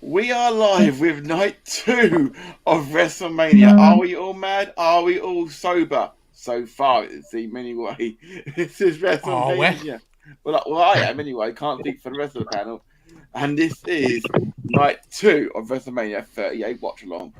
We are live with night 2 of WrestleMania. Are we all mad? Are we all sober? So far, it seems anyway. This is WrestleMania. Well, I am anyway. Can't speak for the rest of the panel. And this is night 2 of WrestleMania 38 Watch Along.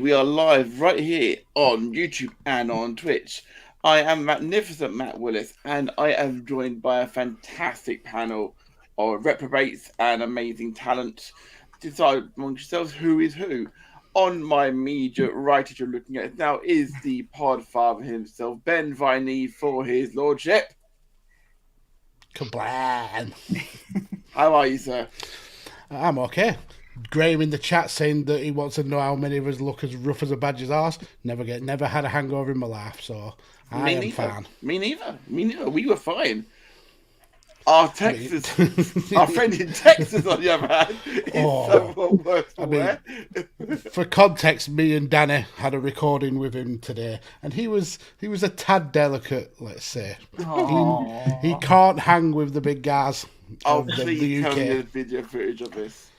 We are live right here on YouTube and on Twitch. I am magnificent Matt Willis, and I am joined by a fantastic panel of reprobates and amazing talent. Decide amongst yourselves who is who. On my immediate right, as you're looking at now, is the podfather himself, Ben Viney, for his lordship. Kablam! How are you, sir? I'm okay. Graham in the chat saying that he wants to know how many of us look as rough as a badger's arse. Never had a hangover in my life, so I am fine. Me neither. We were fine. Our Texas, our friend in Texas, on the other hand, is somewhat worse for wear. For context, me and Danny had a recording with him today, and he was a tad delicate, let's say. He can't hang with the big guys. Please tell me the video footage of this.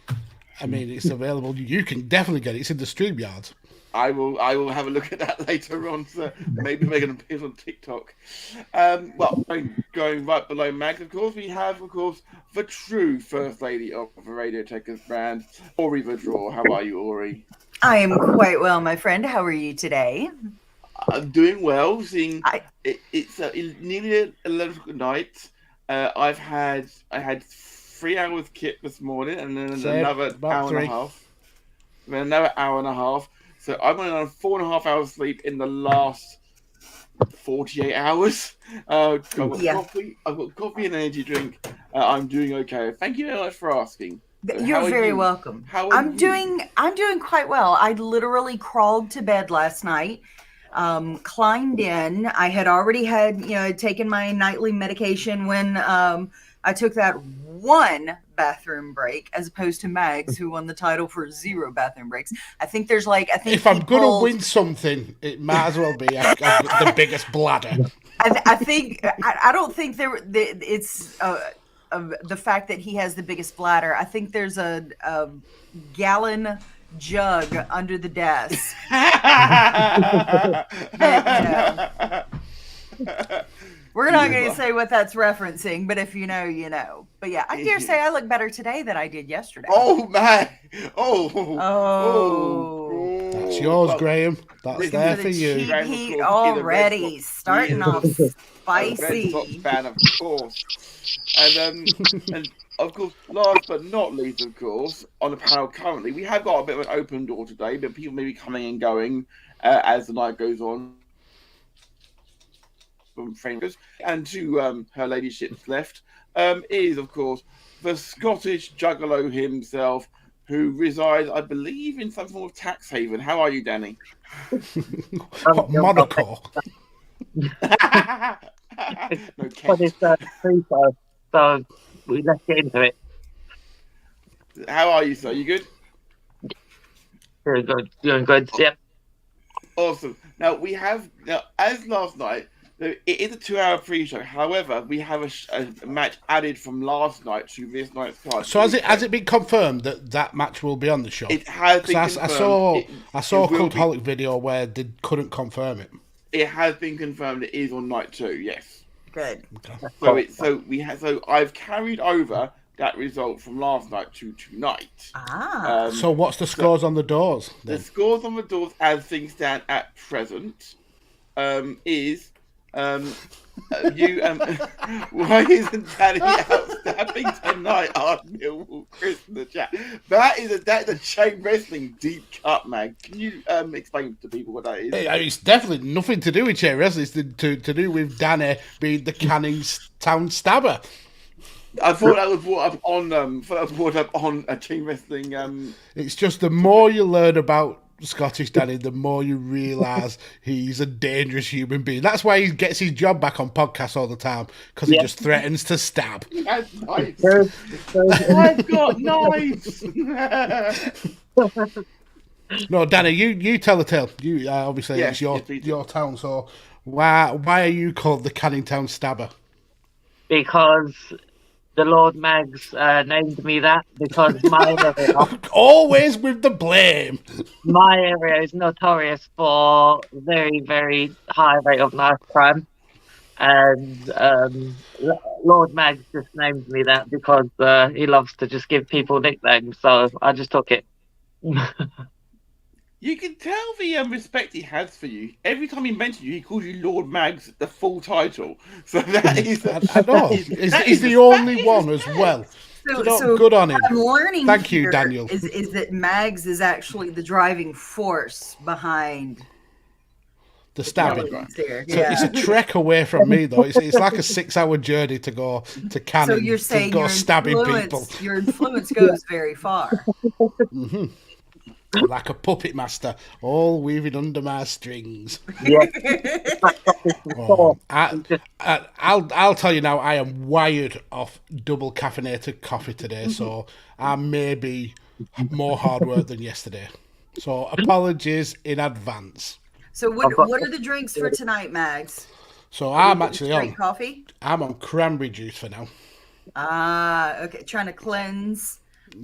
I mean, it's available. You can definitely get it. It's in the StreamYard. I will have a look at that later on, sir. Maybe make an appearance on TikTok. Well, going right below Max, of course, we have, of course, the true First Lady of the Radio Tekkers brand, Ori the Draw. How are you, Ori? I am quite well, my friend. How are you today? I'm doing well. It's nearly 11 at night. I had 3 hours kit this morning, and then another hour and a half. Then another hour and a half. So I'm on 4.5 hours sleep in the last 48 hours. I've got coffee and energy drink. I'm doing okay. Thank you very much for asking. You're very welcome. I'm doing quite well. I literally crawled to bed last night. Climbed in. I had already taken my nightly medication when I took that one bathroom break, as opposed to Mags, who won the title for 0 bathroom breaks. I think if I'm going to win something, it might as well be I've got the biggest bladder. I don't think it's the fact that he has the biggest bladder. I think there's a gallon jug under the desk. We're not going to say what that's referencing, but if you know, you know. But yeah, I dare say I look better today than I did yesterday. Oh, man. Oh. That's yours, Graham. That's there for you. Heat already. Starting off spicy. Red Sox fan, of course. And of course, last but not least, of course, on the panel currently, we have got a bit of an open door today, but people may be coming and going as the night goes on. And to her ladyship's left is, of course, the Scottish juggalo himself, who resides, I believe, in some form of tax haven. How are you, Danny? Monaco. So let's get into it. How are you, sir? You good? Very good. Doing good. Yep. Awesome. Now, as last night, it is a 2-hour pre-show. However, we have a match added from last night to this night's card. So has it been confirmed that match will be on the show? It has been confirmed. I saw a Cultaholic video where they couldn't confirm it. It has been confirmed. It is on night 2. Yes. Good. Okay. So I've carried over that result from last night to tonight. So what's the scores on the doors then? The scores on the doors, as things stand at present, is. Why isn't Danny outstabbing tonight? Millwall Chris in the chat. That's a chain wrestling deep cut, man. Can you explain to people what that is? It's definitely nothing to do with chain wrestling. It's to do with Danny being the Canning Town stabber. I thought that was brought up on a team wrestling. It's just the more you learn about Scottish Danny, the more you realise he's a dangerous human being. That's why he gets his job back on podcasts all the time, because he just threatens to stab. That's nice. I've got knives. No, Danny, you tell the tale. You obviously it's your town. So why are you called the Canning Town Stabber? Because the Lord Mags named me that, because my area... Always with the blame. My area is notorious for very, very high rate of knife crime. And Lord Mags just named me that because he loves to just give people nicknames. So I just took it. You can tell the respect he has for you. Every time he mentions you, he calls you Lord Mags, the full title. So that is... I know. He's the only one as well. So good on him. I'm learning. Thank you, Daniel. Is that Mags is actually the driving force behind the stabbing? So it's a trek away from me, though. It's like a 6-hour journey to go to Canning. So you're saying to go stabbing people. Your influence goes very far. Mm-hmm. Like a puppet master, all weaving under my strings. Yeah. I'll tell you now, I am wired off double caffeinated coffee today, so I may be more hard work than yesterday. So apologies in advance. So what are the drinks for tonight, Mags? So I'm actually on coffee. I'm on cranberry juice for now. Okay. Trying to cleanse.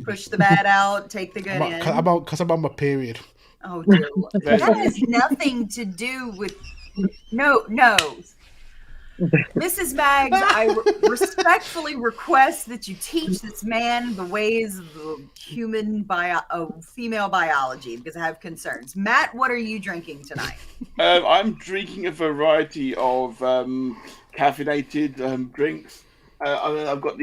Push the bad out, take the good in. Because I'm on my period. Oh, dear. That has nothing to do with... No. Mrs. Mags, I respectfully request that you teach this man the ways of female biology, because I have concerns. Matt, what are you drinking tonight? I'm drinking a variety of caffeinated drinks. I've got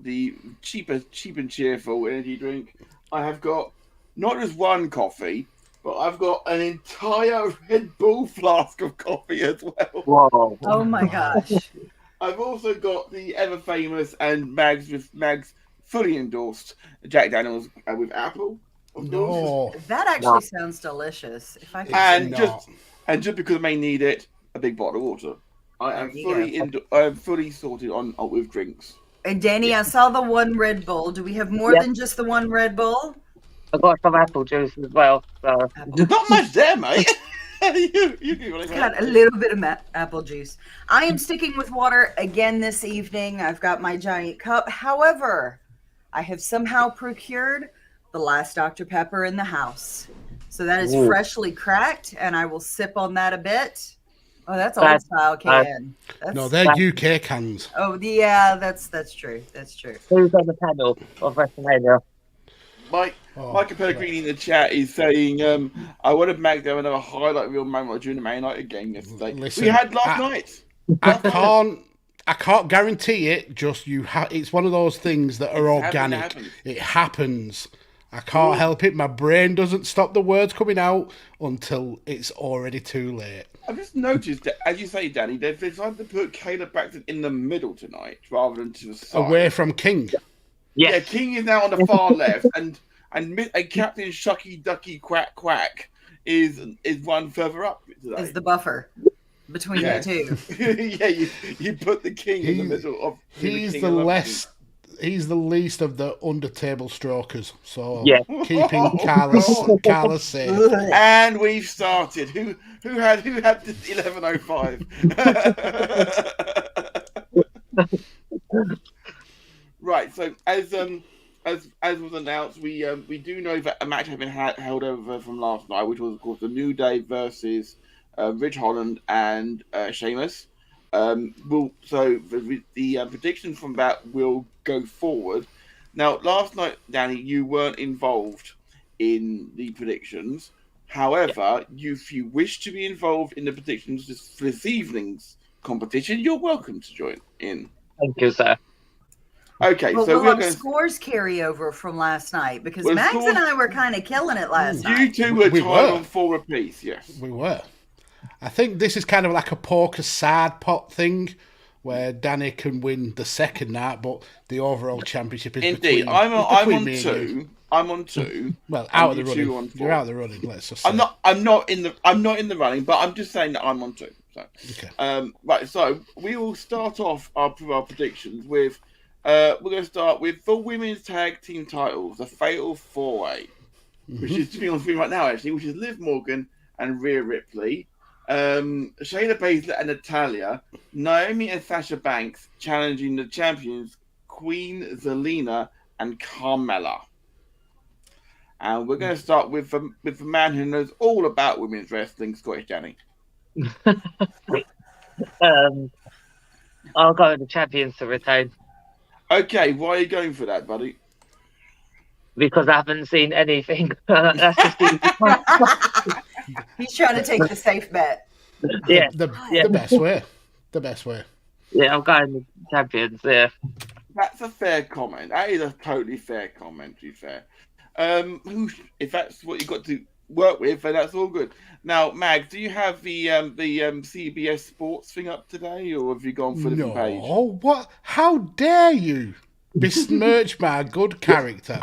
the cheap and cheerful energy drink. I have got not just one coffee, but I've got an entire Red Bull flask of coffee as well. Whoa! Oh my gosh! I've also got the ever famous and Mags fully endorsed Jack Daniels with apple. No, that actually sounds delicious. If I can, just because I may need it, a big bottle of water. I am fully sorted on with drinks. And Danny, I saw the one Red Bull. Do we have more than just the one Red Bull? I got some apple juice as well. So. There's not much there, mate. you got a little bit of apple juice. I am sticking with water again this evening. I've got my giant cup. However, I have somehow procured the last Dr. Pepper in the house. So that is freshly cracked, and I will sip on that a bit. Oh, that's old style can. No, they're UK cans. Oh, yeah, that's true. That's true. Who's on the panel of WrestleMania? Michael Pellegrini in the chat is saying, I would have Mag there another highlight reel moment during the Man United game yesterday. Listen, we had last night. I can't guarantee it. Just it's one of those things that are organic. It happens. I can't help it. My brain doesn't stop the words coming out until it's already too late. I've just noticed that, as you say, Danny, they've decided to put Caleb Braxton in the middle tonight rather than to the side. Away from King. Yes. Yeah, King is now on the far left, and Captain Shucky Ducky Quack Quack is one further up today. Is the buffer between the two. Yeah, you put the King in the middle of. He's the least of the under-table strokers, so keeping Carlos safe. And we've started. Who had this 11:05? Right. So as was announced, we do know that a match has been held over from last night, which was of course the New Day versus Ridge Holland and Sheamus. The predictions from that will go forward. Now, last night, Danny, you weren't involved in the predictions. However, if you wish to be involved in the predictions for this evening's competition, you're welcome to join in. Thank you, sir. Okay, well, so we'll have scores carry over from last night because Max and I were kind of killing it last night. You two were tied on 4 apiece, yes. We were. I think this is kind of like a poker side pot thing where Danny can win the second night, but the overall championship is indeed. between. I'm on 2. I'm on 2. Well, out of the running. You're out of the running. Let's just say. I'm not in the running, but I'm just saying that I'm on 2. So. Okay. Right. So we will start off our predictions with. We're going to start with the women's tag team titles, the Fatal 4-Way, which is on screen right now, actually, which is Liv Morgan and Rhea Ripley, Shayna Baszler and Natalya, Naomi and Sasha Banks challenging the champions Queen Zelina and Carmella. And we're going to start with the man who knows all about women's wrestling, Scottish Danny. I'll go with the champions to retain. Okay, why are you going for that, buddy? Because I haven't seen anything. That's just He's trying to take the safe bet. Yeah, the best way. The best way. Yeah, I'm going with champions. Yeah, that's a fair comment. That is a totally fair comment. To be fair, if that's what you got to work with, then that's all good. Now, Mag, do you have the CBS Sports thing up today, or have you gone for a different page? Oh, what? How dare you besmirch my good character?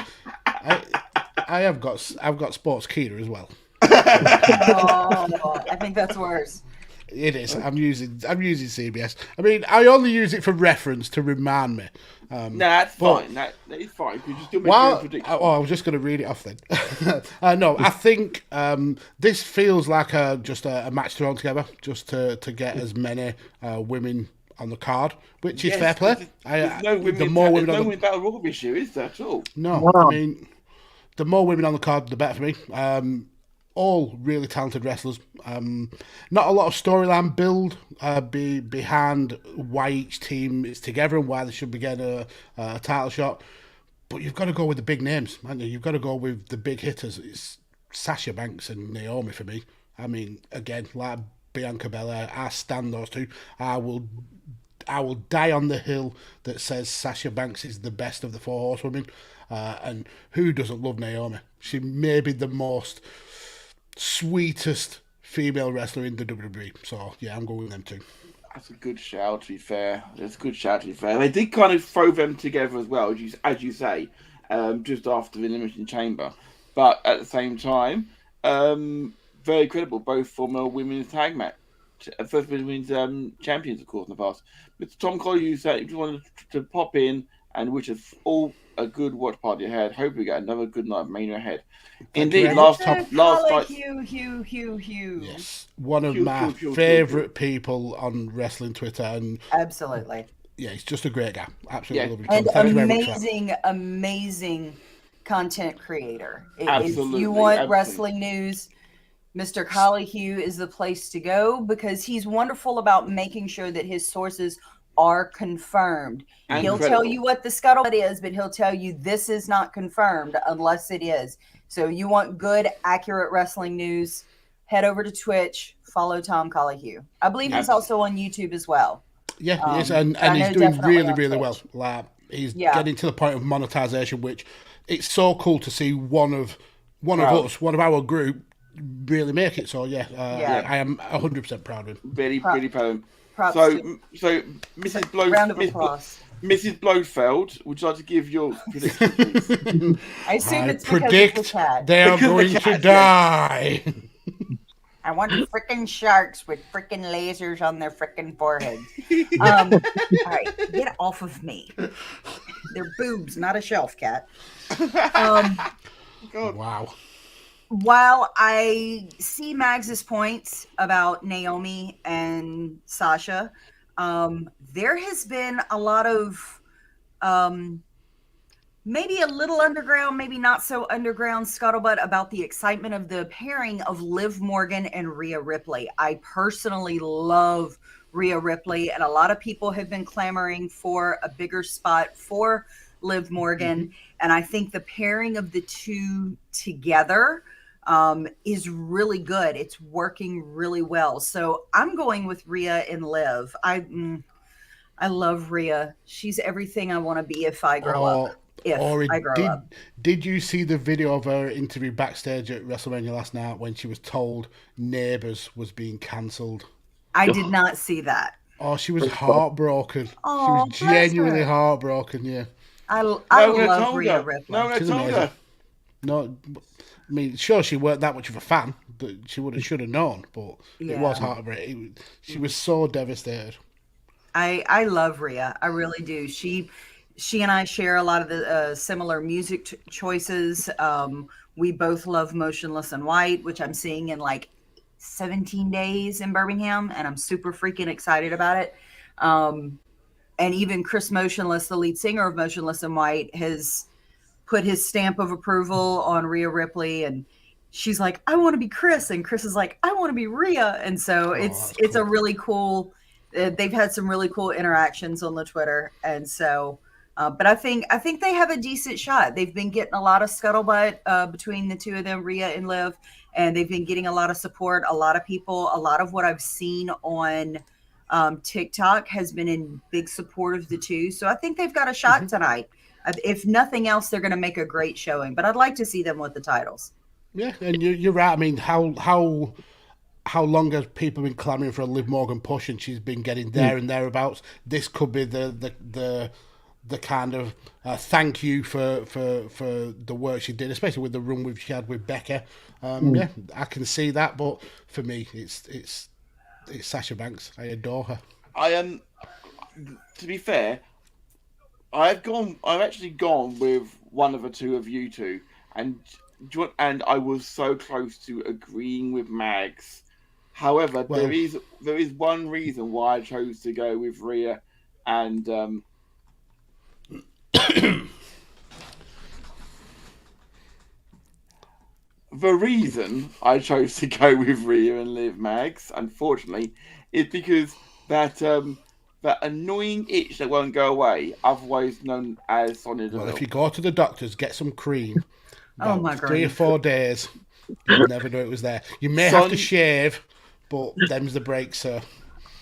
I've got Sports Keeda as well. Oh, I think that's worse. It is. I'm using CBS. I mean, I only use it for reference to remind me. No, that's fine. That is fine. You just do make your prediction. I was just going to read it off then. No, I think this feels like just a match thrown together just to get as many women on the card, which is fair play. There's no women battle royal this year, is there at all? No, wow. I mean, the more women on the card, the better for me. All really talented wrestlers. Not a lot of storyline build behind why each team is together and why they should be getting a title shot. But you've got to go with the big names, haven't you? You've got to go with the big hitters. It's Sasha Banks and Naomi for me. I mean, again, like Bianca Belair, I stand those two. I will die on the hill that says Sasha Banks is the best of the 4 horsewomen. And who doesn't love Naomi? She may be the most sweetest female wrestler in the WWE. So, yeah, I'm going with them too. That's a good shout, to be fair. They did kind of throw them together as well, as you say, just after the Elimination Chamber. But at the same time, very credible, both former women's tag match. First women's champions, of course, in the past. Mr. Tom Collier, you said if you wanted to pop in and wish us all a good watch party ahead. Hope we get another good night of Mania ahead. Indeed, last night. Hugh. Yes, one of my favourite people on wrestling Twitter, and absolutely. Yeah, he's just a great guy. Absolutely lovely. And amazing content creator. Absolutely. If you want wrestling news, Mr. Collier is the place to go because he's wonderful about making sure that his sources are confirmed. He'll tell you what the scuttlebutt is, but he'll tell you this is not confirmed unless it is. So you want good, accurate wrestling news, head over to Twitch, follow Tom Collier. I believe he's also on YouTube as well. Yeah, he is, and he's doing really well. Like, he's getting to the point of monetization, which it's so cool to see one of our group really make it. So I am 100% proud of him. Really proud of him. So Mrs. Blofeld, would you like to give your prediction, please? I assume it's predict because of the cat. They are going to die. I want frickin' sharks with frickin' lasers on their frickin' foreheads. All right, get off of me. They're boobs, not a shelf cat. Wow. While I see Mags's points about Naomi and Sasha, there has been a lot of maybe a little underground, maybe not so underground scuttlebutt about the excitement of the pairing of Liv Morgan and Rhea Ripley. I personally love Rhea Ripley, and a lot of people have been clamoring for a bigger spot for Liv Morgan, and I think the pairing of the two together is really good. It's working really well. So I'm going with Rhea and Liv. I love Rhea. She's everything I want to be if I grow up. Did you see the video of her interview backstage at WrestleMania last night when she was told Neighbours was being cancelled? I did not see that. Oh, she was heartbroken. Oh, she was genuinely heartbroken. Yeah. I love Rhea Ripley. No, I told her. No, I mean, sure, she weren't that much of a fan. That she should have known, but it was heartbreaking. She was so devastated. I love Rhea. I really do. She and I share a lot of the similar music choices. We both love Motionless in White, which I'm seeing in like 17 days in Birmingham, and I'm super freaking excited about it. And even Chris Motionless, the lead singer of Motionless in White, has put his stamp of approval on Rhea Ripley, and she's like, I want to be Chris, and Chris is like, I want to be Rhea. And so it's cool. A really cool, they've had some really cool interactions on the Twitter. And so, but I think they have a decent shot. They've been getting a lot of scuttlebutt between the two of them, Rhea and Liv, and they've been getting a lot of support. A lot of people, a lot of what I've seen on TikTok has been in big support of the two. So I think they've got a shot tonight. If nothing else, they're going to make a great showing. But I'd like to see them with the titles. Yeah, and you're right. I mean, how long has people been clamoring for a Liv Morgan push, and she's been getting there and thereabouts? This could be the kind of thank you for the work she did, especially with the run she had with Becca. Yeah, I can see that. But for me, it's Sasha Banks. I adore her. To be fair, I've actually gone with one of the two of you two, and I was so close to agreeing with Mags. However, there is one reason why I chose to go with Rhea, and the reason I chose to go with Rhea and Liv, Mags, unfortunately, is because that annoying itch that won't go away, otherwise known as Sonya Deville. Well, if you go to the doctors, get some cream. Oh my God. 3 or 4 days, you'll never know it was there. You may have to shave, but them's the breaks, sir.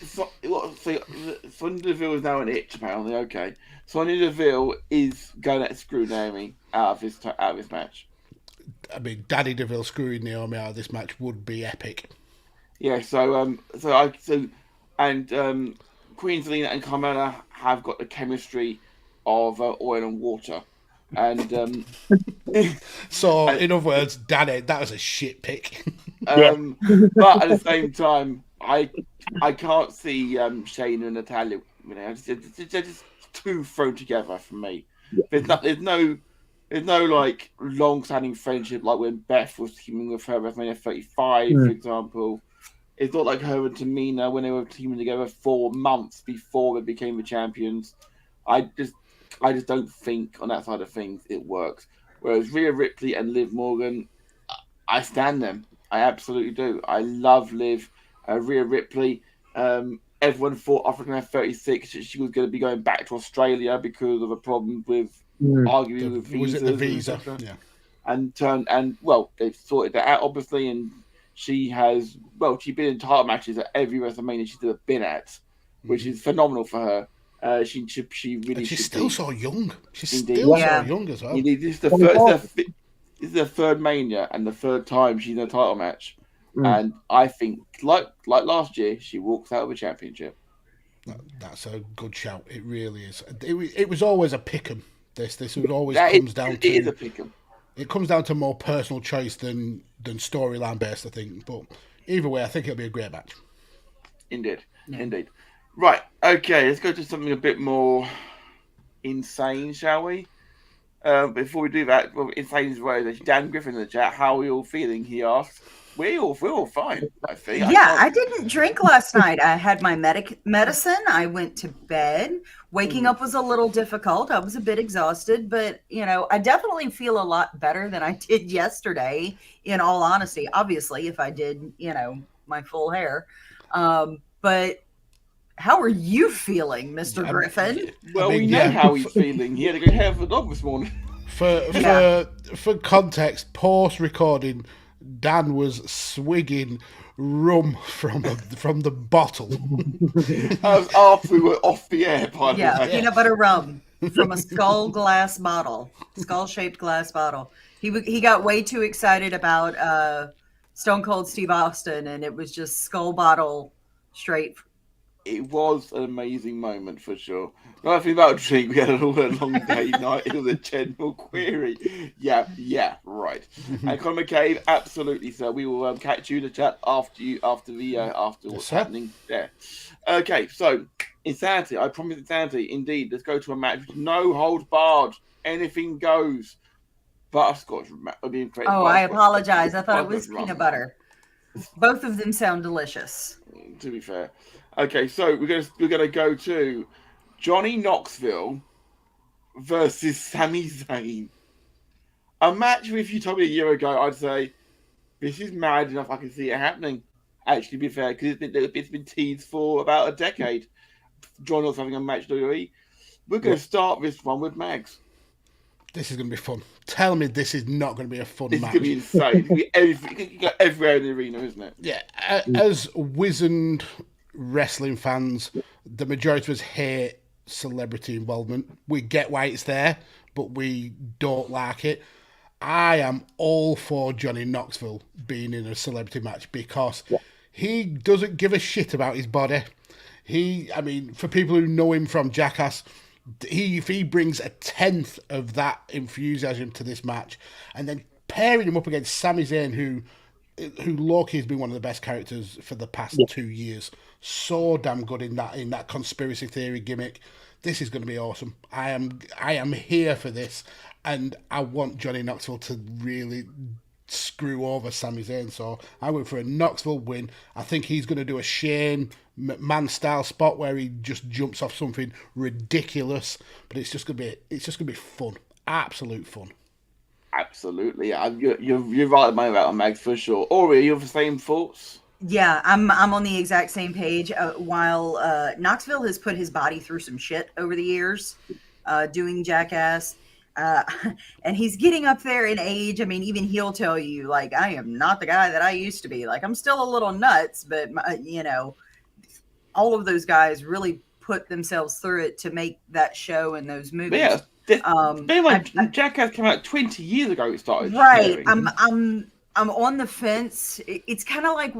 Sonya Deville is now an itch, apparently. Okay, Sonya Deville is going to screw Naomi out of this match. I mean, Daddy Deville screwing Naomi out of this match would be epic. Yeah. Queen Zelina and Carmella have got the chemistry of oil and water. And so, in other words, Daddy, that was a shit pick. But at the same time, I can't see Shayna and Natalya. You know, they're just too thrown together for me. There's no like long-standing friendship like when Beth was teaming with her at WrestleMania 35, for example. It's not like her and Tamina when they were teaming together 4 months before they became the champions. I just don't think on that side of things it works. Whereas Rhea Ripley and Liv Morgan, I stand them. I absolutely do. I love Liv. Rhea Ripley. Everyone thought after 36 she was going to be going back to Australia because of a problem with arguing with visas. Was it the visa? Yeah. And they've sorted that out obviously, and she's been in title matches at every WrestleMania she's ever been at, which is phenomenal for her. She really. And she's still so young. She's still so young as well. This is the third Mania and the third time she's in a title match, and I think like last year she walks out of a championship. That's a good shout. It really is. It was always a pick'em. This was always comes down to. It is a pick'em. It comes down to more personal choice than storyline based, I think. But either way, I think it'll be a great match. Indeed. Right, okay, let's go to something a bit more insane, shall we? Before we do that, insane as well, there's Dan Griffin in the chat. How are we all feeling? He asked. We're all fine, I think. Yeah, I didn't drink last night. I had my medicine. I went to bed. Waking up was a little difficult. I was a bit exhausted, but, I definitely feel a lot better than I did yesterday, in all honesty. Obviously, if I did, my full hair. But how are you feeling, Mr. Griffin? Well, we know how he's feeling. He had a good hair for the dog this morning. For context, post-recording, Dan was swigging rum from the bottle. That was after we were off the air, by the way. Peanut butter rum from a skull-shaped glass bottle. He got way too excited about Stone Cold Steve Austin, and it was just skull bottle straight it was an amazing moment for sure. Nothing about a drink. We had a long day night. It was a general query. Yeah, right. And Conor McCabe, absolutely, sir. We will catch you in the chat after what's happening there. Okay, so insanity. I promise insanity. Indeed, let's go to a match with no holds barred. Anything goes. Butterscotch. I apologize. I thought it was peanut butter. Both of them sound delicious. To be fair. Okay, so we're gonna go to Johnny Knoxville versus Sami Zayn. A match where if you told me a year ago, I'd say this is mad enough I can see it happening. Actually, to be fair, because it's been teased for about a decade. John was having a match WWE. We're going to start this one with Mags. This is going to be fun. Tell me this is not going to be a fun match. It's going to be insane. It's going to be everywhere in the arena, isn't it? Yeah. As wizened wrestling fans, the majority of us hate celebrity involvement. We get why it's there, but we don't like it. I am all for Johnny Knoxville being in a celebrity match because he doesn't give a shit about his body. For people who know him from Jackass, if he brings a tenth of that enthusiasm to this match, and then pairing him up against Sami Zayn, who Loki has been one of the best characters for the past 2 years, so damn good in that conspiracy theory gimmick. This is going to be awesome. I am here for this, and I want Johnny Knoxville to really screw over Sami Zayn. So I went for a Knoxville win. I think he's going to do a Shane McMahon style spot where he just jumps off something ridiculous, but it's just going to be fun, absolute fun. Absolutely, you're right about Mags for sure. Ori, you have the same thoughts? Yeah, I'm on the exact same page. While Knoxville has put his body through some shit over the years, doing Jackass. And he's getting up there in age. I mean, even he'll tell you, like, I am not the guy that I used to be. Like, I'm still a little nuts, but, all of those guys really put themselves through it to make that show and those movies. Yeah, Jackass came out 20 years ago. It started. Right. I'm on the fence. It's kind of like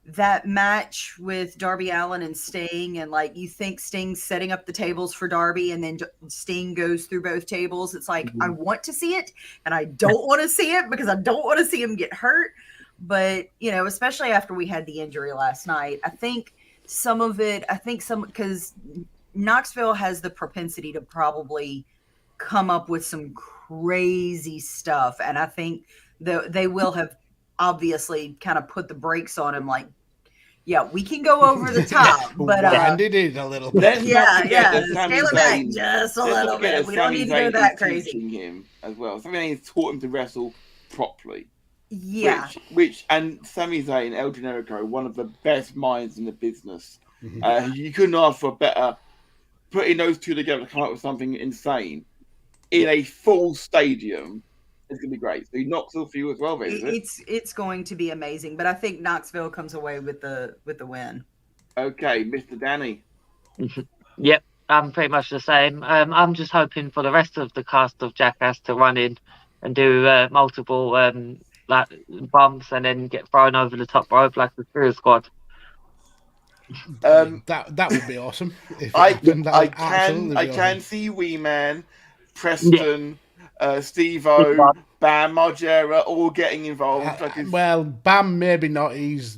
that match with Darby Allin and Sting, and like you think Sting's setting up the tables for Darby, and then Sting goes through both tables. It's like I want to see it, and I don't want to see it because I don't want to see him get hurt. But especially after we had the injury last night, I think because Knoxville has the propensity to probably come up with some crazy stuff, and I think they will have obviously kind of put the brakes on him, like, we can go over the top, but banded it a little bit. Scale it back just a little bit. We don't need to go that crazy. Him as well. He's taught him to wrestle properly. Yeah. Which and Sami Zayn, El Generico, one of the best minds in the business. You couldn't ask for a better. Putting those two together to come up with something insane in a full stadium. It's going to be great. So Knoxville for you as well, baby. It's going to be amazing, but I think Knoxville comes away with the win. Okay, Mr. Danny. Yep, I'm pretty much the same. I'm just hoping for the rest of the cast of Jackass to run in and do multiple bumps and then get thrown over the top rope like the Spirit Squad. That would be awesome. I can see Wee Man, Preston. Steve-O, Bam Margera, all getting involved. Bam maybe not. He's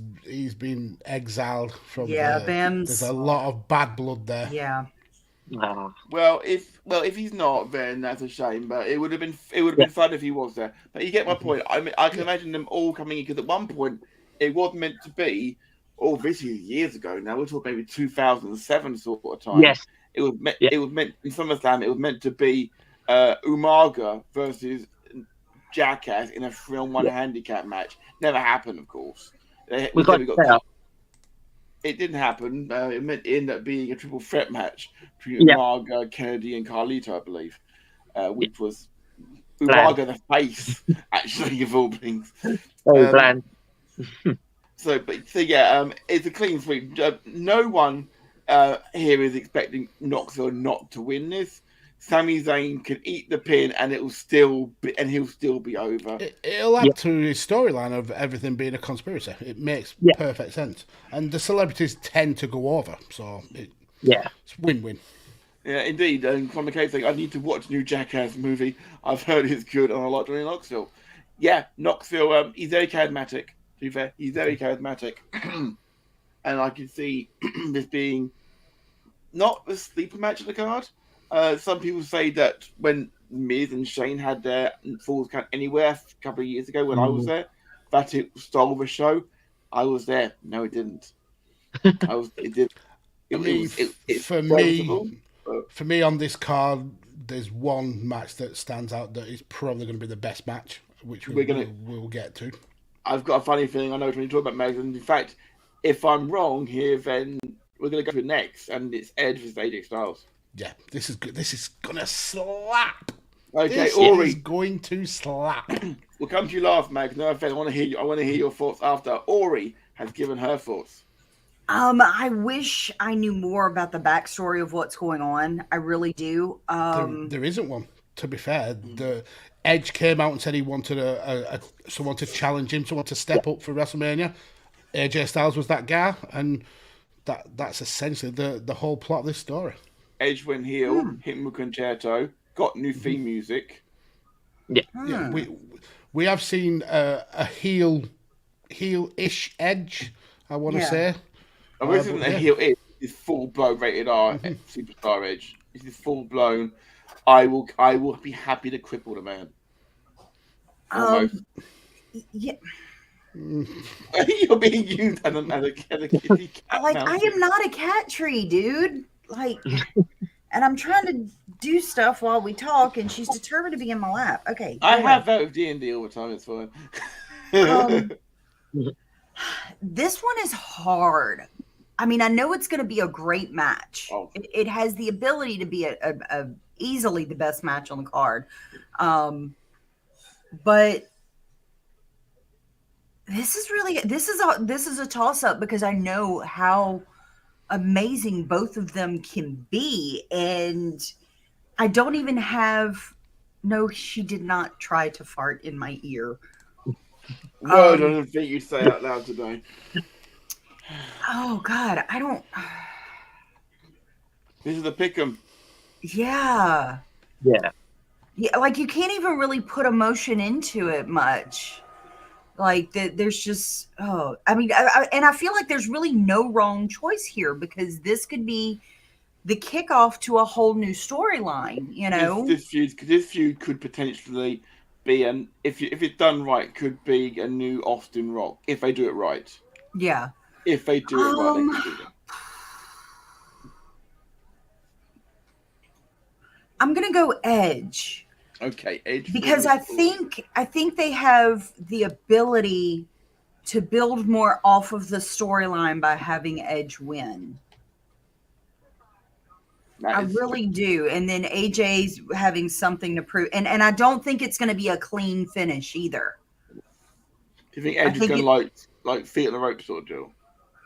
been exiled from. Bam's. There's a lot of bad blood there. Yeah. Well, if he's not, then that's a shame. But it would have been fun if he was there. But you get my point. I mean, I can imagine them all coming in because at one point it was meant to be. Oh, this is years ago. Now we're talking maybe 2007 sort of time. Yes. It was meant in SummerSlam. It was meant to be. Umaga versus Jackass in a 3-on-1 handicap match. Never happened, of course. It didn't happen. It ended up being a triple threat match between Umaga, Kennedy, and Carlito, I believe, which was Umaga the face, actually, of all things. Bland. It's a clean sweep. No one here is expecting Knoxville not to win this. Sami Zayn can eat the pin and he'll still be over. It'll add to his storyline of everything being a conspiracy. It makes perfect sense. And the celebrities tend to go over, so it's win-win. Yeah, indeed. And from the case, I need to watch a new Jackass movie. I've heard it's good, and I like Johnny Knoxville. Yeah, Knoxville. He's very charismatic. To be fair, he's very charismatic, and I can see this being not the sleeper match of the card. Some people say that when Miz and Shane had their Falls Count Anywhere a couple of years ago when I was there, that it stole the show. I was there. No, it didn't. It did. For me, on this card, there's one match that stands out that is probably going to be the best match, which we'll get to. I've got a funny feeling I know when you talk about Megs, and in fact, if I'm wrong here, then we're going to go to it next, and it's Edge versus AJ Styles. Yeah, this is good. This is going to slap. Okay, this Ori is going to slap. We'll come to you last, Mags. No offense. I want to hear your thoughts after Ori has given her thoughts. I wish I knew more about the backstory of what's going on. I really do. There isn't one. To be fair, the Edge came out and said he wanted someone to challenge him, someone to step up for WrestleMania. AJ Styles was that guy, and that's essentially the whole plot of this story. Edge went heel, hit him with concerto, got new theme music. Yeah, we have seen a heel-ish Edge, I want to say. And this isn't a heel Edge, it's full-blown rated R superstar Edge. This is full-blown. I will be happy to cripple the man. Almost. Yeah. You're being used as a kitty cat. Like, I am not a cat tree, dude. Like, and I'm trying to do stuff while we talk, and she's determined to be in my lap. Okay. I have that with D&D all the time. It's fine. This one is hard. I mean, I know it's going to be a great match. Oh. It has the ability to be a easily the best match on the card. But this is a toss up because I know how amazing both of them can be, and I don't even have. No, she did not try to fart in my ear. No, I don't think you'd say out loud today. Oh God, I don't. This is the pick'em. Yeah. Like you can't even really put emotion into it much. Like there's just I mean, I feel like there's really no wrong choice here because this could be the kickoff to a whole new storyline. You know, this feud could potentially be if it's done right, could be a new Austin Rock if they do it right. Yeah. If they do it right, they can do it. I'm gonna go Edge. Okay, Edge. Because I think they have the ability to build more off of the storyline by having Edge win. I really do. And then AJ's having something to prove. And I don't think it's going to be a clean finish either. Do you think Edge is going to like feet on the ropes sort of deal?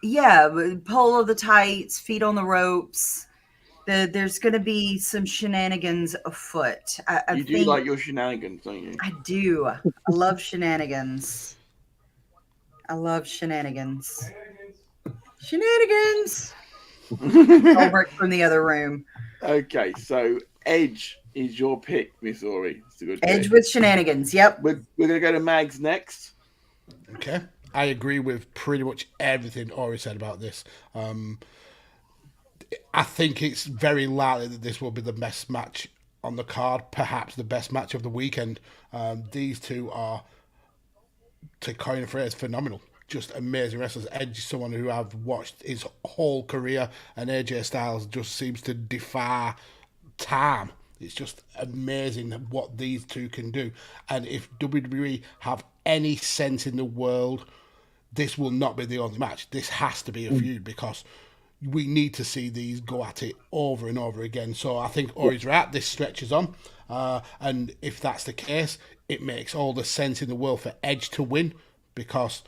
Yeah, pull of the tights, feet on the ropes. There's going to be some shenanigans afoot. You do like your shenanigans, don't you? I do. I love shenanigans. Shenanigans. I'll work from the other room. Okay, so Edge is your pick, Miss Ori. It's a good Edge pick. with shenanigans. Yep. We're going to go to Mags next. Okay. I agree with pretty much everything Ori said about this. I think it's very likely that this will be the best match on the card, perhaps the best match of the weekend. These two are, to coin a phrase, phenomenal. Just amazing wrestlers. Edge is someone who I've watched his whole career, and AJ Styles just seems to defy time. It's just amazing what these two can do. And if WWE have any sense in the world, this will not be the only match. This has to be a feud because we need to see these go at it over and over again. So I think Ori's right. This stretches on. And if that's the case, it makes all the sense in the world for Edge to win because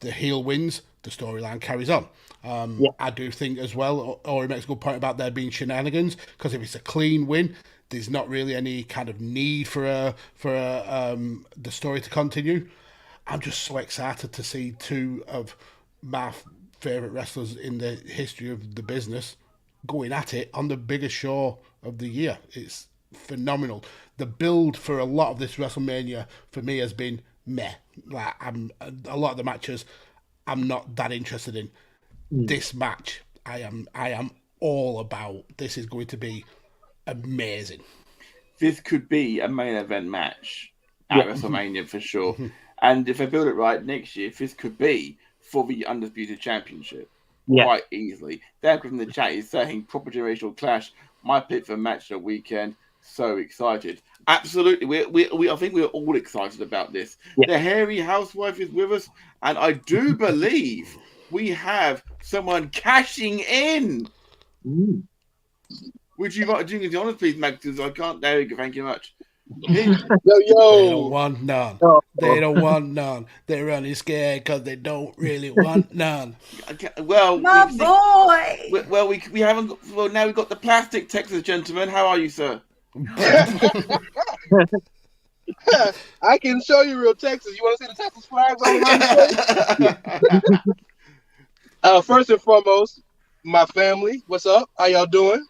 the heel wins, the storyline carries on. I do think as well, Ori makes a good point about there being shenanigans, because if it's a clean win, there's not really any kind of need for the story to continue. I'm just so excited to see two of my favourite wrestlers in the history of the business going at it on the biggest show of the year. It's phenomenal. The build for a lot of this WrestleMania for me has been meh. Like, a lot of the matches I'm not that interested in. This match I am all about. This is going to be amazing. This could be a main event match at WrestleMania for sure. And if I build it right next year, this could be for the Undisputed Championship quite easily. Dan from the chat is saying proper generational clash. My pick for match of the weekend. So excited. Absolutely. We I think we're all excited about this. The hairy housewife is with us, and I do believe we have someone cashing in. Would you like to do the honors, please, Max? Because I can't. There we go. Thank you much. They don't want none. They don't want none. They're only scared because they don't really want none. Well, my boy. We haven't. Well, now we've got the plastic Texas gentleman. How are you, sir? I can show you real Texas. You want to see the Texas flags on my first and foremost, my family. What's up? How y'all doing?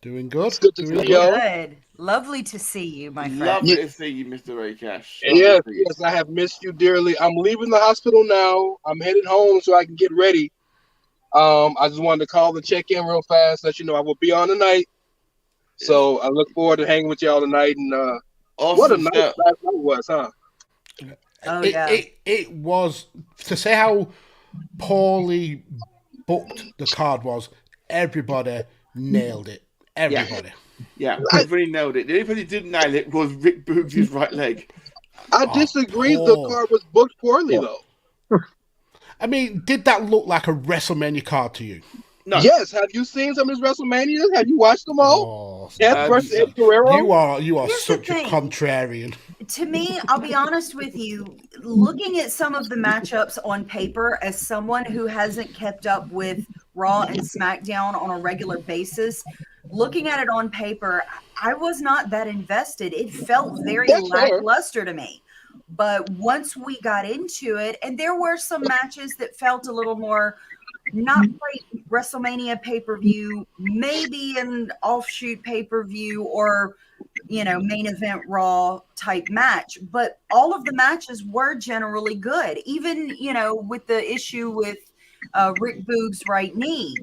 Doing good. It's good to see y'all. Good. Lovely to see you, my friend. Lovely to see you, Mr. Ray Cash. Yes, I have missed you dearly. I'm leaving the hospital now. I'm headed home so I can get ready. I just wanted to call and check in real fast, let you know I will be on tonight. So I look forward to hanging with y'all tonight. And awesome. What a night last night was, huh? It was, to say how poorly booked the card was, everybody nailed it. Everybody. Yeah, everybody nailed it. The only person who didn't nail it was Rick Boogs' right leg. I disagree. The card was booked poorly, though. I mean, did that look like a WrestleMania card to you? No. Yes. Have you seen some of his WrestleManias? Have you watched them all? Versus Ed Guerrero? You are such a contrarian. To me, I'll be honest with you, looking at some of the matchups on paper, as someone who hasn't kept up with Raw and SmackDown on a regular basis, looking at it on paper, I was not that invested. It felt very lackluster to me. But once we got into it, and there were some matches that felt a little more not quite WrestleMania pay-per-view, maybe an offshoot pay-per-view or, main event Raw type match. But all of the matches were generally good. Even, with the issue with Rick Boog's right knee,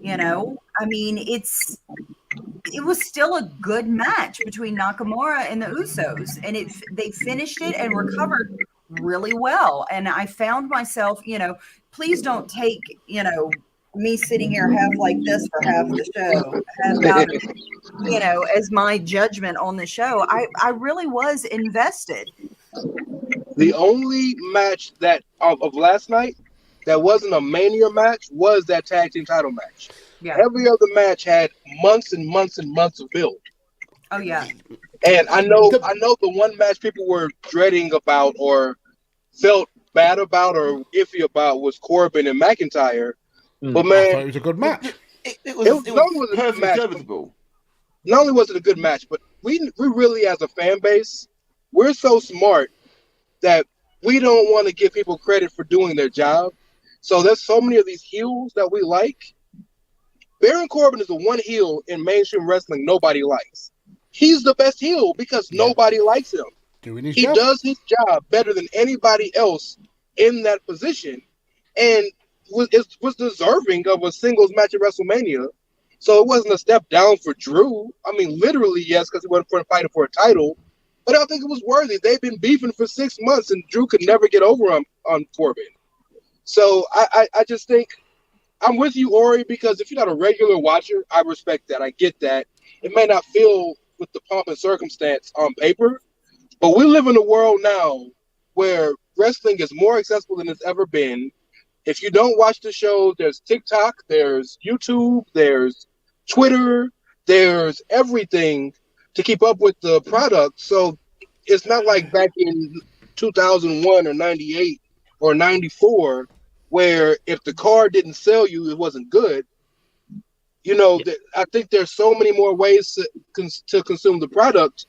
I mean, it was still a good match between Nakamura and the Usos, and they finished it and recovered really well. And I found myself, please don't take, me sitting here half like this for half the show, as my judgment on the show. I really was invested. The only match that of last night that wasn't a Mania match was that tag team title match. Yeah. Every other match had months and months and months of build. Oh yeah. And I know the one match people were dreading about or felt bad about or iffy about was Corbin and McIntyre. But man, I thought it was a good match. It was perfectly serviceable. Not only was it a good match, but we really, as a fan base, we're so smart that we don't want to give people credit for doing their job. So there's so many of these heels that we like. Baron Corbin is the one heel in mainstream wrestling nobody likes. He's the best heel because nobody likes him. He does his job better than anybody else in that position, and was deserving of a singles match at WrestleMania. So it wasn't a step down for Drew. I mean, literally, yes, because he wasn't fighting for a title, but I think it was worthy. They've been beefing for 6 months, and Drew could never get over on Corbin. So I just think I'm with you, Ori, because if you're not a regular watcher, I respect that. I get that. It may not feel with the pomp and circumstance on paper, but we live in a world now where wrestling is more accessible than it's ever been. If you don't watch the show, there's TikTok, there's YouTube, there's Twitter, there's everything to keep up with the product. So it's not like back in 2001 or 98 or 94 where if the car didn't sell you, it wasn't good. You know, I think there's so many more ways to consume the product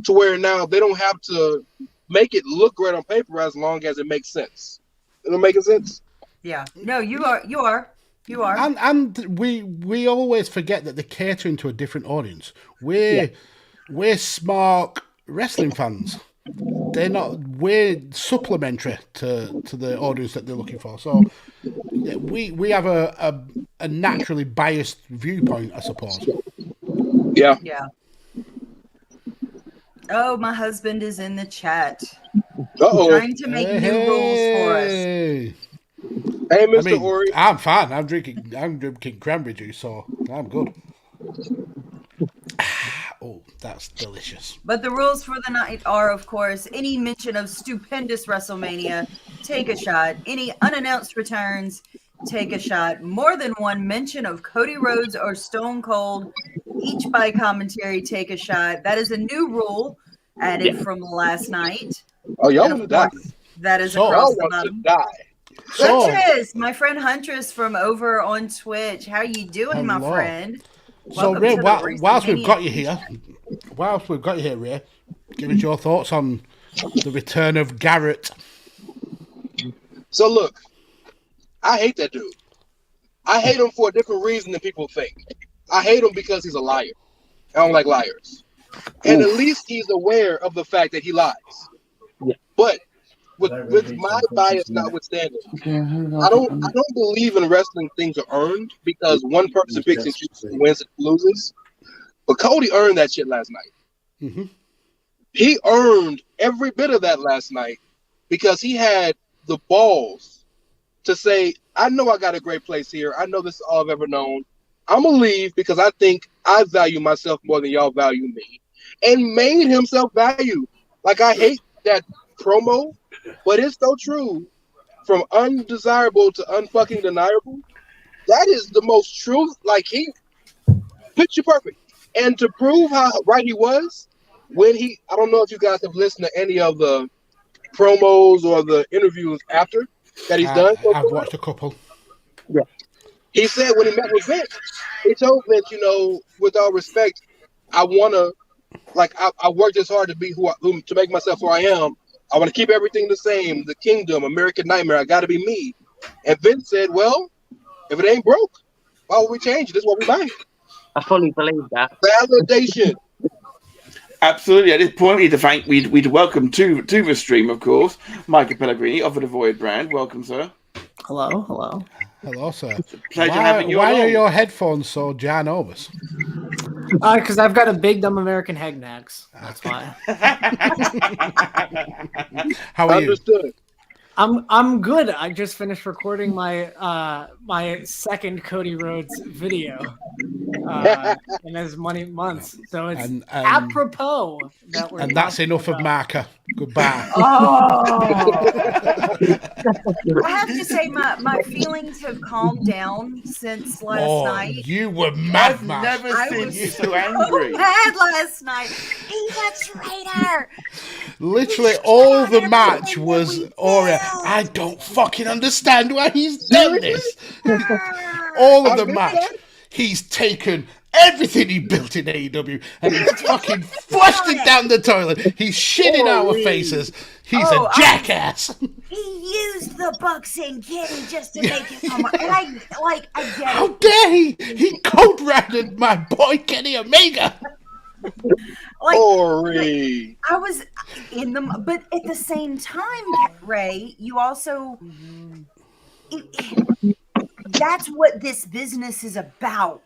to where now they don't have to make it look great on paper as long as it makes sense. Is it making sense? Yeah. No, you are. And we always forget that they're catering to a different audience. We're smart wrestling fans. We're supplementary to the audience that they're looking for. So we have a naturally biased viewpoint, I suppose. Yeah. Yeah. Oh, my husband is in the chat. Trying to make new rules for us. Hey, Mr. Ori. I'm fine. I'm drinking cranberry juice, so I'm good. Oh, that's delicious. But the rules for the night are, of course, any mention of Stupendous Wrestlemania, take a shot. Any unannounced returns, take a shot. More than one mention of Cody Rhodes or Stone Cold, each by commentary, take a shot. That is a new rule added from last night. Oh, y'all want to die. That is across the bottom. So, Huntress, my friend Huntress from over on Twitch. How you doing, my friend? So, Ray, whilst we've got you here, Ray, give us your thoughts on the return of Garrett. So, look, I hate that dude. I hate him for a different reason than people think. I hate him because he's a liar. I don't like liars. And at least he's aware of the fact that he lies. Yeah. But with my bias notwithstanding, I don't believe in wrestling things are earned because one person picks and chooses who wins and loses. But Cody earned that shit last night. Mm-hmm. He earned every bit of that last night because he had the balls to say, I know I got a great place here. I know this is all I've ever known. I'm going to leave because I think I value myself more than y'all value me. And made himself value. Like, I hate that promo, but it's so true. From undesirable to unfucking deniable. That is the most truth. Like, he picture perfect. And to prove how right he was, when I don't know if you guys have listened to any of the promos or the interviews after that he's done. I've watched a couple. Yeah. He said when he met with Vince, he told Vince, with all respect, I want to, I worked as hard to be to make myself who I am. I want to keep everything the same. The Kingdom, American Nightmare, I got to be me. And Vince said, well, if it ain't broke, why would we change it? This is what we buy. I fully believe that. Validation. Absolutely. At this point, we'd welcome to the stream, of course, Michael Pellegrini of the Void brand. Welcome, sir. Hello, sir. Pleasure having you. Why are your headphones so ginormous? Because I've got a big dumb American head next. That's why. How are you? I'm good. I just finished recording my second Cody Rhodes video in as many months. So it's apropos that we're. And that's enough of Marker. Goodbye. I have to say my feelings have calmed down since last night. You were mad, I've never seen you so angry. Mad last night. He's a traitor. Literally all the match was Ori. I don't fucking understand why he's done this. All of the match, he's taken everything he built in AEW and he's fucking flushed it down the toilet. He's shit in our faces. He's a jackass. He used the Bucks and Kenny just to make it come on. And I get it. How dare he? He cold-rounded my boy Kenny Omega. Ori. I was in them, but at the same time, Ray, you also that's what this business is about.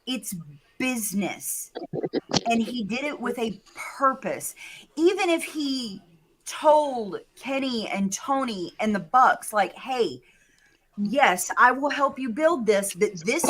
It's business, and he did it with a purpose. Even if he told Kenny and Tony and the Bucks, like, "Hey, yes, I will help you build this, but this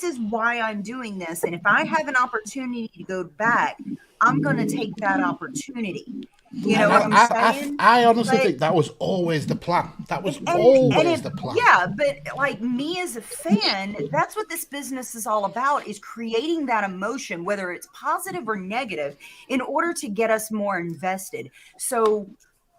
is why I'm doing this. And if I have an opportunity to go back, I'm going to take that opportunity." You know what I'm saying? I honestly think that was always the plan. That was always the plan. Yeah, but like me as a fan, that's what this business is all about, is creating that emotion, whether it's positive or negative, in order to get us more invested. So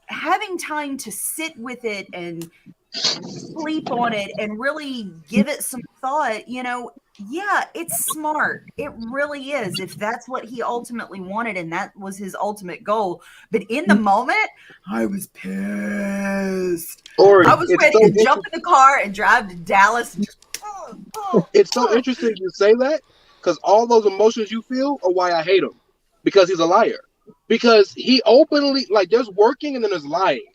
having time to sit with it and sleep on it and really give it some thought, yeah, it's smart. It really is. If that's what he ultimately wanted and that was his ultimate goal. But in the moment, I was pissed. I was ready to jump in the car and drive to Dallas. And just, It's so interesting you say that, because all those emotions you feel are why I hate him. Because he's a liar. Because he openly, there's working and then there's lying.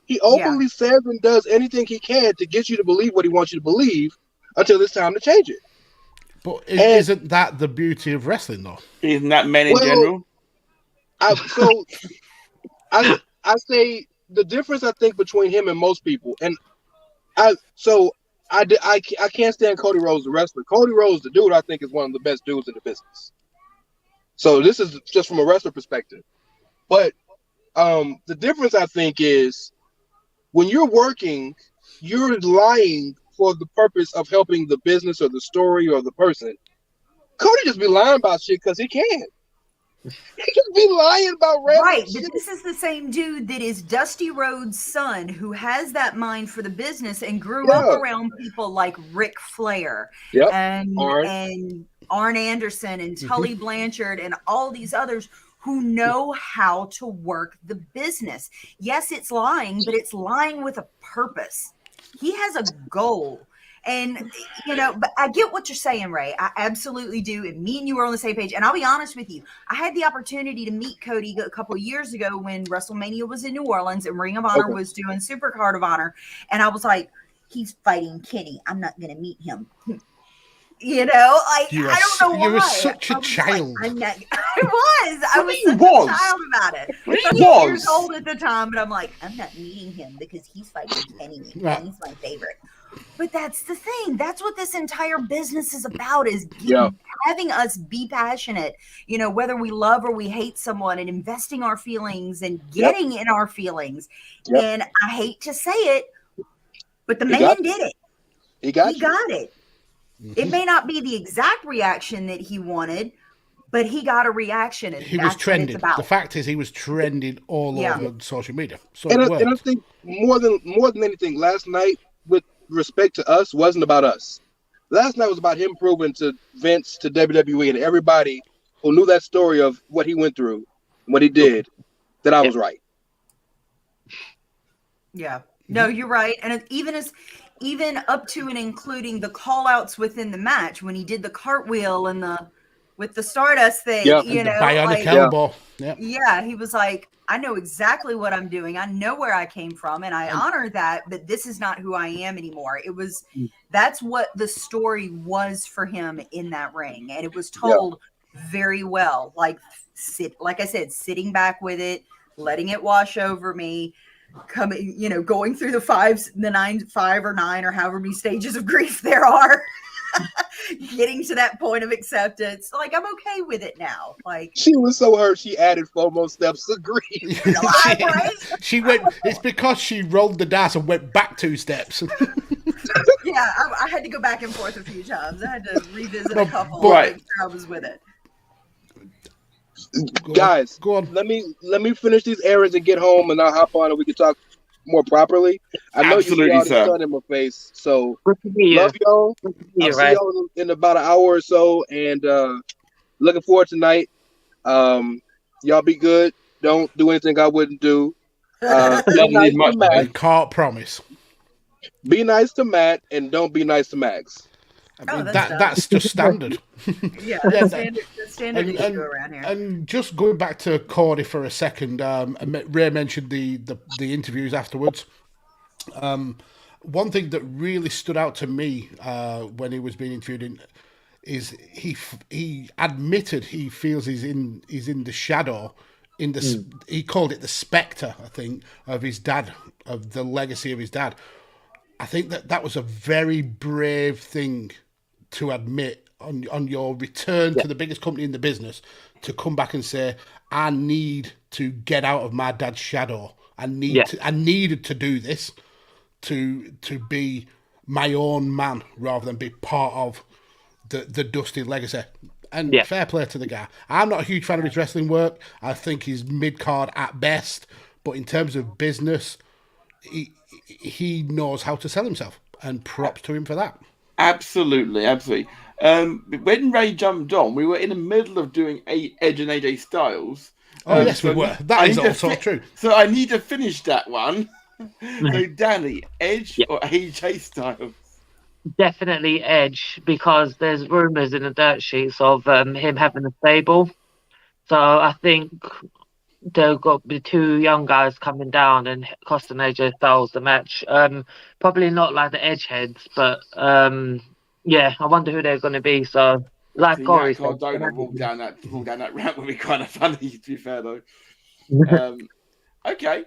He openly says and does anything he can to get you to believe what he wants you to believe until it's time to change it. But isn't that the beauty of wrestling, though? Isn't that men in general? I say the difference, I think, between him and most people, and I can't stand Cody Rhodes, the wrestler. Cody Rhodes, the dude, I think is one of the best dudes in the business. So this is just from a wrestler perspective. But the difference, I think, is when you're working, you're lying for the purpose of helping the business or the story or the person. Cody just be lying about shit because he can. He just be lying about random shit. But this is the same dude that is Dusty Rhodes' son, who has that mind for the business and grew up around people like Ric Flair and Arn Anderson and Tully Blanchard and all these others who know how to work the business. Yes, it's lying, but it's lying with a purpose. He has a goal. And, but I get what you're saying, Ray. I absolutely do. And me and you were on the same page. And I'll be honest with you. I had the opportunity to meet Cody a couple of years ago when WrestleMania was in New Orleans and Ring of Honor was doing Super Card of Honor. And I was like, he's fighting Kenny. I'm not going to meet him. I don't know why. You were such a child. I was such a child about it. I was 8 years old at the time, but I'm like, I'm not meeting him because he's fighting Kenny. Kenny's my favorite. But that's the thing. That's what this entire business is about, is having us be passionate, whether we love or we hate someone, and investing our feelings and getting in our feelings. And I hate to say it, but the man did it. He got it. It may not be the exact reaction that he wanted, but he got a reaction. And he was trending. The fact is, he was trending all over social media. So and I think more than anything, last night, with respect to us, wasn't about us. Last night was about him proving to Vince, to WWE, and everybody who knew that story of what he went through, what he did, that I was right. Yeah. No, you're right. And even up to and including the call outs within the match, when he did the cartwheel and with the Stardust thing, the bionic elbow. Yeah, he was like, I know exactly what I'm doing. I know where I came from, and I honor that, but this is not who I am anymore. That's what the story was for him in that ring. And it was told very well. Like I said, sitting back with it, letting it wash over me, going through the 5 or 9 or however many stages of grief there are. Getting to that point of acceptance, like, I'm okay with it now. Like, she was so hurt she added 4 more steps of grief. She went. It's because she rolled the dice and went back 2 steps. Yeah, I had to go back and forth a few times. I had to revisit a couple to make sure I was with it. Guys, go on. Let me finish these errands and get home, and I'll hop on and we can talk more properly. I know you see all the sun in my face, so love y'all. I'll see y'all in about an hour or so, and looking forward to tonight. Y'all be good. Don't do anything I wouldn't do. Can't promise. Be nice to Matt and don't be nice to Max. That's just standard. Standard issue around here. And just going back to Cody for a second, Ray mentioned the interviews afterwards. One thing that really stood out to me when he was being interviewed is he admitted he feels he's in the shadow. He called it the spectre, I think, of his dad, of the legacy of his dad. I think that was a very brave thing to admit on your return to the biggest company in the business, to come back and say, I need to get out of my dad's shadow. I needed to do this to be my own man rather than be part of the Dusty legacy. And fair play to the guy. I'm not a huge fan of his wrestling work. I think he's mid-card at best. But in terms of business, he knows how to sell himself, and props to him for that. Absolutely. When Ray jumped on, we were in the middle of doing Edge and AJ Styles. Yes, we were. That is also true. So I need to finish that one. So, Danny, Edge or AJ Styles? Definitely Edge, because there's rumours in the dirt sheets of him having a stable. So I think there got to be two young guys coming down and costing AJ Styles the match. Probably not like the Edge heads, but yeah, I wonder who they're going to be. So, like Corey said, walk down that ramp would be kind of funny, to be fair, though. Okay.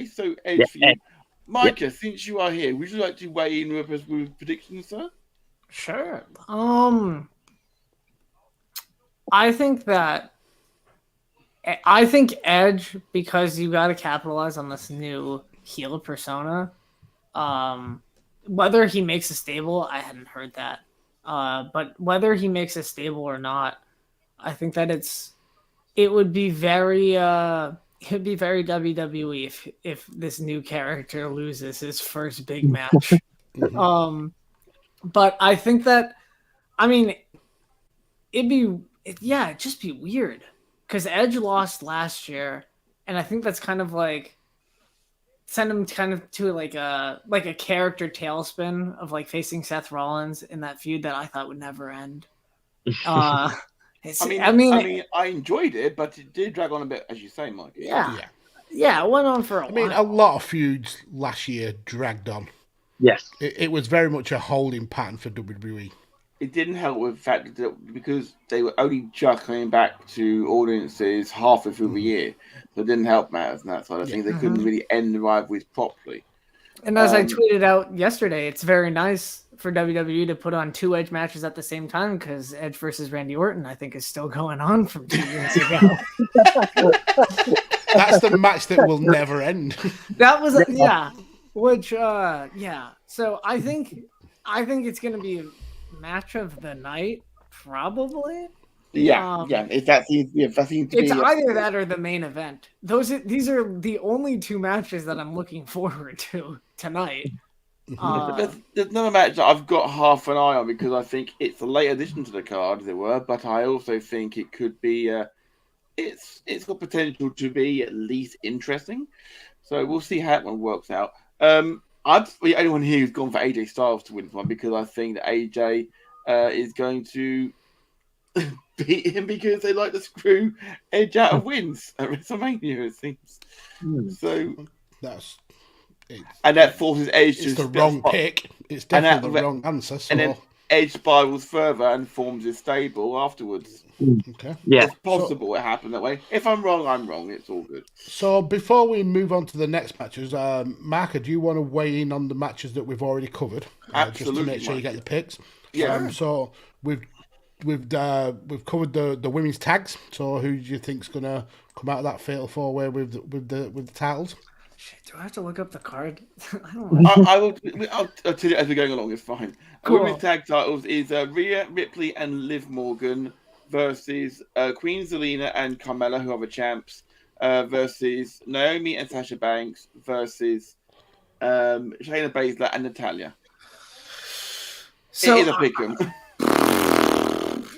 So, Edge for you. Micah, since you are here, would you like to weigh in with us with predictions, sir? Sure. I think Edge, because you got to capitalize on this new heel persona. Whether he makes a stable, I hadn't heard that. But whether he makes a stable or not, I think that it would be very WWE if this new character loses his first big match. But I think that, it'd just be weird, because Edge lost last year, and I think that's kind of like send him kind of to like a character tailspin of like facing Seth Rollins in that feud that I thought would never end. I enjoyed it, but it did drag on a bit, as you say, Mike. Yeah, it went on for a while. A lot of feuds last year dragged on. Yes. It was very much a holding pattern for WWE. It didn't help with the fact that because they were only just coming back to audiences halfway through the year, so it didn't help matters and that sort of thing. They couldn't really end the rivalries properly. And as I tweeted out yesterday, it's very nice for WWE to put on two Edge matches at the same time, because Edge versus Randy Orton, I think, is still going on from 2 years ago. That's the match that will never end. That was So I think it's going to be a match of the night, probably. If that seems to it's either that or the main event. These are the only two matches that I'm looking forward to tonight. There's another match that I've got half an eye on, because I think it's a late addition to the card, as it were, but I also think it could be it's got potential to be at least interesting. So we'll see how that one works out. I'm the only one here who's gone for AJ Styles to win this one, because I think that AJ is going to beat him, because they like to screw Edge out of wins at WrestleMania, it seems. So that forces Edge to... It's the wrong pick. It's definitely the wrong answer. So... And then Edge spirals further and forms his stable afterwards. Okay. Yeah. It's possible it happened that way. If I'm wrong, I'm wrong. It's all good. So before we move on to the next matches, Marka, do you want to weigh in on the matches that we've already covered? Absolutely. Just to make sure you get the picks. Yeah. So we've covered the women's tags. So who do you think's gonna come out of that fatal 4-way with the titles? Shit, do I have to look up the card? I don't know. I'll tell you as we're going along. It's fine. Cool. Women's tag titles is Rhea Ripley and Liv Morgan versus Queen Zelina and Carmella, who are the champs, versus Naomi and Sasha Banks versus Shayna Baszler and Natalya. So, it is a pick'em.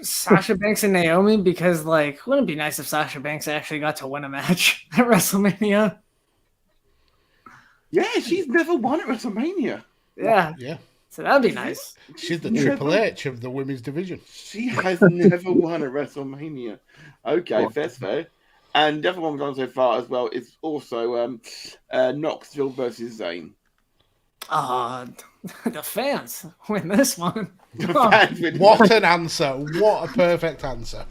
Sasha Banks and Naomi, because wouldn't it be nice if Sasha Banks actually got to win a match at WrestleMania? Yeah, she's never won at WrestleMania. Yeah. So that'd be nice. She's the Triple H of the women's division. She has never won at WrestleMania. Okay, that's fair. And the other one we've gone so far as well is also Knoxville versus Zayn. The fans win this one. What an answer. What a perfect answer.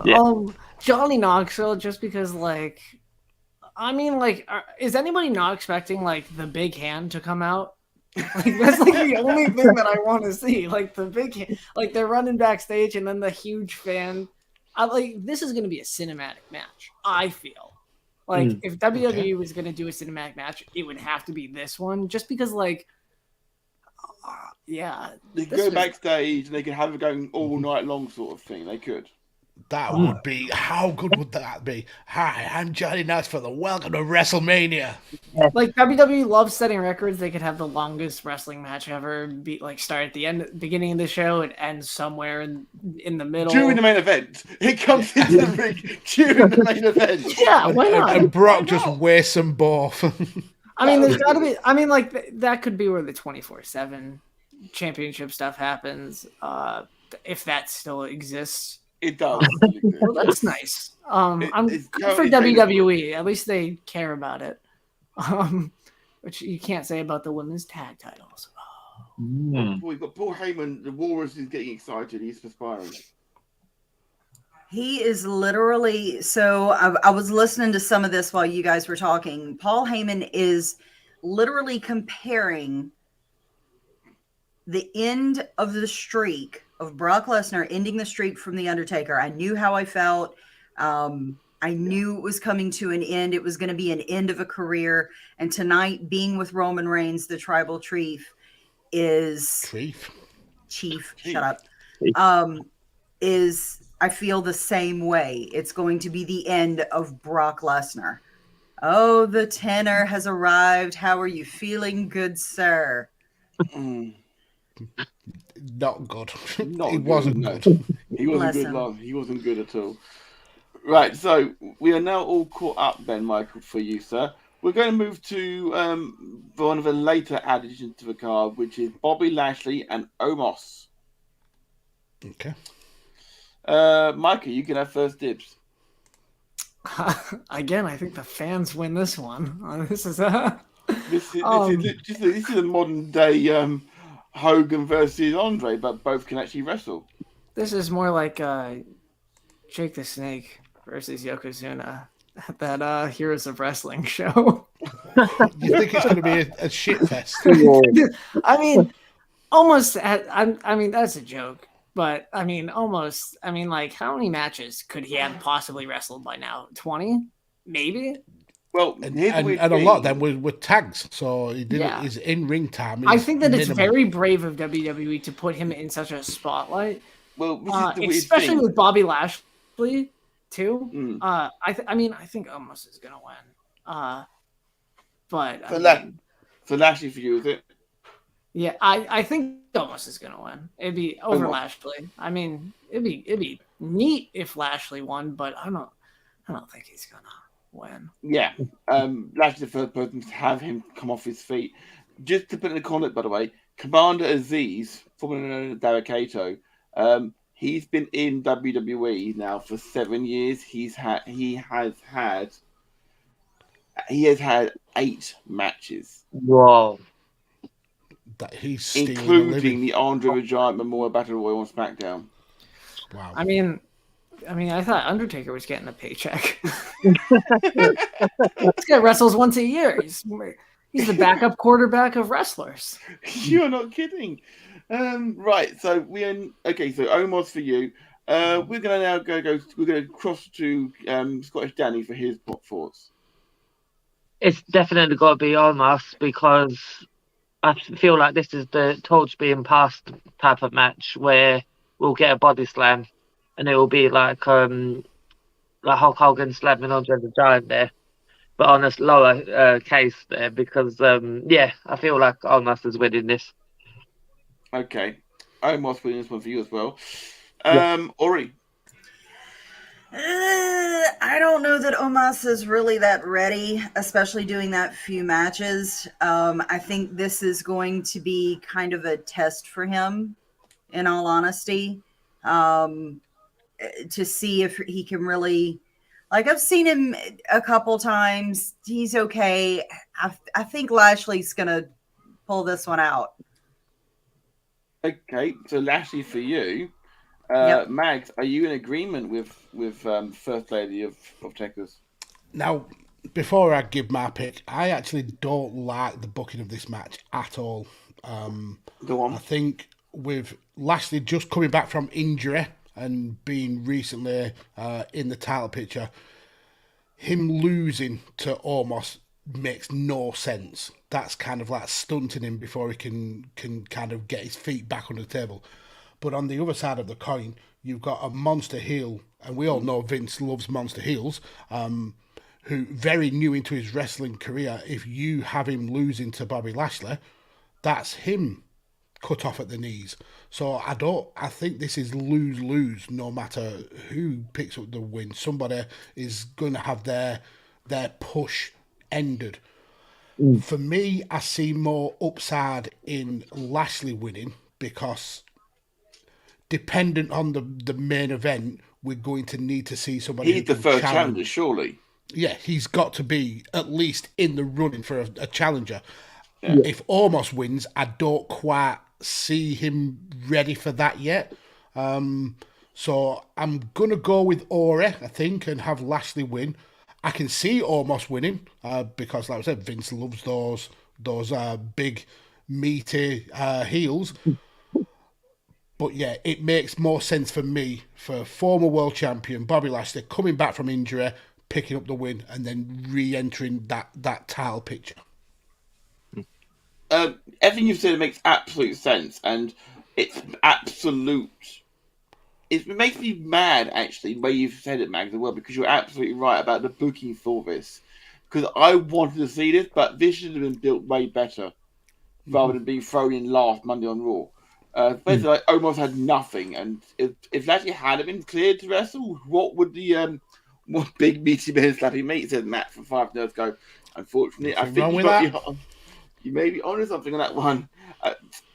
Yeah. Johnny Knoxville, just because, is anybody not expecting, the big hand to come out? That's the only thing that I want to see. The big hand, they're running backstage and then the huge fan. This is going to be a cinematic match, I feel. If WWE was going to do a cinematic match, it would have to be this one, just because, they could go backstage and they could have it going all night long, sort of thing. They could. That would be, how good would that be? Hi, I'm Johnny Knoxville. Welcome to WrestleMania. Like WWE loves setting records. They could have the longest wrestling match ever start at the beginning of the show and end somewhere in the middle. During the main event. It comes into the ring during the main event. Yeah, why not? And Brock just wastes them both. I mean, there's got to be, that could be where the 24/7 championship stuff happens. If that still exists. It does. Well, that's nice. I'm good for WWE. At least they care about it. Which you can't say about the women's tag titles. We've got Paul Heyman. The Walrus is getting excited. He's perspiring. He is literally. So I was listening to some of this while you guys were talking. Paul Heyman is literally comparing the end of the streak of Brock Lesnar ending the streak from The Undertaker. I knew how I felt. I knew it was coming to an end. It was going to be an end of a career. And tonight, being with Roman Reigns, the tribal chief, shut up. I feel the same way. It's going to be the end of Brock Lesnar. Oh, the tenor has arrived. How are you feeling, good sir? Not good. He wasn't good. He wasn't good, love. He wasn't good at all. Right, so we are now all caught up then, Michael, for you, sir. We're going to move to one of the later additions to the card, which is Bobby Lashley and Omos. Okay. Michael, you can have first dibs. Again, I think the fans win this one. This is a modern day Hogan versus Andre, but both can actually wrestle. This is more like Jake the Snake versus Yokozuna at that Heroes of Wrestling show. You think it's going to be a shit fest? I mean, almost. I mean, that's a joke, but I mean, almost. I mean, like, how many matches could he have possibly wrestled by now? 20, maybe. Well, and a lot of them were tags, so he did his in-ring time. I think that it's very brave of WWE to put him in such a spotlight. Well, especially with Bobby Lashley too. I think Omos is gonna win. But for Lashley for you, is it? Yeah, I think Omos is gonna win. It'd be over Lashley. I mean, it'd be neat if Lashley won, but I don't think he's gonna win. Yeah, Lashley's the first person to have him come off his feet. Just to put in the comment, by the way, Commander Aziz, formerly known as Darakato, he's been in WWE now for 7 years. He has had 8 matches. Wow. That he's including the Andre the Giant Memorial Battle Royal on SmackDown. Wow. I mean, I thought Undertaker was getting a paycheck. This guy wrestles once a year. He's the backup quarterback of wrestlers. You're not kidding. Right, so so Omos for you. We're gonna now we're gonna cross to Scottish Danny for his thoughts. It's definitely got to be Omos because I feel like this is the torch being passed type of match where we'll get a body slam and it will be like Hulk Hogan slamming Andre the Giant there, but on a lower case there because I feel like Omos is winning this. Okay, Omos winning this one for you as well. Ori. I don't know that Omos is really that ready, especially doing that few matches. I think this is going to be kind of a test for him, in all honesty, to see if he can really, like, I've seen him a couple times. He's okay. I think Lashley's going to pull this one out. Okay, so Lashley for you. Yep. Mags, are you in agreement with First Lady of Tekkers? Now, before I give my pick, I actually don't like the booking of this match at all. Go on. I think with Lashley just coming back from injury and being recently in the title picture, him losing to Omos makes no sense. That's kind of like stunting him before he can kind of get his feet back on the table. But on the other side of the coin, you've got a monster heel, and we all know Vince loves monster heels, who very new into his wrestling career. If you have him losing to Bobby Lashley, that's him cut off at the knees. So I think this is lose-lose no matter who picks up the win. Somebody is going to have their push ended. For me, I see more upside in Lashley winning, because dependent on the main event, we're going to need to see somebody. He's the first challenger, surely. Yeah, he's got to be at least in the running for a challenger. Yeah. If Omos wins, I don't quite see him ready for that yet. So I'm going to go with Ori, I think, and have Lashley win. I can see Omos winning because, like I said, Vince loves those big, meaty heels. But yeah, it makes more sense for me for former world champion Bobby Lashley coming back from injury, picking up the win, and then re-entering that title picture. Everything you've said makes absolute sense, and it's absolute. It makes me mad, actually, the way you've said it, Mags, as well, because you're absolutely right about the booking for this. Because I wanted to see this, but this should have been built way better, rather than being thrown in last Monday on Raw. Basically, I almost had nothing, and if Lashley had been cleared to wrestle, what would the what big meaty man slappy meat, said Matt from 5 Nerds Go. Unfortunately, I think you may be onto something on that one.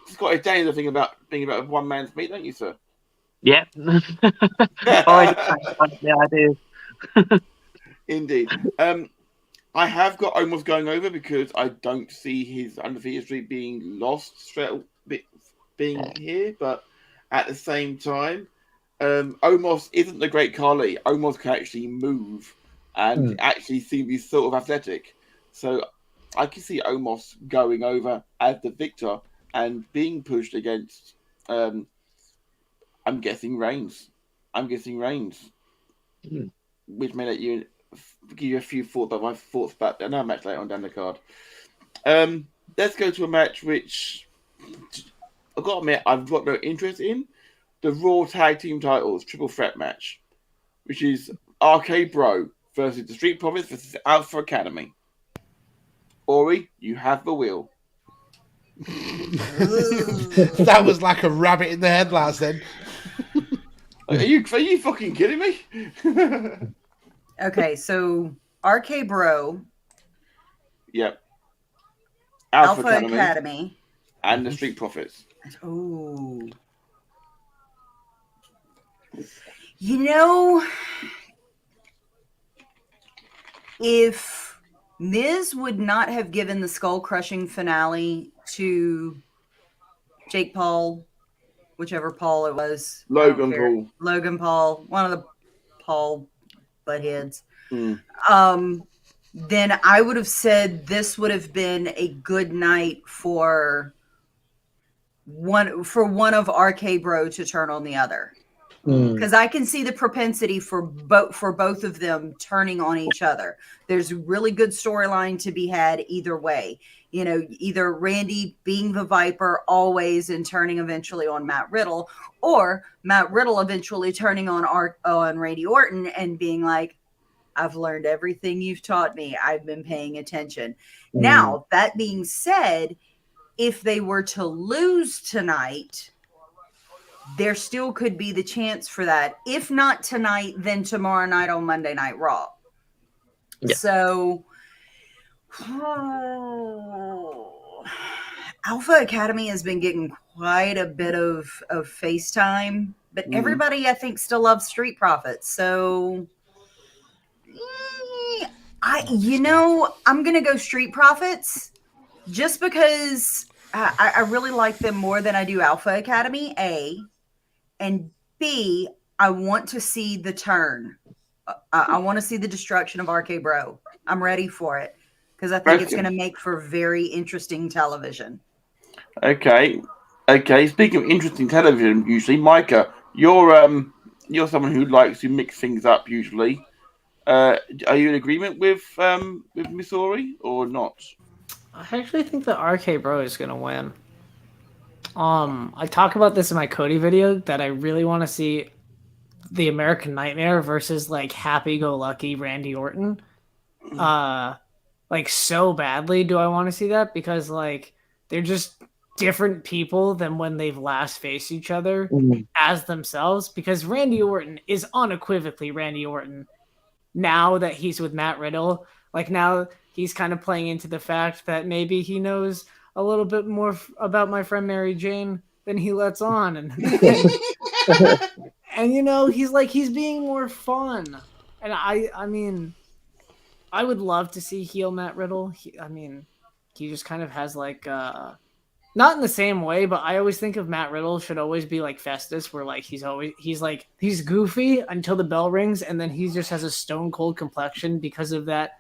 Scotty Daniels, I think about being about one man's meat, don't you, sir? Yeah. I do. Indeed. I have got almost going over because I don't see his undefeated streak being lost being here, but at the same time, Omos isn't the great Khali. Omos can actually move and actually seem to be sort of athletic. So I can see Omos going over as the victor and being pushed against, I'm guessing Reigns. Which may let you give you a few thoughts of my thoughts about another match later on down the card. Let's go to a match which I've got to admit I've got no interest in. The Raw Tag Team Titles Triple Threat match, which is RK Bro versus the Street Profits versus Alpha Academy. Ori, you have the wheel. That was like a rabbit in the headlights then. Are you fucking kidding me? Okay, so RK Bro. Yep. Alpha Academy. And the Street Profits. Oh. You know, if Miz would not have given the skull-crushing finale to Jake Paul, whichever Paul it was. Logan Paul, one of the Paul buttheads. Then I would have said this would have been a good night for one of RK Bro to turn on the other. Because I can see the propensity for both of them turning on each other. There's a really good storyline to be had either way. You know, either Randy being the Viper always and turning eventually on Matt Riddle, or Matt Riddle eventually turning on Randy Orton and being like, I've learned everything you've taught me. I've been paying attention. Now, that being said, if they were to lose tonight, there still could be the chance for that. If not tonight, then tomorrow night on Monday Night Raw. Yeah. So, Alpha Academy has been getting quite a bit of FaceTime, but everybody, I think, still loves Street Profits. So, I'm going to go Street Profits just because I really like them more than I do Alpha Academy, A. And B, I want to see the turn. I want to see the destruction of RK Bro. I'm ready for it because I think it's going to make for very interesting television. Okay. Speaking of interesting television, usually, Micah, you're someone who likes to mix things up. Usually, are you in agreement with Miss Ori or not? I actually think that RK Bro is going to win. I talk about this in my Cody video that I really want to see the American Nightmare versus like happy-go-lucky Randy Orton. Like so badly do I want to see that, because like they're just different people than when they've last faced each other as themselves, because Randy Orton is unequivocally Randy Orton now that he's with Matt Riddle. Like now he's kind of playing into the fact that maybe he knows a little bit more about my friend Mary Jane than he lets on, and and you know, he's being more fun. And I mean, I would love to see heel Matt Riddle. He just kind of has like not in the same way, but I always think of Matt Riddle should always be like Festus, where like he's goofy until the bell rings, and then he just has a stone cold complexion because of that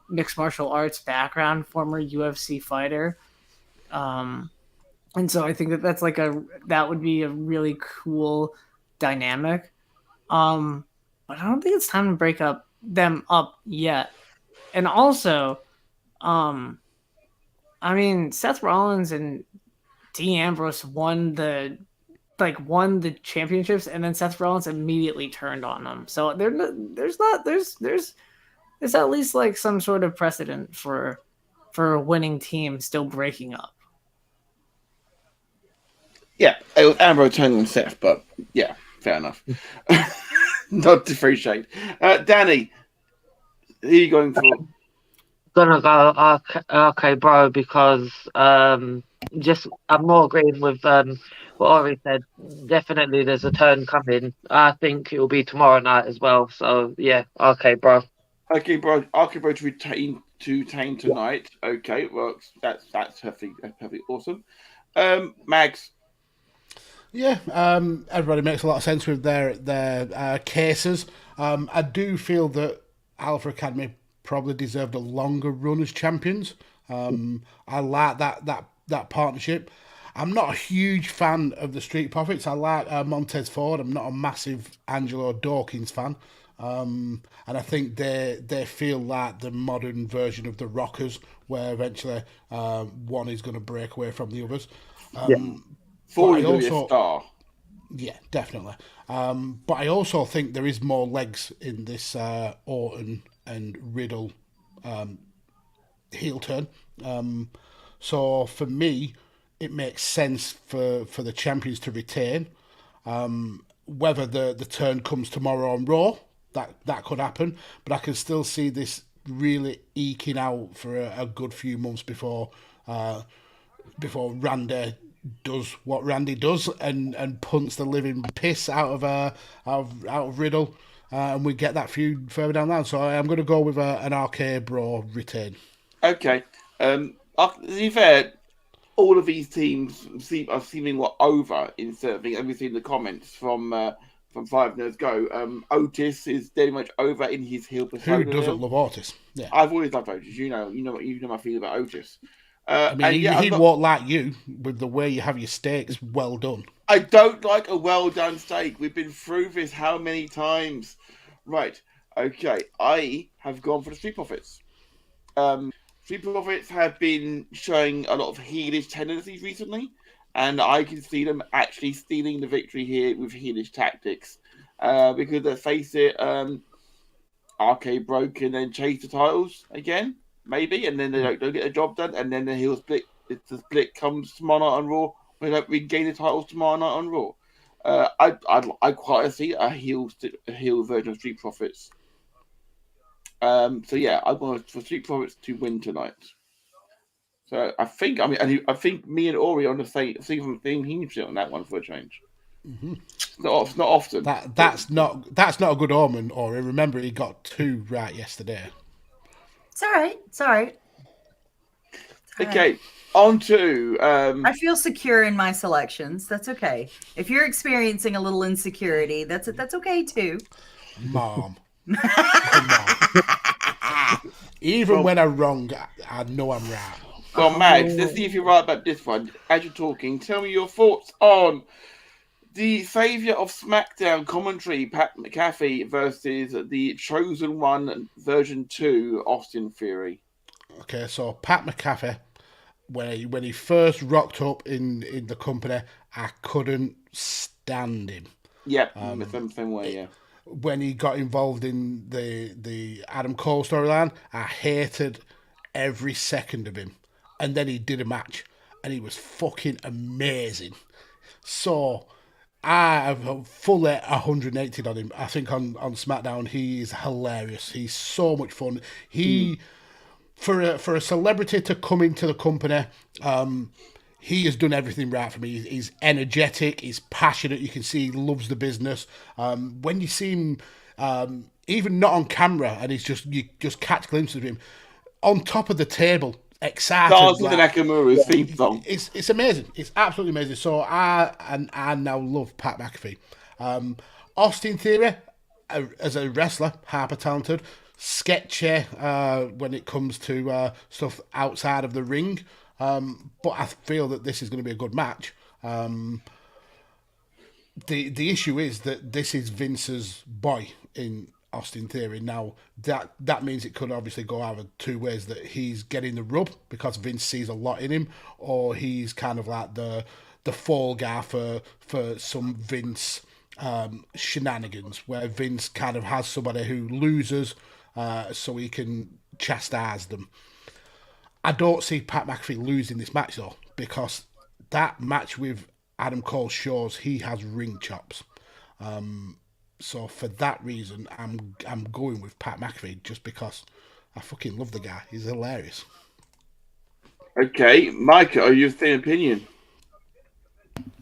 mixed martial arts background, former UFC fighter. And so I think that would be a really cool dynamic. But I don't think it's time to break them up yet. And also, I mean, Seth Rollins and Dean Ambrose won the championships, and then Seth Rollins immediately turned on them. So there's at least like some sort of precedent for a winning team still breaking up. Yeah, it was Ambrose turning on Seth, but yeah, fair enough. Not to differentiate. Danny, who are you going for? Gonna go RK Bro, because I'm more agreeing with what Ori said. Definitely there's a turn coming. I think it will be tomorrow night as well. So yeah, RK Bro. RK Bro to retain tonight. Okay, well that's perfectly awesome. Mags. Yeah, everybody makes a lot of sense with their cases. I do feel that Alpha Academy probably deserved a longer run as champions. I like that partnership. I'm not a huge fan of the Street Profits. I like Montez Ford. I'm not a massive Angelo Dawkins fan. And I think they feel like the modern version of the Rockers, where eventually one is going to break away from the others. Ford is a star. Yeah, definitely. But I also think there is more legs in this Orton and Riddle heel turn. So for me, it makes sense for the champions to retain. Whether the turn comes tomorrow on Raw, that could happen. But I can still see this really eking out for a good few months before Randy does what Randy does and punts the living piss out of Riddle, and we get that feud further down the line. So I'm going to go with an RK Bro retain. Okay. To be fair, all of these teams are seeming over in serving. And we've seen the comments from Five Nerds Go. Otis is very much over in his heel persona. Who doesn't love Otis? Yeah, I've always loved Otis. You know my feeling about Otis. I mean, he won't like you with the way you have your steaks well done. I don't like a well done steak. We've been through this how many times? Right. Okay. I have gone for the Street Profits. Street Profits have been showing a lot of heelish tendencies recently, and I can see them actually stealing the victory here with heelish tactics. Because let's face it, RK Bro can then chase the titles again. Maybe, and then they don't get the job done, and then the heel split. If the split comes tomorrow night on Raw, we don't regain the titles tomorrow night on Raw. I quite see a heel version of Street Profits. So yeah, I want for Street Profits to win tonight. So I think me and Ori are on the same team on that one for a change. Mm-hmm. It's not often. That's not a good omen, Ori. Remember, he got 2 right yesterday. It's all right. Okay, on to... I feel secure in my selections. That's okay. If you're experiencing a little insecurity, that's okay too. Mom. Even when I'm wrong, I know I'm right. Well, Max, let's see if you're right about this one. As you're talking, tell me your thoughts on the saviour of SmackDown commentary, Pat McAfee, versus the Chosen One version 2, Austin Theory. Okay, so Pat McAfee, when he first rocked up in the company, I couldn't stand him. Yeah, same way, yeah. When he got involved in the Adam Cole storyline, I hated every second of him. And then he did a match, and he was fucking amazing. So I have fully 180 on him. I think on SmackDown he is hilarious. He's so much fun. For a celebrity to come into the company, he has done everything right for me. He's energetic, he's passionate. You can see he loves the business. When you see him, even not on camera, and you just catch glimpses of him on top of the table, excited. Dancing to Nakamura's theme song. It's amazing. It's absolutely amazing. So I now love Pat McAfee. Austin Theory, as a wrestler, hyper talented, sketchy when it comes to stuff outside of the ring. But I feel that this is going to be a good match. The issue is that this is Vince's boy in Austin Theory. Now, that means it could obviously go either two ways, that he's getting the rub because Vince sees a lot in him, or he's kind of like the fall guy for some Vince shenanigans, where Vince kind of has somebody who loses so he can chastise them. I don't see Pat McAfee losing this match, though, because that match with Adam Cole shows he has ring chops. So for that reason, I'm going with Pat McAfee, just because I fucking love the guy. He's hilarious. Okay, Mike, are you of the same opinion?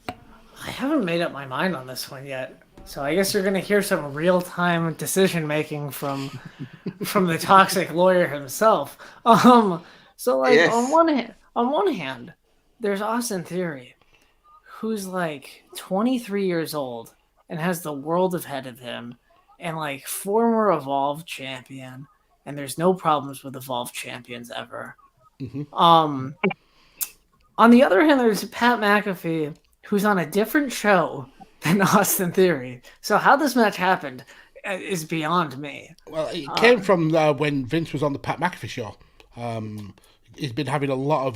I haven't made up my mind on this one yet, so I guess you're going to hear some real-time decision-making from the toxic lawyer himself. So like yes. on one hand, there's Austin Theory, who's like 23 years old and has the world ahead of him, and like former Evolve champion, and there's no problems with Evolve champions ever. Mm-hmm. On the other hand, there's Pat McAfee, who's on a different show than Austin Theory. So how this match happened is beyond me. Well, it came from when Vince was on the Pat McAfee show. He's been having a lot of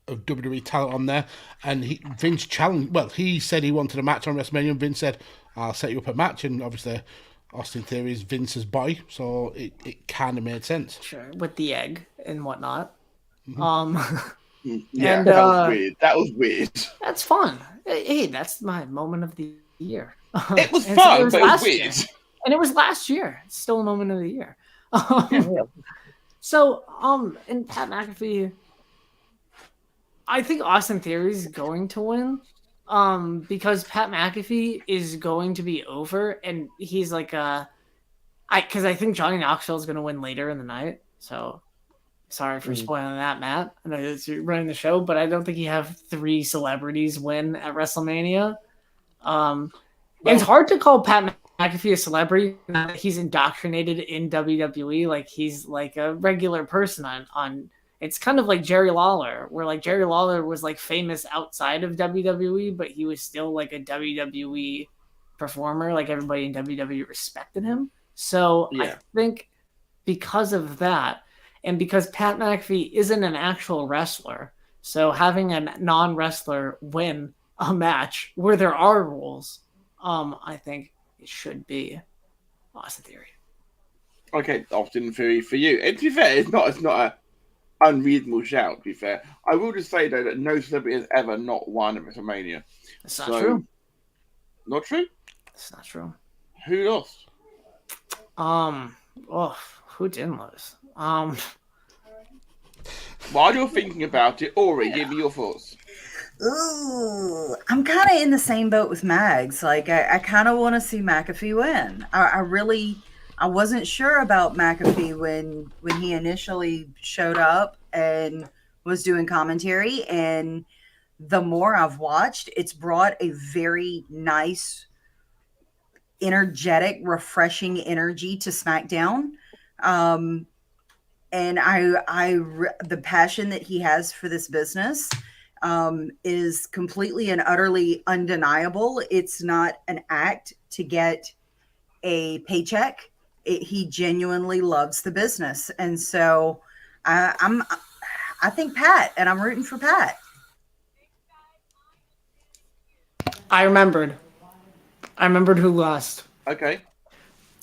WWE talent on there, and Vince challenged. Well, he said he wanted a match on WrestleMania, and Vince said, "I'll set you up a match." And obviously, Austin Theory is Vince's boy, so it kind of made sense. Sure, with the egg and whatnot. Mm-hmm. Yeah, and, that was weird. That was weird. That's fun. Hey, that's my moment of the year. It was fun, but it was weird. Year. And it was last year. It's still a moment of the year. So, and Pat McAfee, I think Austin Theory is going to win, because Pat McAfee is going to be over, and he's like because I think Johnny Knoxville is going to win later in the night. So, sorry for spoiling that, Matt. I know you're running the show, but I don't think you have 3 celebrities win at WrestleMania. It's hard to call Pat McAfee a celebrity now that he's indoctrinated in WWE. Like, he's like a regular person on it's kind of like Jerry Lawler, where like Jerry Lawler was like famous outside of WWE, but he was still like a WWE performer. Like, everybody in WWE respected him. So I think because of that, and because Pat McAfee isn't an actual wrestler, so having a non-wrestler win a match where there are rules, I think it should be Austin Theory. Okay, Austin Theory for you. And to be fair, it's not a unreasonable shout, to be fair. I will just say, though, that no celebrity has ever not won at WrestleMania. That's not true. Not true? That's not true. Who lost? Who didn't lose? While you're thinking about it, Ori, give me your thoughts. Ooh, I'm kind of in the same boat with Mags. Like, I kind of want to see McAfee win. I wasn't sure about McAfee when he initially showed up and was doing commentary. And the more I've watched, it's brought a very nice, energetic, refreshing energy to SmackDown. And the passion that he has for this business is completely and utterly undeniable. It's not an act to get a paycheck. He genuinely loves the business. And so I think Pat, and I'm rooting for Pat. I remembered. I remembered who lost. Okay.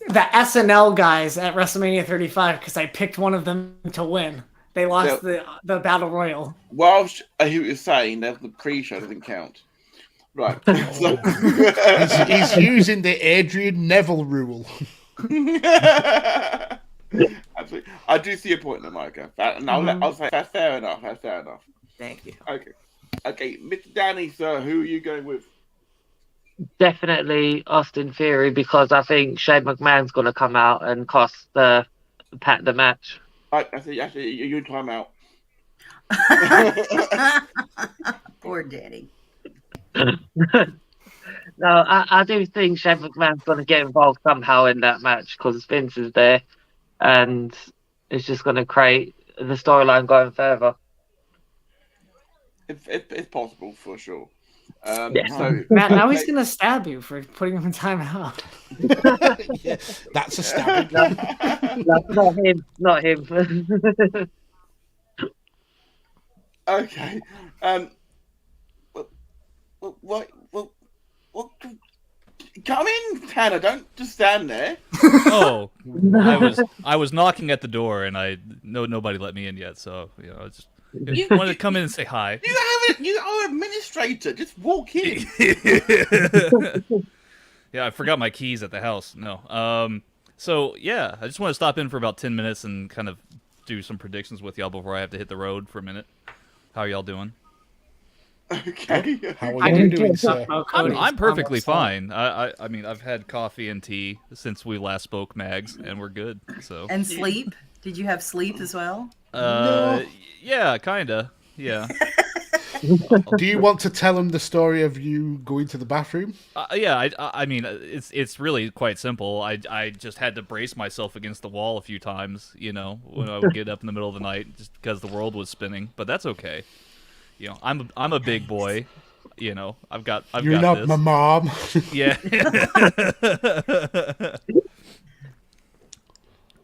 The SNL guys at WrestleMania 35, because I picked one of them to win. They lost the Battle Royal. Whilst I hear what you're saying, the pre-show doesn't count. Right. He's using the Adrian Neville rule. Absolutely. I do see your point, Micah. I'll say that's fair enough. That's fair enough. Thank you. Okay, Mr. Danny, sir, who are you going with? Definitely Austin Theory, because I think Shane McMahon's going to come out and cost Pat the match. Right, actually, you're in timeout. Poor Danny. No, I do think Shane McMahon's going to get involved somehow in that match because Vince is there, and it's just going to create the storyline going further. It's possible for sure. So, Matt, now he's going to stab you for putting him in timeout. Yeah, that's a stab. Not him. Not him. Okay. What? Come in, Tanner. Don't just stand there. Oh, I was knocking at the door, and nobody let me in yet. So I just wanted to come in and say hi. You are an administrator. Just walk in. Yeah, I forgot my keys at the house. No. So yeah, I just want to stop in for about 10 minutes and kind of do some predictions with y'all before I have to hit the road for a minute. How are y'all doing? Okay. How are you doing, sir? I'm perfectly fine. I mean, I've had coffee and tea since we last spoke, Mags, and we're good. So. And sleep? Did you have sleep as well? No. Yeah, kinda. Yeah. Do you want to tell him the story of you going to the bathroom? Yeah, I mean, it's really quite simple. I just had to brace myself against the wall a few times, when I would get up in the middle of the night, just because the world was spinning. But that's okay. I'm a big boy. I've got You're not this. my mom. Yeah.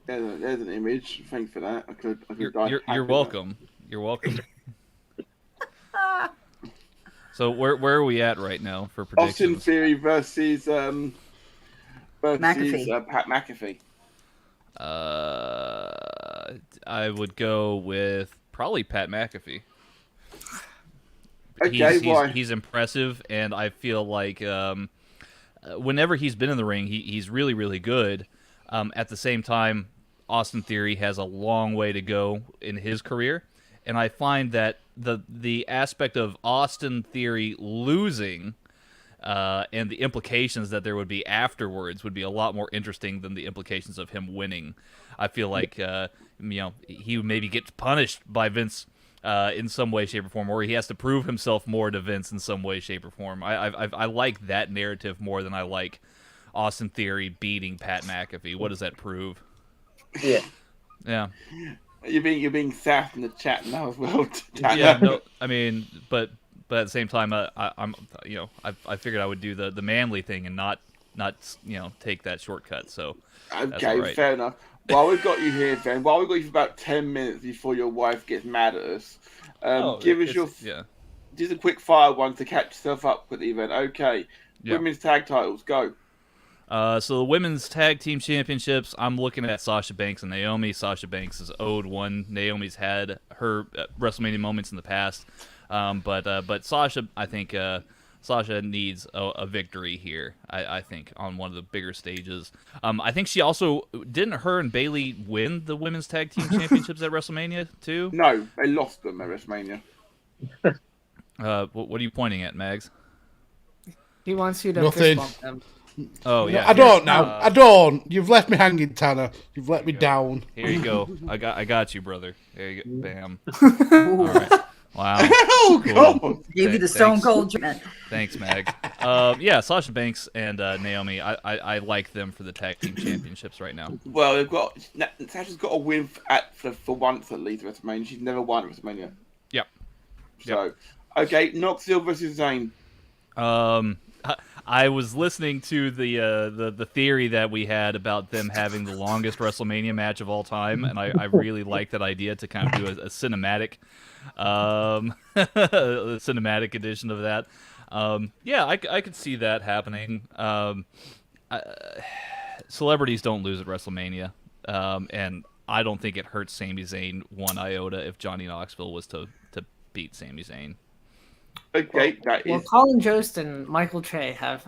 There's an image. Thanks for that. You're welcome. You're welcome. So where are we at right now for predictions? Austin Theory versus Pat McAfee. I would go with probably Pat McAfee. Okay, why? He's impressive, and I feel like whenever he's been in the ring, he's really, really good. At the same time, Austin Theory has a long way to go in his career, and I find that the aspect of Austin Theory losing and the implications that there would be afterwards would be a lot more interesting than the implications of him winning. I feel like he would maybe get punished by Vince in some way, shape, or form, or he has to prove himself more to Vince in some way, shape, or form. I like that narrative more than I like Austin Theory beating Pat McAfee. What does that prove? Yeah. Yeah. You're being sassed in the chat now as well. Yeah. No. I mean, but at the same time, I figured I would do the manly thing and not take that shortcut. So. Okay, right. Fair enough. While we've got you here, Ben, while we've got you for about 10 minutes before your wife gets mad at us, give us just a quick fire one to catch yourself up with the event. Okay, women's tag titles, go. So the women's tag team championships, I'm looking at Sasha Banks and Naomi. Sasha Banks is owed one. Naomi's had her WrestleMania moments in the past, but Sasha, I think Sasha needs a victory here, I think, on one of the bigger stages. I think she also... Didn't her and Bayley win the Women's Tag Team Championships at WrestleMania, too? No, they lost them at WrestleMania. What are you pointing at, Mags? He wants you to Nothing. fist bump them. Oh, yeah. I don't now. I don't. You've left me hanging, Tanner. You've let me down. Here you go. I got you, brother. There you go. Bam. All right. Wow. Oh, cool. God. Give you the stone cold treatment. Thanks, Mags. Yeah, Sasha Banks and Naomi, I like them for the tag team championships right now. Well, Sasha's got a win for once at least at WrestleMania. She's never won at WrestleMania. Yep. So, okay, Knoxville versus Zayn. I was listening to the theory that we had about them having the longest WrestleMania match of all time, and I really like that idea to kind of do a cinematic, cinematic edition of that. Yeah, I could see that happening. Celebrities don't lose at WrestleMania, and I don't think it hurts Sami Zayn one iota if Johnny Knoxville was to beat Sami Zayn. Okay, well, Colin Jost and Michael Che have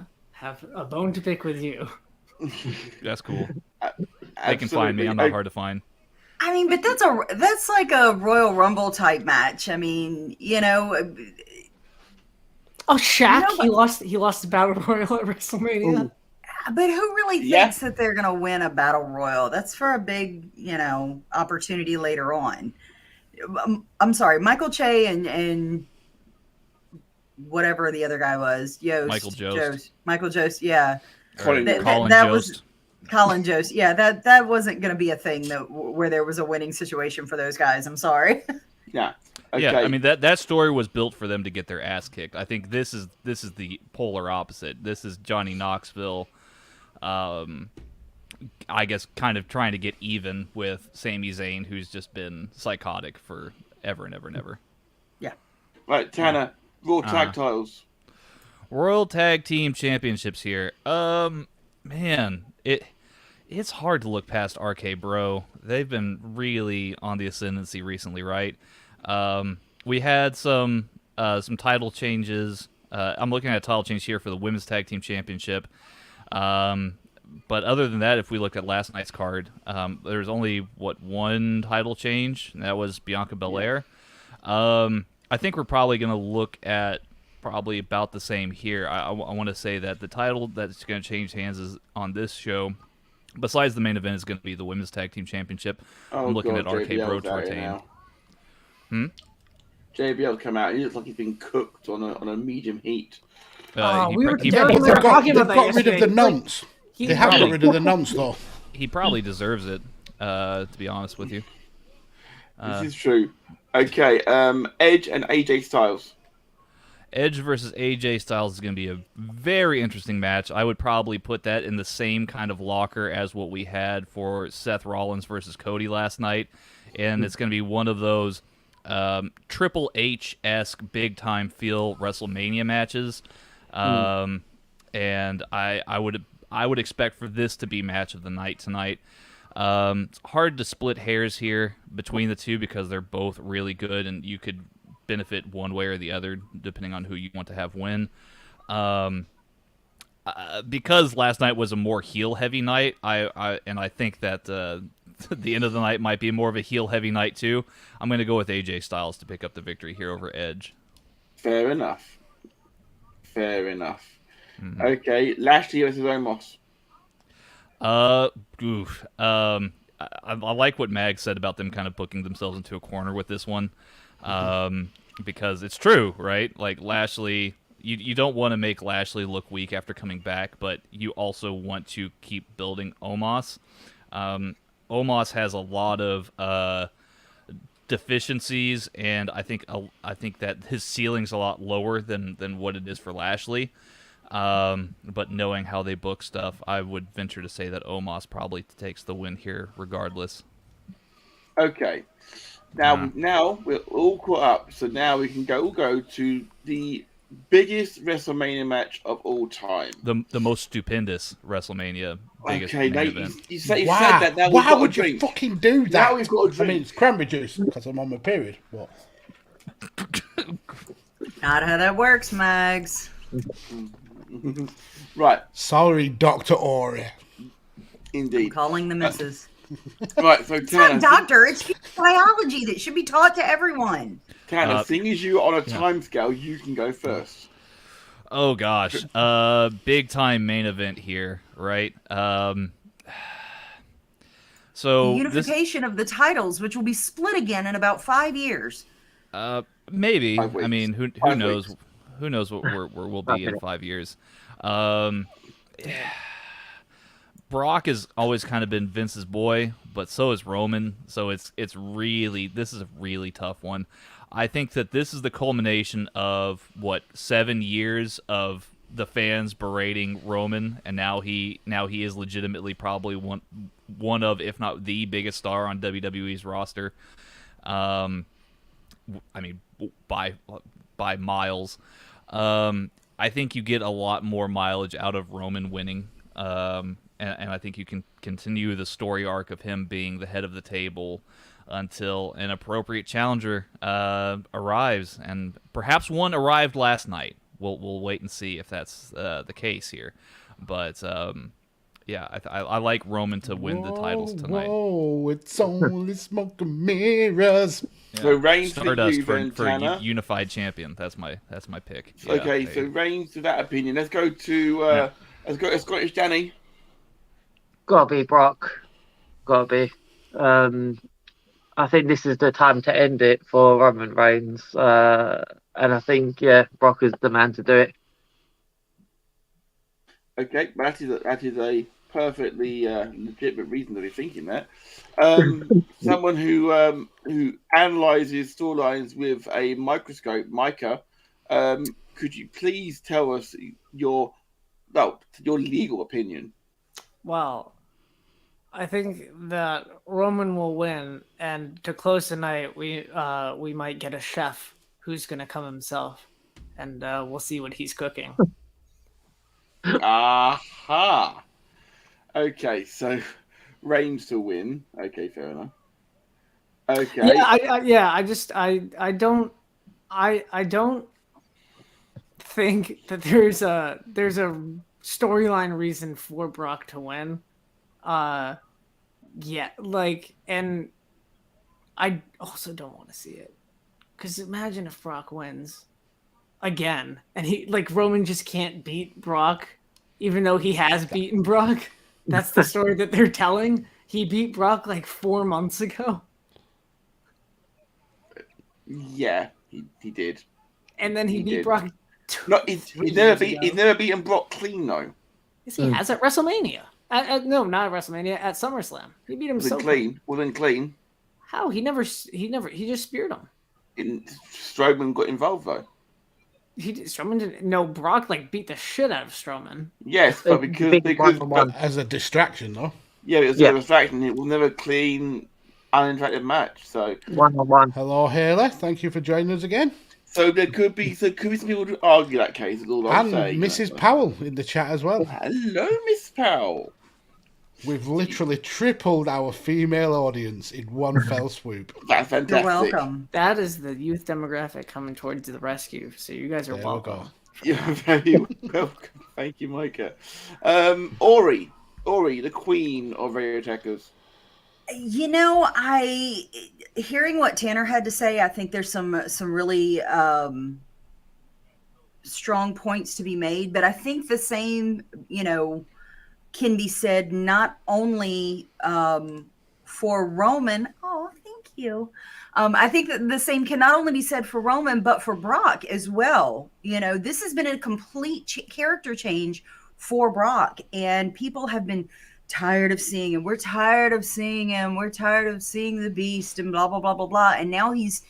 a bone to pick with you. That's cool. They can find me. I'm not hard to find. I mean, but that's like a Royal Rumble type match. I mean, Oh, Shaq, he lost the Battle Royal at WrestleMania. Ooh. But who really thinks that they're going to win a Battle Royal? That's for a big, opportunity later on. I'm sorry, Michael Che and whatever the other guy was, Michael Jost, yeah. Colin Jost. Colin Jost, yeah. That wasn't going to be a thing where there was a winning situation for those guys. I'm sorry. Yeah. Okay. Yeah, I mean that story was built for them to get their ass kicked. I think this is the polar opposite. This is Johnny Knoxville, I guess, kind of trying to get even with Sami Zayn, who's just been psychotic for ever and ever and ever. Yeah. Right, Tanner, Raw Tag Titles. Royal Tag Team Championships here. Man, it's hard to look past RK Bro. They've been really on the ascendancy recently, right? We had some title changes. I'm looking at a title change here for the Women's Tag Team Championship. But other than that, if we look at last night's card, there's only, one title change, and that was Bianca Belair. I think we're probably going to look at probably about the same here. I want to say that the title that's going to change hands is on this show, besides the main event, is going to be the Women's Tag Team Championship. I'm looking at RK Bro to retain. JBL come out. He looks like he's been cooked on a medium heat. We were talking about that. Got rid of the nonce. They have got rid of the nonce, though. He probably deserves it, to be honest with you. This is true. Okay, Edge and AJ Styles. Edge versus AJ Styles is going to be a very interesting match. I would probably put that in the same kind of locker as what we had for Seth Rollins versus Cody last night. And it's going to be one of those Triple H-esque big-time feel WrestleMania matches. And I would expect for this to be match of the night tonight. It's hard to split hairs here between the two because they're both really good, and you could benefit one way or the other depending on who you want to have win. Because last night was a more heel-heavy night, I think that the end of the night might be more of a heel-heavy night too. I'm going to go with AJ Styles to pick up the victory here over Edge. Fair enough. Mm-hmm. Okay, Lashley versus Omos. I like what Mag said about them kind of booking themselves into a corner with this one, because it's true, right? Like Lashley, you don't want to make Lashley look weak after coming back, but you also want to keep building Omos. Omos has a lot of deficiencies, and I think that his ceiling's a lot lower than what it is for Lashley. But knowing how they book stuff, I would venture to say that Omos probably takes the win here regardless. Okay. Now we're all caught up, so now we can go to the biggest WrestleMania match of all time. The most stupendous WrestleMania biggest event. You said that. Now why would you fucking do that? Now we've got a drink. I mean, it's cranberry juice because I'm on my period. What? Not how that works, Mags. Right. Sorry, Dr. Ori. Indeed. I'm calling the missus. Right, so it's not doctor, it's biology that should be taught to everyone. Tanner, seeing as you on a time scale, you can go first. Oh gosh. Big time main event here, right? So the unification of the titles, which will be split again in about 5 years. Maybe. I mean, who knows? Who knows where we'll be in 5 years? Brock has always kind of been Vince's boy, but so is Roman. So this is a really tough one. I think that this is the culmination of 7 years of the fans berating Roman, and now he is legitimately probably one of, if not the biggest star on WWE's roster. I mean, by miles. I think you get a lot more mileage out of Roman winning, and I think you can continue the story arc of him being the head of the table until an appropriate challenger arrives, and perhaps one arrived last night. We'll wait and see if that's the case here, but yeah, I like Roman to win the titles tonight. Whoa, it's only smoke and mirrors. Yeah. So Reigns Stardust for unified champion. That's my pick. Okay, so Reigns with that opinion. Let's go to Scottish Danny. Gotta be Brock. Gotta be. I think this is the time to end it for Roman Reigns, and I think Brock is the man to do it. Okay, that is a perfectly legitimate reason to be thinking that. Someone who analyzes storylines with a microscope, Micah, could you please tell us your legal opinion? Well, I think that Roman will win, and to close the night, we might get a chef who's going to come himself, and we'll see what he's cooking. Aha! Okay, so Reigns to win. Okay, fair enough. Okay. I don't think that there's a storyline reason for Brock to win. And I also don't want to see it, because imagine if Brock wins again and Roman just can't beat Brock, even though he has beaten Brock. That's the story that they're telling. He beat Brock 4 months ago. Yeah, he did. And then he beat Brock. No, he's never beaten Brock clean though. Yes, he has at WrestleMania. No, not at WrestleMania. At SummerSlam, he beat him so clean. Well, then clean. How? He just speared him. Strowman got involved though. Strowman didn't. No, Brock beat the shit out of Strowman. Yes, but because as a distraction though. Yeah, it was a distraction. It will never clean, uninteractive match. So 1-on-1. Hello, Haley. Thank you for joining us again. So there could be some people to argue that case. Is all I'm saying. Mrs. Powell in the chat as well. Hello, Miss Powell. We've literally tripled our female audience in one fell swoop. That's fantastic. You're welcome. That is the youth demographic coming towards the rescue. So you guys are welcome. You're very welcome. Thank you, Micah. Ori, the queen of Radio Tekkers. Hearing what Tanner had to say, I think there's some really strong points to be made, but I think the same, can be said not only for Roman. Oh, thank you. I think that the same can not only be said for Roman, but for Brock as well. This has been a complete character change for Brock, and people have been tired of seeing him. We're tired of seeing him. We're tired of seeing the beast and blah, blah, blah, blah, blah. And now he's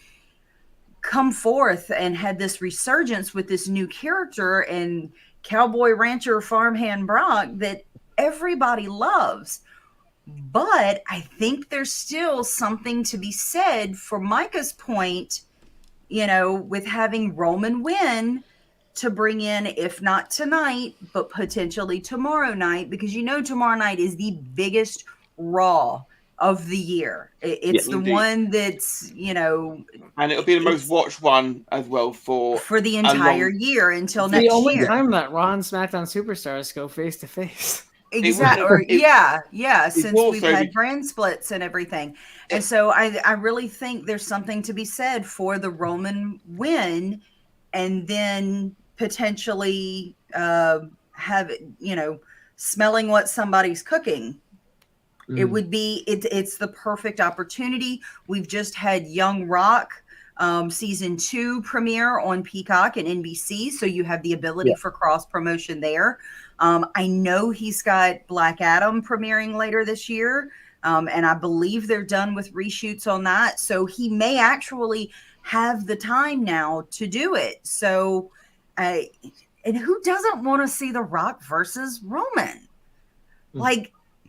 come forth and had this resurgence with this new character and cowboy rancher farmhand Brock that everybody loves. But I think there's still something to be said for Micah's point, with having Roman win to bring in, if not tonight, but potentially tomorrow night, because tomorrow night is the biggest Raw of the year. It's the one that's, and it'll be the most watched one as well for the entire year until next year. The only time that Raw and SmackDown Superstars go face to face. Exactly. Since we've had brand splits and everything. And so I really think there's something to be said for the Roman win, and then potentially have smelling what somebody's cooking. It would be it's the perfect opportunity. We've just had Young Rock season 2 premiere on Peacock and NBC, so you have the ability for cross promotion there. I know he's got Black Adam premiering later this year, and I believe they're done with reshoots on that, so he may actually have the time now to do it. So and who doesn't want to see The Rock versus Roman?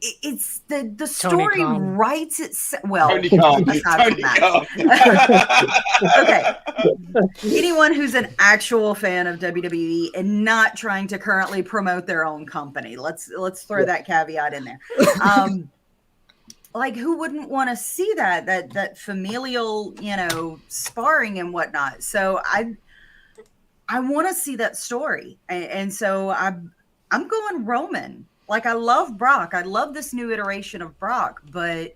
it's the story writes itself. Well, Tony Khan. Okay. Anyone who's an actual fan of WWE and not trying to currently promote their own company, let's throw that caveat in there. Like, who wouldn't want to see that familial, sparring and whatnot? So I want to see that story, and so I'm going Roman. Like, I love Brock. I love this new iteration of Brock, but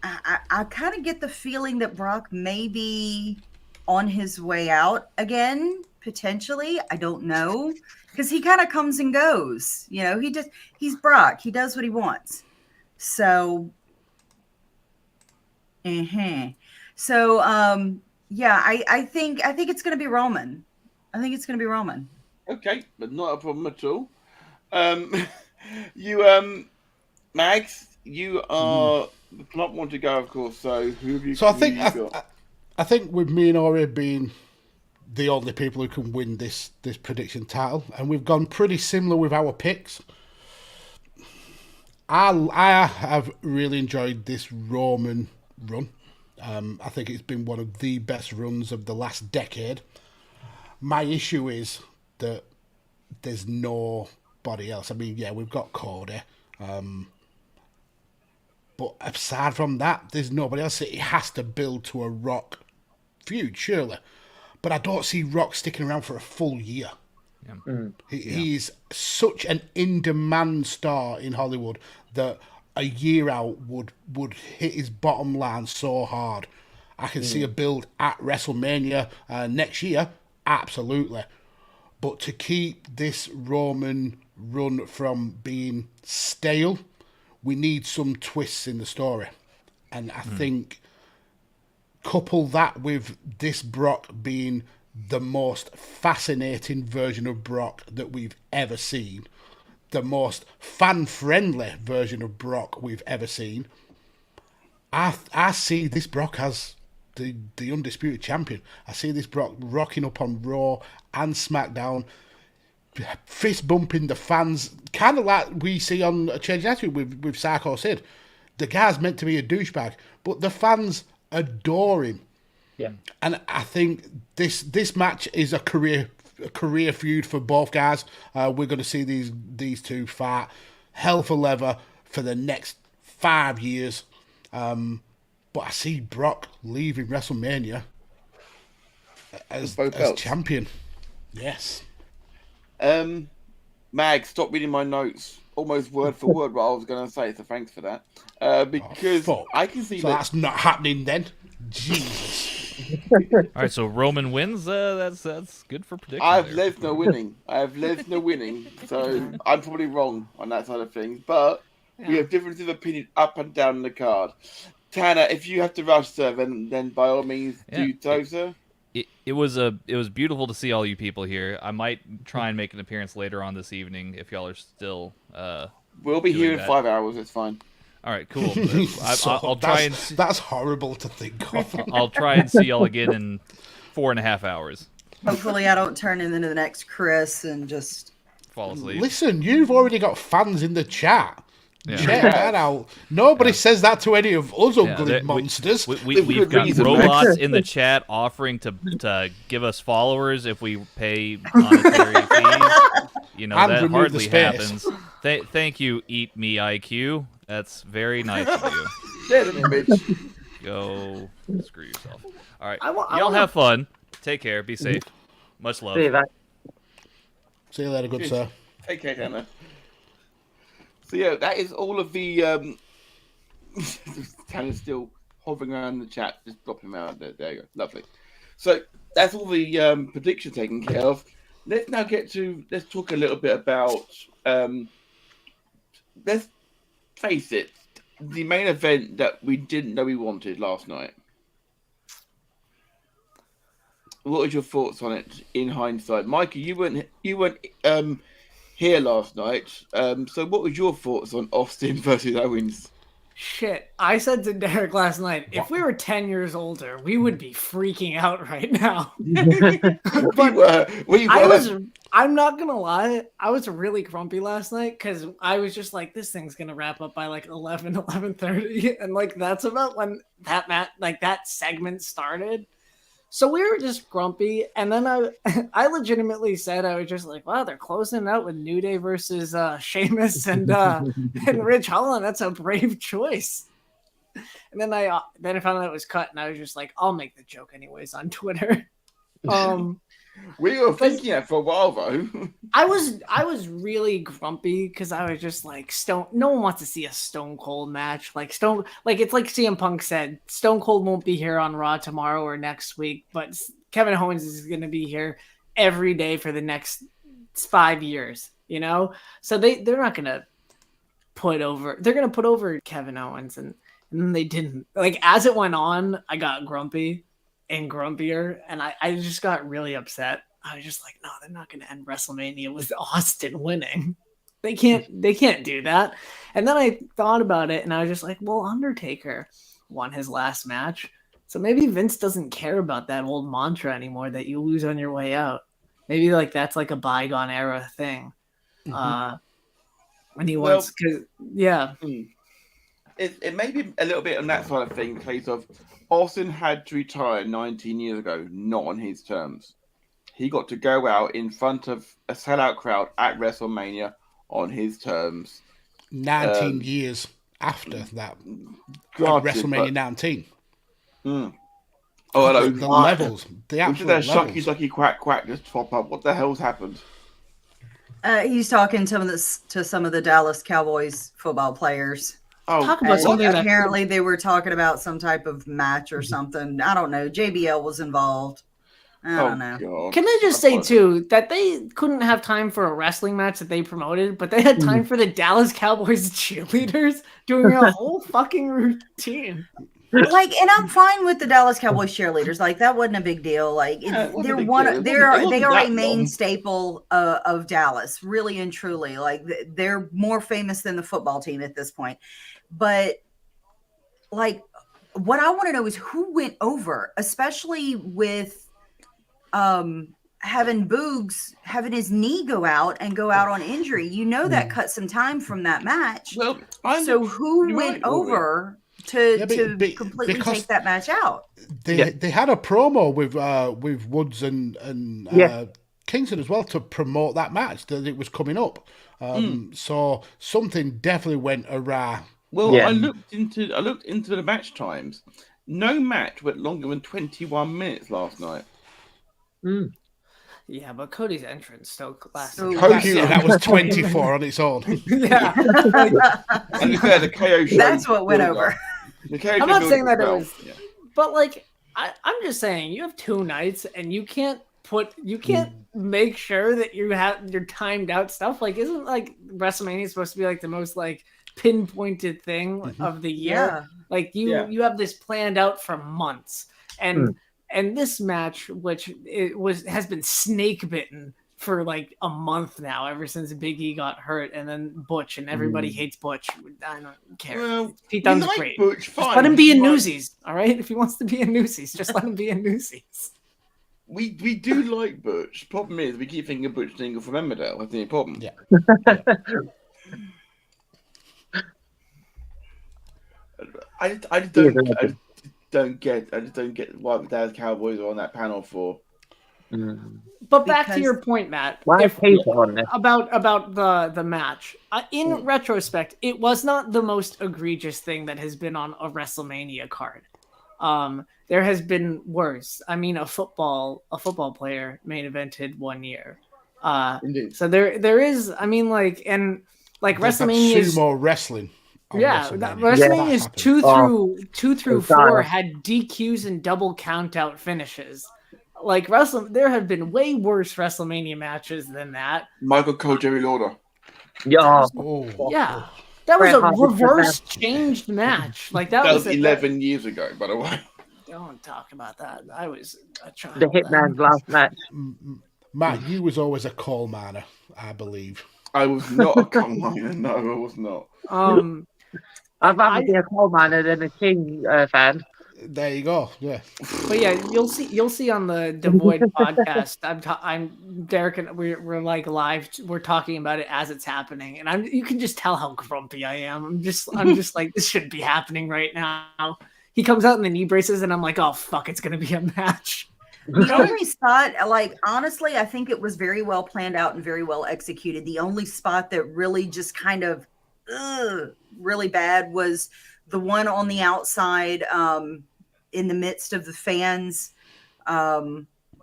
I kind of get the feeling that Brock may be on his way out again, potentially. I don't know, because he kind of comes and goes. He's Brock. He does what he wants. So, So, yeah, I think it's going to be Roman. I think it's going to be Roman. Okay, but not a problem at all. You, Mags, you are the not one to go, of course. So who have you? So I think with me and Ori being the only people who can win this prediction title, and we've gone pretty similar with our picks. I have really enjoyed this Roman run. I think it's been one of the best runs of the last decade. My issue is that there's nobody else. I mean, yeah, we've got Cody. But aside from that, there's nobody else. It has to build to a Rock feud, surely. But I don't see Rock sticking around for a full year. Yeah. He's such an in-demand star in Hollywood that a year out would hit his bottom line so hard. I can see a build at WrestleMania next year, absolutely. But to keep this Roman run from being stale, we need some twists in the story. And I think couple that with this Brock being the most fascinating version of Brock that we've ever seen, the most fan-friendly version of Brock we've ever seen, I see this Brock as the undisputed champion. I see this Brock rocking up on Raw and SmackDown, fist bumping the fans, kind of like we see on a Change Attitude with Psycho Sid. The guy's meant to be a douchebag, but the fans adore him. Yeah. And I think this match is a career feud for both guys. We're going to see these two fight hell for leather for the next 5 years. But I see Brock leaving WrestleMania as champion. Yes. Mag, stop reading my notes. Almost word for word what I was going to say, so thanks for that. Because I can see that's not happening then. Jesus. All right, so Roman wins. That's good for prediction. I have Lesnar winning. So I'm probably wrong on that side of things. But we have differences of opinion up and down the card. Tanner, if you have to rush, sir, then by all means do so, sir. It was beautiful to see all you people here. I might try and make an appearance later on this evening if y'all are still. We'll be here in 5 hours. It's fine. All right, cool. I'll try and. That's horrible to think of. I'll try and see y'all again in 4.5 hours. Hopefully, I don't turn into the next Chris and just fall asleep. Listen, you've already got fans in the chat. Yeah. Check that out. Nobody says that to any of us ugly monsters. We've got robots in the chat offering to give us followers if we pay monetary fees. You know, that hardly happens. Thank you, Eat Me IQ. That's very nice of you. Go screw yourself. All right. Y'all have fun. Take care. Be safe. Much love. See you later, good sir. Take care, Tanner. So yeah, that is all of the Tanner's still hovering around the chat, just drop him out there. There you go. Lovely. So that's all the predictions taken care of. Let's now let's talk a little bit about let's face it, the main event that we didn't know we wanted last night. What was your thoughts on it in hindsight? Mikey, you weren't here last night. So what was your thoughts on Austin versus Owens? Shit, I said to Derek last night, if we were 10 years older, we would be freaking out right now. we were. I'm not gonna lie, I was really grumpy last night because I was just like, this thing's gonna wrap up by like 11:30, and like that's about when that segment started. So we were just grumpy, and then I legitimately said, I was just like, wow, they're closing out with New Day versus Sheamus and Ridge Holland. That's a brave choice. And then I found out it was cut, and I was just like, I'll make the joke anyways on Twitter. We were thinking it for a while, though. I was really grumpy because I was just like, no one wants to see a Stone Cold match. It's like CM Punk said, Stone Cold won't be here on Raw tomorrow or next week, but Kevin Owens is going to be here every day for the next 5 years, you know? So they're not going to they're going to put over Kevin Owens, and then they didn't. Like, as it went on, I got grumpy and grumpier, and I just got really upset. I was just like, no, they're not going to end WrestleMania with Austin winning. They can't do that. And then I thought about it, and I was just like, well, Undertaker won his last match, so maybe Vince doesn't care about that old mantra anymore that you lose on your way out. Maybe like that's like a bygone era thing. When he wants, because it may be a little bit on that side of things, the case of Austin had to retire 19 years ago, not on his terms. He got to go out in front of a sellout crowd at WrestleMania on his terms. 19 years after that. WrestleMania 19. Oh, hello. The levels. The actual levels. Shucky, sucky, quack, quack just pop up. What the hell's happened? He's talking to some of the Dallas Cowboys football players. Talk about something apparently they were talking about some type of match or something. I don't know. JBL was involved. I don't know. God. Can I just say too that they couldn't have time for a wrestling match that they promoted, but they had time for the Dallas Cowboys cheerleaders doing a whole fucking routine. Like, and I'm fine with the Dallas Cowboys cheerleaders. Like, that wasn't a big deal. Like, they are a main staple of Dallas, really and truly. Like, they're more famous than the football team at this point. But like, what I want to know is who went over, especially with having Boogs having his knee go out on injury. You know that cut some time from that match. Well, so who went over to completely take that match out? They had a promo with Woods and Kingston as well to promote that match that it was coming up. So something definitely went awry. Well, I looked into the match times. No match went longer than 21 minutes last night. Yeah, but Cody's entrance still lasted. That was 24 on its own. Yeah. And the KO show. That's what went over. I'm not saying that it was, but like, I'm just saying you have 2 nights and you can't make sure that you're timed out stuff. Like, isn't like WrestleMania supposed to be like the most like pinpointed thing of the year? Yeah. Like you have this planned out for months, and this match, which has been snake bitten for like a month now, ever since Big E got hurt, and then Butch, and everybody hates Butch. I don't care. Well, Pete Dunne's great. Butch, just let him be in Newsies, all right? If he wants to be in Newsies, just let him be in Newsies. We do like Butch. Problem is, we keep thinking of Butch Dingle from Emmerdale. That's the problem. Yeah. I just don't get why the Dallas Cowboys are on that panel for. But back to your point, Matt, about the match. In retrospect, it was not the most egregious thing that has been on a WrestleMania card. There has been worse. I mean, a football player main evented 1 year. Indeed. So there is. I mean, like, and like WrestleMania is sumo wrestling. WrestleMania is 2 through 4 had DQs and double count out finishes. Like there have been way worse WrestleMania matches than that. Michael Cole, Jerry Lawler. Yeah. That was a reverse changed match. Like that was 11 years ago, by the way. Don't talk about that. I was a child. The Hitman's last match. Matt, you was always a coal miner, I believe. I was not a coal miner. No, I was not. I'd rather be a coal miner than a King fan. There you go. Yeah. But yeah, you'll see on the Devoid podcast. I'm Derek, and we're like live. We're talking about it as it's happening, and you can just tell how grumpy I am. I'm just like, this shouldn't be happening right now. He comes out in the knee braces, and I'm like, oh fuck, it's gonna be a match. The only spot, like, honestly, I think it was very well planned out and very well executed. The only spot that really just kind of really bad was the one on the outside in the midst of the fans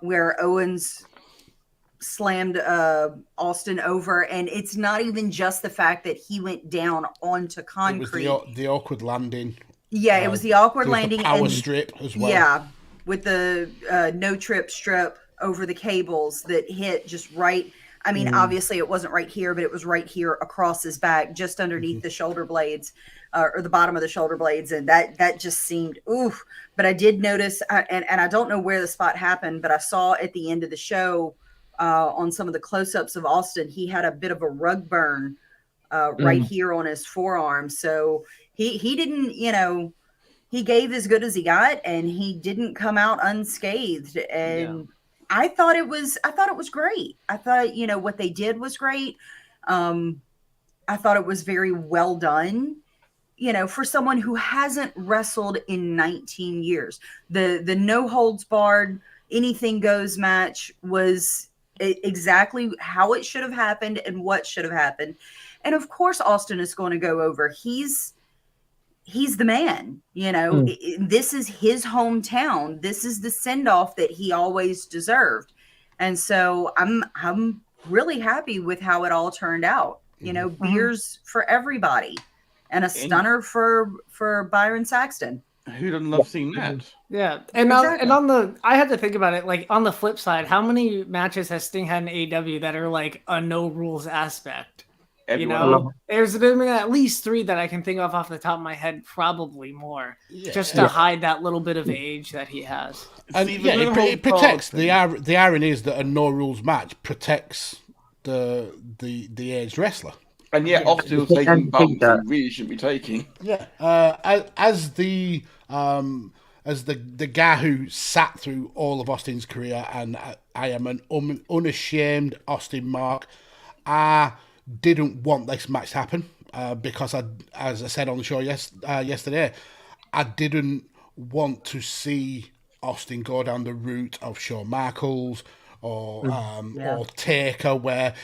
where Owens slammed Austin over. And it's not even just the fact that he went down onto concrete. It was the awkward landing. Yeah, it was the awkward landing. The power strip as well. Yeah, with the no-trip strip over the cables that hit just right. I mean, obviously it wasn't right here, but it was right here across his back, just underneath the shoulder blades, or the bottom of the shoulder blades. And that just seemed, oof. But I did notice, and I don't know where the spot happened, but I saw at the end of the show on some of the close-ups of Austin, he had a bit of a rug burn right here on his forearm. So he didn't, he gave as good as he got, and he didn't come out unscathed. And I thought it was great. I thought, what they did was great. I thought it was very well done, for someone who hasn't wrestled in 19 years. The no holds barred, anything goes match was exactly how it should have happened and what should have happened. And of course, Austin is going to go over. He's the man, This is his hometown. This is the send-off that he always deserved. And so I'm really happy with how it all turned out. Beers for everybody and a stunner for Byron Saxton. Who doesn't love seeing that? Yeah. And exactly. I had to think about it, like on the flip side, how many matches has Sting had in AEW that are like a no rules aspect? There's been at least 3 that I can think of off the top of my head, probably more, just to hide that little bit of age that he has. And it protects the irony is that a no rules match protects the aged wrestler. And yet, Austin was taking bumps he really shouldn't be taking. Yeah, as the guy who sat through all of Austin's career, and I am an unashamed Austin mark. I didn't want this match to happen because, as I said on the show yesterday, I didn't want to see Austin go down the route of Shawn Michaels or Taker, where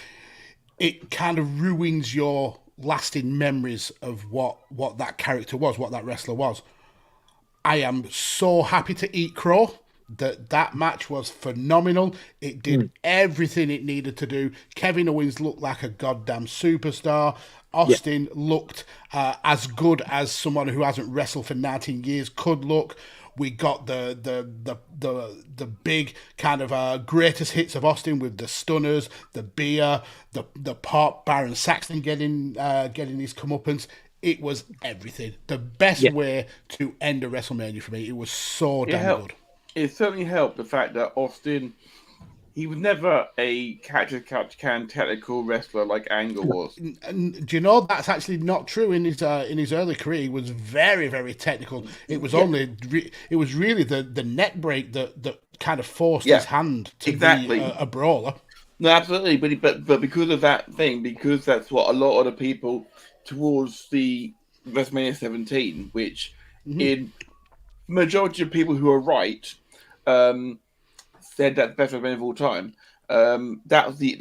it kind of ruins your lasting memories of what that character was, what that wrestler was. I am so happy to eat crow. That match was phenomenal. It did everything it needed to do. Kevin Owens looked like a goddamn superstar. Austin looked as good as someone who hasn't wrestled for 19 years could look. We got the big kind of greatest hits of Austin with the stunners, the beer, the pop, Byron Saxton getting his comeuppance. It was everything. The best way to end a WrestleMania for me. It was so damn good. It certainly helped the fact that Austin, he was never a catch-as-catch-can technical wrestler like Angle was. And do you know that's actually not true? In his early career, he was very, very technical. It was it was really the neck break that kind of forced his hand to be a brawler. No, absolutely, but because of that thing, because that's what a lot of the people towards the WrestleMania 17, which in majority of people who are right. Said that's the best event of all time. That's the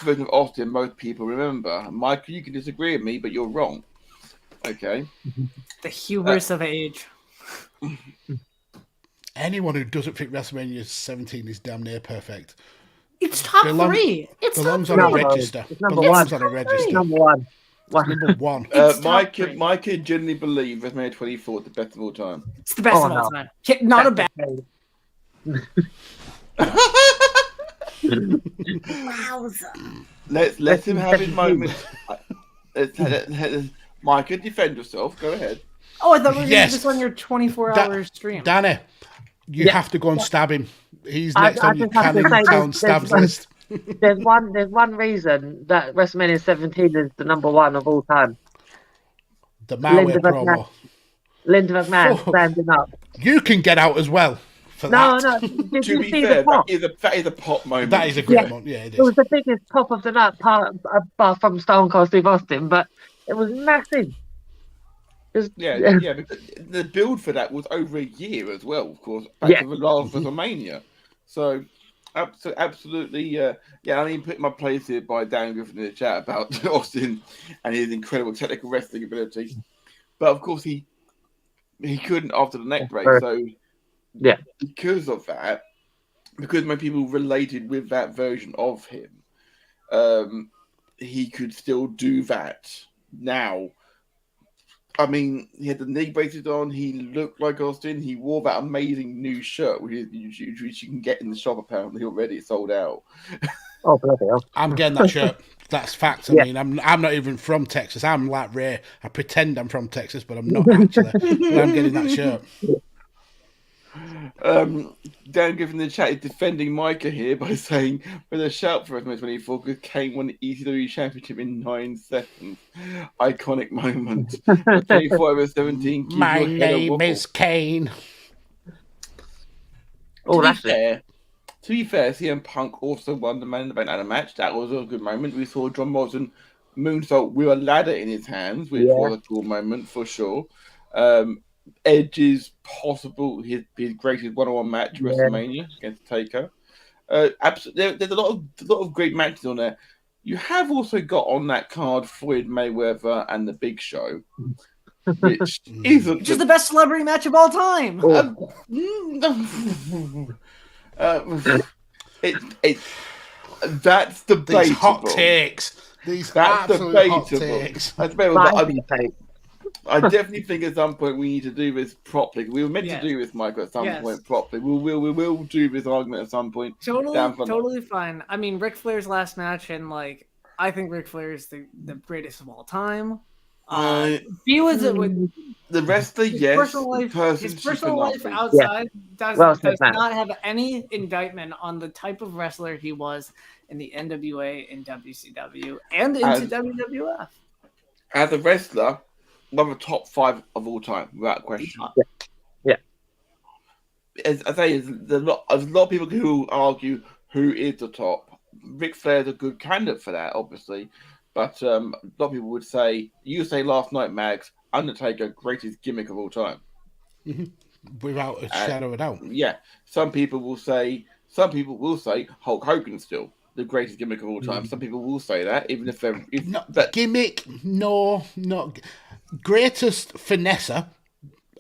version of Austin most people remember. Michael, you can disagree with me, but you're wrong. Okay. The hubris of age. Anyone who doesn't think WrestleMania 17 is damn near perfect. It's top 3. It's belongs on a register. It's number 1. It's number 1. Number 1. Mike could generally believe WrestleMania 24 is the best of all time. It's the best of all time. Not a bad. Wowza. Let him have his moment. Micah, defend yourself. Go ahead. Oh, I thought we were just on your 24-hour stream. Danny, you have to go and stab him. He's next on your Cannon Town stabs list. There's one reason that WrestleMania 17 is the number 1 of all time. The Maui promo. Linda McMahon standing up You can get out as well. No. To be fair, that is a pop moment. That is a great moment. Yeah, it is. It was the biggest pop of the night apart from Stone Cold Steve Austin, but it was massive. Because the build for that was over a year as well, of course, back to the last WrestleMania. So, absolutely, I need to put my place here by Dan Griffin in the chat about Austin and his incredible technical wrestling ability. But of course, he couldn't after the neck break. So, because of that, because many people related with that version of him, he could still do that now. I mean, he had the knee braces on. He looked like Austin. He wore that amazing new shirt, which you can get in the shop apparently already. It's sold out. Oh, bloody hell. I'm getting that shirt. That's fact. I mean, I'm not even from Texas. I'm like Ray. I pretend I'm from Texas, but I'm not actually. But I'm getting that shirt. Dan Griffin in the chat is defending Micah here by saying, with a shout for WrestleMania 24, because Kane won the ECW Championship in 9 seconds. Iconic moment. 24/17. My name is Kane. To be fair, CM Punk also won the Man in the Bank ladder match. That was a good moment. We saw John Morrison moonsault with a ladder in his hands, which was a cool moment for sure. Edge's possible his greatest one-on-one match WrestleMania against Taker. Absolutely, there's a lot of great matches on there. You have also got on that card Floyd Mayweather and the Big Show, which is the best celebrity match of all time. That's debatable. These hot takes. That's debatable. I definitely think at some point we need to do this properly. We were meant to do this, Michael, at some point properly. We will do this argument at some point. Totally fine. I mean, Ric Flair's last match, and I think Ric Flair is the greatest of all time. He was with the wrestler, his personal life outside does not have any indictment on the type of wrestler he was in the NWA and WCW and into WWF. As a wrestler, one of the top 5 of all time, without question. Yeah. As I say, there's a lot of people who argue who is the top. Ric Flair's a good candidate for that, obviously. But a lot of people would say, you say last night, Mags, Undertaker, greatest gimmick of all time. Without a shadow of a doubt. Yeah. Some people will say Hulk Hogan still the greatest gimmick of all time. Some people will say that, even if they're... Gimmick, no, not... Greatest finesser,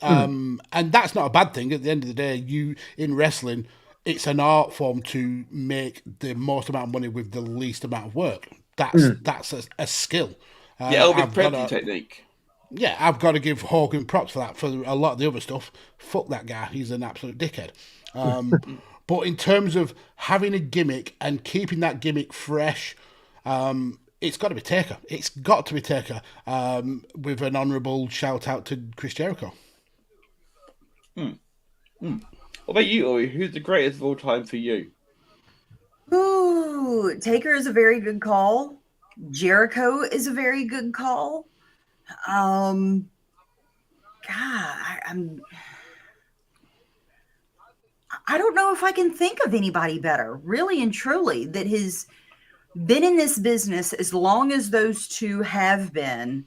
and that's not a bad thing. At the end of the day, in wrestling, it's an art form to make the most amount of money with the least amount of work. That's a skill. Elvis Presley technique. Yeah, I've got to give Hogan props for that. For a lot of the other stuff, fuck that guy. He's an absolute dickhead. But in terms of having a gimmick and keeping that gimmick fresh, it's got to be Taker. It's got to be Taker, with an honourable shout out to Chris Jericho. What about you, Ori? Who's the greatest of all time for you? Ooh, Taker is a very good call. Jericho is a very good call. God, I don't know if I can think of anybody better, really and truly, that has been in this business as long as those two have been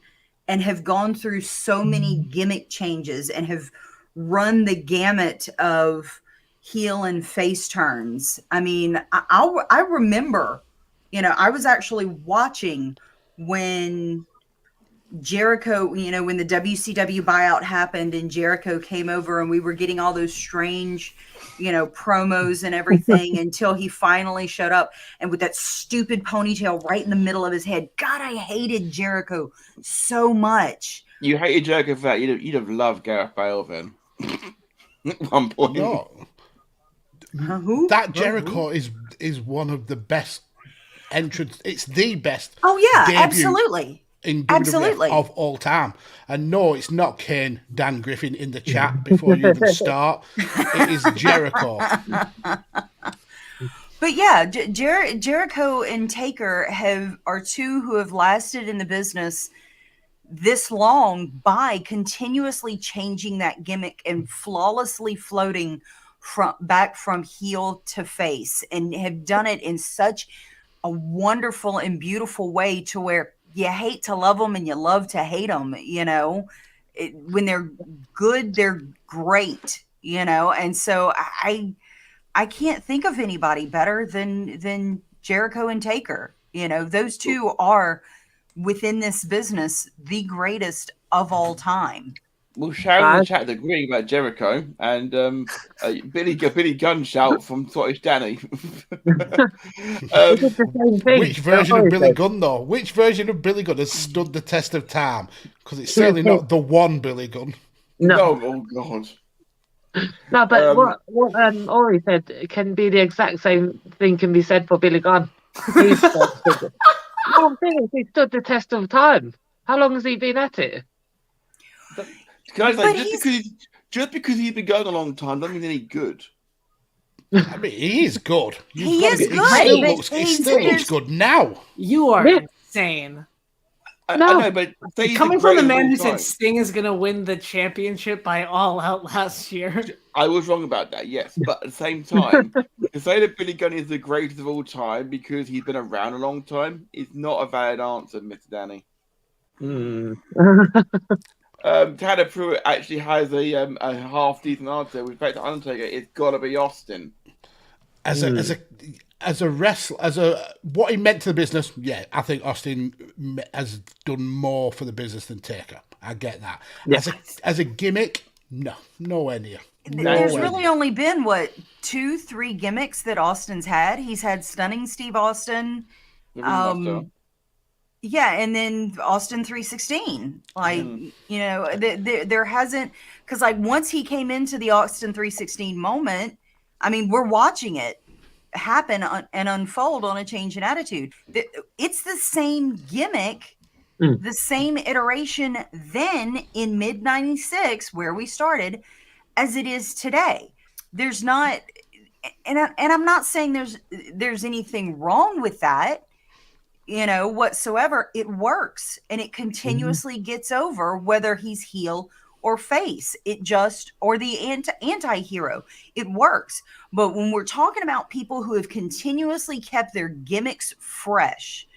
and have gone through so many gimmick changes and have run the gamut of heel and face turns. I mean, I remember, I was actually watching when Jericho, when the WCW buyout happened and Jericho came over and we were getting all those strange, promos and everything until he finally showed up and with that stupid ponytail right in the middle of his head. God, I hated Jericho so much. You hated Jericho for that. You'd have loved Gareth Bale then. At one point. No. Who? That Jericho is one of the best entrance. It's the best. Oh yeah, absolutely. In WWF of all time. And no, it's not Kane, Dan Griffin in the chat before you even start. It is Jericho. But yeah, Jericho and Taker are two who have lasted in the business this long by continuously changing that gimmick and flawlessly floating back from heel to face, and have done it in such a wonderful and beautiful way to where you hate to love them and you love to hate them, when they're good, they're great, and so I can't think of anybody better than Jericho and Taker. Those two are, within this business, the greatest of all time. Well, Sharon in the chat agreeing about Jericho, and Billy Gunn shout from Scottish Danny. Which version of Billy Gunn, though? Which version of Billy Gunn has stood the test of time? Because it's certainly not the one Billy Gunn. No, oh God. No, but what Ori said can be the exact same thing can be said for Billy Gunn. He's I'm thinking he stood the test of time. How long has he been at it? Guys, just because he's been going a long time doesn't mean he's good. I mean, he is good. He still looks good now. You are insane. I know, but coming from the man who said Sting is going to win the championship by All Out last year. I was wrong about that, yes. But at the same time, to say that Billy Gunn is the greatest of all time because he's been around a long time is not a valid answer, Mr. Danny. Tanner Pruitt actually has a half decent answer. With respect to Undertaker, it's got to be Austin. As a wrestler, what he meant to the business, yeah, I think Austin has done more for the business than Taker. I get that. Yeah. As a gimmick, no, nowhere near. There's really only been 2-3 gimmicks that Austin's had. He's had Stunning Steve Austin. Yeah, and then Austin 316. There hasn't, because once he came into the Austin 316 moment, I mean, we're watching it happen and unfold on a change in attitude. It's the same gimmick, the same iteration then in mid 96 where we started as it is today. There's not, and I'm not saying there's anything wrong with that, whatsoever. It works and it continuously gets over whether he's heel or face. It just, or the anti-hero, it works. But when we're talking about people who have continuously kept their gimmicks fresh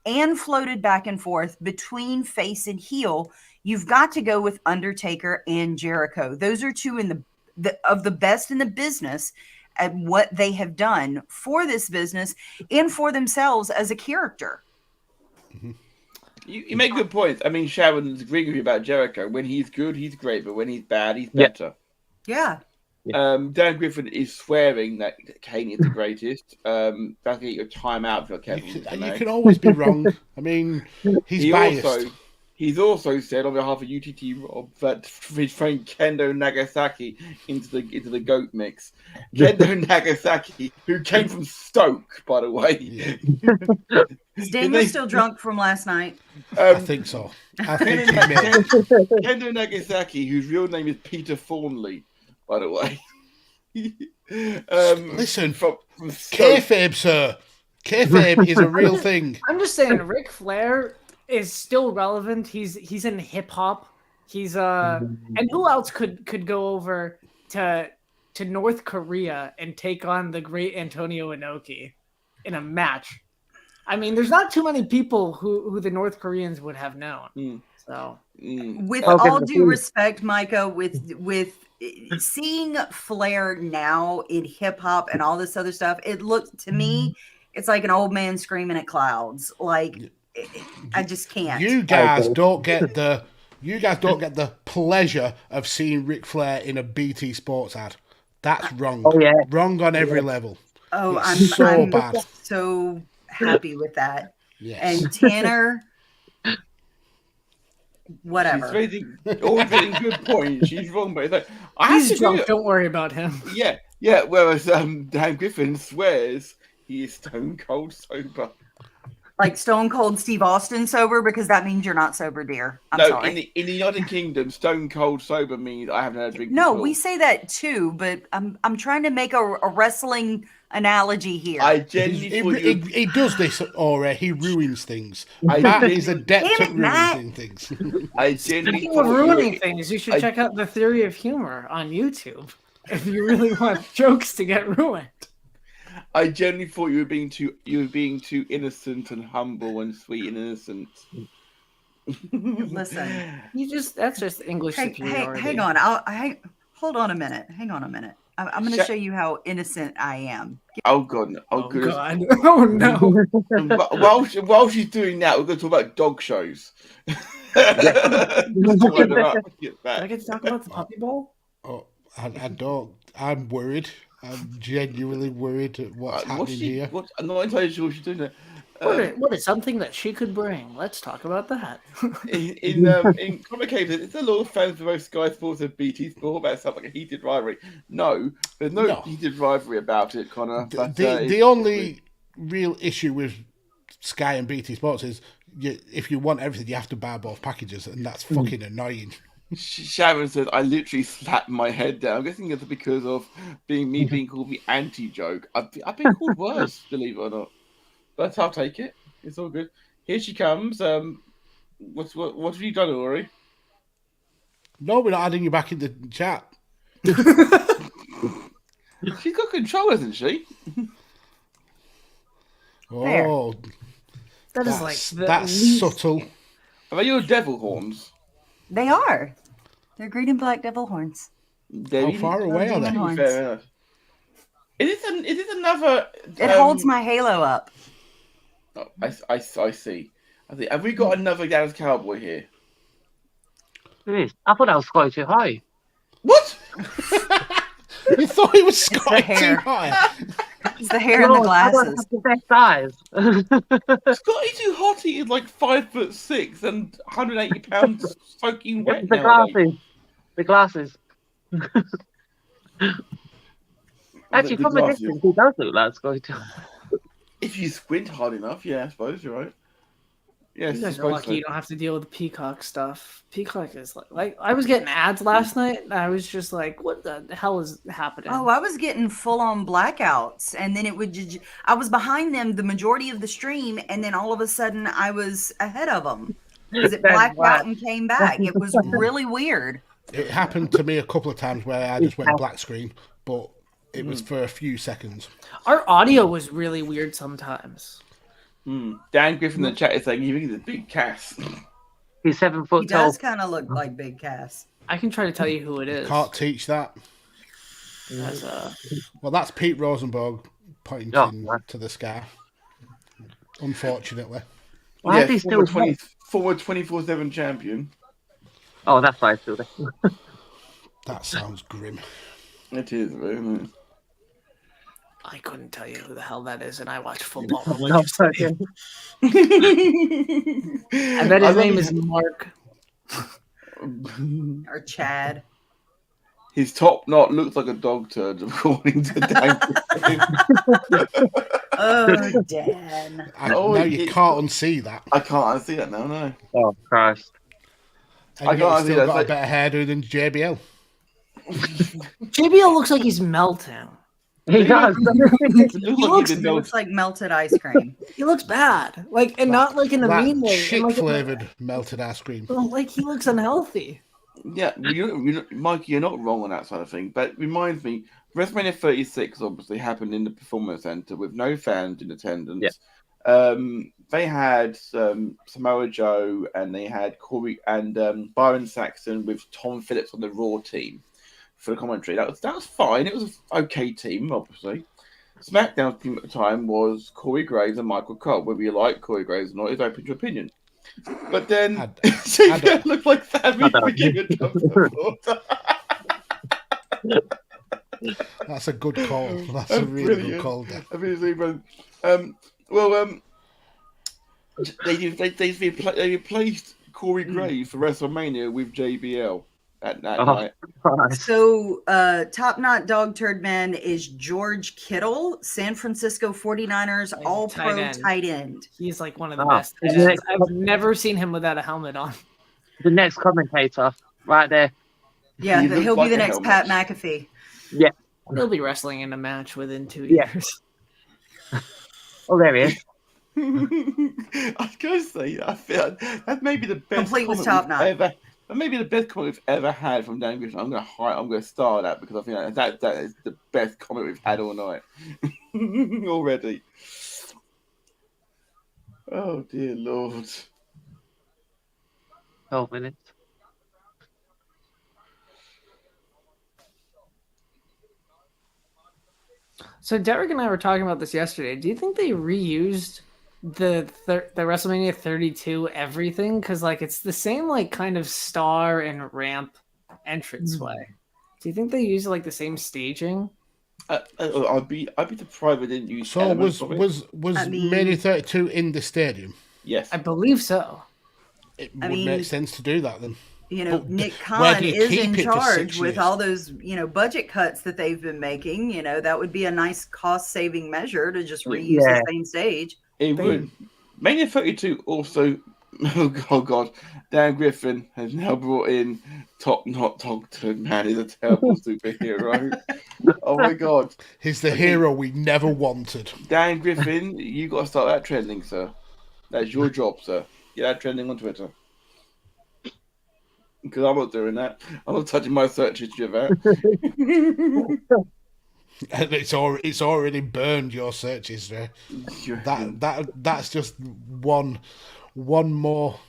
and floated back and forth between face and heel, you've got to go with Undertaker and Jericho. Those are two of the best in the business at what they have done for this business and for themselves as a character. Mm-hmm. You make good points. I mean, Sharon's agreeing with you about Jericho. When he's good, he's great, but when he's bad, he's better. Yeah. Dan Griffin is swearing that Kane is the greatest. That's going to get your time out for Kevin. You can always be wrong. I mean, he's biased. He's also said on behalf of UTT Rob that his friend Kendo Nagasaki into the goat mix. Kendo Nagasaki, who came from Stoke, by the way. Yeah. Is Daniel still drunk from last night? I think so. Kendo Nagasaki, whose real name is Peter Thornley, by the way. Listen, from kayfabe, sir. Kayfabe is a real thing. I'm just saying, Ric Flair is still relevant. He's in hip hop. He's and who else could go over to North Korea and take on the great Antonio Inoki in a match? I mean, there's not too many people who the North Koreans would have known. So, with all due respect, Micah, with seeing Flair now in hip hop and all this other stuff, it looks to me, it's like an old man screaming at clouds. Like, I just can't. You guys don't get the pleasure of seeing Ric Flair in a BT Sports ad. That's wrong. Oh, yeah. Wrong on every level. Oh, I'm bad. So happy with that. Yes. And Tanner, whatever. She's making good points. She's wrong, but he's drunk. Don't worry about him. Yeah. Whereas Dan Griffin swears he is stone cold sober. Like Stone Cold Steve Austin sober, because that means you're not sober, dear. I'm sorry. In the United Kingdom, Stone Cold sober means I haven't had a drink. No, we say that too, but I'm trying to make a wrestling analogy here. I genuinely he does this, or he ruins things. Matt is adept at ruining things. Speaking of ruining things, you should check out The Theory of Humor on YouTube if you really want jokes to get ruined. I genuinely thought you were being too innocent and humble and sweet and innocent. Listen, that's just English superiority. Hang on, hold on a minute. Hang on a minute. I'm going to show you how innocent I am. Oh God! Oh God! Oh no! While she's doing that, we're going to talk about dog shows. Did I get to talk about the puppy bowl? Oh, I don't. I'm worried. I'm genuinely worried at what's happening here. I'm not entirely sure what she's doing there. What is something that she could bring? Let's talk about that. in complicated, it's a lot of fans of both Sky Sports and BT Sport. That sounds like a heated rivalry. No, there's no heated rivalry about it, Connor. The only real issue with Sky and BT Sports is if you want everything, you have to buy both packages, and that's fucking annoying. Sharon said, I literally slapped my head down. I'm guessing it's because of being called the anti-joke. I've been called worse, believe it or not. But I'll take it. It's all good. Here she comes. What have you done, Ori? No, we're not adding you back in the chat. She's got control, hasn't she? Oh, that's subtle. Are they your devil horns? They are. They're green and black devil horns. How far away are they? Fair enough. Is this another? It holds my halo up. Oh, I see. Have we got another Dallas Cowboy here? It is. I thought that was Sky too high. What? You thought it was Sky too high? It's the hair and the glasses. The best eyes. Scotty Too Hottie is like 5'6" and 180 pounds, soaking wet. The glasses. Actually, from a distance, he does look like Scotty Too. If you squint hard enough, yeah, I suppose you're right. Yes, you guys are lucky you don't have to deal with the Peacock stuff. Peacock is like I was getting ads last night, and I was just like, what the hell is happening? Oh, I was getting full-on blackouts, and then I was behind them the majority of the stream, and then all of a sudden I was ahead of them because it blacked out and came back. It was really weird. It happened to me a couple of times where I just went black screen, but it was for a few seconds. Our audio was really weird sometimes. Dan Griffin in the chat is saying you think he's a big Cass. He's 7 foot tall. He does kind of look like Big Cass. I can try to tell you who it is. Can't teach that. Well, that's Pete Rosenberg pointing to the sky. Unfortunately. Why is he still former 24/7 champion? Oh, that's why I still there. That sounds grim. It is, isn't it? I couldn't tell you who the hell that is, and I watch football. I bet his name is Mark. Or Chad. His top knot looks like a dog turd, according to Dan. Oh, Dan. Now you can't unsee that. I can't unsee that now, no. Oh, Christ. And I can't still got a better hairdo than JBL. JBL looks like he's melting. He does. He looks like melted ice cream. He looks bad. Not like in a mean way. Chick-flavored melted ice cream. Like he looks unhealthy. Yeah, Mikey, you're not wrong on that side of thing. But it reminds me, WrestleMania 36 obviously happened in the Performance Center with no fans in attendance. Yeah. They had Samoa Joe and they had Corey and Byron Saxton with Tom Phillips on the Raw team for the commentary. That was fine. It was an okay team, obviously. SmackDown's team at the time was Corey Graves and Michael Cole. Whether you like Corey Graves or not is open to opinion. But then JBL looked like Sami That's a good call. That's a really good call. They replaced Corey Graves for WrestleMania with JBL. that night. So, Top Knot Dog Turd Man is George Kittle, San Francisco 49ers All-Pro tight end. He's like one of the best. I've never seen him without a helmet on. The next commentator, right there. Yeah, he'll be the next Pat McAfee. Yeah. He'll be wrestling in a match within 2 years. Oh, there he is. I was going to say, I feel that may be the best complete with Top Knot. That may be the best comment we've ever had from Dan Griffin. I'm going to star that because I think that is the best comment we've had all night already. Oh dear Lord! 12 minutes. So Derek and I were talking about this yesterday. Do you think they reused the WrestleMania 32 everything? Because like it's the same like kind of star and ramp entranceway. Do you think they used like the same staging? I'd be surprised they didn't use. So was Mania 32 in the stadium? Yes, I believe so. It would make sense to do that then. You know, Nick Khan is in charge with all those, budget cuts that they've been making. You know, that would be a nice cost-saving measure to just reuse the same stage. It would. Mania 32 also, oh God, Dan Griffin has now brought in Top Knot Dog Turd Man. He's a terrible superhero. Oh my God. He's the hero we never wanted. Dan Griffin, you got to start that trending, sir. That's your job, sir. Get that trending on Twitter. Because I'm not doing that. I'm not touching my search history of that. And it's already burned your search history. That's just one more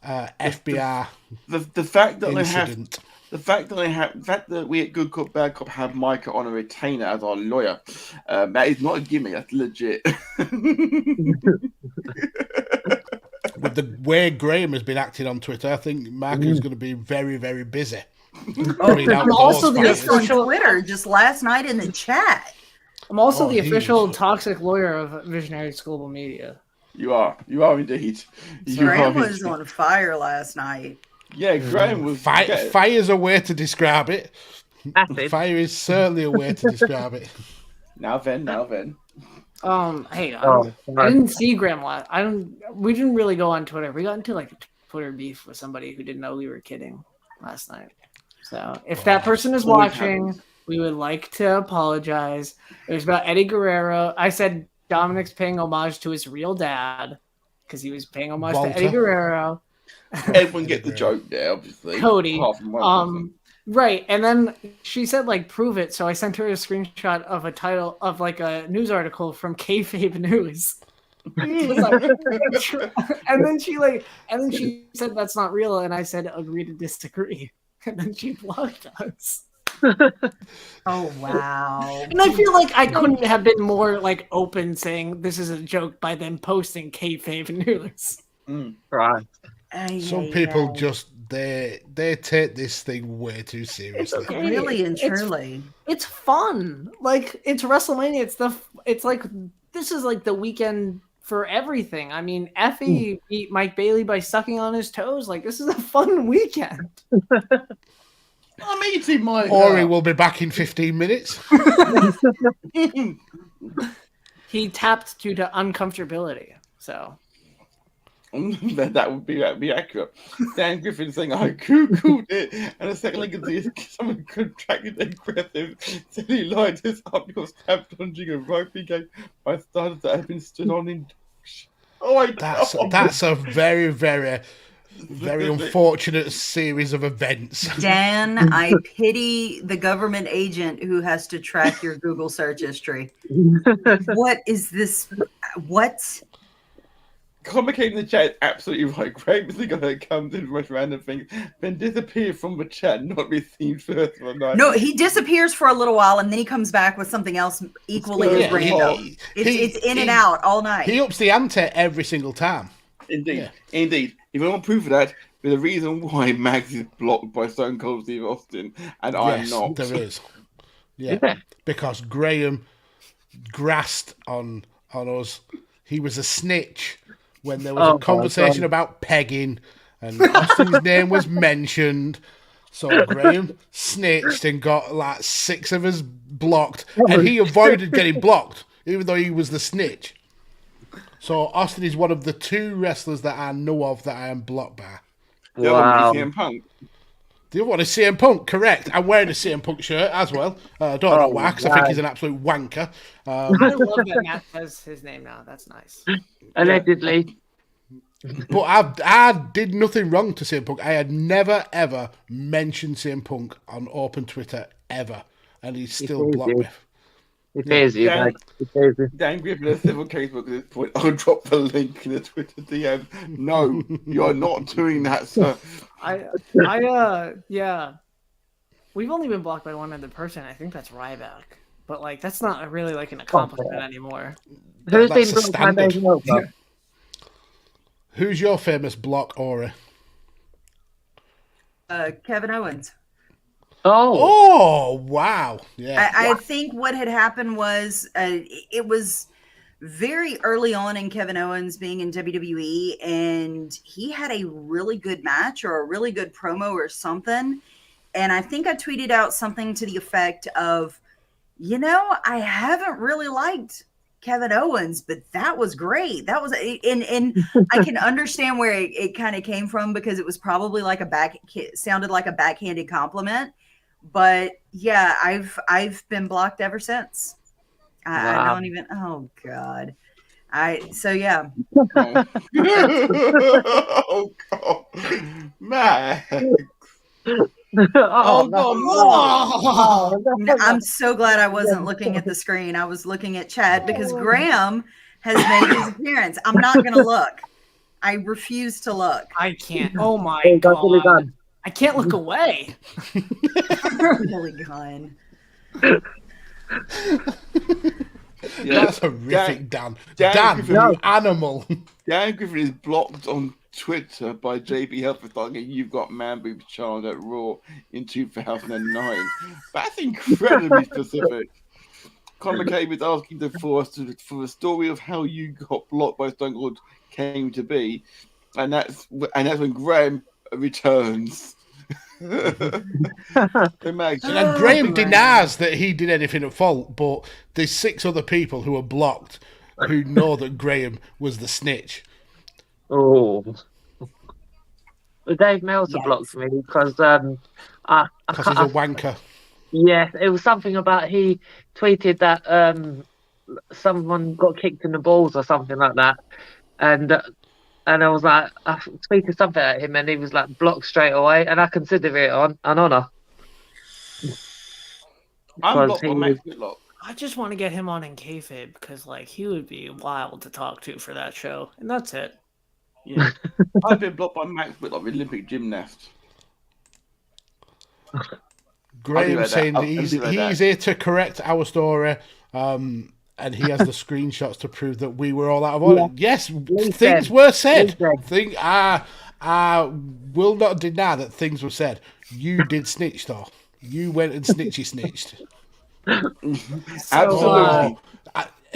FBI the fact that incident. The fact that we at Good Cop Bad Cop have Micah on a retainer as our lawyer, that is not a gimmick. That's legit. With the way Graham has been acting on Twitter, I think Micah's going to be very, very busy. I'm also the official Twitter just last night in the chat. I'm also the official toxic lawyer of Visionaries Global Media. You are indeed. Graham was on fire last night. Yeah, Graham was. Fire's a way to describe it. Fire is certainly a way to describe it. Now then. Hey, I didn't see Graham last. We didn't really go on Twitter. We got into like a Twitter beef with somebody who didn't know we were kidding last night. So if that person is watching, we would like to apologize. It was about Eddie Guerrero. I said Dominic's paying homage to his real dad because he was paying homage to Eddie Guerrero. Everyone get the joke there, obviously. Cody. Right, and then she said, like, prove it. So I sent her a screenshot of a title of, like, a news article from Kayfabe News. and then she said that's not real, and I said agree to disagree, and then she blocked us. Oh wow! And I feel like I couldn't have been more like open saying this is a joke by them posting Kayfabe News. Right. Some people just they take this thing way too seriously. Really and truly, it's fun. Like it's WrestleMania. It's like this is like the weekend for everything. I mean, Effie beat Mike Bailey by sucking on his toes. Like this is a fun weekend. I mean, you see my Ori will be back in 15 minutes. He tapped due to uncomfortability. So. That would be accurate. Dan Griffin saying, I Googled it, and a second later, someone contracted aggressive, silly line this up because tapped on a rugby game by starters that have been stood on in. Oh, that's a very, very, very unfortunate series of events. Dan, I pity the government agent who has to track your Google search history. What is this? What? Complicating the chat is absolutely right. Great that comes in with random things, then disappears from the chat, not received first of the night. No, he disappears for a little while and then he comes back with something else equally as random. It's in and out all night. He ups the ante every single time. Indeed. If you want proof of that, there's a reason why Mags is blocked by Stone Cold Steve Austin and I'm not. There is. Yeah. Because Graham grasped on us. He was a snitch. When there was a conversation about pegging and Austin's name was mentioned, So Graham snitched and got like 6 of us blocked, and he avoided getting blocked, even though he was the snitch. So Austin is one of the 2 wrestlers that I know of that I am blocked by. The other one is CM Punk. The other one is CM Punk, correct. I'm wearing a CM Punk shirt as well. Don't know why, because I think he's an absolute wanker. I love that Matt says his name now. That's nice. Allegedly. But I did nothing wrong to CM Punk. I had never, ever mentioned CM Punk on open Twitter, ever. And he's still blocked me. It pays you, Dan Griffin has several cases at this point. I'll drop the link in the Twitter DM. No, you're not doing that, sir. Yeah. We've only been blocked by one other person. I think that's Ryback. But, like, that's not really, like, an accomplishment anymore. Who's been blocked by Dave? Who's your famous block, Ori? Kevin Owens. Oh, wow. Yeah. I think what had happened was it was very early on in Kevin Owens being in WWE, and he had a really good match or a really good promo or something. And I think I tweeted out something to the effect of, I haven't really liked Kevin Owens, but that was great. That was, and I can understand where it kind of came from, because it was probably like sounded like a backhanded compliment. But yeah, I've been blocked ever since. I don't even. Oh God. So yeah. Oh God, Max. I'm so glad I wasn't looking at the screen. I was looking at Chad, because Graham has made his appearance. I'm not going to look. I refuse to look. I can't. Oh my God. I can't look away. Really gone. That's horrific, Dan. Dan, you animal. Dan Griffin is blocked on Twitter by JB Helfer talking, "You've got man boobs child at Raw in 2009. That's incredibly specific. Conor McCabe is asking for a story of how you got blocked by Stone Cold came to be, and that's when Graham returns. And Graham denies that he did anything at fault, but there's 6 other people who are blocked who know that Graham was the snitch. Oh, Dave Meltzer blocked me because he's a wanker. Yes, it was something about he tweeted that someone got kicked in the balls or something like that, and I was like, I tweeted something at him, and he was like blocked straight away, and I consider it an honour. I'm blocked on Max Whitlock. I just want to get him on in kayfabe, because like he would be wild to talk to for that show, and that's it. Yeah, I've been blocked by Max Whitlock, Olympic gymnast. Graham saying that he's here to correct our story, and he has the screenshots to prove that we were all out of order. Yeah. Yes, things were said. I will not deny that things were said. You did snitch, though. You went and snitched. Absolutely.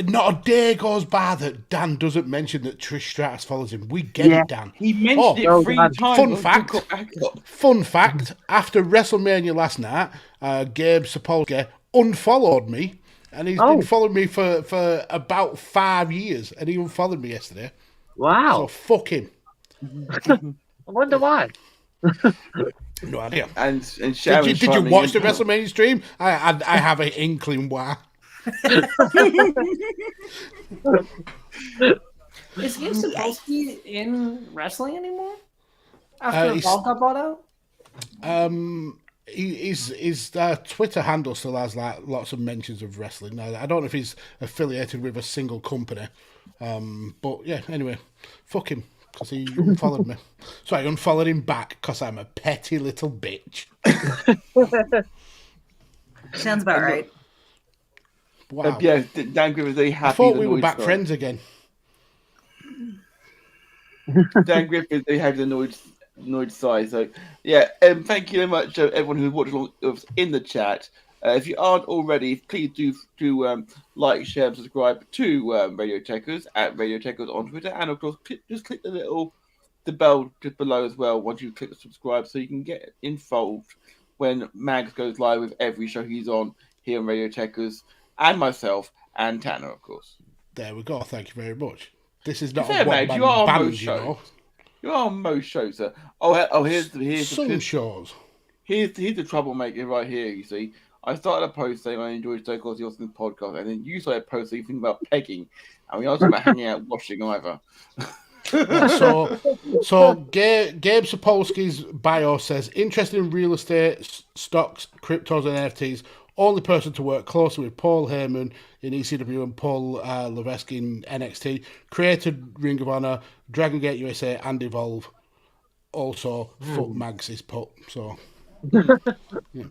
Not a day goes by that Dan doesn't mention that Trish Stratus follows him. We get it, Dan. He mentioned it 3 times. Fun fact, after WrestleMania last night, Gabe Sapolsky unfollowed me, and he's been following me for about 5 years, and he unfollowed me yesterday. Wow. So fuck him. I wonder why. No idea. And Sharon, did you watch the WrestleMania stream? I have an inkling why. Is Gabe Sapolsky in wrestling anymore? After Paul got bought out? His Twitter handle still has like lots of mentions of wrestling. Now, I don't know if he's affiliated with a single company, but yeah. Anyway, fuck him, because he unfollowed me. So I unfollowed him back because I'm a petty little bitch. Sounds about right. Wow. Yeah, Dan Griffin is very happy. I thought we were back friends again. Dan Griffin is very happy the annoyed side. So yeah, thank you very much everyone who watched along in the chat. If you aren't already, please do like, share, and subscribe to Radio Tekkers at Radio Tekkers on Twitter, and of course just click the little the bell just below as well once you click the subscribe, so you can get involved when Mags goes live with every show he's on here on Radio Tekkers, and myself, and Tanner, of course. There we go. Thank you very much. This is not a one-man you are on band, most shows. You are on most shows, sir. Here's some shows. Here's the troublemaker right here, you see. I started a post saying I enjoyed Joe Cosby Austin's podcast, and then you started a post saying about pegging, and we also about hanging out washing either. So Gabe Sapolsky's bio says, interested in real estate, stocks, cryptos, and NFTs. Only person to work closely with Paul Heyman in ECW and Paul Levesque in NXT. Created Ring of Honor, Dragon Gate USA, and Evolve. Also, fuck Mags is put. So, yeah.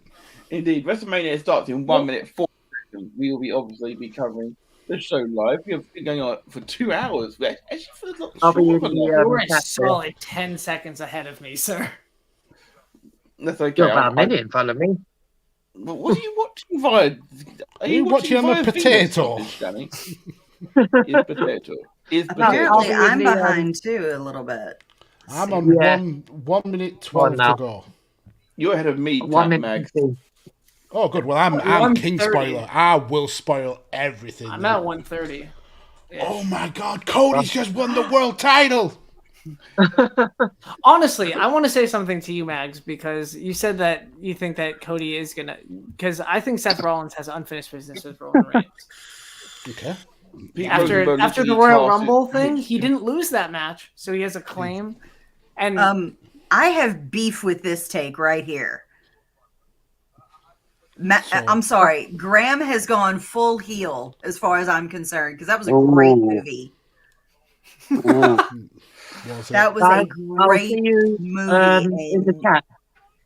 Indeed, WrestleMania starts in 1 minute 4 seconds. We will obviously be covering the show live. We have been going on for 2 hours. You're a solid 10 seconds ahead of me, sir. That's okay. You're about a minute in front of me. What are you watching via? Are you watching on the potato? Is potato. Apparently, I'm behind too a little bit. I'm on 1 minute 12 to go. You're ahead of me, 1 minute Mags. Oh, good. Well, I'm King Spoiler. I will spoil everything. I'm at 1:30. Oh my God, Cody's just won the world title. Honestly, I want to say something to you, Mags, because you said that you think that Cody is gonna. Because I think Seth Rollins has unfinished business with Roman Reigns. Okay. After the Royal Rumble thing, he didn't lose that match, so he has a claim. And I have beef with this take right here. I'm sorry, Graham has gone full heel as far as I'm concerned, because that was a great movie. That was a great movie. In the chat.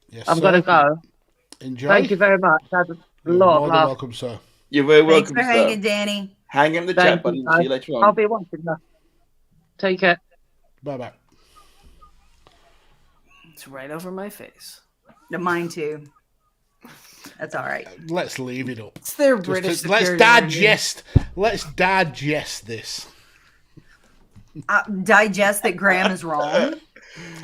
Yes, I'm going to go. Enjoy. Thank you very much. That's a lot of love. Welcome, sir. You're very welcome, Thanks for hanging, Danny. Hang in the chat, buddy. See you later on. I'll be watching that. Take care. Bye-bye. It's right over my face. Mine too. That's all right. Let's leave it up. It's their British. Let's digest this. Digest that Graham is wrong.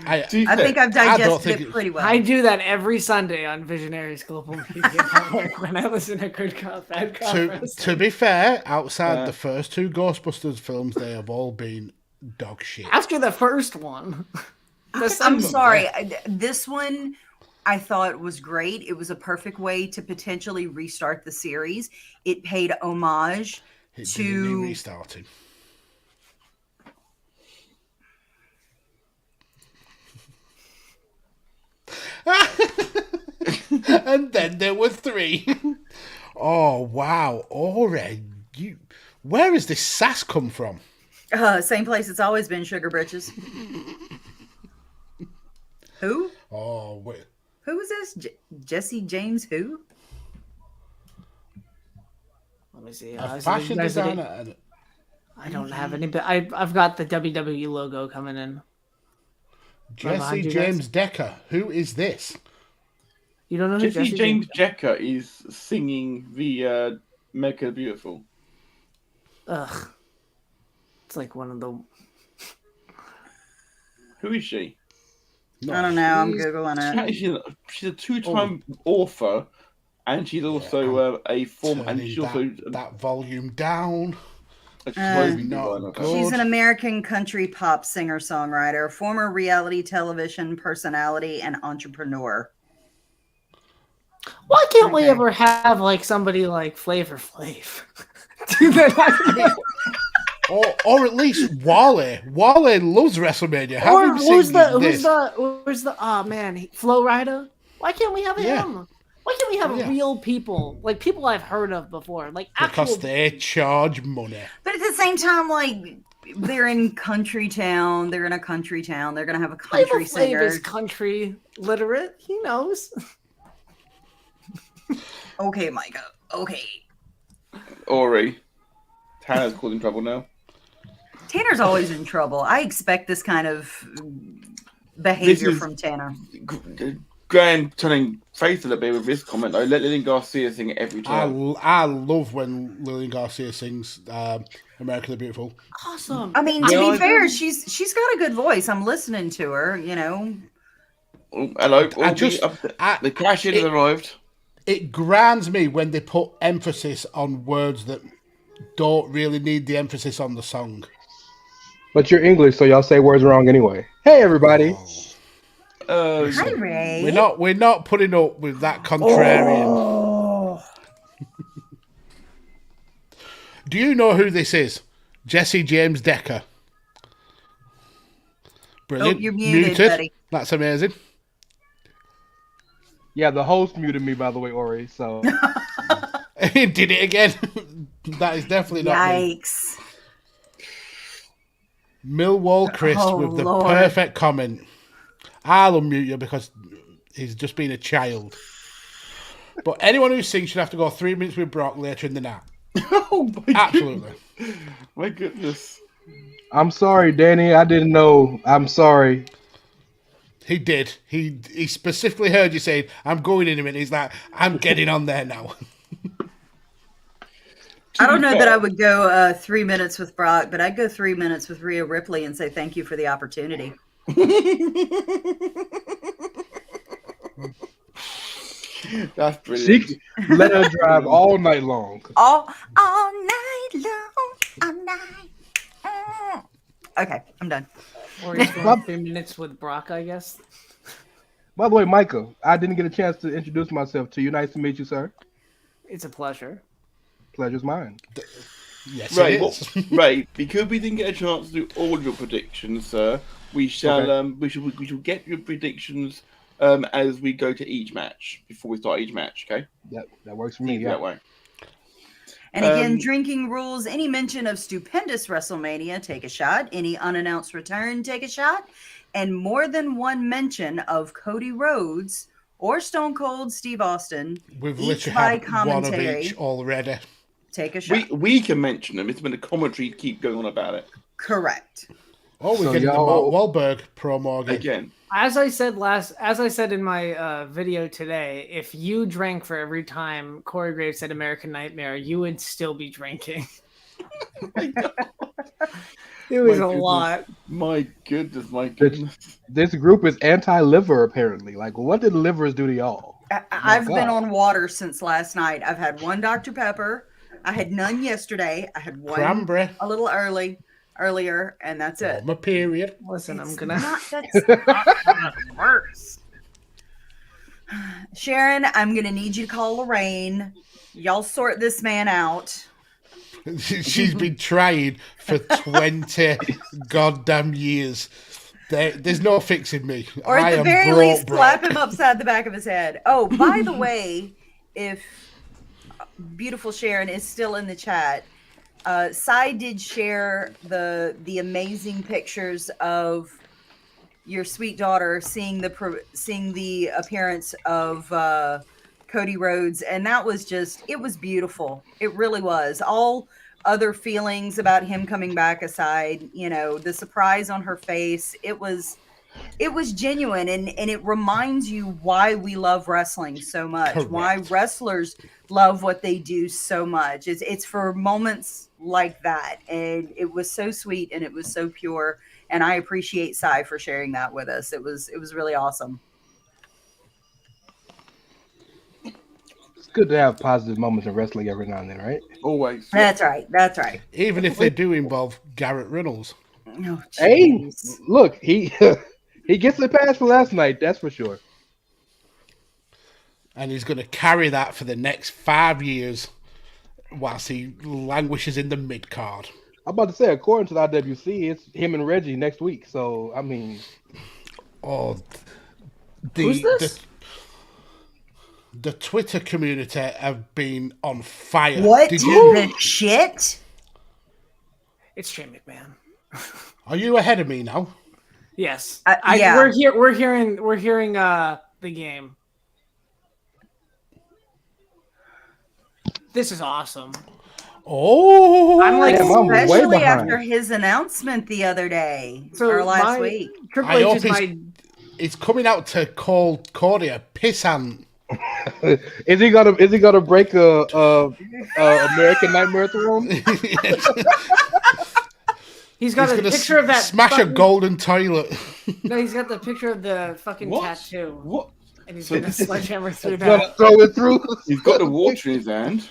I think I've digested it pretty well. I do that every Sunday on Visionaries Global Media Network when I listen to Good Cop, Bad Cop. To be fair, outside the first two Ghostbusters films, they have all been dog shit. After the first one. I'm sorry. This one I thought was great. It was a perfect way to potentially restart the series. It paid homage to restarting. And then there were 3. Oh wow, Ore, where has this sass come from? Same place it's always been, Sugar Britches. Who? Oh wait, who is this? Jesse James? Who? Let me see. A fashion designer. I don't have any, but I've got the WWE logo coming in. Jesse James Decker. Who is this? You don't know who Jesse James Decker is singing the Make Her Beautiful. Ugh. It's like one of the... Who is she? I don't know. I'm Googling it. She's a 2-time author, and she's also a former... And she's also... That volume down. She's an American country pop singer-songwriter, former reality television personality, and entrepreneur. Why can't we ever have like somebody like Flavor Flav do that? or at least Wale. Wale loves WrestleMania. Who's the oh man, Flo Rida? Why can't we have him? Why can't we have real people, like people I've heard of before, like because they charge money. But at the same time, like they're in country town, they're in a country town, they're gonna have a country singer. Flav is country literate. He knows. Okay, Micah. Okay. Ori, Tanner's causing trouble now. Tanner's always in trouble. I expect this kind of behavior from Tanner. Graham turning face a little bit with this comment though. Let Lillian Garcia sing it every time. I love when Lillian Garcia sings "America the Beautiful." Awesome. I mean, to be fair, she's got a good voice. I'm listening to her. You know. Oh, hello. The crash in has arrived. It grinds me when they put emphasis on words that don't really need the emphasis on the song. But you're English, so y'all say words wrong anyway. Hey, everybody. Hi, Ray. We're not putting up with that contrarian. Oh. Do you know who this is? Jesse James Decker. Brilliant. Oh, you're muted, buddy. That's amazing. Yeah, the host muted me, by the way, Ori. So he did it again. That is definitely not me. Yikes. Millwall Chris with the perfect comment. I'll unmute you because he's just been a child. But anyone who sings should have to go 3 minutes with Brock later in the night. Oh my Absolutely. Goodness. My goodness. I'm sorry, Danny. I didn't know. I'm sorry. He did. He specifically heard you saying, I'm going in a minute. He's like, I'm getting on there now. I don't know that I would go 3 minutes with Brock, but I'd go 3 minutes with Rhea Ripley and say thank you for the opportunity. That's brilliant. Let her drive all night long. All night long. All night. Okay, I'm done. Or he's going 3 minutes with Brock, I guess. By the way, Michael, I didn't get a chance to introduce myself to you. Nice to meet you, sir. It's a pleasure. Pleasure's mine. Yes, Ray, Ray, because we didn't get a chance to do all of your predictions, sir, we shall we shall get your predictions as we go to each match before we start each match. Okay, that works for me. Yeah, that way. And again, drinking rules. Any mention of Stupendous Wrestlemania, take a shot. Any unannounced return, take a shot. And more than one mention of Cody Rhodes or Stone Cold Steve Austin. We've literally had one of each already. Take a shot. We can mention them. It's been a commentary keep going on about it. Correct. Oh, we're getting the Mark Wahlberg promo again. As I said in my video today, if you drank for every time Corey Graves said American Nightmare, you would still be drinking. It was a lot. My goodness. This group is anti-liver, apparently. Like, what did livers do to y'all? I've been on water since last night. I've had one Dr. Pepper. I had none yesterday. I had one cranberry a little earlier, and that's it. My period. Listen, That's not worse. Sharon, I'm gonna need you to call Lorraine. Y'all sort this man out. She's been trying for 20 goddamn years. There's no fixing me. Or at the very least, slap him upside the back of his head. Oh, by the way, if beautiful Sharon is still in the chat, Sai did share the amazing pictures of your sweet daughter seeing the appearance of Cody Rhodes, and that was it was beautiful. It really was. All other feelings about him coming back aside, the surprise on her face, it was genuine, and it reminds you why we love wrestling so much. Correct. Why wrestlers love what they do so much. It's for moments like that, and it was so sweet and it was so pure, and I appreciate Sai for sharing that with us. It was really awesome. Good to have positive moments in wrestling every now and then, right? Always. That's right. Even if they do involve Garrett Reynolds. Oh, hey, look, he gets the pass for last night, that's for sure. And he's going to carry that for the next 5 years whilst he languishes in the mid-card. I'm about to say, according to the IWC, it's him and Reggie next week. So, I mean... Oh, who's this? The Twitter community have been on fire. What the shit? It's Shane McMahon. Are you ahead of me now? Yes. Yeah. We're hearing the game. This is awesome. Oh, I'm like, especially after his announcement the other day or last week. Triple H is my He's coming out to call Cody a pissant. Is he gonna break a American Nightmare throne? He's got a picture of that. Smash a golden toilet. No, he's got the picture of the fucking tattoo. What? And he's gonna sledgehammer through that. Gonna throw it through. He's got the water in his hand.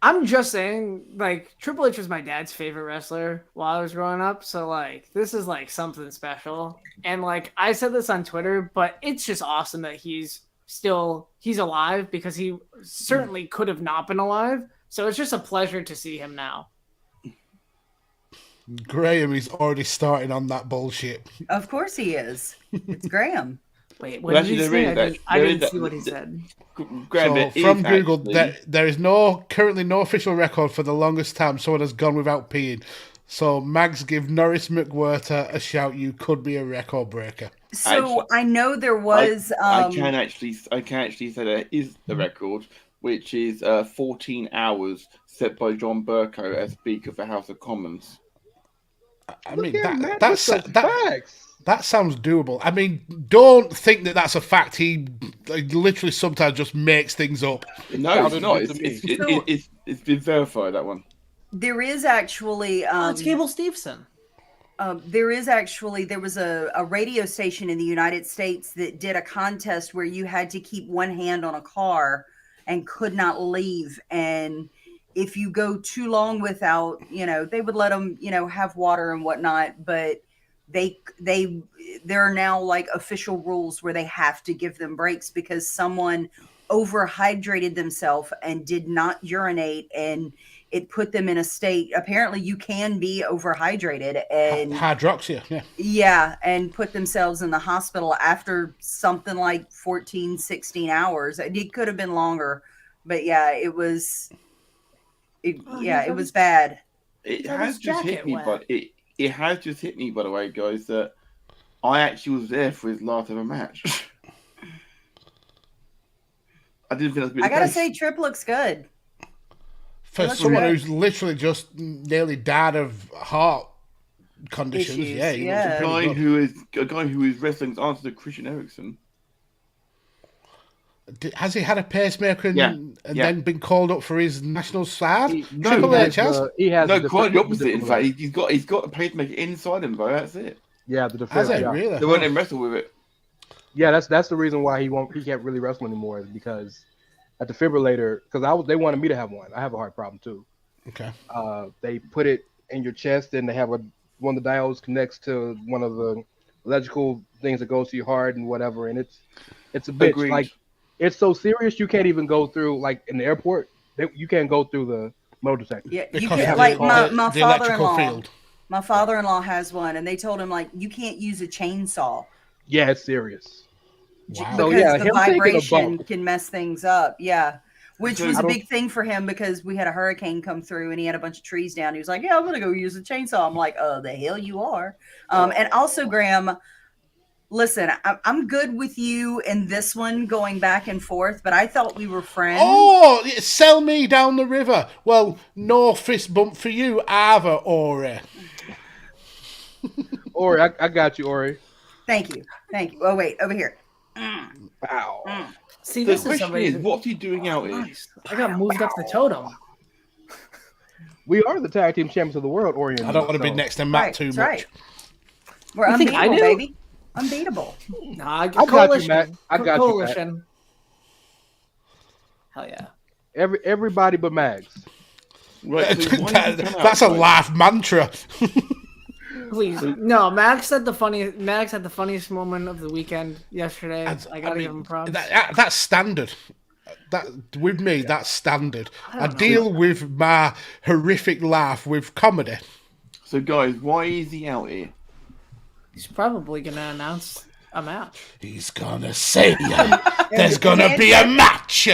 I'm just saying, like, Triple H was my dad's favorite wrestler while I was growing up. So, like, this is, like, something special. And, like, I said this on Twitter, but it's just awesome that he's alive because he certainly could have not been alive. So it's just a pleasure to see him now. Graham is already starting on that bullshit. Of course he is. It's Graham. Wait, what did he say? I didn't see what he said. So from Google, there is currently no official record for the longest time someone has gone without peeing. So Mags, give Norris McWhirter a shout. You could be a record breaker. So I know there was. I can actually say there is the record, which is 14 hours set by John Burko as Speaker of the House of Commons. I mean, that sounds doable. I mean, don't think that that's a fact. He literally sometimes just makes things up. No, it's not. It's been verified, that one. There is actually... it's Cable Steveson. There was a radio station in the United States that did a contest where you had to keep one hand on a car and could not leave. And if you go too long without, they would let them, have water and whatnot, but there are now like official rules where they have to give them breaks because someone overhydrated themselves and did not urinate, and it put them in a state. Apparently you can be overhydrated and hydroxia. Yeah. And put themselves in the hospital after something like 14, 16 hours. It could have been longer, but yeah, it was bad. It has just hit me, but it has just hit me, by the way, guys, that I actually was there for his last ever match. I didn't think that was. I gotta say, Trip looks good. For someone who's literally just nearly died of heart conditions, issues, a guy who is wrestling's answer to Christian Eriksen. Has he had a pacemaker and then been called up for his national side? Triple H has. Quite the opposite. In fact, he's got a pacemaker inside him, though. That's it. Yeah, the has it really? They won't even wrestle with it. Yeah, that's the reason why he can't really wrestle anymore, is because a defibrillator. Because they wanted me to have one. I have a heart problem too. Okay. They put it in your chest, and they have one of the diodes connects to one of the electrical things that goes to your heart and whatever, and it's a bitch. Agreed. Like. It's so serious you can't even go through, like in the airport. You can't go through the metal detector. Yeah, you can, like my father-in-law. My father-in-law has one, and they told him like you can't use a chainsaw. Yeah, it's serious. Wow. Because the vibration can mess things up. Yeah, which was a big thing for him because we had a hurricane come through and he had a bunch of trees down. He was like, "Yeah, I'm gonna go use a chainsaw." I'm like, "Oh, the hell you are!" And also, Graham. Listen, I'm good with you in this one going back and forth, but I thought we were friends. Oh, sell me down the river. Well, no fist bump for you either, Ori. Ori, I got you, Ori. Thank you. Oh, wait, over here. Wow. See, the question is, what's he doing out here? I got moved up the totem. We are the tag team champions of the world, Ori. I don't want to be next to Matt too much. Right. We're unbeatable, baby. Unbeatable. Nah, I got you, Matt. I got coalition. You, Matt. Hell yeah. Everybody but Mags. Right, that's a life mantra. Please, no. Max had the funniest moment of the weekend yesterday. I gotta give him props. That's standard. With me, that's standard. I deal with my horrific laugh with comedy. So, guys, why is he out here? He's probably going to announce a match. He's going to say there's going to be a match.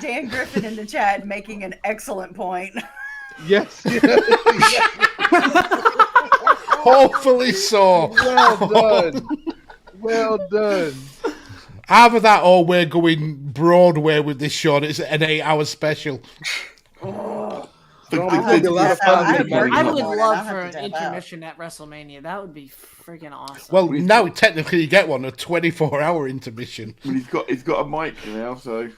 Dan Griffin in the chat making an excellent point. Yes. Hopefully so. Well done. Well done. Either that or we're going Broadway with this show. It's an 8-hour special. I would love for an intermission at WrestleMania. That would be freaking awesome. Well, now technically you get one, a 24-hour intermission. Well, he's got a mic now, so.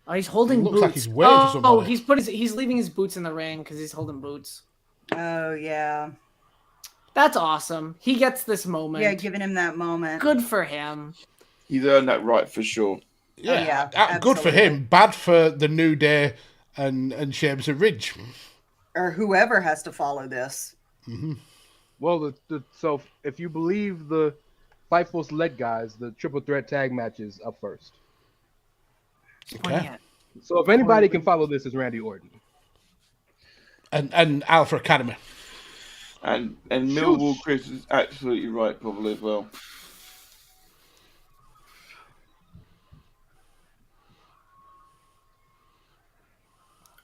Oh, he's holding boots. Like he's waiting for he's leaving his boots in the ring because he's holding boots. Oh yeah, that's awesome. He gets this moment. Yeah, giving him that moment. Good for him. He's earned that right for sure. Yeah, good for him. Bad for the New Day and Sheamus and Ridge, or whoever has to follow this. Mm-hmm. Well, so if you believe the Fightful Select guys, the triple threat tag match is up first. Okay. So if anybody can follow this, it's Randy Orton and Alpha Academy, and Millwall Chris is absolutely right, probably as well.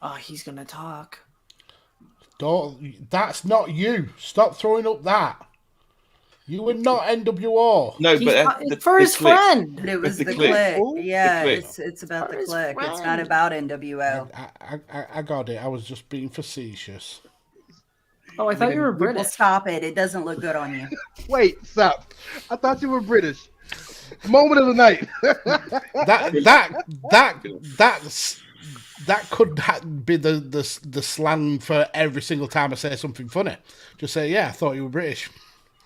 Oh, he's gonna talk. That's not you. Stop throwing up that. You were not NWO. No, but for his friend. It was the click. Yeah, it's about the click. It's not about NWO. I got it. I was just being facetious. Oh, I thought you were British. Well, stop it. It doesn't look good on you. Wait, stop. I thought you were British. Moment of the night. That could be the slang for every single time I say something funny. Just say, yeah, I thought you were British.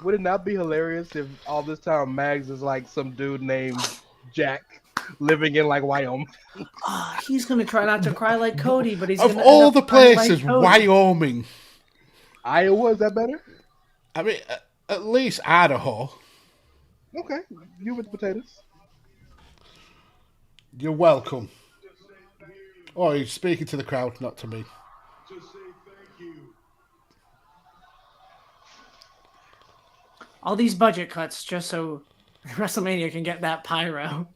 Would it not be hilarious if all this time Mags is like some dude named Jack living in like Wyoming? Oh, he's gonna try not to cry like Cody, but he's of gonna all the places, Wyoming. Iowa, is that better? I mean, at least Idaho. Okay, you with the potatoes. You're welcome. Oh, he's speaking to the crowd, not to me. All these budget cuts just so WrestleMania can get that pyro.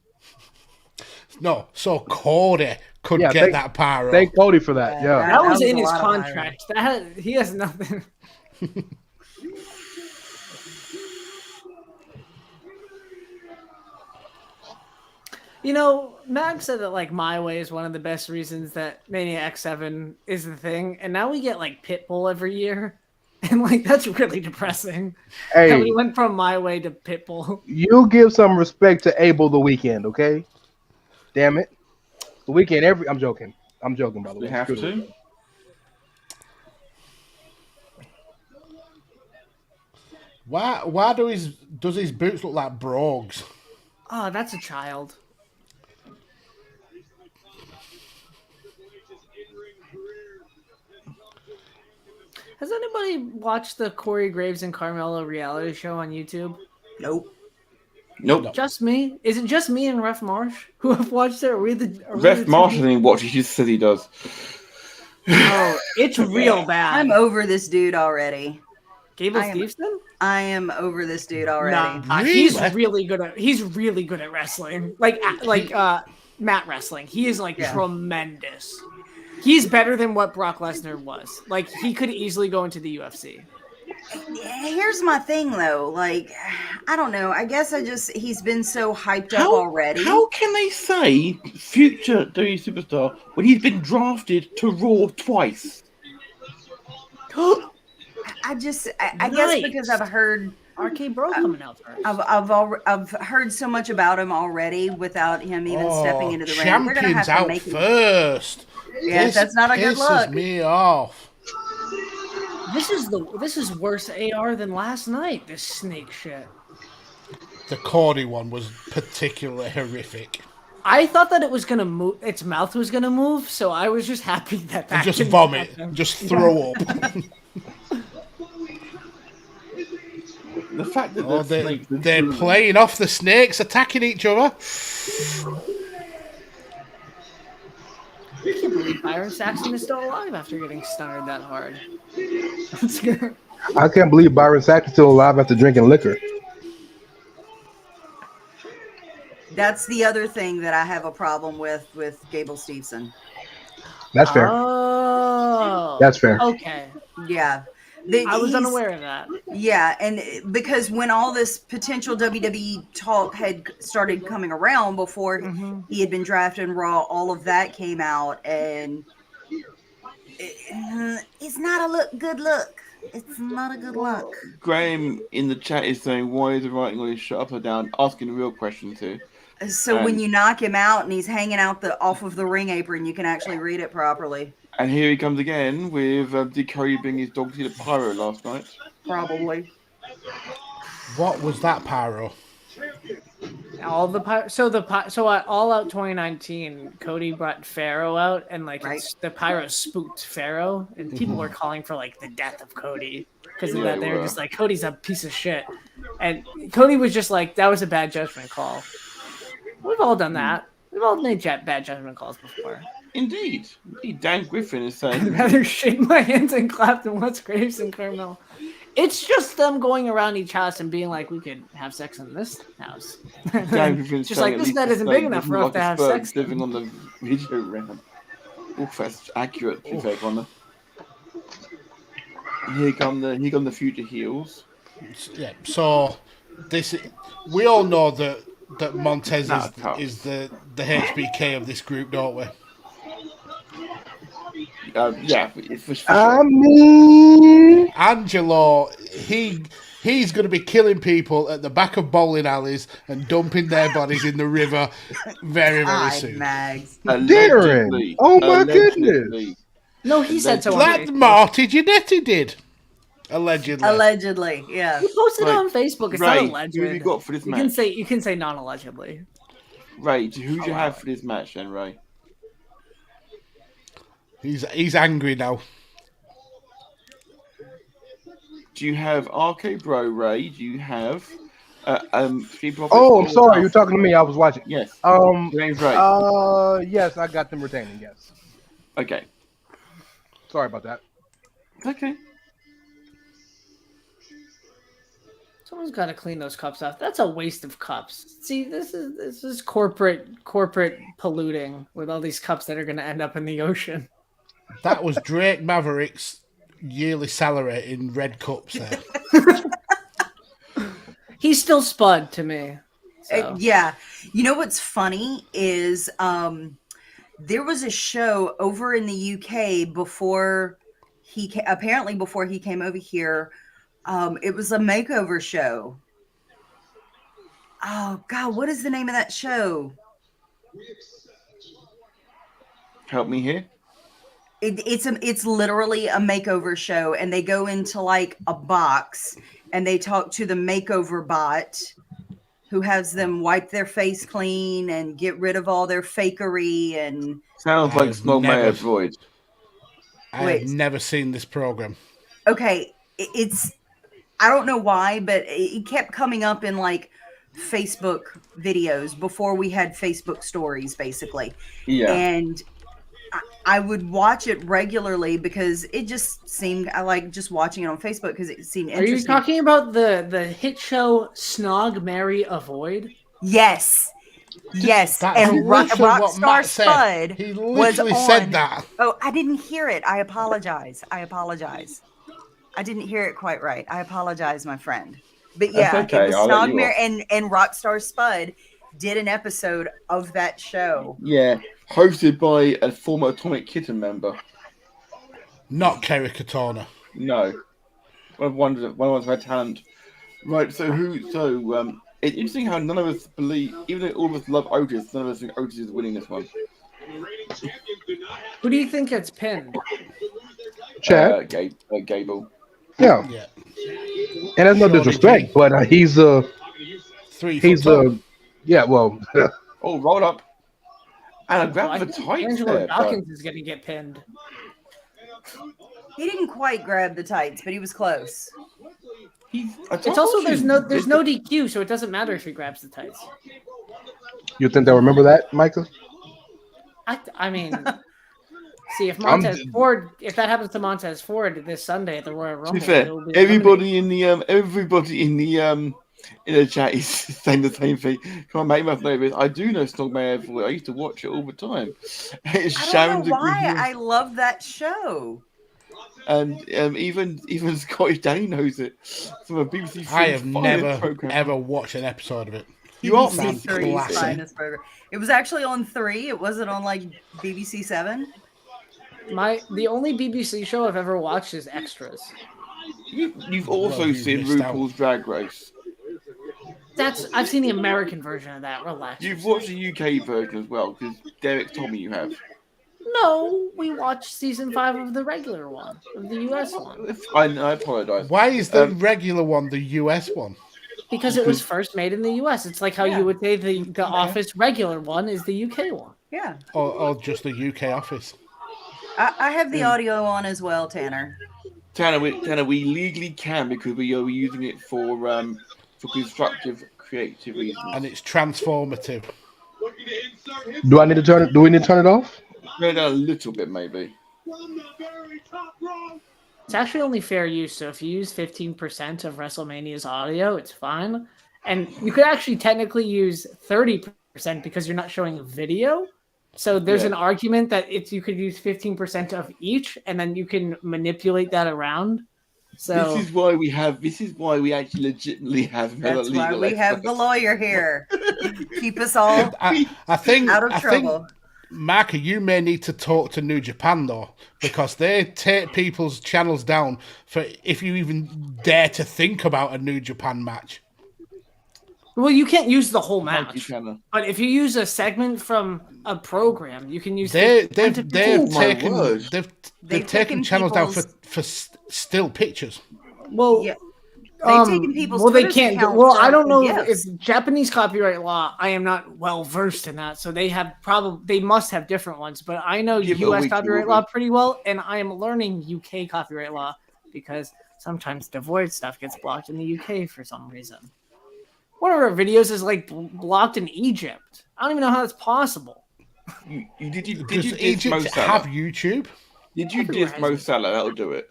No, so Cody could get that pyro. Thank Cody for that. Yeah, that was in his contract. He has nothing. You know, Max said that like My Way is one of the best reasons that Mania X7 is the thing, and now we get like Pitbull every year, and like that's really depressing. Hey, that we went from My Way to Pitbull. You give some respect to Abel the Weeknd, okay? Damn it, the Weeknd. I'm joking. By the way. We have to. Why does his boots look like brogues? Oh, that's a child. Has anybody watched the Corey Graves and Carmelo reality show on YouTube? Nope. Just me? Is it just me and Ref Marsh who have watched it? Ref Marsh didn't watch it. He just said he does. Oh, it's real bad. I'm over this dude already. Gable Steveson? I am over this dude already. Nah, he's really good at wrestling. Like mat wrestling. He is tremendous. He's better than what Brock Lesnar was. Like, he could easily go into the UFC. Here's my thing, though. Like, I don't know. I guess he's been so hyped up already. How can they say future WWE superstar when he's been drafted to Raw twice? I guess because I've heard RK Bro coming out first. I've heard so much about him already without him even stepping into the ring. We're gonna have to out make first. Yeah, that's not a good look. Pisses me off. This is worse AR than last night. This snake shit. The Cordy one was particularly horrific. I thought that it was gonna move. Its mouth was gonna move, so I was just happy that just vomit, just throw up. The fact that they're playing off the snakes, attacking each other. I can't believe Byron Saxton is still alive after getting stunned that hard. I can't believe Byron Saxton's still alive after drinking liquor. That's the other thing that I have a problem with Gable Steveson. That's fair. Oh, that's fair. Okay. Yeah, I was unaware of that. Yeah, and because when all this potential WWE talk had started coming around before he had been drafted in Raw, all of that came out, and it's not a good look. It's not a good look. Graham in the chat is saying, why is the writing on his shirt upside down? Asking a real question too. So when you knock him out and he's hanging out off of the ring apron, you can actually read it properly. And here he comes again with did Cody bring his dog to see the pyro last night? Probably. What was that pyro? All the so at All Out 2019, Cody brought Pharaoh out, and the pyro spooked Pharaoh, and people were calling for the death of Cody because of that. They were just like, Cody's a piece of shit, and Cody was just like, that was a bad judgment call. We've all done that. We've all made bad judgment calls before. Indeed. Dan Griffin is saying, I'd rather shake my hands and clap than watch Graves and Carmel. It's just them going around each house and being like, we could have sex in this house. Just like, this bed isn't big enough for us to have sex. Living on the video round. Oof, that's accurate to take on the. Here come the future heels. Yeah, so we all know that Montez is the HBK of this group, don't we? Yeah, for sure. I mean, Angelo, he's going to be killing people at the back of bowling alleys and dumping their bodies in the river very, very soon. Mags. Darren, oh my goodness! No, he said so. That Marty Jannetty did. Allegedly, yeah. You posted it on Facebook. It's not alleged. Who have you got for this match? You can say non-allegedly. Ray, who do you have for this match then, Ray? He's angry now. Do you have RK Bro, Ray? Do you have Street Profits? Oh, I'm sorry. You're talking to me. I was watching. Yes. James Ray. Yes, I got them retaining. Yes. Okay. Sorry about that. Okay. Someone's got to clean those cups off. That's a waste of cups. See, this is corporate polluting with all these cups that are going to end up in the ocean. That was Drake Maverick's yearly salary in red cups there. He's still Spud to me. So. Yeah. You know what's funny is there was a show over in the UK before he came over here. It was a makeover show. Oh, God, what is the name of that show? Help me here. It's literally a makeover show, and they go into a box and they talk to the makeover bot who has them wipe their face clean and get rid of all their fakery and sounds like Smoke My Void. I've never seen this program. Okay, I don't know why, but it kept coming up in Facebook videos before we had Facebook stories, basically. Yeah. And I would watch it regularly because it just seemed, I like just watching it on Facebook because it seemed interesting. Are you talking about the hit show Snog, Marry, Avoid? Yes. Yes. And Rockstar Spud he literally said that. Oh, I didn't hear it. I apologize. I didn't hear it quite right. I apologize, my friend. But yeah, okay. It was Snog, Marry, and Rockstar Spud did an episode of that show. Yeah. Hosted by a former Atomic Kitten member. Not Kerry Katona. No. One of us had talent. Right, it's interesting how none of us believe, even though all of us love Otis, none of us think Otis is winning this one. Who do you think gets pinned? Chad? Gable. Yeah. And that's no disrespect, but he's a... Yeah, well... Oh, roll up. And I grabbed the tights Angelo there. Dawkins is going to get pinned. He didn't quite grab the tights, but he was close. It's also there's no DQ, so it doesn't matter if he grabs the tights. You think they'll remember that, Michael? I mean, see if that happens to Montez Ford this Sunday at the Royal Rumble. To be fair, everybody in the chat is saying the same thing. Come on, mate, you must know this. I do know Snog Marry Avoid. I used to watch it all the time. I don't know why. I love that show. And even Scottish Danny knows it. Some of BBC. I have never ever watched an episode of it. You are finest program. It was actually on 3. It wasn't on like BBC 7. The only BBC show I've ever watched is Extras. You've also seen RuPaul's Drag Race. I've seen the American version of that. Relax. You've watched the UK version as well, because Derek told me you have. No, we watched season 5 of the regular one, of the US one. I apologize. Why is the regular one the US one? Because it was first made in the US. It's like how you would say the Office regular one is the UK one. Yeah. Or just the UK Office. I have the audio on as well, Tanner. Tanner, we legally can because we are using it for constructive, creative reasons. And it's transformative. Do we need to turn it off? Turn it down a little bit, maybe. It's actually only fair use. So if you use 15% of WrestleMania's audio, it's fine. And you could actually technically use 30% because you're not showing a video. So there's an argument that you could use 15% of each, and then you can manipulate that around. So this is why we actually legitimately have. That's why we have the lawyer here. Keep us all out of trouble. Marky, you may need to talk to New Japan though, because they take people's channels down for if you even dare to think about a New Japan match. Well, you can't use the whole match, but if you use a segment from a program, you can use. They've taken channels down for still pictures. Well, yeah. They've taken people's they can't. Well, I don't know if Japanese copyright law. I am not well versed in that, so they must have different ones. But I know U.S. copyright law pretty well, and I am learning UK copyright law because sometimes the Void stuff gets blocked in the UK for some reason. One of our videos is like blocked in Egypt. I don't even know how that's possible. Did you Egypt have YouTube? Did you diss Mo Salah? That'll do it.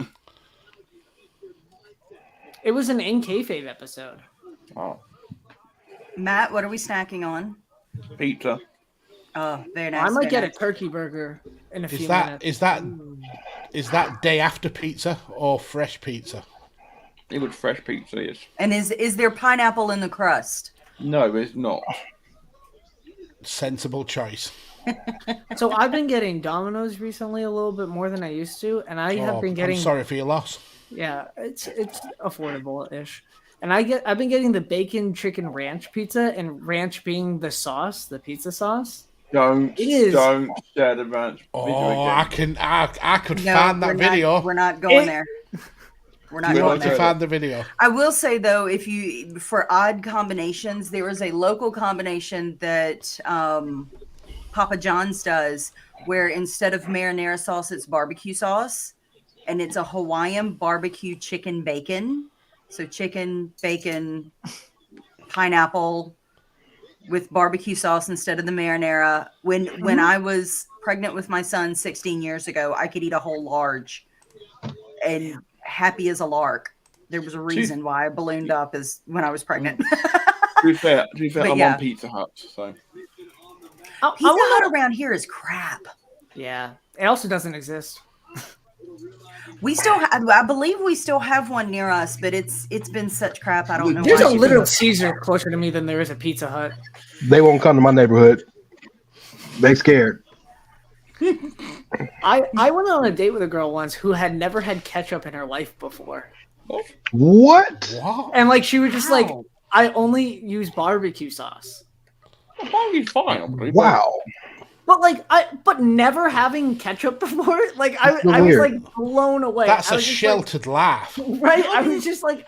It was an in kayfabe episode. Oh. Matt, what are we snacking on? Pizza. Oh, very nice. I might get a turkey burger in a few minutes. Is that day after pizza or fresh pizza? It was fresh pizza, yes. And is there pineapple in the crust? No, it's not. Sensible choice. So I've been getting Domino's recently a little bit more than I used to, and I have been getting. I'm sorry for your loss. Yeah, it's affordable-ish, and I've been getting the bacon chicken ranch pizza, and ranch being the sauce, the pizza sauce. Don't share the ranch. Oh, I could find that video. We're not going there. We're not going to find the video. I will say though, for odd combinations, there is a local combination that Papa John's does, where instead of marinara sauce, it's barbecue sauce, and it's a Hawaiian barbecue chicken bacon. So chicken, bacon, pineapple with barbecue sauce instead of the marinara. When I was pregnant with my son 16 years ago, I could eat a whole large and happy as a lark. There was a reason why I ballooned up as when I was pregnant. To be fair, I'm on Pizza Hut, so. Pizza Hut around here is crap. Yeah, it also doesn't exist. We still I believe we still have one near us, but it's been such crap. I don't know. There's a Little Caesar closer to me than there is a Pizza Hut. They won't come to my neighborhood. They scared. I went on a date with a girl once who had never had ketchup in her life before. What? And like she was just like, I only use barbecue sauce. Barbecue's fine. Wow. But never having ketchup before, like I was like blown away. That's a sheltered laugh, right? I was just like,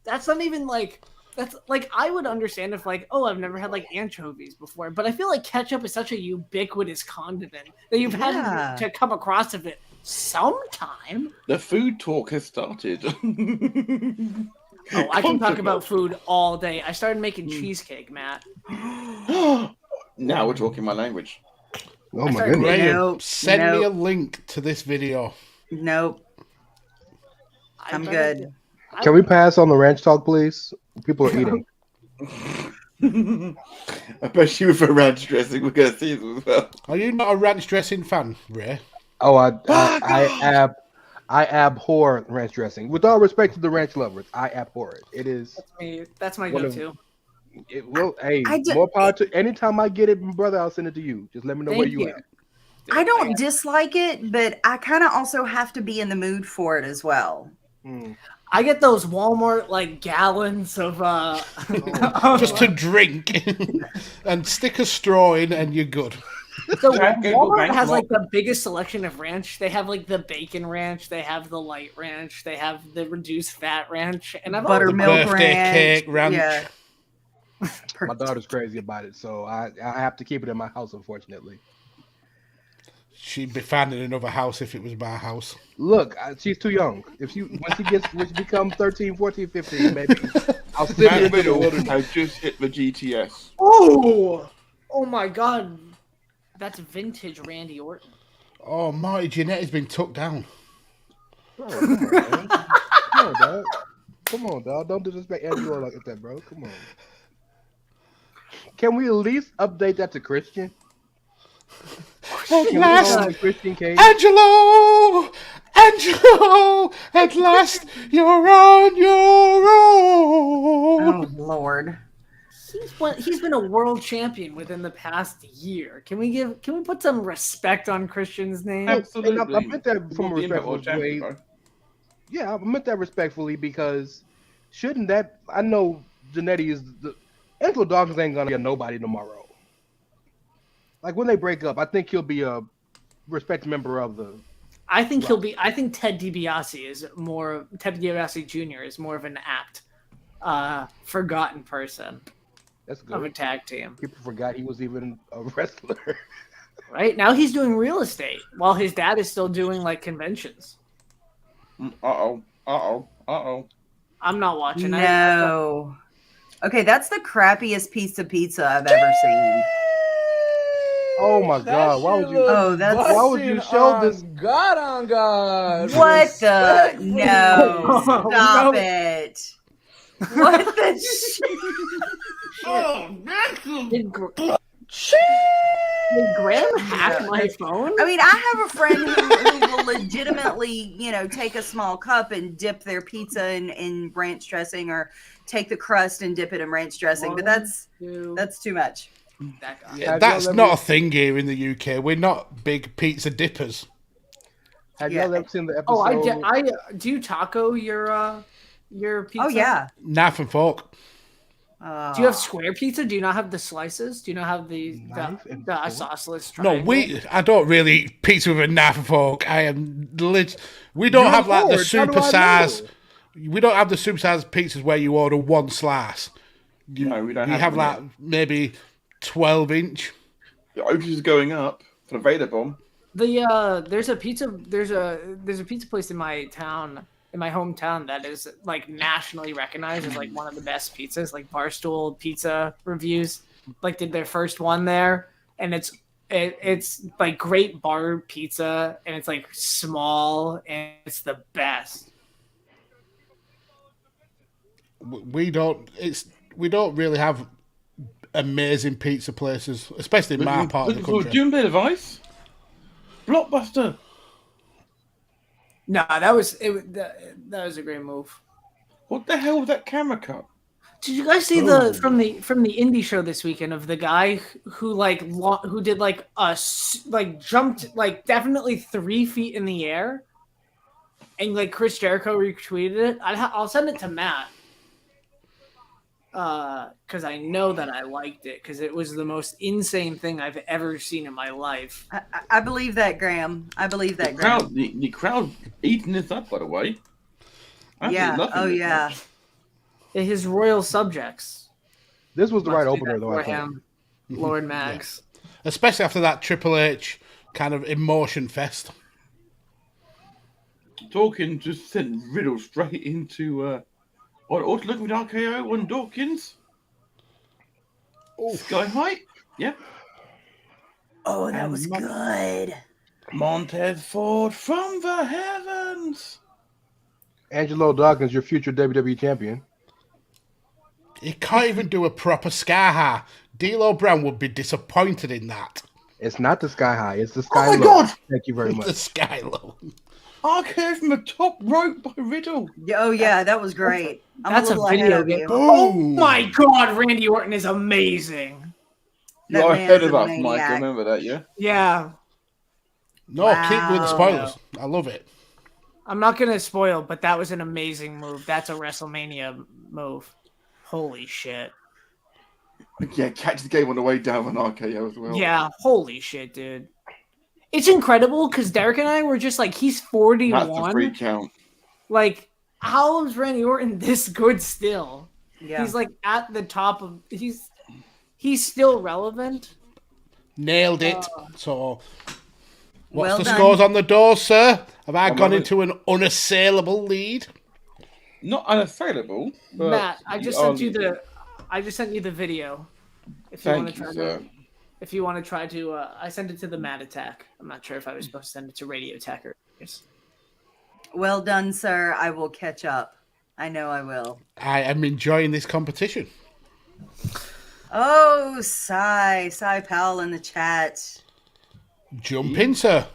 that's not even like. That's like I would understand if like, oh, I've never had like anchovies before, but I feel like ketchup is such a ubiquitous condiment that you've had to come across of it sometime. The food talk has started. Oh, I can talk about food all day. I started making cheesecake, Matt. Now we're talking my language. Oh my goodness! Send me a link to this video. Nope. I'm good. Can we pass on the ranch talk, please? People are eating. Especially with a ranch dressing, we're going to see it as well. Are you not a ranch dressing fan, Ray? Oh, I I abhor ranch dressing. With all respect to the ranch lovers, I abhor it. It is. That's my go-to. More power to. Anytime I get it, brother, I'll send it to you. Just let me know where you at. I don't dislike it, but I kind of also have to be in the mood for it as well. I get those Walmart gallons of just to drink and stick a straw in, and you're good. So Walmart has the biggest selection of ranch. They have the bacon ranch, they have the light ranch, they have the reduced fat ranch, and I've buttermilk ranch, cake ranch. Yeah. My daughter's crazy about it, so I have to keep it in my house, unfortunately. She'd be finding another house if it was my house. Look, she's too young. When she becomes 13, 14, 15, maybe I'll sit in the middle. I just hit the GTS. Oh my God. That's vintage Randy Orton. Oh, Marty Jannetty's been took down. Come on, dog. Don't disrespect Angelo like that, bro. Come on. Can we at least update that to Christian? At last, Christian Cage? Angelo, at last you're on your own. Oh Lord, he's been a world champion within the past year. Can we put some respect on Christian's name? Absolutely. I meant that from a respectful way. Yeah, I meant that respectfully because shouldn't that? I know Jannetty is Angelo Dawkins ain't gonna be a nobody tomorrow. When they break up, I think he'll be a respected member of the. I think Ted DiBiase Jr. is more of an apt, forgotten person. That's good. Of a tag team. People forgot he was even a wrestler. Right now, he's doing real estate while his dad is still doing conventions. Uh-oh. I'm not watching. No. Okay, that's the crappiest piece of pizza I've ever seen. Oh my God! Why would you show this? God on God! What the? No! Stop it! What the shit? Did Graham hack my phone? I mean, I have a friend who will legitimately, take a small cup and dip their pizza in ranch dressing, or take the crust and dip it in ranch dressing. But that's too much. Yeah, that's not a thing here in the UK. We're not big pizza dippers. Have you ever seen the episode? I do you taco your pizza? Oh yeah, knife and fork. Do you have square pizza? Do you not have the slices? Do you not have the sauceless triangle? No, I don't really eat pizza with a knife and fork. We don't have the super size. We don't have the super size pizzas where you order one slice. No, we don't. You have maybe 12-inch. The oats is going up for the Vader bomb. There's a pizza place in my hometown that is nationally recognized as one of the best pizzas. Barstool Pizza Reviews did their first one there, and it's great bar pizza, and it's small, and it's the best. We don't really have amazing pizza places, especially in my part of the country. Do you bit of ice? Blockbuster. No, that was a great move. What the hell was that camera cut? Did you guys see from the indie show this weekend of the guy who did jumped definitely 3 feet in the air, and Chris Jericho retweeted it? I'll send it to Matt. Because I know that I liked it, because it was the most insane thing I've ever seen in my life. I believe that, Graham. Graham. The crowd eating this up, by the way. Yeah. His royal subjects. This was the right opener, though. For him, Lord Max. Yeah. Especially after that Triple H kind of emotion fest. Dawkins just sent Riddle straight into. Look with RKO on Dawkins. Sky High. Yeah. Oh, that was good. Montez Ford from the heavens. Angelo Dawkins, your future WWE champion. He can't even do a proper Sky High. D'Lo Brown would be disappointed in that. It's not the Sky High. It's the Sky Low. Oh my God! Thank you very much. The Sky Low. RKO from the top rope by Riddle. Oh yeah, that was great. That's a video game. Oh my God, Randy Orton is amazing. You're ahead of us, Mike. I remember that, yeah? Yeah. No, keep with the spoilers. I love it. I'm not going to spoil, but that was an amazing move. That's a WrestleMania move. Holy shit. Yeah, catch the game on the way down on RKO as well. Yeah, holy shit, dude. It's incredible because Derek and I were just like, he's 41. That's a free count. Like, how is Randy Orton this good still? Yeah. He's like at the top of... He's still relevant. Nailed it. So... What's the scores on the door, sir? Have I gone into an unassailable lead? Not unassailable. Matt, I just sent you the video. If you want to try to, if you want to try to, I sent it to the Mad Attack. I'm not sure if I was supposed to send it to Radio Tekkers. Well done, sir. I will catch up. I know I will. I am enjoying this competition. Oh, Cy Powell in the chat. Jump in, sir.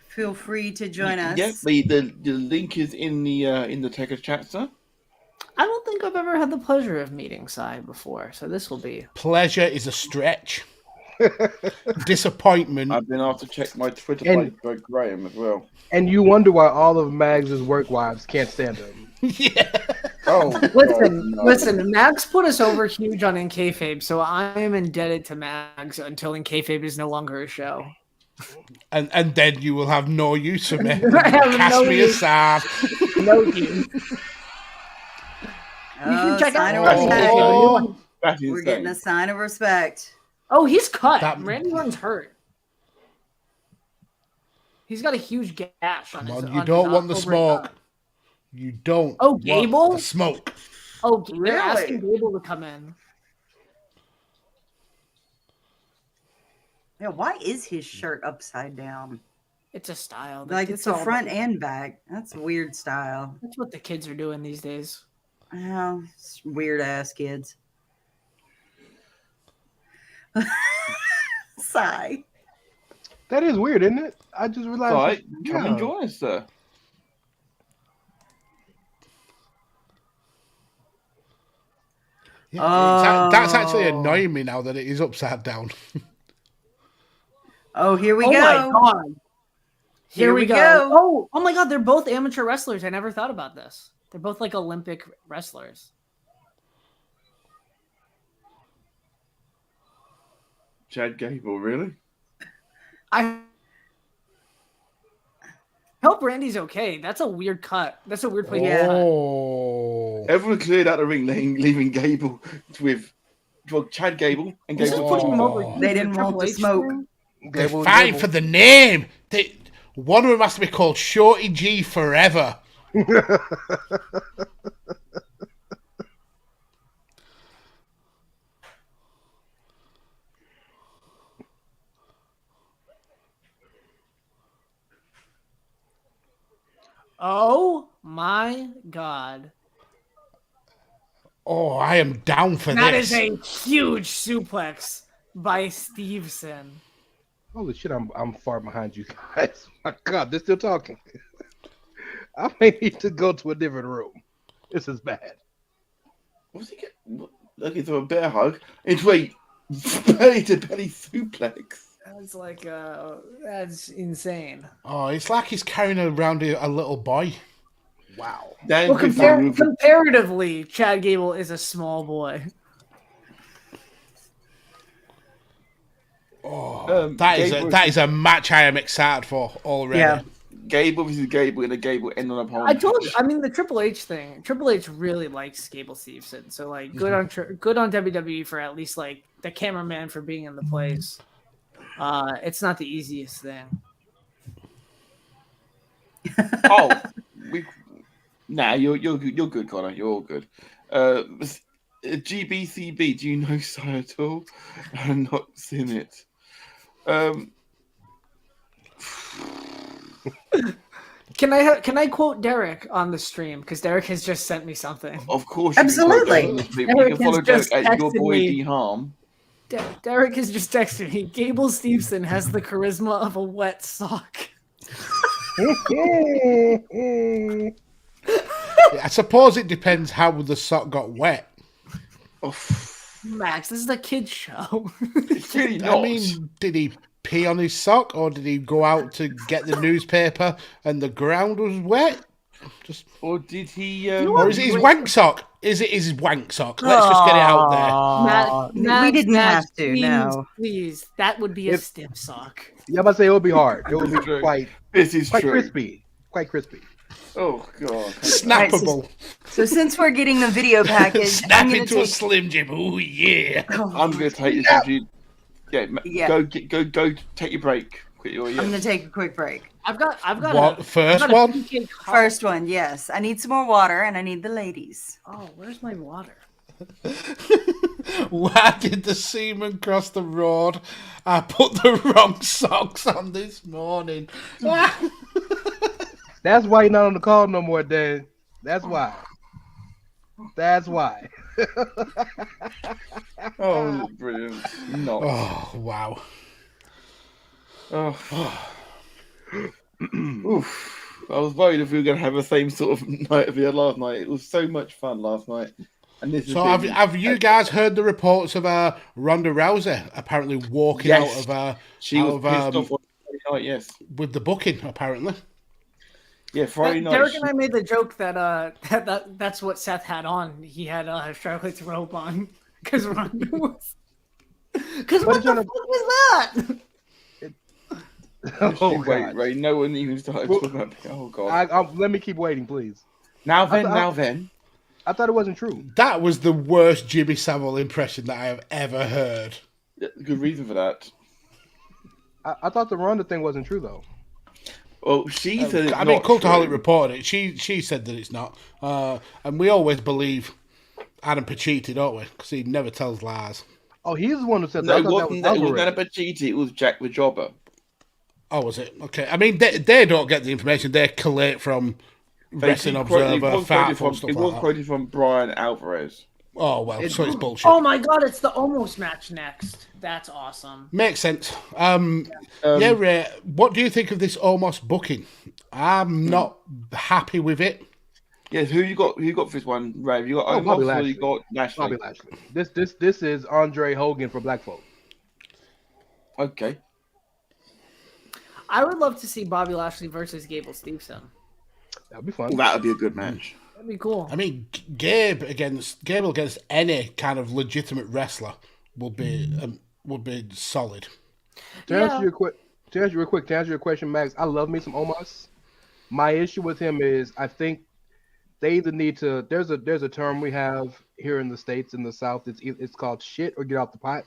Feel free to join us. Yes, the link is in the Tekkers chat, sir. I don't think I've ever had the pleasure of meeting Cy before, so this will be... Pleasure is a stretch. Disappointment. I've been asked to check my Twitter by Graham as well. And you wonder why all of Mags' work wives can't stand him. Yeah. Oh, listen, Mags put us over huge on Kayfabe, so I am indebted to Mags until Kayfabe is no longer a show. And then you will have no use for me. Cast me aside. No use. You can check out. We're getting a sign of respect. Oh, he's cut. Randy Orton's hurt. He's got a huge gash on his. You don't want the smoke. You don't. Oh, Gable? Want the smoke. Oh, they're asking Gable to come in. Yeah, why is his shirt upside down? It's a style. Like it's the front and back. That's a weird style. That's what the kids are doing these days. Oh, weird ass kids. Sigh. That is weird, isn't it? I just realized. Right, come and join us, sir. Yeah, that's actually annoying me now that it is upside down. Oh, here we go. Oh my God. Here we go. Oh my God, they're both amateur wrestlers. I never thought about this. They're both like Olympic wrestlers. Chad Gable, really? I hope Randy's okay. That's a weird cut. That's a weird place. Oh. Everyone cleared out the ring, leaving Gable with Chad Gable and Gable. Putting him over. They didn't want the smoke. They're fighting for the name. One of them has to be called Shorty G forever. Oh my God. Oh, I am down for that this. That is a huge suplex by Stevenson. Holy shit, I'm far behind you guys. My God, they're still talking. I may need to go to a different room. This is bad. What's he getting? Looking for a bear hug. It's wait, belly to belly suplex. That's like, that's insane. Oh, it's like he's carrying around a little boy. Wow. Well, comparatively, Chad Gable is a small boy. Oh, that is a match I am excited for already. Yeah. Gable versus Gable and a Gable end on a pole. I told you. I mean, the Triple H thing. Triple H really likes Gable Stevenson, so like, good on WWE for at least like the cameraman for being in the place. It's not the easiest thing. You're good, Connor. You're all good. GBCB, do you know Sai at all? I've not seen it. Can I quote Derek on the stream? Because Derek has just sent me something. Of course, absolutely. You can follow Derek at your boy D Harm. Derek has just texted me. Gable Stevenson has the charisma of a wet sock. I suppose it depends how the sock got wet. Oh. Max, this is a kid's show. It's really not. I mean, did he pee on his sock, or did he go out to get the newspaper and the ground was wet? Or did he? Or is it his wank sock? Is it his wank sock? Let's just get it out there. We didn't have to. Please, no, please. That would be a stiff sock. Yeah, I'm about to say it would be hard. It would be quite crispy. Quite crispy. Oh god! Snappable. Right, so since we're getting the video package, snap into a Slim Jim. Oh yeah! I'm gonna take this. Yeah. Go take your break. I'm gonna take a quick break. I've got what, first one? First one, yes. I need some more water, and I need the ladies. Oh, where's my water? Why did the seaman cross the road? I put the wrong socks on this morning. That's why you're not on the call no more, Dan. That's why. That's why. Oh, brilliant. No. Oh, wow. Oh. Oof. I was worried if we were going to have the same sort of night as we had last night. It was so much fun last night. And this so have you guys heard the reports of Ronda Rousey apparently walking out of she was pissed off on Friday night, yes. With the booking, apparently. Yeah, Friday night. Derek and I made the joke that that's what Seth had on. He had Charlotte's robe on because Ronda was. Because what the fuck was that? Wait, Ray. No one even started talking about. Oh god. Let me keep waiting, please. Now then. I thought it wasn't true. That was the worst Jimmy Savile impression that I have ever heard. Good reason for that. I thought the Ronda thing wasn't true though. Well, she said it's I mean, Cultaholic reported it. She said that it's not. And we always believe Adam Pacitti, don't we? Because he never tells lies. Oh, he's the one who said that. No, it wasn't Adam Pacitti. It was Jack the Jobber. Oh, was it? Okay. I mean, they don't get the information. They collate from Wrestling Observer, Fightful, stuff It was quoted from Brian Alvarez. Oh, well, so it's bullshit. Oh, my God, it's the almost match next. That's awesome. Makes sense. Yeah, Ray, what do you think of this almost booking? I'm not happy with it. Yeah, who you got for this one, Ray? You got Bobby Lashley. You got Lashley. Bobby Lashley. This is Andre Hogan for Black folk. Okay. I would love to see Bobby Lashley versus Gable Steveson. That'd be fun. Well, that would be a good match. That'd be cool. I mean, Gable against any kind of legitimate wrestler would be solid. To answer your question, Max, I love me some Omos. My issue with him is I think they either need to. There's a term we have here in the States in the South. It's called shit or get off the pot.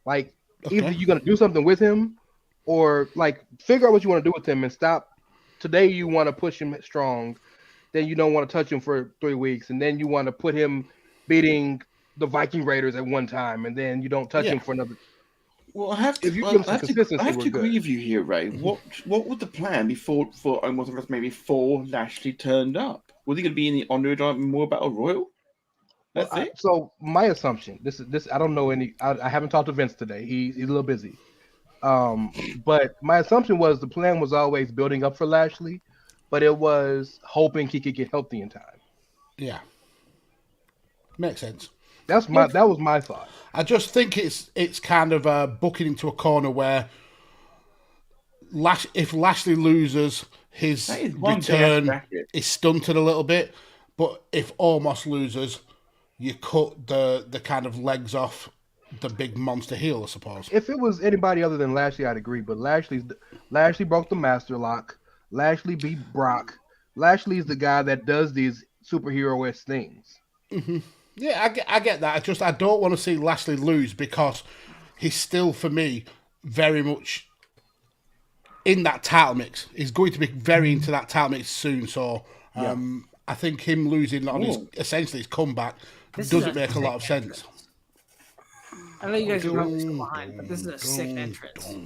Like either you're gonna do something with him, or like figure out what you want to do with him and stop. Today you want to push him strong, then you don't want to touch him for 3 weeks, and then you want to put him beating the Viking Raiders at one time, and then you don't touch him for another. Well, I have to agree with you here, Ray. What would the plan be for almost maybe before Lashley turned up? Was he going to be in the Honor Memorial Battle Royal? That's it. So my assumption, this I don't know any. I haven't talked to Vince today. He's a little busy. But my assumption was the plan was always building up for Lashley, but it was hoping he could get healthy in time. Yeah, makes sense. That was my thought. I just think it's kind of booking into a corner where if Lashley loses, his return is stunted a little bit. But if Omos loses, you cut the kind of legs off the big monster heel, I suppose. If it was anybody other than Lashley, I'd agree. But Lashley broke the master lock. Lashley beat Brock. Lashley's the guy that does these superhero-esque things. Mm-hmm. Yeah, I get that. I don't want to see Lashley lose because he's still, for me, very much in that title mix. He's going to be very into that title mix soon. So I think him losing on essentially his comeback doesn't make a lot of sense. I know you guys are probably behind, but this is a sick entrance.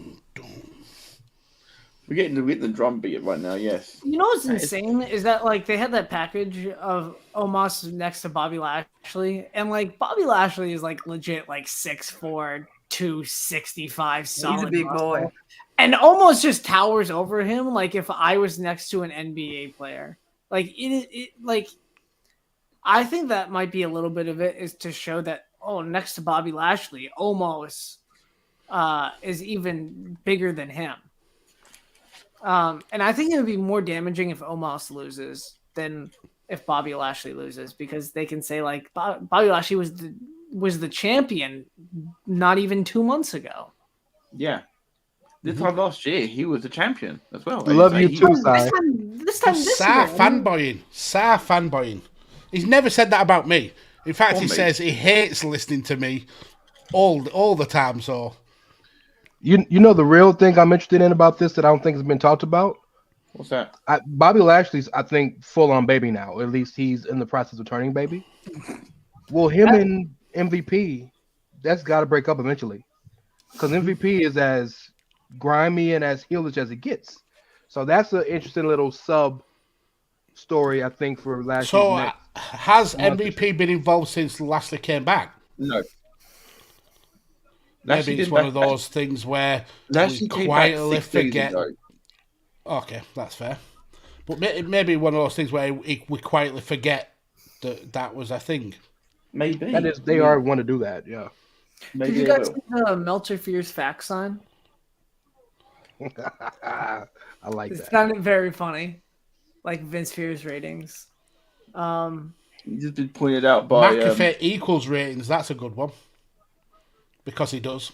We're getting the drum beat right now, yes. You know what's insane is that like they had that package of Omos next to Bobby Lashley, and like Bobby Lashley is like legit like 6'4", 265 solid. He's a big boy. and almost just towers over him. Like if I was next to an NBA player, like like I think that might be a little bit of it is to show that next to Bobby Lashley, Omos is even bigger than him. And I think it would be more damaging if Omos loses than if Bobby Lashley loses, because they can say like Bobby Lashley was the champion not even 2 months ago. Yeah. This time last year, he was the champion as well. Love you too, Sai. This year. Fanboying. He's never said that about me. In fact, he says he hates listening to me all the time. So, you know the real thing I'm interested in about this that I don't think has been talked about? What's that? Bobby Lashley's, I think, full on baby now. At least he's in the process of turning baby. Well, him and MVP, that's got to break up eventually, because MVP is as grimy and as heelish as it gets. So that's an interesting little sub story, I think, for Lashley. So has MVP been involved since Lashley came back? No. Maybe it's one of those things where we quietly forget. Okay, that's fair. But maybe one of those things where we quietly forget that was a thing. Maybe. That is, they are want to do that, yeah. Maybe did you guys see the Meltzer Fears fax sign? I like that. It sounded very funny. Like Vince Fears ratings. He just been pointed out by McAfee equals ratings. That's a good one. Because he does.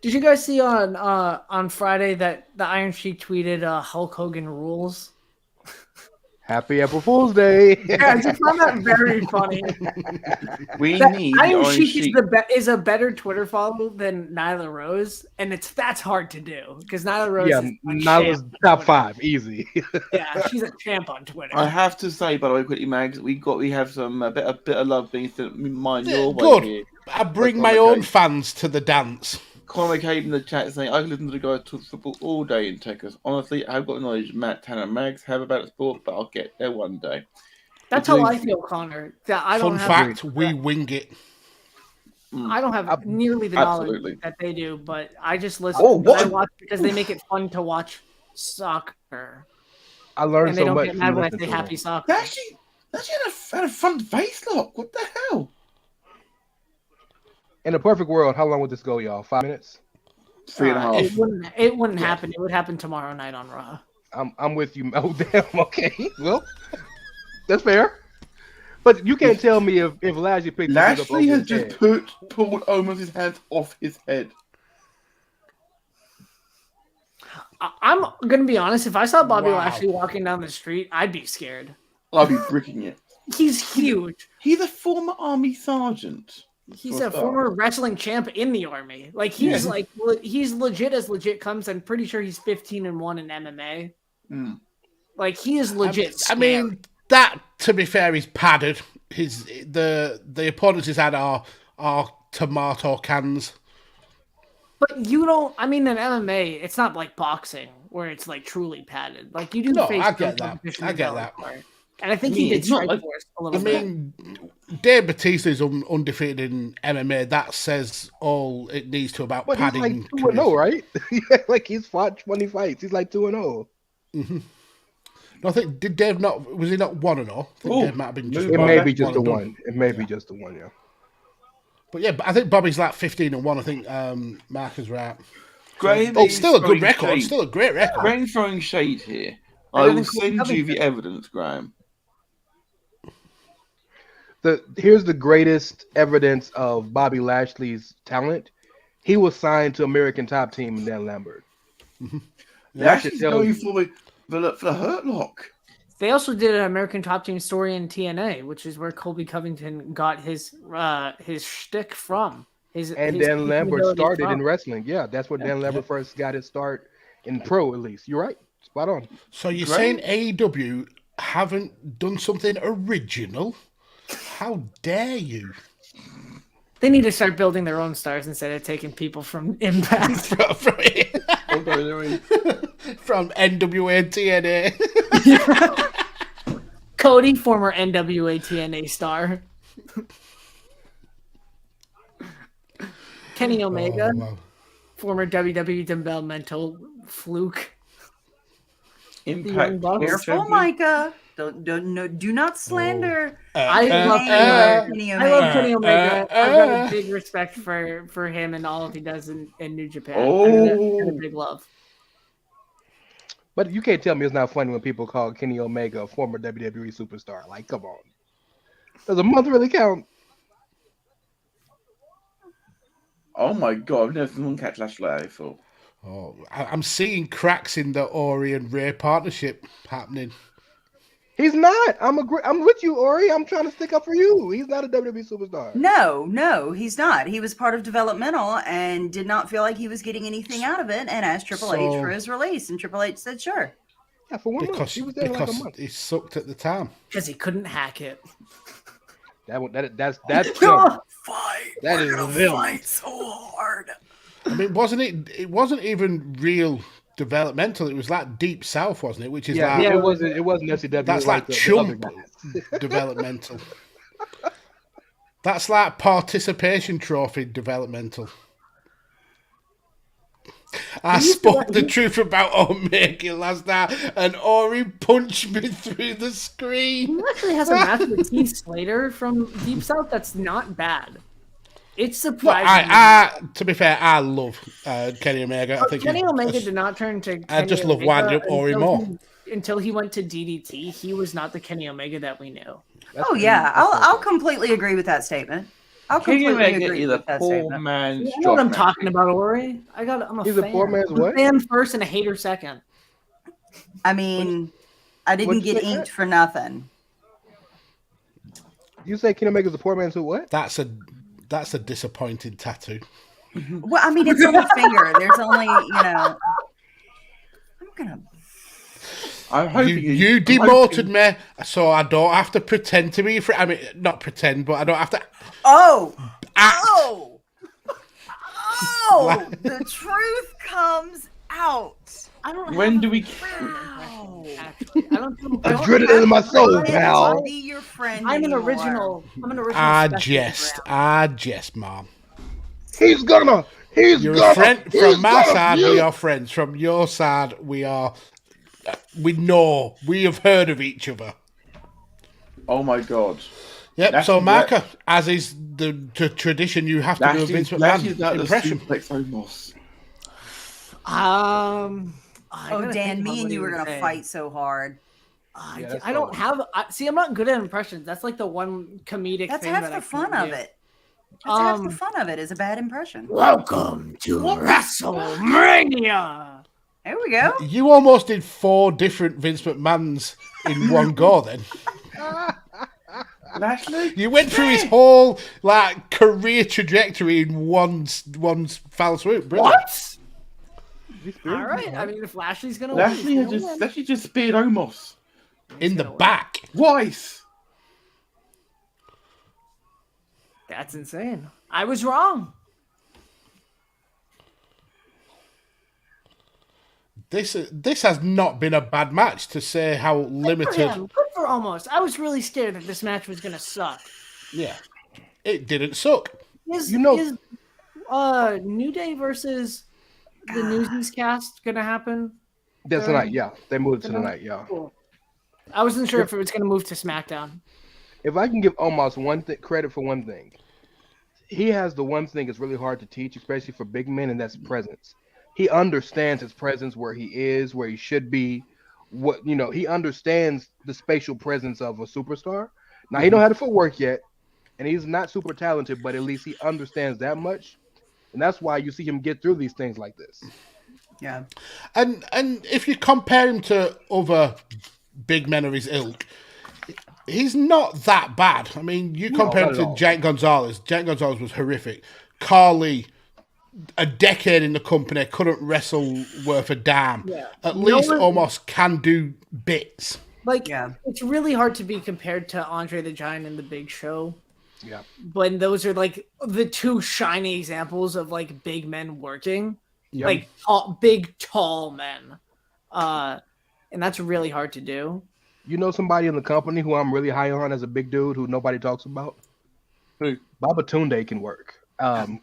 Did you guys see on Friday that the Iron Sheik tweeted Hulk Hogan rules? Happy April Fool's Day. Yeah, I just found that very funny. Iron Sheik is a better Twitter follow than Nyla Rose, and that's hard to do because Nyla Rose is Nyla's top 5, easy. Yeah, she's a champ on Twitter. I have to say, by the way, quickly, Mags, we have some a bit of love being sent mine your way. Good. Here. I bring my own fans to the dance. Conor McCabe in the chat saying, I can listen to the guys talk football all day in Tekkers. Honestly, I've got knowledge Matt, Tanner, and Mags have about sport, but I'll get there one day. That's how I feel, Connor. Fun fact, we wing it. I don't have nearly the knowledge that they do, but I just listen. I watch because they make it fun to watch soccer. I learned so much. And they don't get mad when I say happy soccer. They actually had a fun face lock. What the hell? In a perfect world, how long would this go, y'all? 5 minutes? 3.5. It wouldn't happen. It would happen tomorrow night on Raw. I'm with you. Oh, damn. Okay. Well, that's fair. But you can't tell me if Lashley picked Lashley has just pulled Omos' hands off his head. I'm going to be honest. If I saw Bobby Lashley walking down the street, I'd be scared. I'd be bricking it. He's huge. He's a former army sergeant. He's a former wrestling champ in the army. Like he's he's legit as legit comes. I'm pretty sure he's 15-1 in MMA. Like he is legit. I mean, that to be fair is padded. The opponents he's had are tomato cans. But you don't. I mean, in MMA, it's not like boxing where it's like truly padded. Like you do face. I get that. And I think he did strike force a little bit. I mean, Dave Batista is undefeated in MMA. That says all it needs to about padding. He's like 2-0, right? Like he's fought 20 fights. He's like 2-0. Mm-hmm. No, I think did Dave not? Was he not 1-0? I think Dave might have been. It may be just the one. It may be just the one. Yeah. But yeah, I think Bobby's like 15-1. I think Mark is right. Graham still a good record. Shade. Still a great record. Graham's throwing shade here. I will send you the evidence, Graham. Here's the greatest evidence of Bobby Lashley's talent. He was signed to American Top Team and Dan Lambert. Lashley's going for the Hurt Lock. They also did an American Top Team story in TNA, which is where Colby Covington got his shtick from. Dan Lambert started in wrestling. Yeah, that's where Dan Lambert first got his start in pro, at least. You're right. Spot on. So you're saying AEW haven't done something original? How dare you? They need to start building their own stars instead of taking people from Impact. From NWA TNA. Cody, former NWA TNA star. Kenny Omega, former WWE developmental Fluke. Impact. Careful, Micah. Do not slander. I love Kenny Omega. I've got a big respect for him and all he does in New Japan. And a big love. But you can't tell me it's not funny when people call Kenny Omega a former WWE superstar. Like, come on. Does a month really count? Oh my God, I've never seen one catch Lashley before. Oh, I'm seeing cracks in the Ori and Ray partnership happening. He's not. I'm with you, Ori. I'm trying to stick up for you. He's not a WWE superstar. No, he's not. He was part of developmental and did not feel like he was getting anything out of it and asked Triple H for his release. And Triple H said, sure. Yeah, for 1 month. He was there like a month. He sucked at the time. Because he couldn't hack it. That's That is fight so hard. I mean, it wasn't even real developmental. It was like Deep South, wasn't it? Which is it wasn't FCW. That's like chump developmental. That's like participation trophy developmental. I spoke the truth about Omega last night, and Ori punched me through the screen. He actually has a match with Keith Slater from Deep South that's not bad. It's surprising. To be fair, I love Kenny Omega. I think Kenny Omega did not turn to. I just love winding up Ori more. Until he went to DDT, he was not the Kenny Omega that we knew. I'll completely agree with that statement. Kenny Omega is a poor man's You know what I'm talking about, Ori? I'm a fan. He's a poor man's what? I'm a fan first and a hater second. I mean, I didn't get inked for nothing. You say Kenny Omega's a poor man's who what? That's a disappointing tattoo. Well, I mean, it's on the finger. There's only, I'm gonna. I'm hoping you demoted me, so I don't have to pretend to be. I mean, not pretend, but I don't have to. The truth comes out. I don't. When do we? Wow. I don't. I dread it in my soul, pal. Be your friend. I'm an original. I jest, Mom. You're a friend from my side. We are friends. From your side, we are. We know. We have heard of each other. Oh my God. Yep. That's so, Marker, as is the tradition, you have to do a Vince McMahon impression. Dan, me and you were gonna fight so hard. I don't have. See, I'm not good at impressions. That's like the one comedic. That's thing half that the I fun of it. That's half the fun of it. Is a bad impression. Welcome to WrestleMania. There we go. You almost did 4 different Vince McMahons in one go. Then you went through his whole career trajectory in one foul swoop. Brilliant. What? All right. I mean, if Lashley's gonna win, Lashley just speared Omos in the back twice. That's insane. I was wrong. This has not been a bad match, to say how limited. Good for Omos. I was really scared that this match was gonna suck. Yeah, it didn't suck. Is New Day versus the Newsies cast gonna happen? That's tonight. Yeah, they moved to tonight. Yeah. Cool. I wasn't sure if it was gonna move to SmackDown. If I can give Omos credit for one thing, he has the one thing that's really hard to teach, especially for big men, and that's presence. He understands his presence, where he is, where he should be. He understands the spatial presence of a superstar. Now, he don't have the footwork yet, and he's not super talented, but at least he understands that much. And that's why you see him get through these things like this. Yeah. And if you compare him to other big men of his ilk, he's not that bad. I mean, you compare him to Giant Gonzalez. Giant Gonzalez was horrific. Carly, a decade in the company, couldn't wrestle worth a damn. Yeah. At least almost can do bits. It's really hard to be compared to Andre the Giant and the Big Show. Yeah. But those are the 2 shiny examples of big men working. Yep. Big, tall men. And that's really hard to do. You know somebody in the company who I'm really high on as a big dude who nobody talks about? Who? Babatunde can work.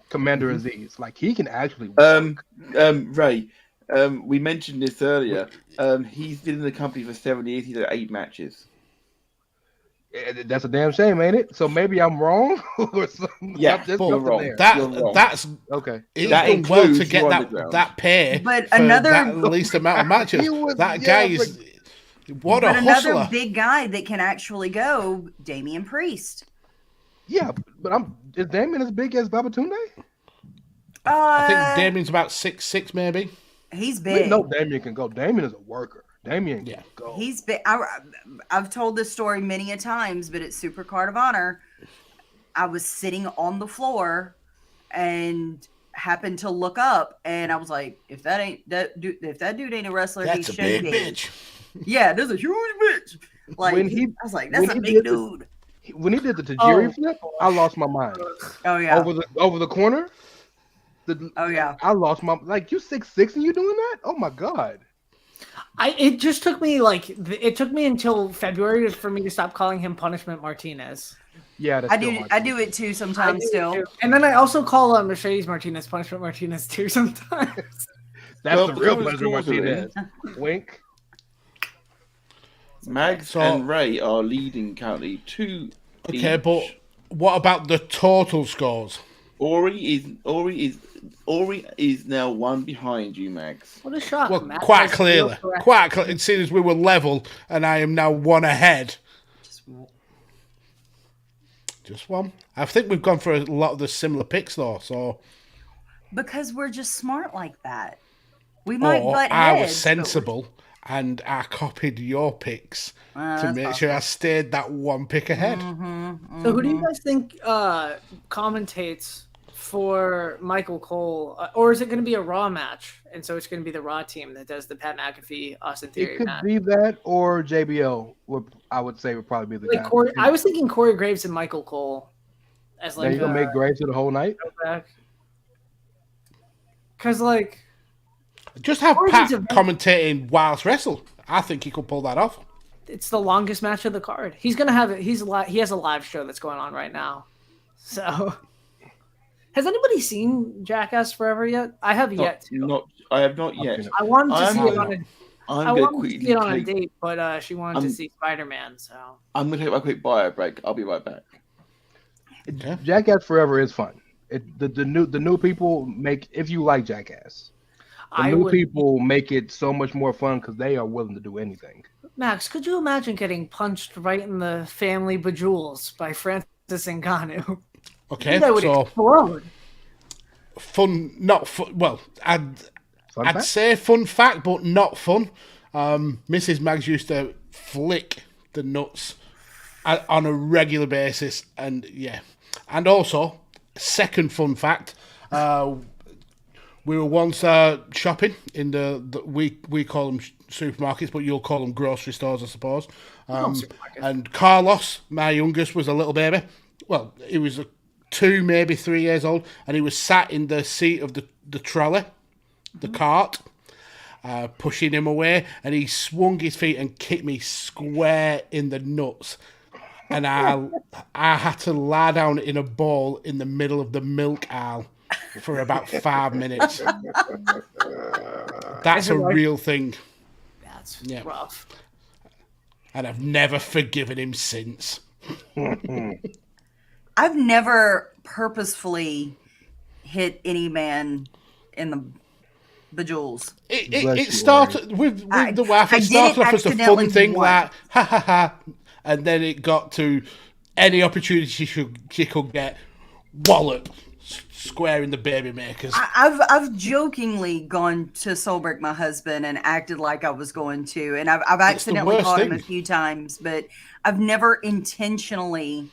Commander Aziz, he can actually work. Ray, we mentioned this earlier. He's been in the company for 7 years. He's had 8 matches. That's a damn shame, ain't it? So maybe I'm wrong, or something. Yeah, you're wrong. That's okay. He's done well to get that pay, but another that least amount of matches. Guy is what a hustler. Another big guy that can actually go, Damian Priest. Yeah, but is Damian as big as Babatunde? I think Damian's about 6'6", maybe. He's big. We know Damian can go. Damian is a worker. Damian can go. He's big. I've told this story many a times, but at Supercard of Honor, I was sitting on the floor and happened to look up, and I was like, if that dude ain't a wrestler, that's a big bitch. Yeah, there's a huge bitch. Like I was like, that's a big dude. When he did the Tajiri flip, I lost my mind. Oh yeah, over the corner. I lost my you 6'6" and you doing that? Oh my god! It just took me until February for me to stop calling him Punishment Martinez. Yeah, I do it too sometimes still. And then I also call Mercedes Martinez Punishment Martinez too sometimes. That's the real Pleasure Martinez. Wink. Mags and Ray are leading currently 2. Okay, each. but what about the total scores? Ori is now 1 behind you, Mags. What a shock! Well, quite clearly, it seems we were level, and I am now 1 ahead. Just one. I think we've gone for a lot of the similar picks, though. So because we're just smart like that, we might. I was sensible. And I copied your picks to make sure I stayed that 1 pick ahead. So who do you guys think commentates for Michael Cole? Or is it going to be a Raw match? And so it's going to be the Raw team that does the Pat McAfee, Austin Theory match? It could match. be that or JBL, I would say would probably be the guy. I was thinking Corey Graves and Michael Cole. As you going to make Graves the whole night? Because just have Pat commentating whilst wrestle. I think he could pull that off. It's the longest match of the card. He's gonna have it. He has a live show that's going on right now. So, has anybody seen Jackass Forever yet? I have yet to. I have not yet. I wanted to see it on a date, but she wanted to see Spider-Man. So I'm gonna take my quick bio break. I'll be right back. Jackass Forever is fun. The new people make, if you like Jackass. People make it so much more fun because they are willing to do anything. Max, could you imagine getting punched right in the family bejewels by Francis Ngannou? Okay, that would explode. Fun, not fun. Well, I'd say fun fact, but not fun. Mrs. Mags used to flick the nuts on a regular basis, and also second fun fact. We were once shopping in we call them supermarkets, but you'll call them grocery stores, I suppose. And Carlos, my youngest, was a little baby. Well, he was 2, maybe 3 years old, and he was sat in the seat of the trolley, the cart, pushing him away, and he swung his feet and kicked me square in the nuts. And I had to lie down in a ball in the middle of the milk aisle for about 5 minutes. That's a real thing. That's rough. And I've never forgiven him since. I've never purposefully hit any man in the bejewels. It started with the wife. It started off as a fun thing, like ha ha ha, and then it got to any opportunity she could get, wallop. Square in the baby makers. I've jokingly gone to Solberg, my husband, and acted like I was going to, and I've accidentally caught him a few times, but I've never intentionally,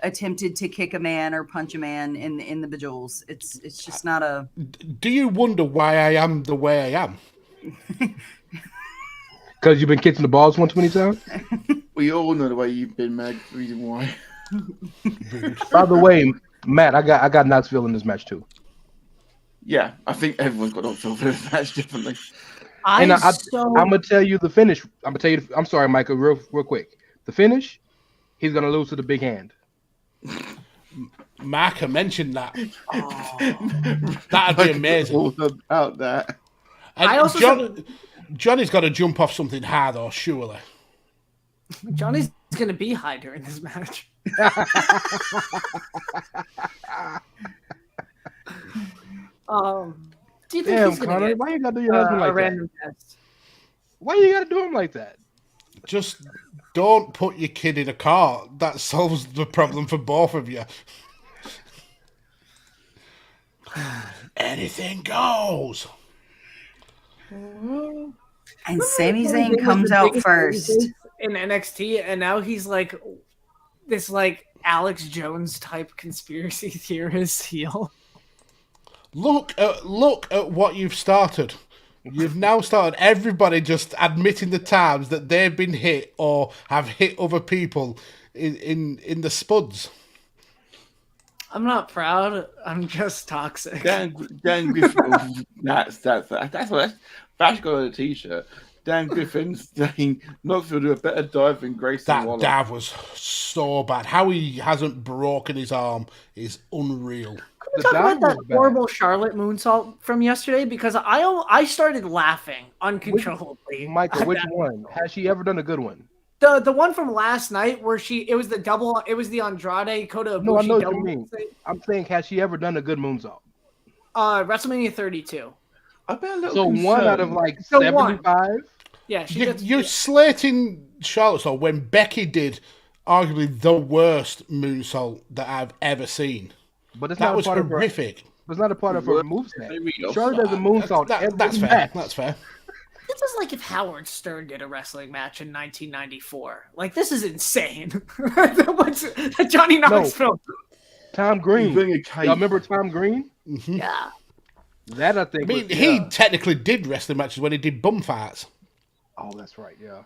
attempted to kick a man or punch a man in the bejewels. It's just not a. Do you wonder why I am the way I am? Because you've been kicking the balls one too many times. We all know the way you've been, Meg. Reason why. By the way, Matt, I got Knoxville in this match too. Yeah, I think everyone's got Knoxville in this match differently. I'm gonna tell you the finish. I'm sorry, Michael, real quick. The finish, he's gonna lose to the big hand. Marker mentioned that. Oh. That'd be amazing. All about that. And Johnny's got to jump off something hard, or surely. Johnny's going to be high during this match. Do you think Damn, Connor, why you got to do your husband like that? Test? Why you got to do him like that? Just don't put your kid in a car. That solves the problem for both of you. Anything goes. And Sami Zayn comes out first in NXT, and now he's like this like Alex Jones type conspiracy theorist heel. Look at what you've started. You've now started everybody just admitting the times that they've been hit or have hit other people in the spuds. I'm not proud. I'm just toxic. Dan Griffin. That's what Bash got on a t-shirt. Dan Griffin saying Knoxville do a better dive than Grayson Waller. That dive was so bad. How he hasn't broken his arm is unreal. Can we talk about that horrible Charlotte moonsault from yesterday? Because I started laughing uncontrollably. Michael, which one? Has she ever done a good one? The one from last night where it was the Andrade Kota Ibushi. No, I know what you mean. I'm saying, has she ever done a good moonsault? WrestleMania 32. I bet a little so concerned. One out of like 75. Yeah, you're slating Charlotte so when Becky did arguably the worst moonsault that I've ever seen. But that was horrific. It's not a part of her moveset. Charlotte does a moonsault. That's fair. That's fair. This is like if Howard Stern did a wrestling match in 1994. Like, this is insane. Johnny Knoxville. Tom Green. Y'all remember Tom Green? Mm-hmm. Yeah. That I think. I mean, he technically did wrestling matches when he did bum fights. Oh, that's right. Yeah.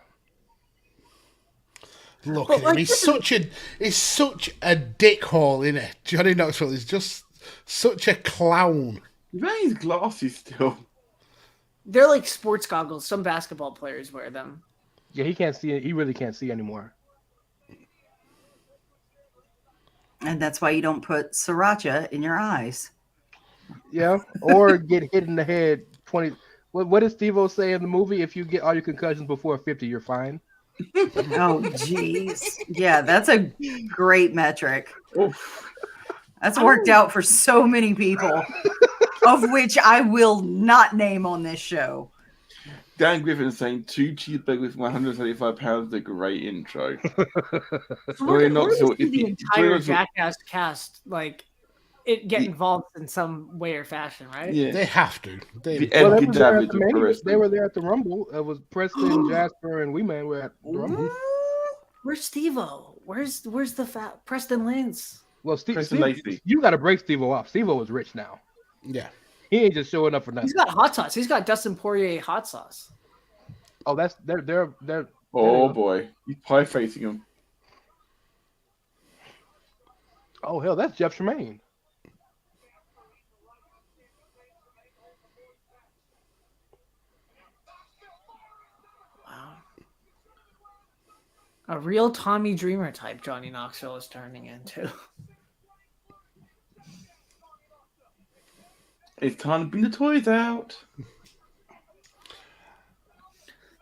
Look at him. He's such a dickhole, isn't it? Johnny Knoxville is just such a clown. He's wearing his glasses still. They're like sports goggles. Some basketball players wear them. Yeah, he can't see it. He really can't see anymore. And that's why you don't put sriracha in your eyes. Yeah, or get hit in the head 20. What did Steve-O say in the movie? If you get all your concussions before 50, you're fine. Oh, jeez. Yeah, that's a great metric. Oof. That's worked out for so many people, of which I will not name on this show. Dan Griffin saying 2 cheeseburgers with 135 pounds. A great intro. The entire Jackass cast, like, it get involved in some way or fashion, right? Yeah, they have to. They were there at the Rumble. It was Preston, Jasper, and Wee-Man were at the Rumble. Where's Steve-O? Where's the fat Preston Lance? Well, Steve, you got to break Steve-O off. Steve-O is rich now. Yeah, he ain't just showing up for nothing. He's got hot sauce. He's got Dustin Poirier hot sauce. Oh, they're. Oh boy, he's pie facing him. Oh hell, that's Jeff Tremaine. A real Tommy Dreamer type Johnny Knoxville is turning into. It's time to bring the toys out.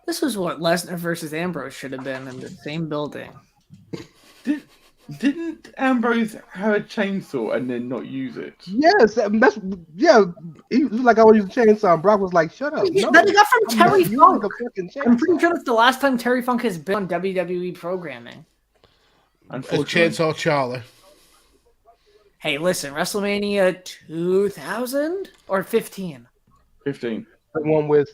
This was what Lesnar versus Ambrose should have been in the same building. Didn't Ambrose have a chainsaw and then not use it? Yes, He was like, I would use a chainsaw. And Brock was like, "Shut up." No, that he got from Terry Funk. I'm pretty sure that's the last time Terry Funk has been on WWE programming. Chainsaw Charlie. Hey, listen, WrestleMania 2000 or 15? 15. The one with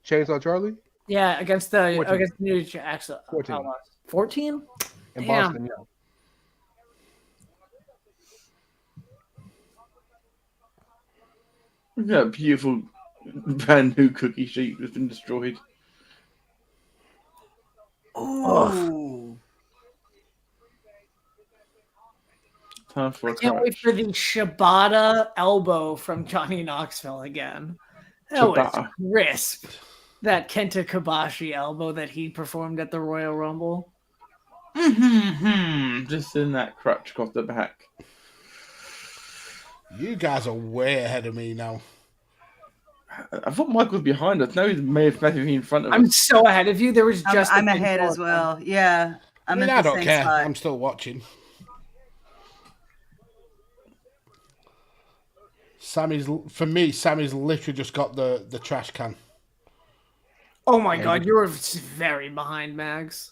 Chainsaw Charlie. Yeah, against New Jack. 14. 14. In Boston, yeah. That beautiful brand new cookie sheet that's been destroyed. Oh. I can't wait for the Shibata elbow from Johnny Knoxville again. That was crisp. That Kenta Kobashi elbow that he performed at the Royal Rumble. Just in that crutch off the back. You guys are way ahead of me now. I thought Mike was behind us. Now he's massively in front of us. I'm so ahead of you. There was just I'm ahead as well. Yeah. I don't care. Spot. I'm still watching. Sammy's literally just got the trash can. Oh my god, you were very behind, Mags.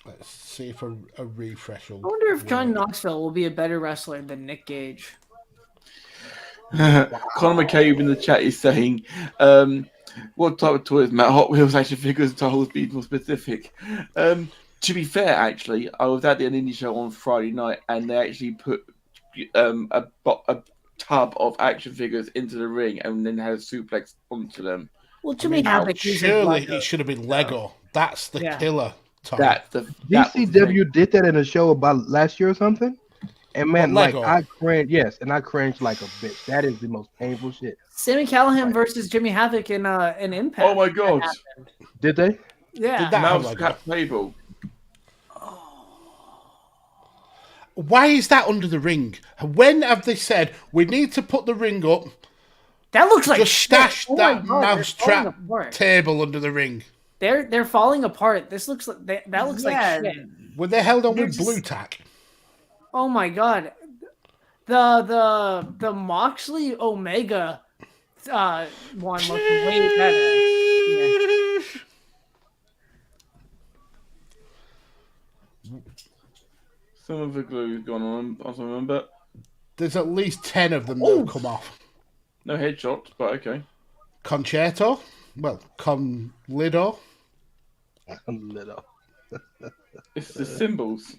Let's see if a refresh will. I wonder if John Knoxville will be a better wrestler than Nick Gage. Conor McCabe in the chat is saying, what type of toys, Matt? Hot Wheels action figures, toys, be more specific. To be fair, actually, I was at the indie show on Friday night, and they actually put a tub of action figures into the ring and then had a suplex onto them. Well, Jimmy Havoc surely it should have been Lego. That's the killer. DCW did that in a show about last year or something. And man, like I cringed, I cringed like a bitch. That is the most painful shit. Sami Callihan versus Jimmy Havoc in Impact. Oh my god! Did they? Yeah. Did that mouse cap table? Why is that under the ring? When have they said we need to put the ring up? That looks like just stash that mousetrap table under the ring. They're falling apart. This looks like that looks like shit. Were they held on with blue tack? Oh my god, the Moxley Omega one looked way better. Yeah. Some of the glue's gone on. I remember. There's at least 10 of them that have come off. No headshots, but okay. Concerto, well, Conlido. It's the symbols.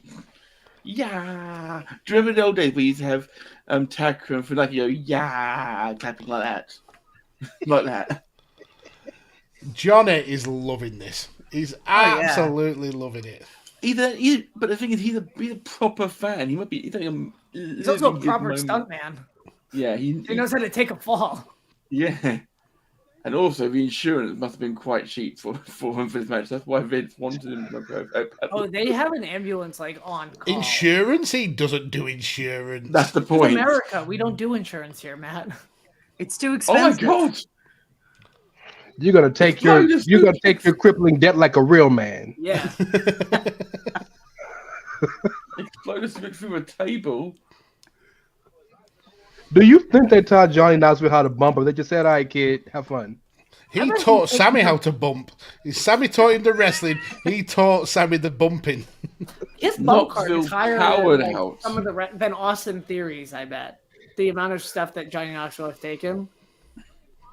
Yeah. Do you remember the old days we used to have Tacker and Funaki tapping like that? Like that. Johnny is loving this. He's absolutely loving it. But the thing is, he's a proper fan. He might be. He's also a proper stuntman. Yeah, he knows how to take a fall. Yeah. And also, the insurance must have been quite cheap for him for this match. That's why Vince wanted him to go. Oh, they have an ambulance on call. Insurance? He doesn't do insurance. That's the point. In America, we don't do insurance here, Matt. It's too expensive. Oh my god! You're gonna take your crippling debt like a real man. Yeah. Explode a switch through a table. Do you think they taught Johnny Knoxville how to bump, or they just said, "All right, kid, have fun"? He taught Sami how to bump. Sami taught him the wrestling. He taught Sami the bumping. His bump card is higher than some of than Austin Theory's. I bet the amount of stuff that Johnny Knoxville has taken,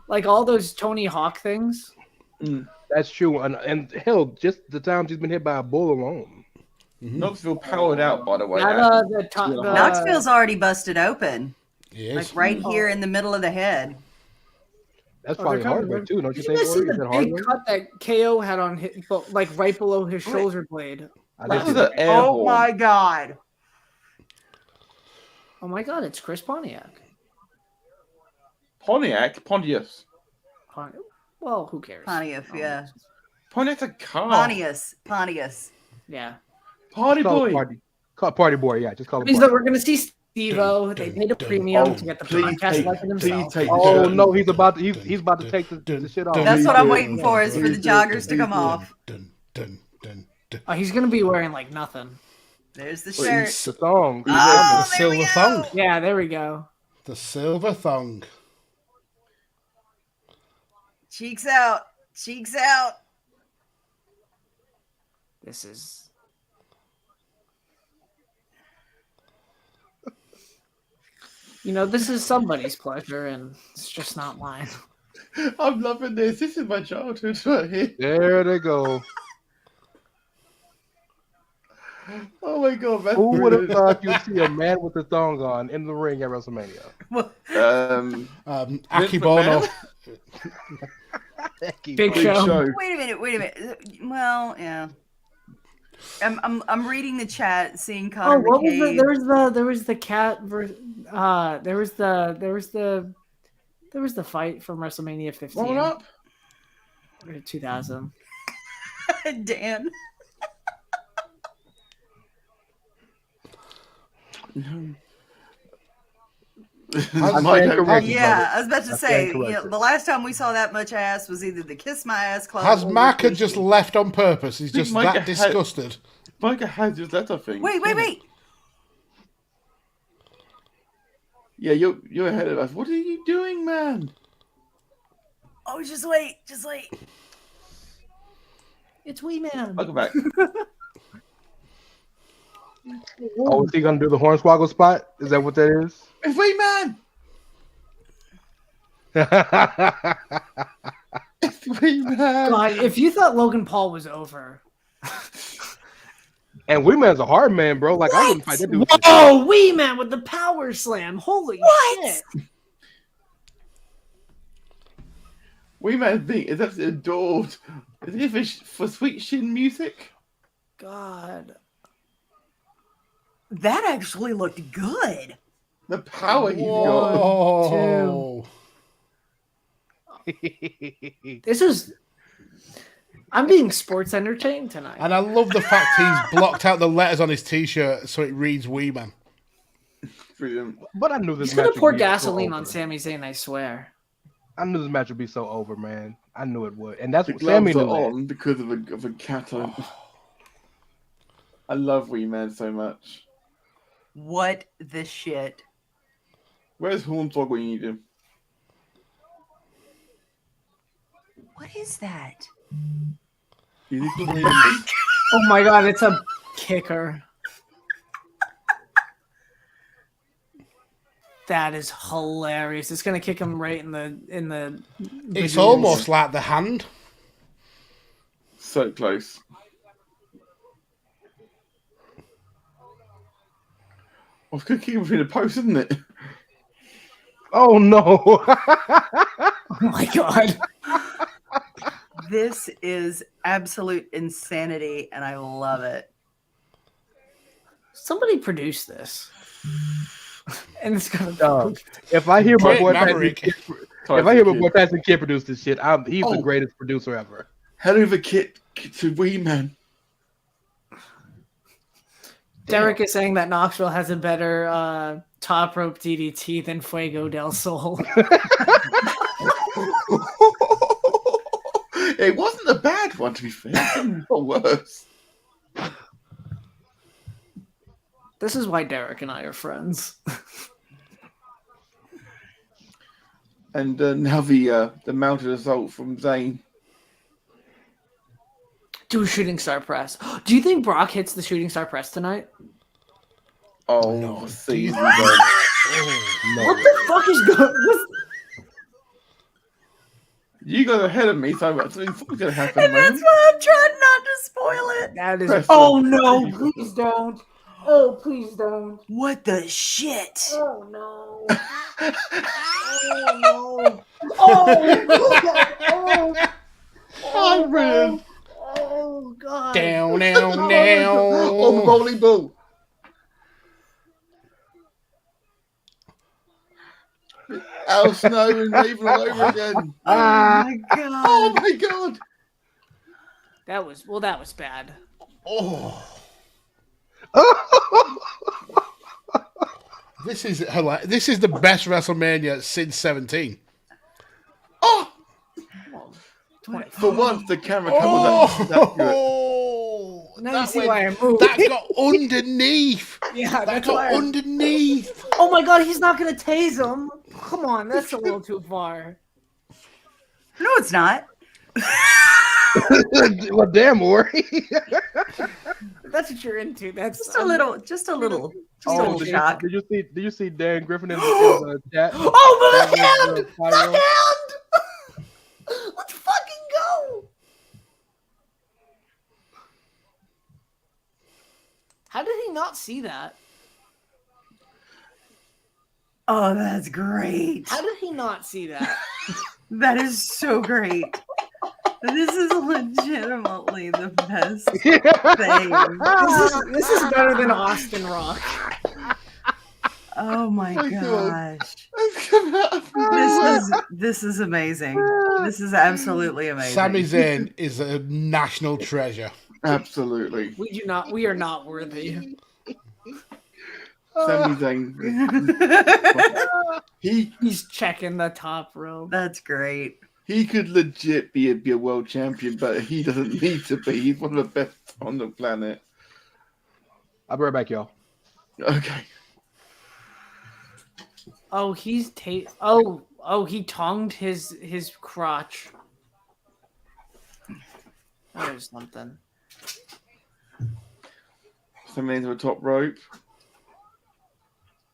like all those Tony Hawk things. That's true, and hell, just the times he's been hit by a bull alone. Mm-hmm. Knoxville powered out, by the way. Knoxville's already busted open. Yes. Like right here in the middle of the head. That's probably hardware too, don't you think? See the big cut that KO had on his, like right below his shoulder blade. Oh my god! Oh my god! It's Chris Pontiac. Pontius. Well, who cares? Pontius, yeah. Pontiac's a car. Pontius. Yeah. Party boy. Party boy. Yeah, just call him. Means that we're gonna see Steve-O. They paid a premium to get the podcast like himself. Oh no, he's about to take the shit off. That's what I'm waiting for, is for the joggers to come off. Oh, he's gonna be wearing like nothing. There's the shirt. The thong. The silver thong. Yeah, there we go. The silver thong. Cheeks out. Cheeks out. This is. This is somebody's pleasure, and it's just not mine. I'm loving this. This is my childhood right here. There they go. Oh my god, man. Who would have thought you'd see a man with a thong on in the ring at WrestleMania? Akibono. Big Show. Wait a minute. Well, yeah. I'm reading the chat, seeing Connor. What was there was the cat versus there was the fight from WrestleMania 15. Roll up. 2000. Dan. Yeah, I was about to say, the last time we saw that much ass was either the Kiss My Ass Club. Has Micah just left on purpose? He's just that disgusted. Micah has just left, I think. Wait. Yeah, you're ahead of us. What are you doing, man? Oh, just wait. It's Wee Man. Welcome back. Oh, is he gonna do the Hornswoggle spot? Is that what that is? It's Wee Man. It's Wee Man. God, if you thought Logan Paul was over. And Wee Man's a hard man, bro. Like, I wouldn't fight that dude. Whoa, Wee Man with the power slam. Holy shit. Wee Man is absolutely adored. Is he for sweet shin music? God. That actually looked good. The power he's got. This is... I'm being sports entertained tonight. And I love the fact he's blocked out the letters on his t-shirt so it reads Wee Man. Brilliant. But I knew this He's match going to pour would be gasoline so on over. Sami Zayn, I swear. I knew this match would be so over, man. I knew it would. And that's The what Sami gloves knew. are on because of a cat on. I love Wee Man so much. What the shit? Where's Hornswoggle when you need him? What is that? Oh my god, it's a kicker. That is hilarious. It's gonna kick him right in the. It's almost like the hand. So close. I was going to kick him through the post, isn't it? Oh no! Oh my god! This is absolute insanity, and I love it. Somebody produce this, and it's gonna. If I hear my boy Tyson Kidd produce this shit, he's the greatest producer ever. Hell of a kit to Wee Man. Derek is saying that Knoxville has a better top rope DDT than Fuego del Sol. It wasn't a bad one, to be fair. Or worse. This is why Derek and I are friends. And now the mounted assault from Zayn. Do a shooting star press. Do you think Brock hits the shooting star press tonight? Oh, no. See, What the fuck is going on? You got ahead of me, so what's going to happen? And that's why I'm trying not to spoil it. That is. Oh no! Please don't. Oh, please don't. What the shit? Oh no. Oh no. Oh. Oh, brilliant. Oh god. Down. On the bowling ball. Al Snow and Raven all over again. Oh my god. Oh my god. That was bad. Oh. This is the best WrestleMania since 17. Oh. For once, the camera was that good. Now you see why I moved. That got underneath. Yeah, that got underneath. Oh my god, he's not gonna tase him. Come on, that's a little too far. No, it's not. Well, damn, Ori. That's what you're into. That's just a little shot. Did you see Dan Griffin in the chat? Oh, the hand! The hand! Let's fucking go! How did he not see that? Oh, that's great. How did he not see that? That is so great. This is legitimately the best thing. This is better than Austin Rock. Oh my gosh. This is amazing. This is absolutely amazing. Sami Zayn is a national treasure. Absolutely. We are not worthy. Sami Zayn. He's checking the top rope. That's great. He could legit be a world champion, but he doesn't need to be. He's one of the best on the planet. I'll be right back, y'all. Okay. Oh, he tongued his crotch. There's something. Something into a top rope.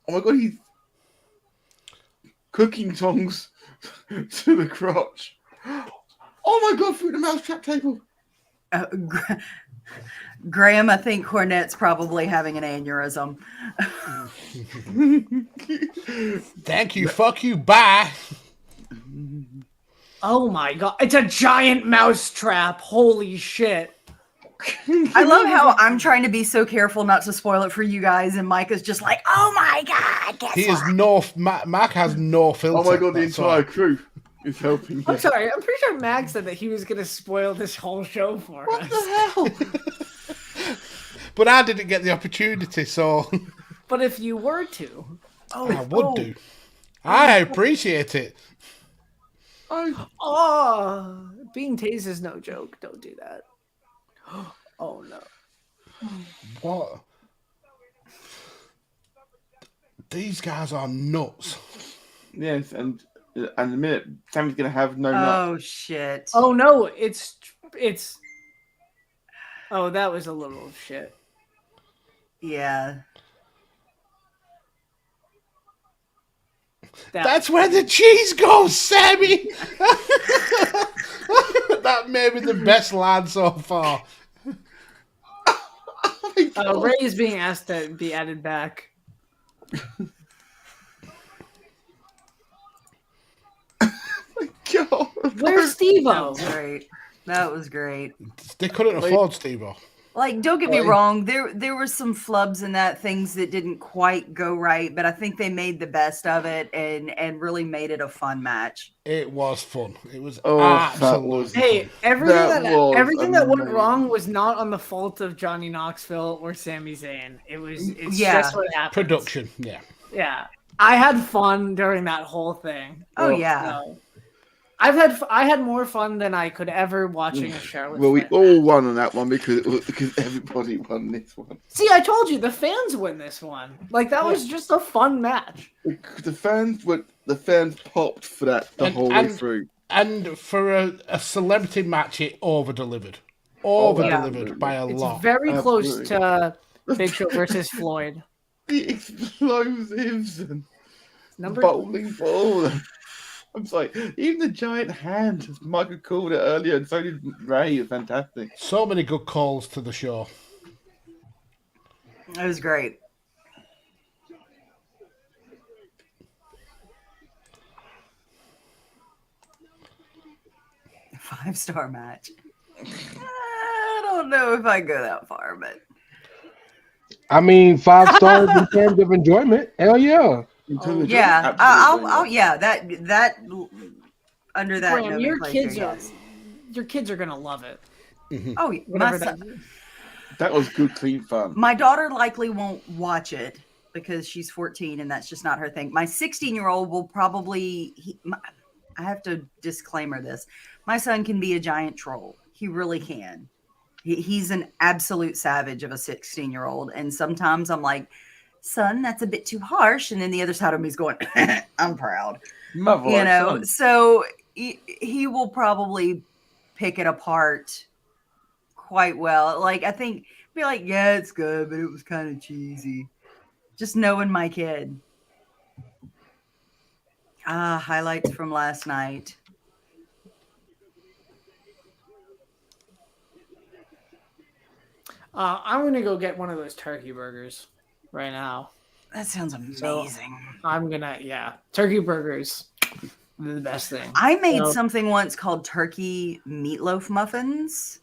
Oh my god, he's cooking tongs to the crotch. Oh my god, through the mousetrap table. Graham, I think Cornette's probably having an aneurysm. Thank you, fuck you, bye. Oh my god, it's a giant mousetrap. Holy shit. I love how I'm trying to be so careful not to spoil it for you guys, and Mike is just like, oh my god, guess he what? is no, Mark has no filter. Oh my god, the entire crew is helping him. I'm sorry, I'm pretty sure Max said that he was going to spoil this whole show for us. What the hell? But I didn't get the opportunity, so... But if you were to... I would do. I appreciate it. Oh, being tased is no joke. Don't do that. Oh no. What? These guys are nuts. Yes, and in a minute, Sammy's gonna have no Oh nuts. shit. Oh no, it's Oh, that was a little shit. Yeah. That's where the cheese goes, Sammy! That may be the best line so far. Ray is being asked to be added back. God. Where's Steve-O? That was great. That was great. They couldn't afford Steve-O. Like, don't get me wrong, there were some flubs in that, things that didn't quite go right, but I think they made the best of it and really made it a fun match. It was fun. It was absolutely. Hey, everything that went wrong was not on the fault of Johnny Knoxville or Sami Zayn. It's just what happened. Production, yeah. Yeah. I had fun during that whole thing. Oh yeah. So. I had more fun than I could ever watching a Charlotte. Well, we all won on that one because everybody won this one. See, I told you the fans win this one. Like that was just a fun match. The fans popped for that the whole way through. And for a celebrity match, it over-delivered. Over-delivered by a lot. It's very close to Big Show versus Floyd. The explosives and bowling ball. I'm sorry, even the giant hand, as Michael called it earlier, and so did Ray, is fantastic. So many good calls to the show. It was great. Five-star match. I don't know if I go that far, but I mean, 5 stars in terms of enjoyment. Hell yeah. Yeah, I'll that under that. Graham, your kids are gonna love it. Mm-hmm. Oh, my son, that was good, clean fun. My daughter likely won't watch it because she's 14 and that's just not her thing. My 16-year-old will probably. I have to disclaimer this. My son can be a giant troll. He really can. He's an absolute savage of a 16-year-old, and sometimes I'm like, son, that's a bit too harsh. And then the other side of me is going, I'm proud. Son. So he will probably pick it apart quite well. Like, I think, be like, yeah, it's good, but it was kind of cheesy. Just knowing my kid. Highlights from last night. I'm going to go get one of those turkey burgers right now. That sounds amazing. So I'm gonna, turkey burgers, the best thing. I made something once called turkey meatloaf muffins.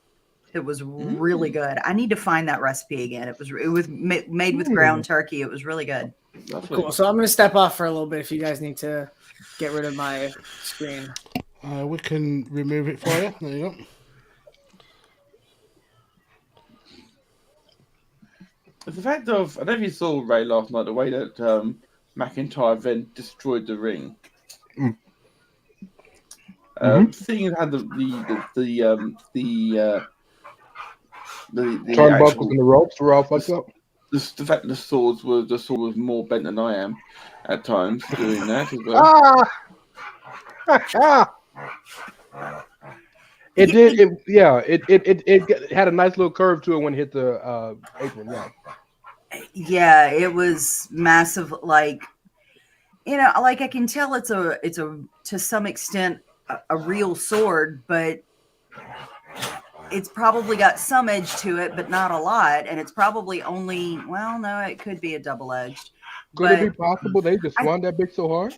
It was really good. I need to find that recipe again. It was made with ground turkey. It was really good. Cool. So I'm gonna step off for a little bit if you guys need to get rid of my screen. We can remove it for you. There you go. The fact of, I don't know if you saw Ray last night, the way that McIntyre then destroyed the ring. Seeing how the turnbuckles and the ropes were all fucked up. The fact the sword was more bent than I am at times doing that as well. It did. It had a nice little curve to it when it hit the apron. Yeah, it was massive. Like, like I can tell it's a to some extent a real sword, but it's probably got some edge to it, but not a lot. And it's probably only, well, no, it could be a double-edged. Could it be possible they just swung that bitch so hard?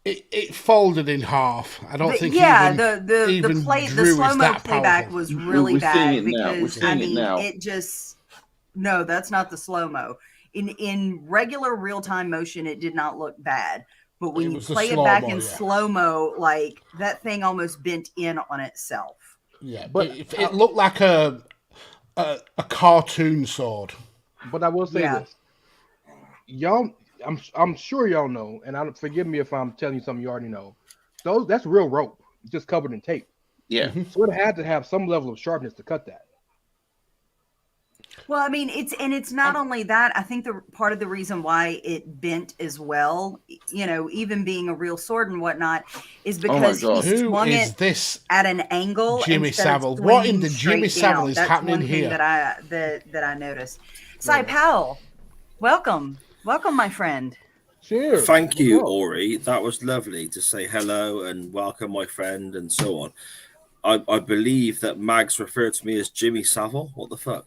It folded in half. I don't think. Yeah, the slow-mo playback was really bad because it just no, that's not the slow-mo. In regular real-time motion, it did not look bad. But when you play it back in slow-mo, like that thing almost bent in on itself. Yeah, but it looked like a cartoon sword. But I will say this, y'all. I'm sure y'all know, and forgive me if I'm telling you something you already know. That's real rope, just covered in tape. Yeah, so it had to have some level of sharpness to cut that. Well, I mean, it's not only that. I think the part of the reason why it bent as well, even being a real sword and whatnot, is because he swung it at an angle. Jimmy Savile. What in the Jimmy Savile is happening here? That's one thing that I noticed. Cy Powell, welcome, my friend. Cheers. Thank you, Ori. That was lovely to say hello and welcome my friend and so on. I believe that Mags referred to me as Jimmy Savile. What the fuck?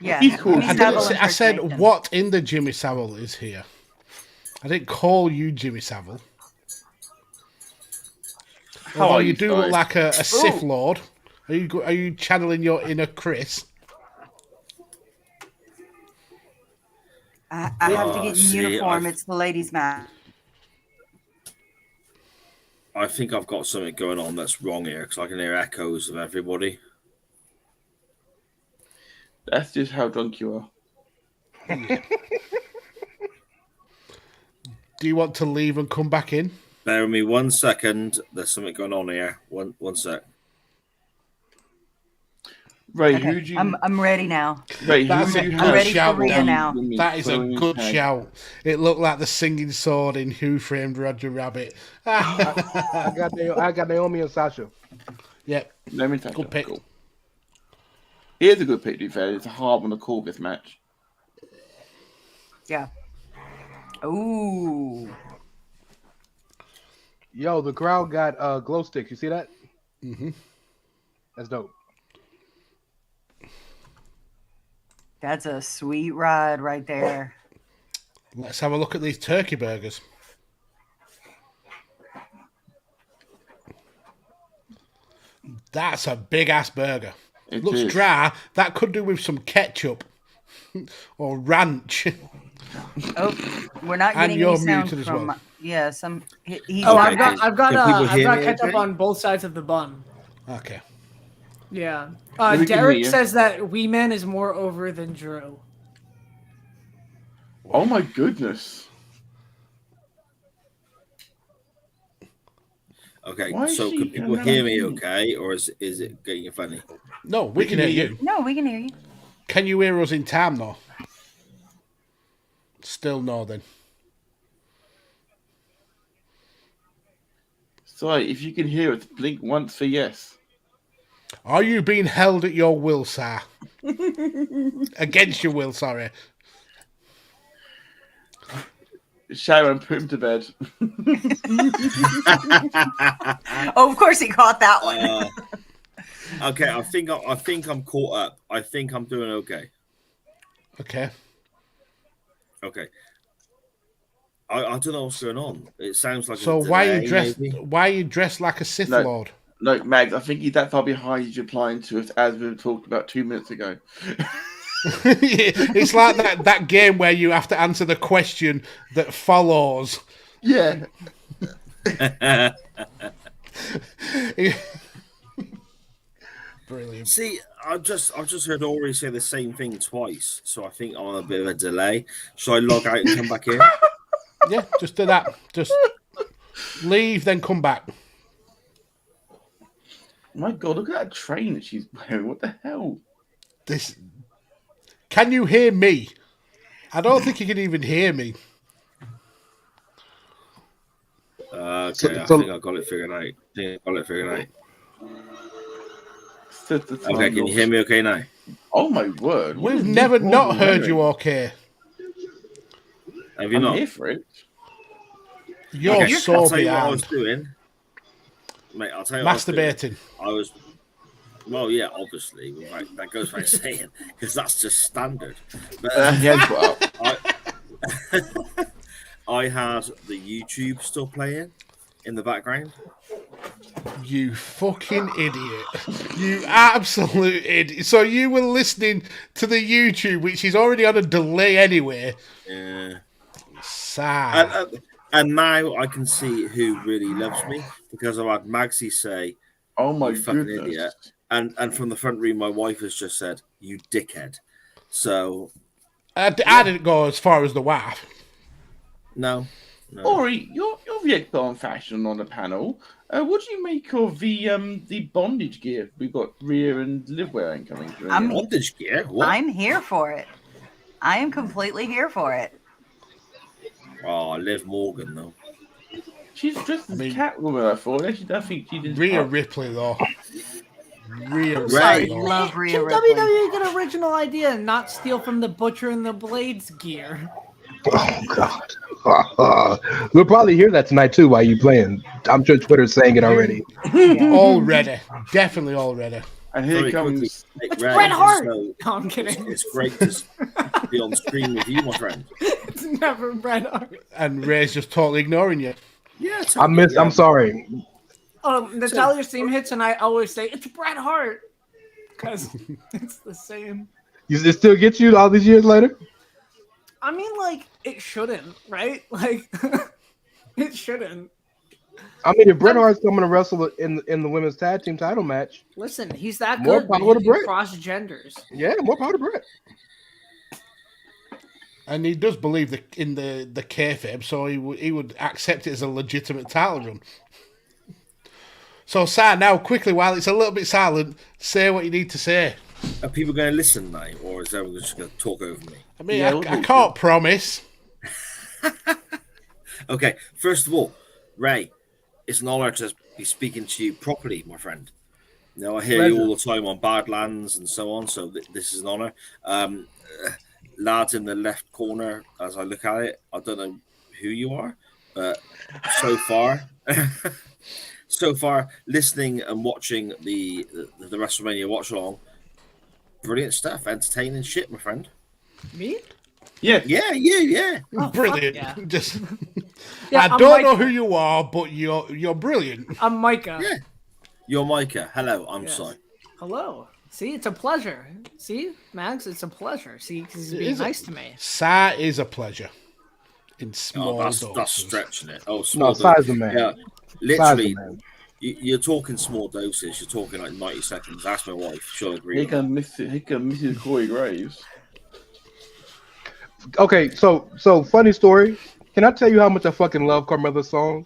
Yeah, I said what in the Jimmy Savile is here. I didn't call you Jimmy Savile. Although you do look like a Sith Lord. Are you channeling your inner Chris? I have to get in uniform. It's the ladies' match. I think I've got something going on that's wrong here because I can hear echoes of everybody. That's just how drunk you are. Do you want to leave and come back in? Bear with me 1 second. There's something going on here. One sec. Ray, okay. who do you... I'm ready now. Ray, I'm ready for Rhea now. That is a good shout. It looked like the singing sword in Who Framed Roger Rabbit. I got Naomi and Sasha. Yep. Good pick. Cool. Here's a good pick, to be fair. It's a hard one to call this match. Yeah. Ooh. Yo, the crowd got glow sticks. You see that? Mm-hmm. That's dope. That's a sweet ride right there. Let's have a look at these turkey burgers. That's a big-ass burger. It looks dry. That could do with some ketchup or ranch. Oh, we're not getting any sound from. Well. Yeah, some. I've got ketchup on both sides of the bun. Okay. Yeah. Derek says that Wee Man is more over than Drew. Oh my goodness. Okay, so can people hear me okay, or is it getting funny? No, we can hear you. No, we can hear you. Can you hear us in time, though? Still no, then. Sorry, if you can hear us, blink once for yes. Are you being held at your will, sir? Against your will, sorry. Sharon, put him to bed. Oh, of course he caught that one. Okay, I think I'm caught up. I think I'm doing okay. Okay. I don't know what's going on. It sounds like so. Why are you dressed like a Sith Lord? No, Mags. I think he's that far behind. He's replying to us as we talked about 2 minutes ago. It's like that game where you have to answer the question that follows. Yeah. Brilliant. See, I've just heard Ori say the same thing twice, so I think I'm on a bit of a delay. Should I log out and come back in? Yeah, just do that. Just leave, then come back. My God, look at that train that she's wearing. What the hell? Can you hear me? I don't think you can even hear me. Okay, I think I got it figured out. Okay, can you hear me okay now? Oh my word. We've never not heard you okay. Have you not? I'm here for it. You're so I'll tell you what I behind. was doing. Mate, I'll tell you Masturbating. I was well, yeah, obviously. That goes by saying, because that's just standard. But, I had the YouTube still playing in the background. You fucking idiot. You absolute idiot. So you were listening to the YouTube, which is already on a delay anyway. Yeah. Sad. And now I can see who really loves me, because I've had Magsy say, "Oh my fucking idiot." And from the front room, my wife has just said, "You dickhead." So I didn't go as far as the wife. No. Ori, you're the expert on fashion on the panel. What do you make of the bondage gear we've got Rhea and Liv wearing coming through? Bondage gear? What? I'm here for it. I am completely here for it. Oh, Liv Morgan, though. She's dressed as Catwoman, I thought. Actually, I think she did. Rhea Ripley, though. Rhea Ripley. I love Rhea Ripley. Can WWE get an original idea and not steal from the Butcher and the Blades gear? Oh, God. We'll probably hear that tonight, too, while you playing. I'm sure Twitter's saying it already. Already. Definitely already. And here comes... It's Bret Hart! No, I'm kidding. It's great to be on screen with you, my friend. It's never Bret Hart. And Ray's just totally ignoring you. Yeah, I'm sorry. Natalia's theme hits, and I always say, it's Bret Hart. Because it's the same. It still gets you all these years later? I mean, like, it shouldn't, right? Like, it shouldn't. I mean, if Bret Hart's coming to wrestle in the women's tag team title match, listen, he's that more good. Power to Bret. Cross genders. Yeah, more power to Bret. And he does believe in the kayfabe, so he would accept it as a legitimate title run. So, Sam, now quickly, while it's a little bit silent, say what you need to say. Are people going to listen now, or is everyone just going to talk over me? I mean, I can't promise. Okay, first of all, Ray, it's an honor to be speaking to you properly, my friend. You know, I hear you all the time on Badlands and so on, so this is an honor. Lads in the left corner, as I look at it, I don't know who you are, but so far, listening and watching the WrestleMania watch along, brilliant stuff, entertaining shit, my friend. Me? Yeah. Oh, brilliant. yeah. Just, yeah, I don't know who you are, but you're brilliant. I'm Micah. Yeah, you're Micah. Hello, I'm Si. Hello. See, it's a pleasure. See, Max, it's a pleasure. See, because he's being nice to me. Si is a pleasure. In small doses. That's stretching it. Oh, small size of man. Yeah, literally. You're talking small doses. You're talking like 90 seconds. Ask my wife. She'll agree. He can miss Mrs. Corey Graves. Okay, so funny story. Can I tell you how much I fucking love Carmella's song?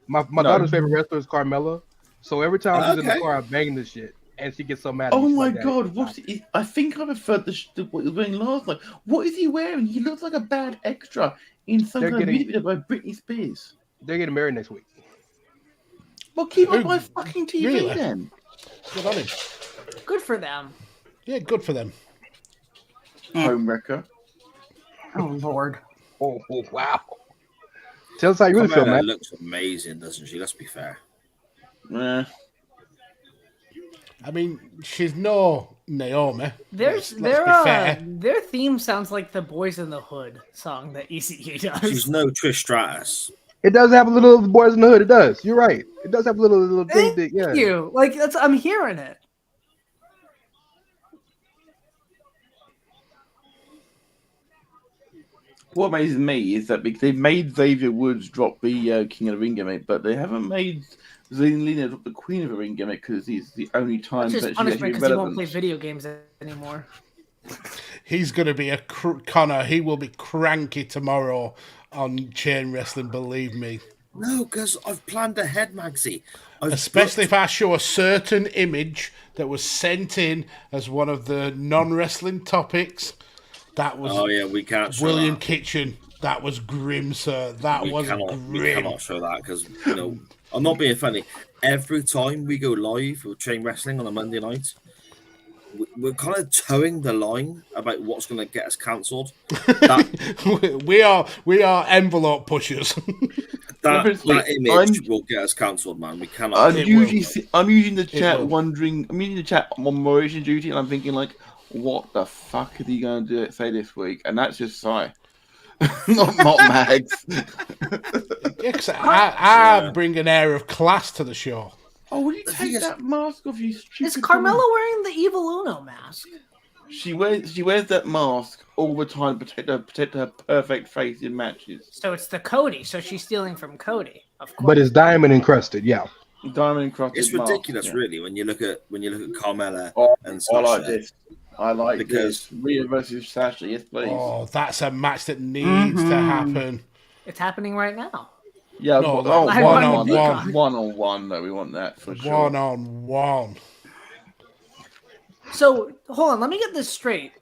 My daughter's favorite wrestler is Carmella. So every time she's in the car, I bang this shit, and she gets so mad. Oh my God! I think I preferred what he was wearing last night. What is he wearing? He looks like a bad extra in some kind of music video by Britney Spears. They're getting married next week. Well, keep on my fucking TV then. Good on him. Good for them. Yeah, good for them. Home wrecker. Oh Lord. Oh wow. Tell us how you really feel, man. Looks amazing, doesn't she? Let's be fair. Yeah. I mean, she's no Naomi. Their theme sounds like the Boys in the Hood song that ECU does. She's no Trish Stratus. It does have a little Boys in the Hood. It does. You're right. It does have a little thing. Thank you. Like I'm hearing it. What amazes me is that because they've made Xavier Woods drop the King of the Ring gimmick, but they haven't made Zelina drop the Queen of the Ring gimmick because he's the only time that she's punishment because he won't play video games anymore. He's going to be Connor. He will be cranky tomorrow on Chain Wrestling, believe me. No, because I've planned ahead, Magsy. Especially if I show a certain image that was sent in as one of the non-wrestling topics. That was we can't show William that. Kitchen. That was grim, sir. That was grim. We cannot show that because, I'm not being funny. Every time we go live with Chain Wrestling on a Monday night, we're kind of towing the line about what's going to get us cancelled. We are envelope pushers. that image will get us cancelled, man. We cannot. I'm using the chat wondering. I'm using the chat on moderation duty, and I'm thinking like, what the fuck are you going to say this week? And that's just Sai. not Mags. I bring an air of class to the show. Oh, will you take that mask off, you stupid? Is Carmella wearing the Evil Uno mask? She wears that mask all the time to protect her perfect face in matches. So it's the Cody. So she's stealing from Cody, of course. But it's diamond encrusted, yeah. Diamond encrusted. It's ridiculous, really, when you look at Carmella and Sasha. I like this. I like this. Rhea versus Sasha, yes, please. Oh, that's a match that needs to happen. It's happening right now. Yeah, one-on-one. though. We want that for sure. One-on-one. So, hold on. Let me get this straight.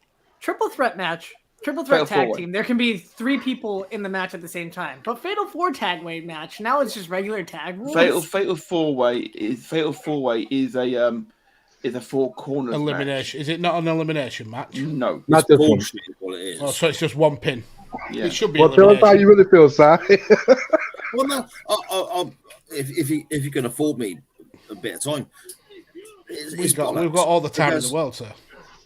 Triple threat match. Triple threat tag team. There can be 3 people in the match at the same time. But Fatal 4 tag weight match. Now it's just regular tag rules. Fatal 4-way is a 4 corners elimination. Match. Is it not an elimination match? No, not this one. What it is. Oh, so it's just 1 pin. Yeah. It should be. Well, tell us how you really feel, Si. Well, no, if you can afford me a bit of time, we've got all the time in the world, sir.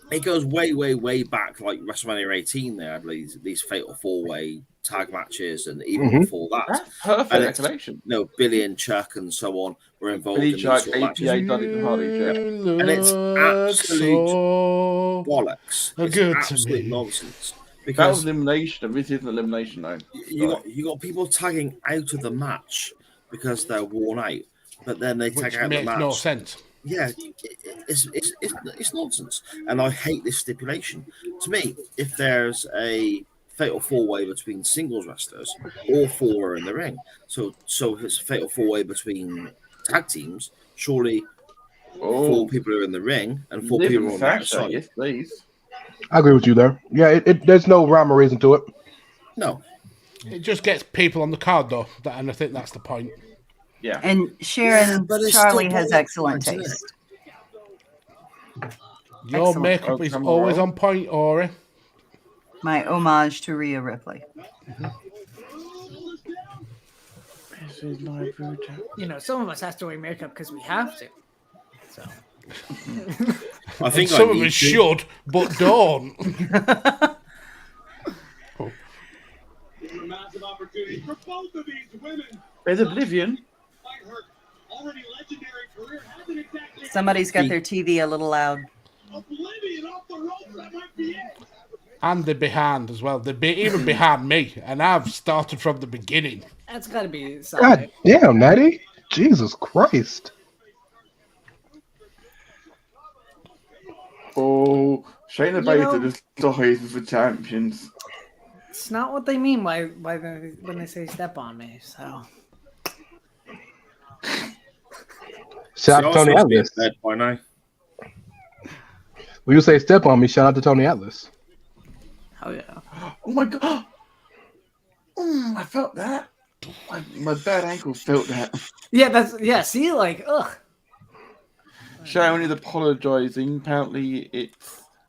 It goes way, way, way back, like WrestleMania 18. There, I believe these Fatal 4-way tag matches, and even before that, that's perfect recollection. Billy and Chuck and so on were involved Billy in Chuck, these sort of matches. and it's absolute bollocks. It's absolute nonsense. Because that was elimination. This isn't elimination, though. You got people tagging out of the match because they're worn out, but then they tag out the match. Makes no sense. Yeah, it's nonsense, and I hate this stipulation. To me, if there's a Fatal 4-way between singles wrestlers, all 4 are in the ring. So if it's a Fatal 4-way between tag teams, surely 4 people are in the ring and 4 people are on the outside. Yes, please. I agree with you there. Yeah, there's no rhyme or reason to it. No. It just gets people on the card, though, and I think that's the point. Yeah. And Sharon, Charlie has excellent taste. Your makeup is always on point, Ori. My homage to Rhea Ripley. Some of us have to wear makeup because we have to. So. I think some of us should, but don't. There's Oblivion. Somebody's got their TV a little loud. And they're behind as well. They're even behind me, and I've started from the beginning. That's got to be God damn, Natty. Jesus Christ. Oh, Shayna Baszler just dies for champions. It's not what they mean when they say step on me, so. Shout out to Tony Atlas. When you say step on me, shout out to Tony Atlas. Oh yeah. Oh my god. I felt that. My bad ankle felt that. Yeah, see, ugh. Sharon is apologising. Apparently it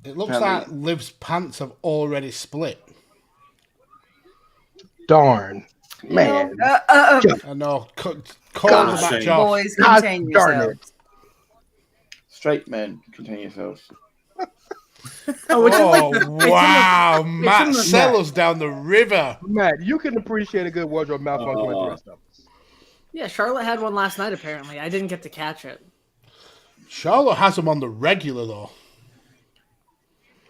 looks like Liv's pants have already split. Darn. Man. I know. Call the match off. Boys, contain yourselves. Straight men, contain yourselves. Wow. Matt Sellers down the river. Matt, you can appreciate a good wardrobe malfunction with the rest of us. Yeah, Charlotte had one last night, apparently. I didn't get to catch it. Charlotte has them on the regular, though.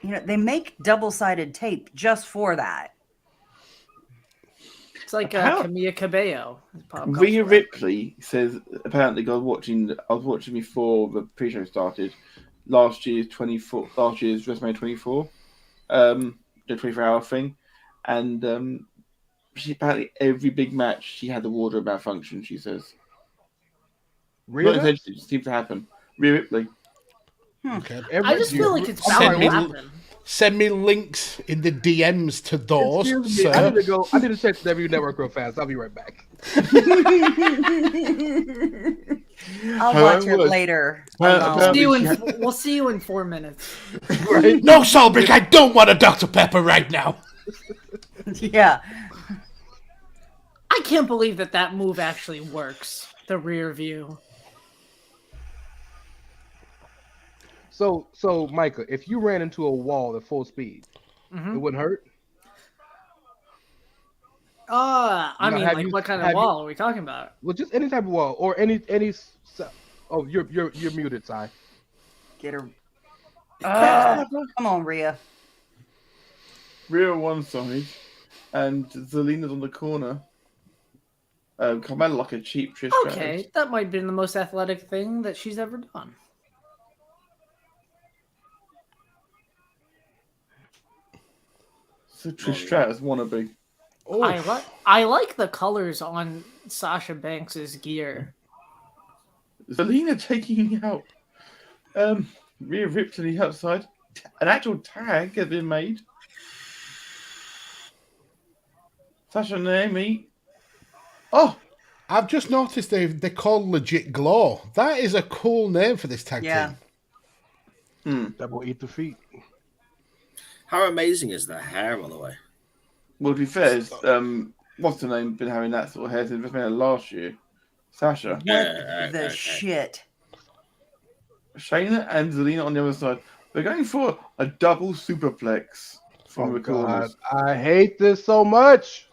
They make double-sided tape just for that. It's like Camilla Cabello. Rhea Ripley says apparently I was watching before the pre-show started. Last year's WrestleMania 24, the 24-hour thing, and she apparently every big match she had the wardrobe malfunction. She says, not intentionally, it just seems to happen. Rhea Ripley. Okay. I just feel like it's bound to happen. Send me links in the DMs to those. Excuse me, I need to check W Network real fast. I'll be right back. I'll watch it later. We'll see you in 4 minutes. Right? No, Solbrick, I don't want a Dr. Pepper right now. Yeah. I can't believe that move actually works. The rear view. So, Micah, if you ran into a wall at full speed, it wouldn't hurt? I mean, like, what kind of wall are we talking about? Well, just any type of wall or any. Oh, you're muted, Si. Get her. Come on, Rhea. Rhea on one side, and Zelina's on the corner. Come out like a cheap Trish Stratus. Okay, that might have been the most athletic thing that she's ever done. So Trish Stratus wannabe. Oh. I like the colors on Sasha Banks's gear. Zelina taking out Rhea Ripley to the outside. An actual tag has been made. Sasha and Naomi. Oh, I've just noticed they're called Legit Glow. That is a cool name for this tag team. That will eat the feet. How amazing is that hair, by the way? Well, to be fair, what's her name been having that sort of hair since WrestleMania last year? Sasha. What the shit? Shayna and Zelina on the other side. They're going for a double superplex from the corners. I hate this so much.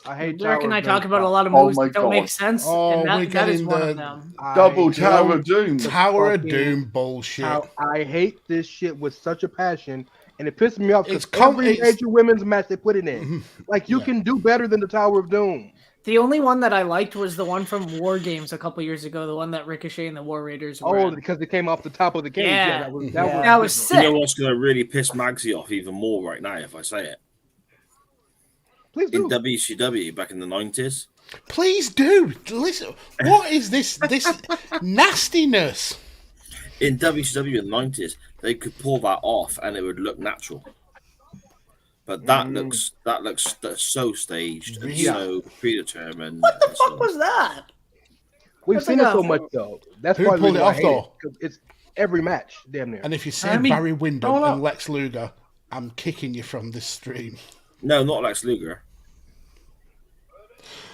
I hate. Derek and I talk about a lot of moves that don't make sense, and that is one of them. Double Tower of Doom. Tower of Doom bullshit. I hate this shit with such a passion, and it pisses me off because every major women's match they put it in. Like, you can do better than the Tower of Doom. The only one that I liked was the one from War Games a couple years ago, the one that Ricochet and the War Raiders were in. Because they came off the top of the cage. Yeah, that was sick. You know what's going to really piss Magsy off even more right now if I say it? Please do. In WCW back in the 90s. Please do. Listen, what is this nastiness? In WCW in the 90s, they could pull that off and it would look natural. But that looks so staged and so predetermined. What the fuck was that? We've seen it so much though. That's why pulled it off though. It's every match, damn near. And if you see Barry Windham and Lex Luger, I'm kicking you from this stream. No, not Lex Luger.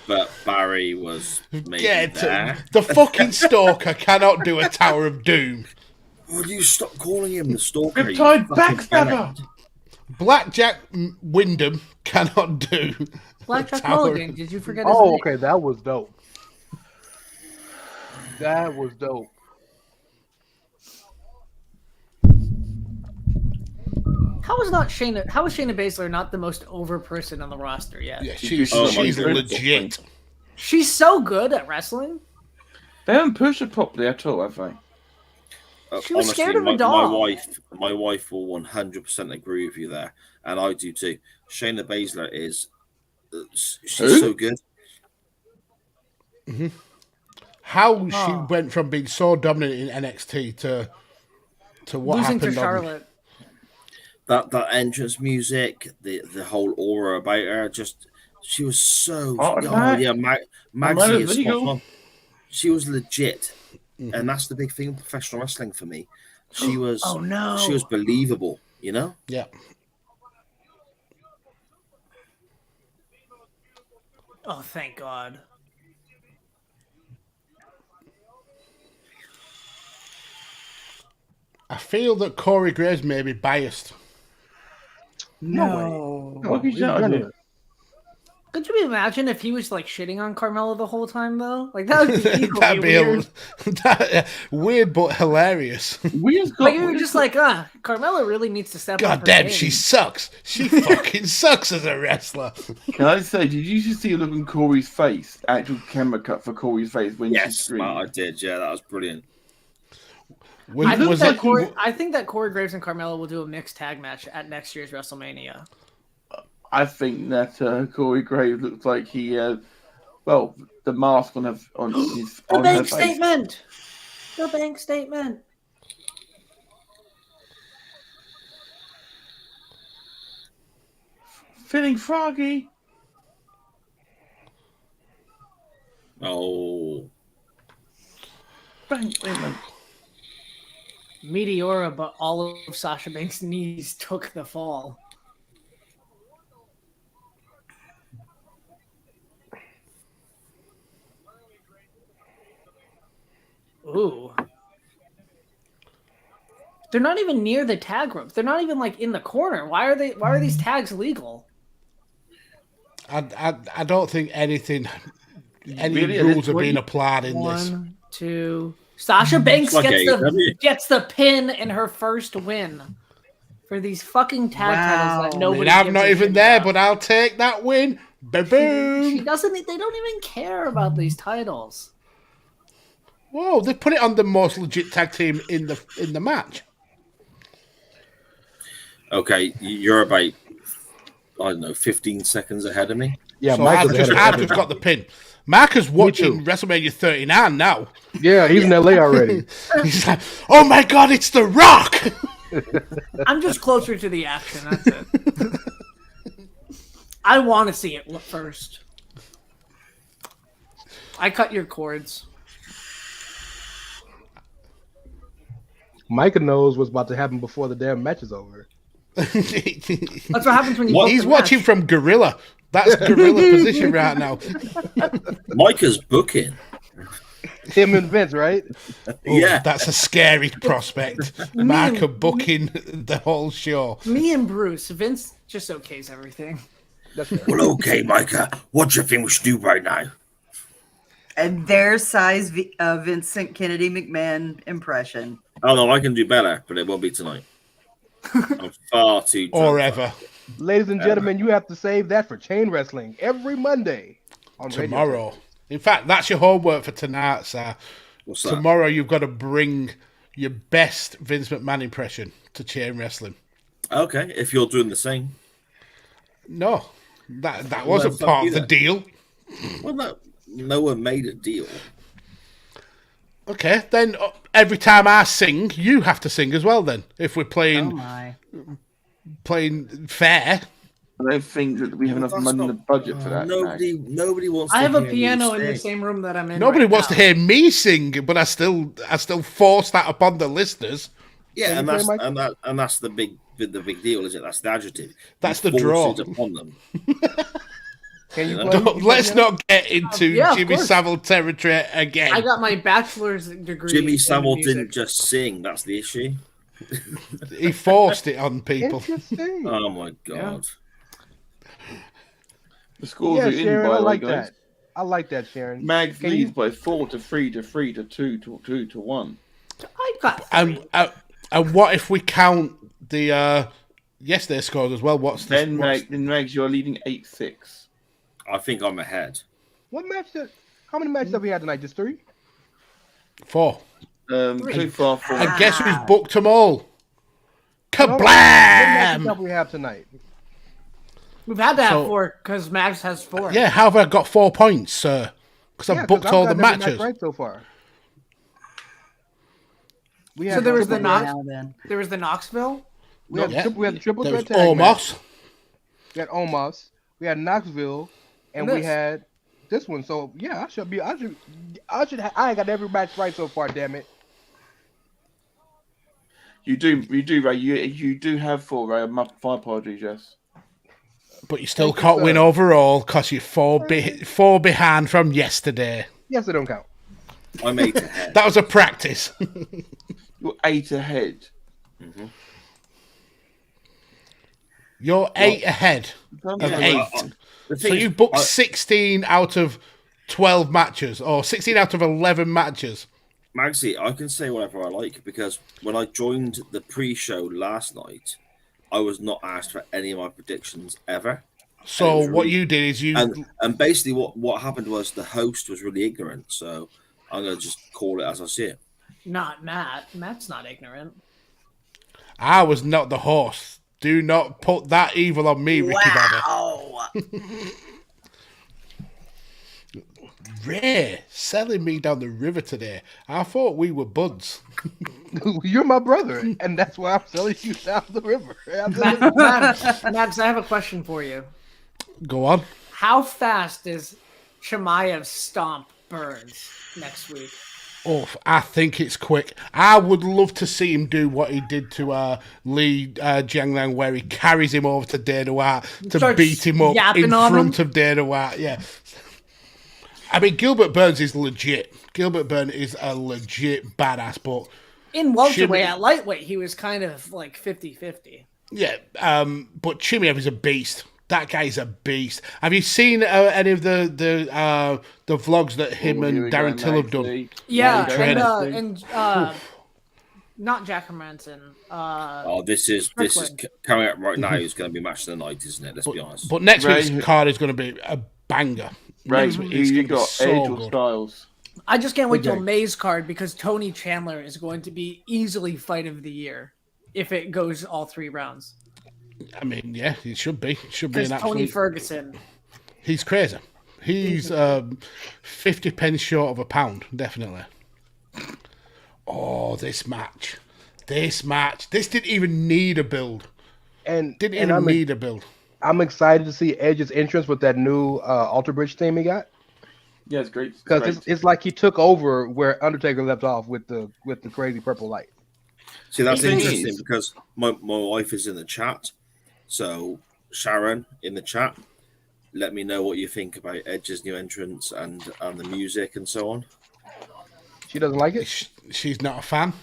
But Barry was maybe there. The fucking Stalker cannot do a Tower of Doom. Would you stop calling him the Stalker? Riptide Backstabber. Blackjack Wyndham cannot do. Blackjack Mulligan. Did you forget his name? Okay, that was dope. That was dope. How is Shayna Baszler not the most over person on the roster yet? Yeah, she's legit. She's so good at wrestling. They haven't pushed her properly at all, have they? She was scared of a dog. My wife will 100% agree with you there, and I do too. Shayna Baszler she's so good. Mm-hmm. How she went from being so dominant in NXT to what losing happened to Charlotte. That entrance music, the whole aura about her, she was so Maggie is spot on. She was legit. And that's the big thing in professional wrestling for me. She was she was believable, you know? Yeah. Oh, thank God. I feel that Corey Graves may be biased. No. What have you done? Could you imagine if he was like shitting on Carmelo the whole time though? Like that would be That'd be weird. Weird but hilarious. Like you were just like, Carmelo really needs to step up. God damn, she sucks. She fucking sucks as a wrestler. Can I say, did you just see a look on Corey's face? Actual camera cut for Corey's face when she screamed? Yes, I did. Yeah, that was brilliant. I think that Corey Graves and Carmelo will do a mixed tag match at next year's WrestleMania. I think that Corey Graves looks like he, the mask on his the bank statement. The bank statement. Feeling froggy. Oh. Bank statement. Meteora, but all of Sasha Banks' knees took the fall. Ooh. They're not even near the tag rope. They're not even like in the corner. Why are these tags legal? I don't think any rules are being applied in this. 1, 2. Sasha Banks gets the pin in her first win for these fucking tag titles that nobody. I'm not even there, but I'll take that win. Boom. She doesn't. They don't even care about these titles. Whoa! They put it on the most legit tag team in the match. Okay, you're about, I don't know, 15 seconds ahead of me. Yeah, so I've just got the pin. Mark is watching WrestleMania 39 now. Yeah, he's in LA already. He's like, oh my God, it's The Rock! I'm just closer to the action, that's it. I want to see it first. I cut your cords. Micah knows what's about to happen before the damn match is over. That's what happens when you He's watching from Gorilla. That's Gorilla position right now. Micah's booking. Him and Vince, right? Yeah. That's a scary prospect. Micah booking the whole show. Me and Bruce. Vince just okays everything. Well, okay, Micah. What do you think we should do right now? And their size Vincent Kennedy McMahon impression. Oh, no, I can do better, but it won't be tonight. I'm far too drunk. Or ever. Ladies and gentlemen, you have to save that for Chain Wrestling every Monday on tomorrow. In fact, that's your homework for tonight, sir. What's that? Tomorrow you've got to bring your best Vince McMahon impression to Chain Wrestling. Okay, if you're doing the same. No, that wasn't part of the deal. Well, no one made a deal. Okay, then every time I sing, you have to sing as well then. If we're playing fair. I don't think that we have enough money in the budget for that. Nobody wants to I have a piano in the same room that I'm in. Nobody wants to hear me sing, but I still force that upon the listeners. Yeah, and that's the big deal, is it? That's the adjective. That's the draw. Upon them. Let's not get into Jimmy Savile territory again. I got my bachelor's degree. Jimmy Savile didn't just sing. That's the issue. He forced it on people. Oh my God. The scores are in, Sharon, by I the way, like guys. that. I like that, Sharon. Mags leads by 4-3 to 3 to 2 to 2 to 1. I got and what if we count the yesterday's scores as well? Then Mags, you're leading 8-6. I think I'm ahead. How many matches have we had tonight? Just 3? 4. So far, 4. And guess who's booked them all? Kablam! What matches have we have tonight? We've had to have 4 because Max has 4. Yeah, how have I got 4 points, sir? Because I've booked all the matches. Right so far. So there was the Knoxville. We had the triple threat tag Omos. match. We had Omos. We had Knoxville, and we had this one. So yeah, I got every match right so far. Damn it. You do, Ray. You do have 4, Ray. My apologies, yes. But you still can't win overall because you're 4 behind from yesterday. Yes, it don't count. I'm 8 ahead. That was a practice. You're 8 ahead. Mm-hmm. You're 8 ahead of 8. So you booked 16 out of 12 matches, or 16 out of 11 matches. Magsy, I can say whatever I like, because when I joined the pre-show last night, I was not asked for any of my predictions ever. So what you did is and basically what happened was the host was really ignorant. So I'm gonna just call it as I see it. Not Matt. Matt's not ignorant. I was not the host. Do not put that evil on me, Ricky Wow. Ray selling me down the river today. I thought we were buds. You're my brother, and that's why I'm selling you down the river. Max, I have a question for you. Go on. How fast does Chimaev's stomp burns next week? Oh, I think it's quick. I would love to see him do what he did to Lee Jiangliang, where he carries him over to Dana White to beat him up in front of Dana White. Yeah. I mean, Gilbert Burns is legit. Gilbert Burns is a legit badass, but in welterweight, at lightweight, he was kind of like 50-50. Yeah, but Chimaev is a beast. That guy's a beast. Have you seen any of the vlogs that him and Darren Till have done? Yeah, and not Jack Hermanson. This is coming up right now. It's going to be match of the night, isn't it? Let's be honest. But next week's card is going to be a banger. Right, you got Edge or Styles. I just can't wait till May's card, because Tony Chandler is going to be easily fight of the year if it goes all 3 rounds. I mean, yeah, it should be. It should be an absolute... Tony Ferguson. He's crazy. He's 50 pence short of a pound, definitely. Oh, this match. This didn't even need a build. Didn't even need a build. I'm excited to see Edge's entrance with that new Alter Bridge theme he got. Yeah, it's great. Because it's like he took over where Undertaker left off with the crazy purple light. See, that's interesting because my wife is in the chat. So, Sharon, in the chat, let me know what you think about Edge's new entrance and the music and so on. She doesn't like it? She's not a fan.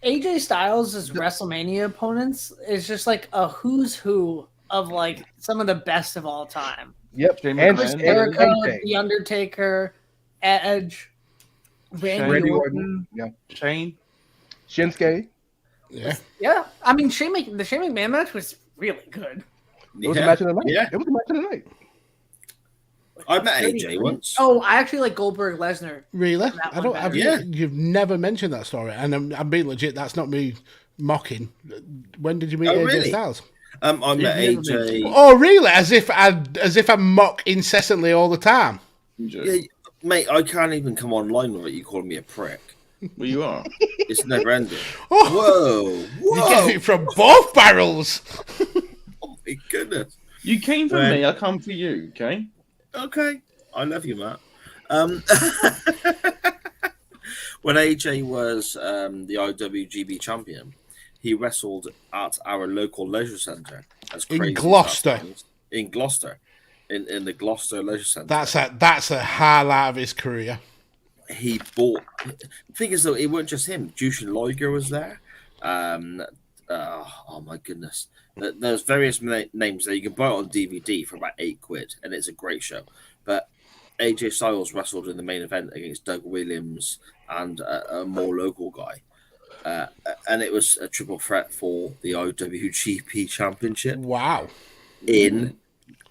AJ Styles' WrestleMania opponents is just like a who's who of like some of the best of all time. Yep. And Jericho, The Undertaker, Edge, Randy Orton. Yeah. Shane. Shinsuke. Yeah. I mean, the Shane McMahon match was really good. It was a match of the night. Yeah. It was a match of the night. I met AJ once. Oh, I actually like Goldberg Lesnar. Really? You've never mentioned that story, and I'm being legit. That's not me mocking. When did you meet AJ Styles? I met AJ. Oh, really? As if I mock incessantly all the time. Yeah, mate, I can't even come online with it. You calling me a prick? Well, you are. It's never ending. Whoa! You get it from both barrels. Oh my goodness! You came for me. I come for you. Okay. Okay, I love you, Matt. When AJ was the IWGP champion, he wrestled at our local leisure centre. In Gloucester. In Gloucester. In the Gloucester Leisure Centre. That's a highlight of his career. He bought... The thing is, though, it wasn't just him. Jushin Liger was there. Oh, my goodness. There's various names there. You can buy it on DVD for about £8, and it's a great show. But AJ Styles wrestled in the main event against Doug Williams and a more local guy. And it was a triple threat for the IWGP Championship. Wow. In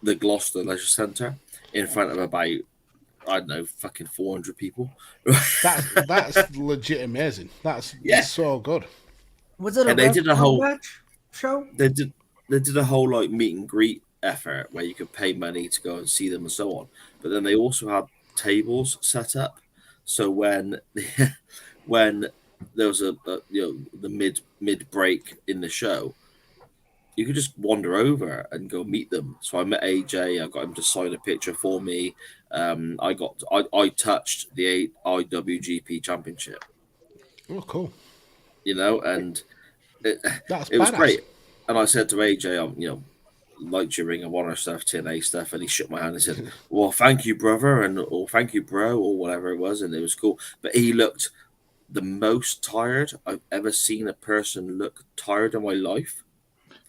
the Gloucester Leisure Centre, in front of about, I don't know, fucking 400 people. That's legit amazing. That's so good. Was it a whole show? They did a whole like meet and greet effort where you could pay money to go and see them and so on. But then they also had tables set up, so when there was the mid break in the show, you could just wander over and go meet them. So I met AJ. I got him to sign a picture for me. I touched the IWGP Championship. Oh, cool. And it was great. And I said to AJ, liked your Ring of Honor stuff, TNA stuff, and he shook my hand and said, "Well, thank you, brother," or "Thank you, bro," or whatever it was, and it was cool. But he looked the most tired I've ever seen a person look tired in my life.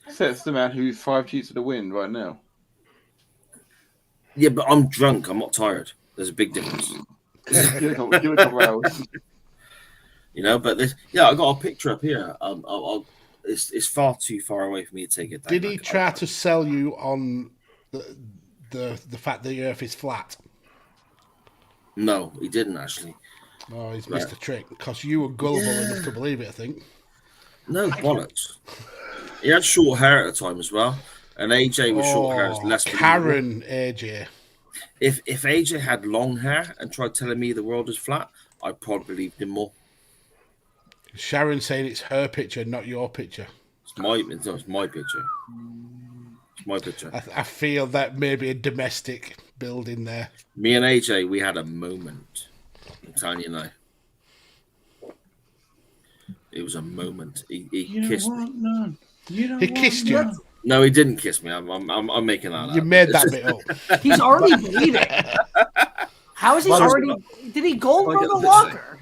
So it's the man who's 5 sheets to the wind right now. Yeah, but I'm drunk. I'm not tired. There's a big difference. Do a couple hours. You know, but this, I got a picture up here. It's far too far away for me to take it down. Did he try to sell you on the fact that the Earth is flat? No, he didn't actually. Oh, he's missed the trick because you were gullible enough to believe it, I think. No bollocks. He had short hair at the time as well, and AJ with short hair is less. Karen AJ. If AJ had long hair and tried telling me the world is flat, I'd probably believe him more. Sharon saying it's her picture, not your picture. It's my picture. It's my picture. I feel that maybe a domestic building there. Me and AJ, we had a moment. I'm telling you now. It was a moment. He kissed me. No. He kissed you? No, he didn't kiss me. I'm making that up. You made that bit up. He's already bleeding. How is he already? Did he Goldberg a Walker?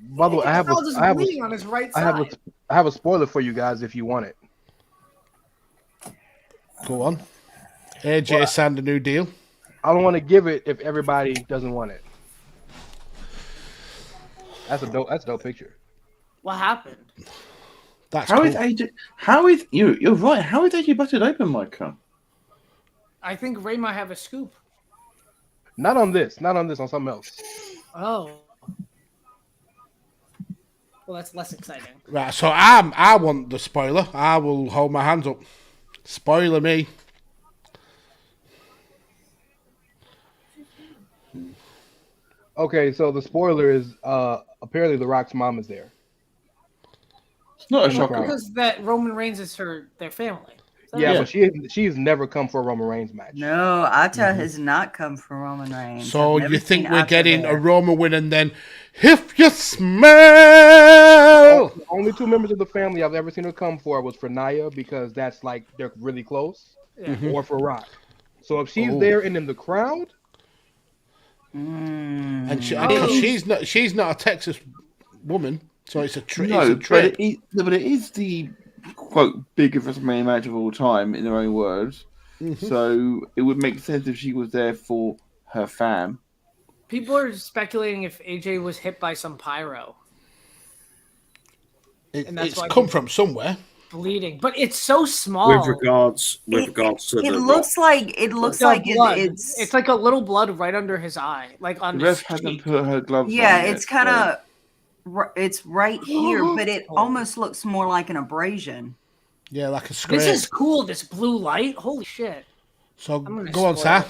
By the way, I have on his right side. I have a spoiler for you guys if you want it. Go on. AJ signed a new deal. I don't want to give it if everybody doesn't want it. That's a dope picture. What happened? That's how cool. is AJ? How is you're right? How is AJ busted open, Micah? I think Ray might have a scoop. Not on this. On something else. Oh. Well, that's less exciting. Right, so I want the spoiler. I will hold my hands up. Spoiler me. Okay, so the spoiler is apparently The Rock's mom is there. It's not a shocker. Because that Roman Reigns is their family. Yeah, but she's never come for a Roman Reigns match. No, Ata has not come for Roman Reigns. So you think we're getting a Roman win and then if you smell? Only two members of the family I've ever seen her come for was for Nia because that's like they're really close, or for Rock. So if she's there and in the crowd, and she's not a Texas woman, so it's a trick. But it is the quote biggest WrestleMania match of all time in their own words. So it would make sense if she was there for her fam. People are speculating if AJ was hit by some pyro. It's come from somewhere. Bleeding, but it's so small. With regards to it looks like it's like a little blood right under his eye, like on the ref hasn't put her gloves on. Yeah, it's kind of it's right here, but it almost looks more like an abrasion. Yeah, like a scrape. This is cool. This blue light, holy shit! So go on, Sir.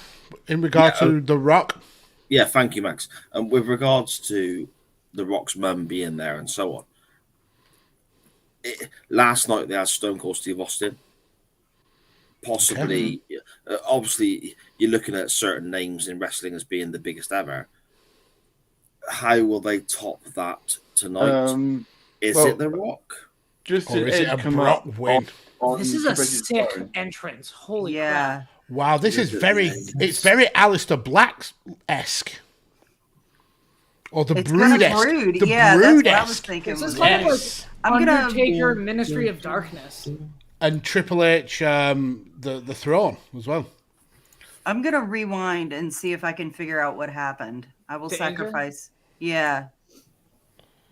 In regard to The Rock. Yeah, thank you, Max. And with regards to The Rock's mum being there and so on, last night they had Stone Cold Steve Austin. Possibly, obviously, you're looking at certain names in wrestling as being the biggest ever. How will they top that tonight? Is it The Rock? Just or is it a Brock win? This is a sick entrance. Holy crap. Wow, this is very Aleister Black-esque. Or the Brood-esque. Brood. The Yeah, Brood-esque. that's what I was thinking. This is kind of like Undertaker, Ministry of Darkness. And Triple H, the throne as well. I'm going to rewind and see if I can figure out what happened. I will sacrifice. Yeah.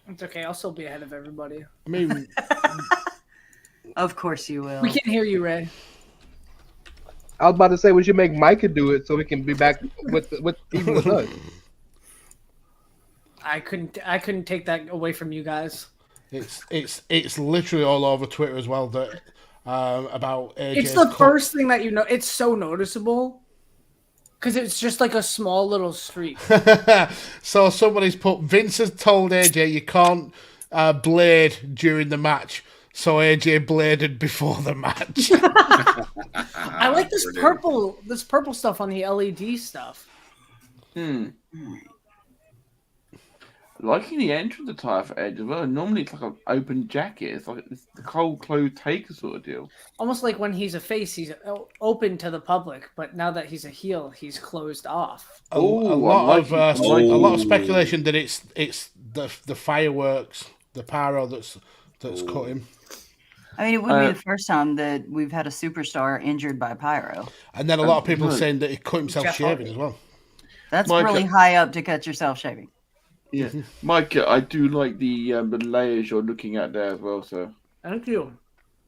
It's okay. I'll still be ahead of everybody. I mean... Of course you will. We can't hear you, Ray. I was about to say we should make Micah do it so we can be back with us. I couldn't take that away from you guys. It's literally all over Twitter as well that about AJ's It's the first thing that you know. It's so noticeable because it's just like a small little streak. So somebody's put Vince has told AJ you can't blade during the match. So AJ bladed before the match. I like this purple stuff on the LED stuff. Liking the entrance attire for Edge as well. Normally it's like an open jacket. It's like the cold clothes taker sort of deal. Almost like when he's a face, he's open to the public, but now that he's a heel, he's closed off. A lot of speculation that it's the fireworks, the pyro that's cut him. I mean, it would be the first time that we've had a superstar injured by pyro. And then a lot of people are saying that he cut himself shaving as well. That's really high up to cut yourself shaving. Yeah, Micah, I do like the layers you're looking at there as well, sir. Thank you.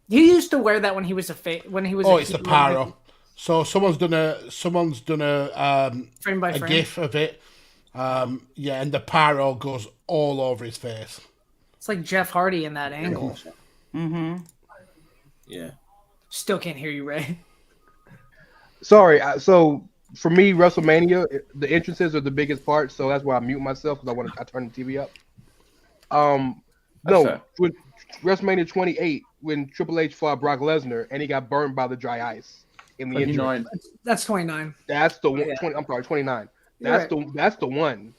He used to wear that when he was it's the pyro. So someone's done a frame by frame. A gif of it. And the pyro goes all over his face. It's like Jeff Hardy in that angle. Mm-hmm. Yeah. Still can't hear you, Ray. Sorry. So for me, WrestleMania, the entrances are the biggest part. So that's why I mute myself because I turn the TV up. With WrestleMania 28, when Triple H fought Brock Lesnar and he got burned by the dry ice in the entrance. That's 29. That's the one. 29. That's the one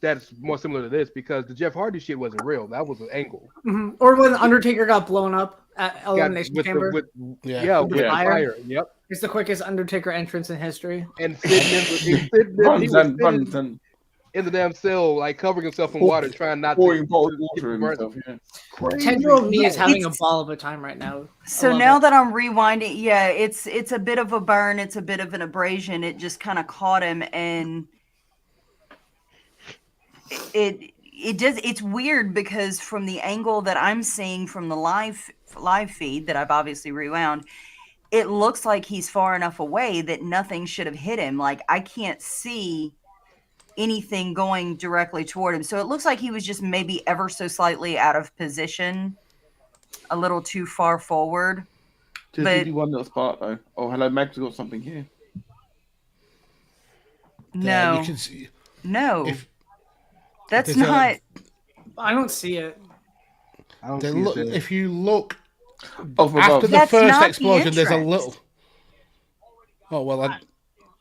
that's more similar to this because the Jeff Hardy shit wasn't real. That was an angle. Mm-hmm. Or when Undertaker got blown up at Elimination Chamber. With fire. Yep. It's the quickest Undertaker entrance in history. And sitting in the damn cell, like covering himself in water, trying not to bottled water himself. 10-year-old me is having a ball of a time right now. So now that I'm rewinding, it's a bit of a burn, it's a bit of an abrasion. It just kind of caught him, and it's weird because from the angle that I'm seeing from the live feed that I've obviously rewound, it looks like he's far enough away that nothing should have hit him. Like I can't see anything going directly toward him. So it looks like he was just maybe ever so slightly out of position, a little too far forward. Just really one little spot though. Oh, hello, Meg's got something here. No. You can see. No. That's not. I don't see it. If you look after the first explosion, there's a little. Oh well,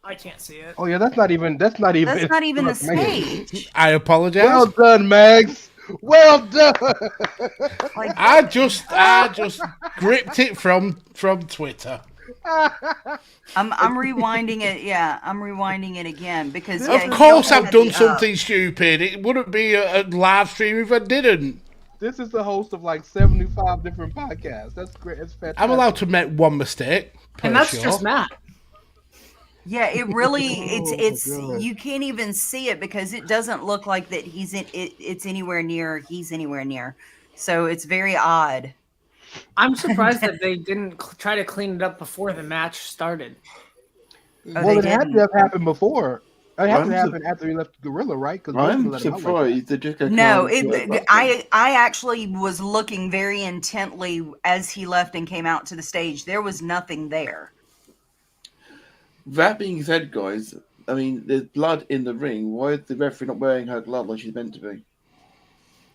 I can't see it. Oh yeah, that's not even the stage. I apologize. Well done, Mags. Well done. I just gripped it from Twitter. I'm rewinding it. Yeah, I'm rewinding it again because of course I've done something stupid. It wouldn't be a live stream if I didn't. This is the host of like 75 different podcasts. That's great. It's fantastic. I'm allowed to make one mistake, and that's just Matt. Yeah, it really it's you can't even see it because it doesn't look like that it's anywhere near anywhere near. So it's very odd. I'm surprised that they didn't try to clean it up before the match started. Well, it had to have happened before. It had to happen after he left Gorilla, right? I'm surprised. I actually was looking very intently as he left and came out to the stage. There was nothing there. That being said, guys, I mean, there's blood in the ring. Why is the referee not wearing her glove like she's meant to be?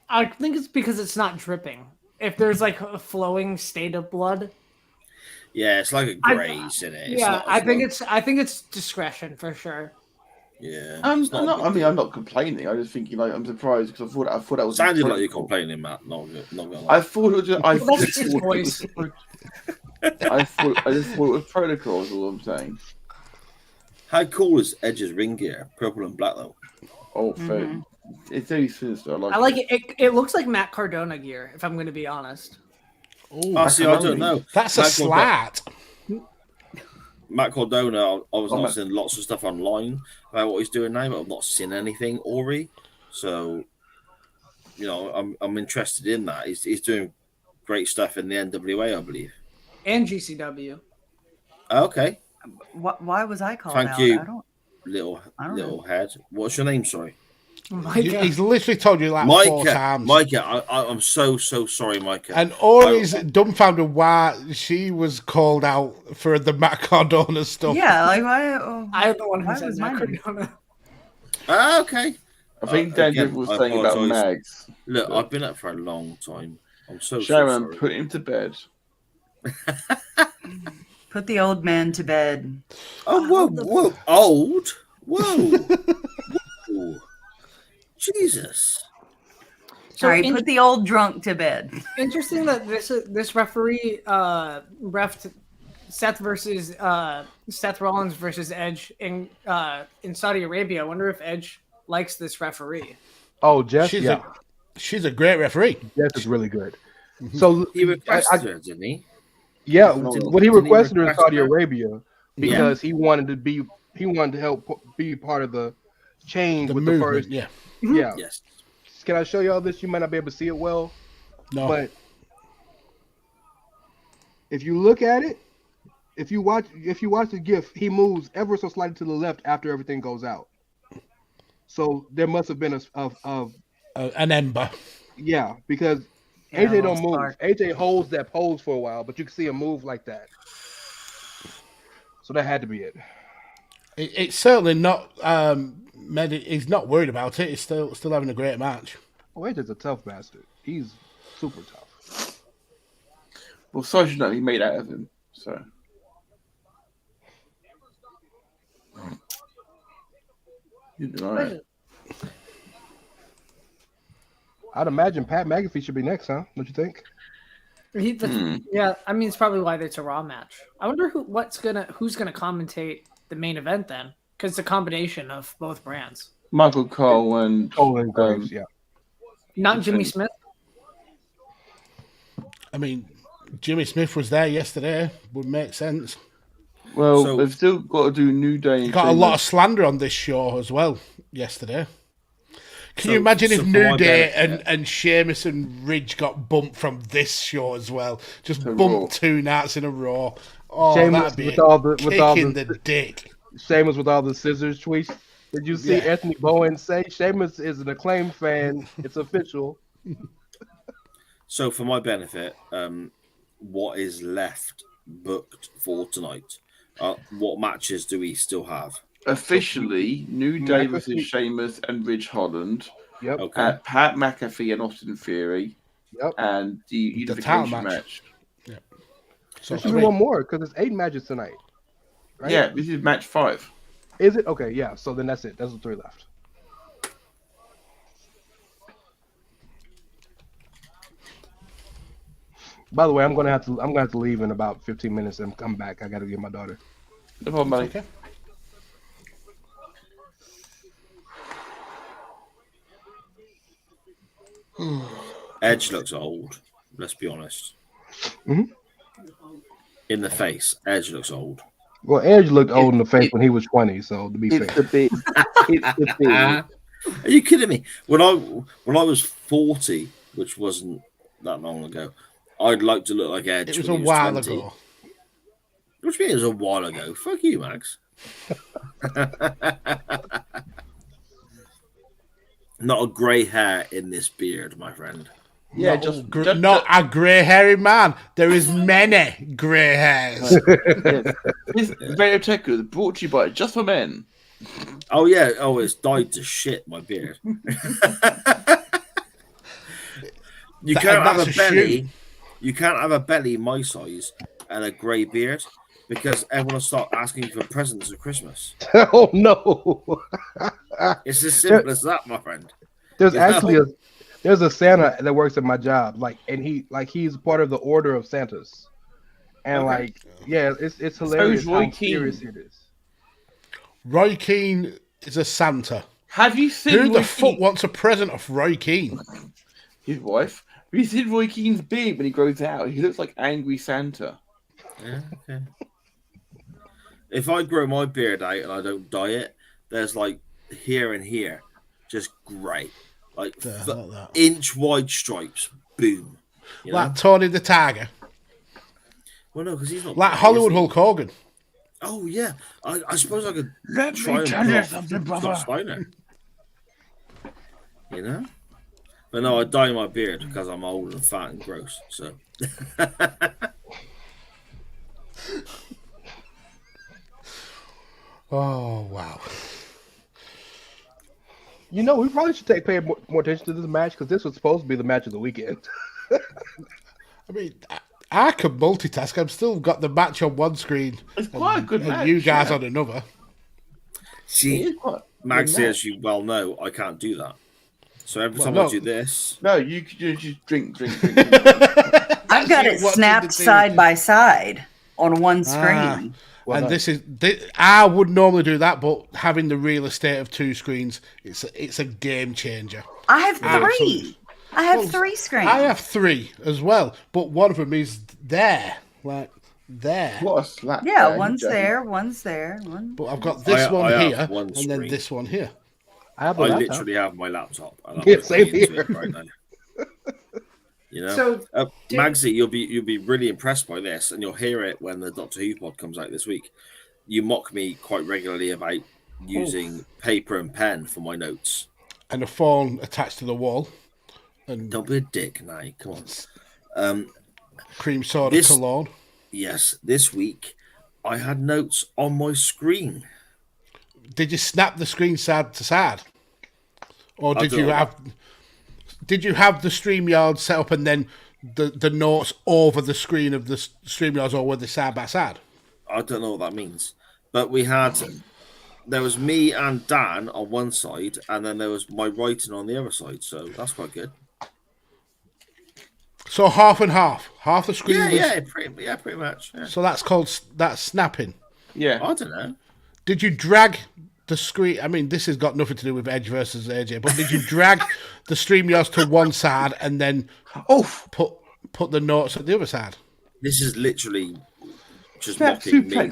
I think it's because it's not dripping. If there's like a flowing state of blood. Yeah, it's like a graze in it. I think it's discretion for sure. Yeah. I'm not complaining. I'm just thinking I'm surprised because I thought that was sounded like you're complaining, Matt. Not gonna lie. I thought it was just I just thought it was protocol is all I'm saying. How cool is Edge's ring gear? Purple and black though. Oh, fair. It's very sinister. I like it. It looks like Matt Cardona gear, if I'm going to be honest. I don't know. That's a slat. Matt Cardona, I was seeing lots of stuff online about what he's doing now, but I've not seen anything already. So, I'm interested in that. He's doing great stuff in the NWA, I believe, and GCW. Okay. Why was I called out? Thank you, little head. What's your name? Sorry. He's literally told you that 4 times. Micah, I'm so sorry, Micah. And Ori's dumbfounded why she was called out for the Matt Cardona stuff. Yeah, like I'm the one who said Matt Cardona. Okay. I think Daniel was saying about Mags. Look, I've been up for a long time. I'm so Sharon, sorry. put him to bed. Put the old man to bed. Oh, whoa. Old? Whoa. Whoa. Jesus. Sorry, put the old drunk to bed. Interesting that this referee refed Seth Rollins versus Edge in Saudi Arabia. I wonder if Edge likes this referee. Oh, Jess, she's a great referee. Jess is really good. So he requested her, didn't he? Yeah, what he requested her in Saudi Arabia because he wanted to help be part of the change with movement, the first. Yeah. Yes. Can I show y'all this? You might not be able to see it well. No. But if you look at it, if you watch the GIF, he moves ever so slightly to the left after everything goes out. So there must have been an ember. Yeah, because AJ don't move. AJ holds that pose for a while, but you can see him move like that. So that had to be it. It's certainly not. He's not worried about it. He's still having a great match. Oh, AJ's a tough bastard. He's super tough. Well, Sergeant, he made out of him. So. You know it. I'd imagine Pat McAfee should be next, huh? Don't you think? Yeah, I mean it's probably why it's a Raw match. I wonder who's gonna commentate the main event then, because it's a combination of both brands. Michael Cole and Graves, yeah. Not Jimmy Smith. I mean, Jimmy Smith was there yesterday. Would make sense. Well, they've still got to do New Day. Got a lot of slander on this show as well yesterday. Can you imagine if New Day and Sheamus and Ridge got bumped from this show as well? Just bumped 2 nights in a row. Oh, Sheamus that'd be with all the the dick. Sheamus with all the scissors tweets. Did you see Anthony Bowen say Sheamus is an acclaimed fan? It's official. So, for my benefit, what is left booked for tonight? What matches do we still have? Officially, New Day versus Sheamus and Ridge Holland. Yep. Okay. Pat McAfee and Austin Theory. Yep. And the unification match. Yep. So should be one more because it's 8 matches tonight. Right? Yeah, this is match 5. Is it? Okay, yeah. So then that's it. That's the 3 left. By the way, I'm gonna have to leave in about 15 minutes and come back. I gotta get my daughter. No problem, buddy. Okay. Edge looks old. Let's be honest. Mm-hmm. In the face, Edge looks old. Well, Edge looked old in the face when he was 20. So to be fair, it's the beard. Are you kidding me? When I was 40, which wasn't that long ago, I'd like to look like Edge. It was a while ago. What do you mean it was a while ago? Fuck you, Max. Not a grey hair in this beard, my friend. Yeah, not a grey-hairy man. There is many grey hairs. This Radio Tekkers brought to you by Just for Men. Oh yeah. Oh, it's dyed to shit, my beard. You can't have a belly. You can't have a belly my size and a grey beard because everyone will start asking you for presents at Christmas. Oh no! It's as simple as that, my friend. There's actually there's a Santa that works at my job, he's part of the Order of Santas, and it's hilarious how serious it is. Roy Keane is a Santa. Have you seen who the fuck wants a present of Roy Keane? His wife. Have you seen Roy Keane's beard when he grows out? He looks like Angry Santa. Yeah, okay. If I grow my beard out and I don't dye it, there's like here and here, just grey, like inch wide stripes. Boom. Like Tony the Tiger. Well, no, because he's not like Hollywood Hulk Hogan. Oh yeah, I suppose I could. Let me tell you something, brother. You know. But no, I dye my beard because I'm old and fat and gross. So. Oh wow! You know, we probably should pay more attention to this match because this was supposed to be the match of the weekend. I mean, I can multitask. I've still got the match on one screen. It's quite a good match. You guys on another. See, Max, as you well know, I can't do that. So every time I do this... No, you just drink. I've got it snapped side by side on one screen. And I would normally do that, but having the real estate of 2 screens, it's a game changer. I have 3. I have 3 screens. I have 3 as well, but one of them is there, like there. What a slap! Yeah, one's there, one's there. But I've got this one here, and then this one here. I literally have my laptop. Same here. Right now. You know, so, Magsy, you'll be really impressed by this, and you'll hear it when the Doctor Who pod comes out this week. You mock me quite regularly about using paper and pen for my notes, and a phone attached to the wall. And don't be a dick, now. Come on. Cream soda cologne. Yes, this week I had notes on my screen. Did you snap the screen side to side, or did you have? Did you have the StreamYard set up and then the notes over the screen of the StreamYards, or were they side by side? I don't know what that means. But there was me and Dan on one side, and then there was my writing on the other side. So that's quite good. So half and half. Half the screen pretty much. Yeah. So that's snapping. Yeah. I don't know. Did you drag the screen? I mean, this has got nothing to do with Edge versus AJ, but did you drag the StreamYards to one side and then put the notes at the other side? This is literally just mocking me. Dan,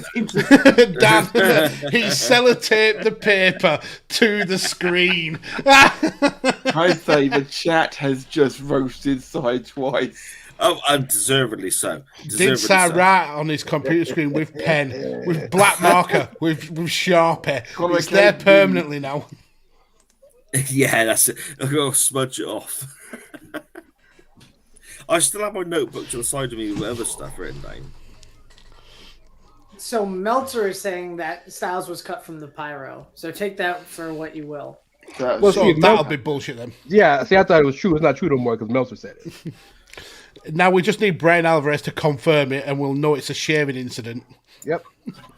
he sellotaped the paper to the screen. I say the chat has just roasted Side twice. Oh, undeservedly so. Did Sai write on his computer screen with pen, with black marker, with Sharpie? It's there permanently now. Yeah, that's it. I've got to smudge it off. I still have my notebook to the side of me with other stuff written down. So Meltzer is saying that Styles was cut from the pyro. So take that for what you will. That'll be bullshit then. Yeah, see, I thought it was true. It's not true no more because Meltzer said it. Now we just need Brian Alvarez to confirm it, and we'll know it's a shaving incident. Yep.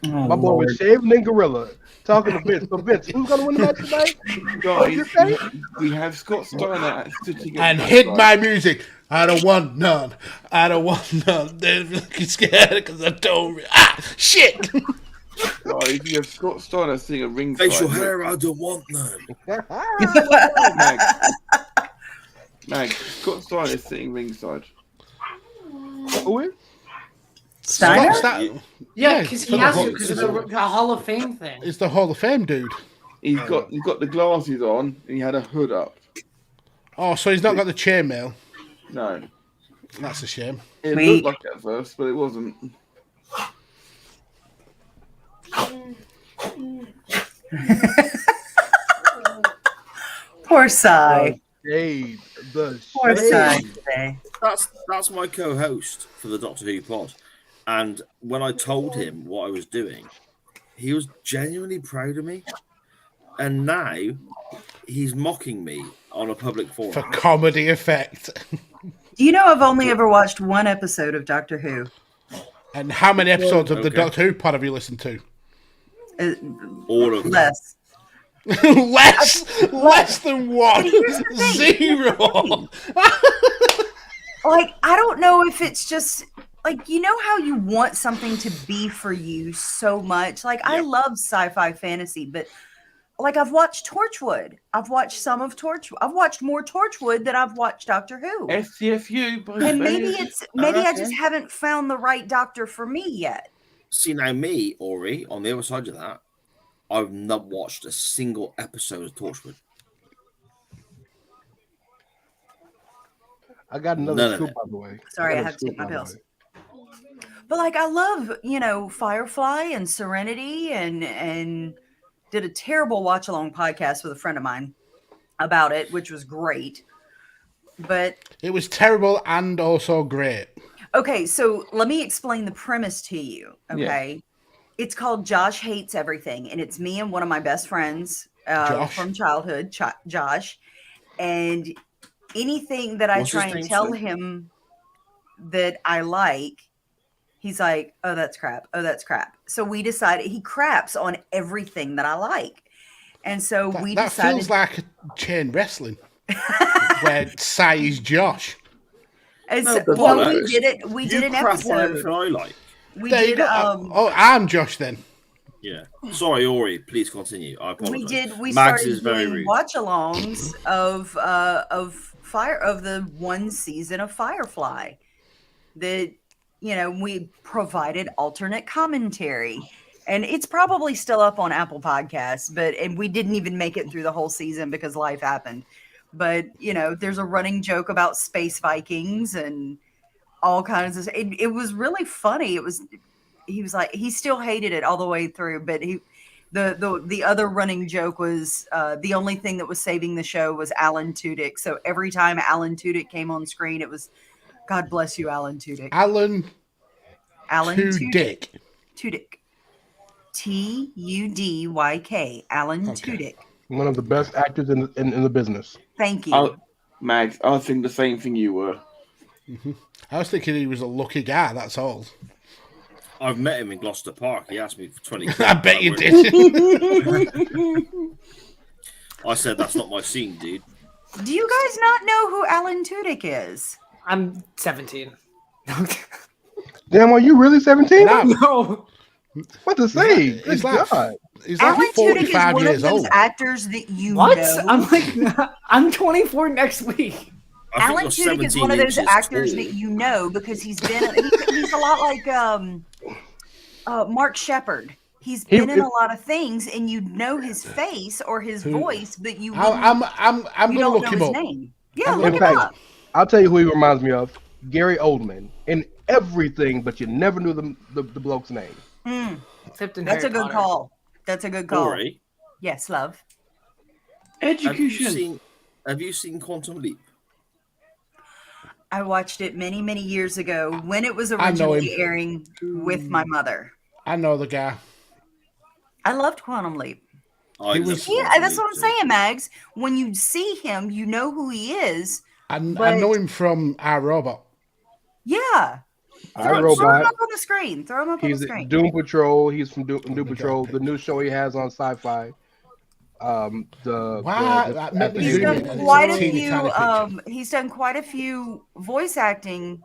My boy was shaving and gorilla. Talking to Vince. So Vince, who's going to win the match tonight? Guys, we have Scott Steiner sitting and hit my music. I don't want none. I don't want none. They're looking scared because I don't. Shit! Guys, you have Scott Steiner singing ringside. Facial hair, I don't want none. Mag, Scott Steiner sitting ringside. Who is? Steiner? Yeah, because he has to, because it's a Hall of Fame thing. It's the Hall of Fame dude. He's got the glasses on and he had a hood up. Oh, so he's not got the chainmail. No. That's a shame. It looked like it at first, but it wasn't. Poor Sai. Poor Sai. That's my co-host for the Doctor Who pod. And when I told him what I was doing, he was genuinely proud of me. And now he's mocking me on a public forum. For comedy effect. Do you know I've only ever watched one episode of Doctor Who? And how many episodes of the Doctor Who pod have you listened to? All of them. Less. less than one. 0. Like, I don't know if it's just like, you know how you want something to be for you so much. Like, I love sci-fi fantasy, but like, I've watched Torchwood. I've watched some of Torchwood. I've watched more Torchwood than I've watched Doctor Who. SCFU. And maybe I just haven't found the right doctor for me yet. See, now me, Ori, on the other side of that, I've not watched a single episode of Torchwood. I got another scoop, by the way. Sorry, I have to take my pills. But like, I love, Firefly and Serenity and did a terrible watch-along podcast with a friend of mine about it, which was great. But it was terrible and also great. Okay, so let me explain the premise to you, okay? Yeah. It's called Josh Hates Everything, and it's me and one of my best friends from childhood, Josh. And anything that I try and tell him that I like, he's like, oh, that's crap. Oh, that's crap. So we decided he craps on everything that I like. And so we decided. That feels like a chain wrestling where Sai is Josh. We did an episode. I like. We did. I'm Josh then. Yeah. Sorry, Ori. Please continue. I apologize. We started doing watch-alongs of the one season of Firefly. That, we provided alternate commentary. And it's probably still up on Apple Podcasts, and we didn't even make it through the whole season because life happened. But, there's a running joke about space Vikings and all kinds of, it was really funny. He was like, he still hated it all the way through, but the other running joke was the only thing that was saving the show was Alan Tudyk. So every time Alan Tudyk came on screen, it was, God bless you, Alan Tudyk. Alan Tudyk. Tudyk. Tudyk. Alan Tudyk. One of the best actors in the business. Thank you. Max, I was thinking the same thing you were. Mm-hmm. I was thinking he was a lucky guy, that's all. I've met him in Gloucester Park. He asked me for 20 quid. I bet you did. I said, that's not my scene, dude. Do you guys not know who Alan Tudyk is? I'm 17. Damn, are you really 17? No. What to say? He's like 45 one years of those old. actors that you what? know. I'm 24 next week. Alan Tudyk is one of those actors that you know because he's a lot like Mark Shepard. He's been in a lot of things, and you know his face or his voice, but you I'm going to look him up. Name. Yeah, look him up. I'll tell you who he reminds me of. Gary Oldman in everything, but you never knew the bloke's name. That's a good call. That's a good call. Rory, yes, love. Education. Have you seen Quantum Leap? I watched it many, many years ago when it was originally airing with my mother. I know the guy. I loved Quantum Leap. That's what I'm saying, Mags. When you see him, you know who he is. I know him from iRobot. Yeah. iRobot. Throw him up on the screen. He's Doom Patrol. He's from Doom Patrol. The new show he has on Sci-Fi. He's done quite a few. He's done quite a few voice acting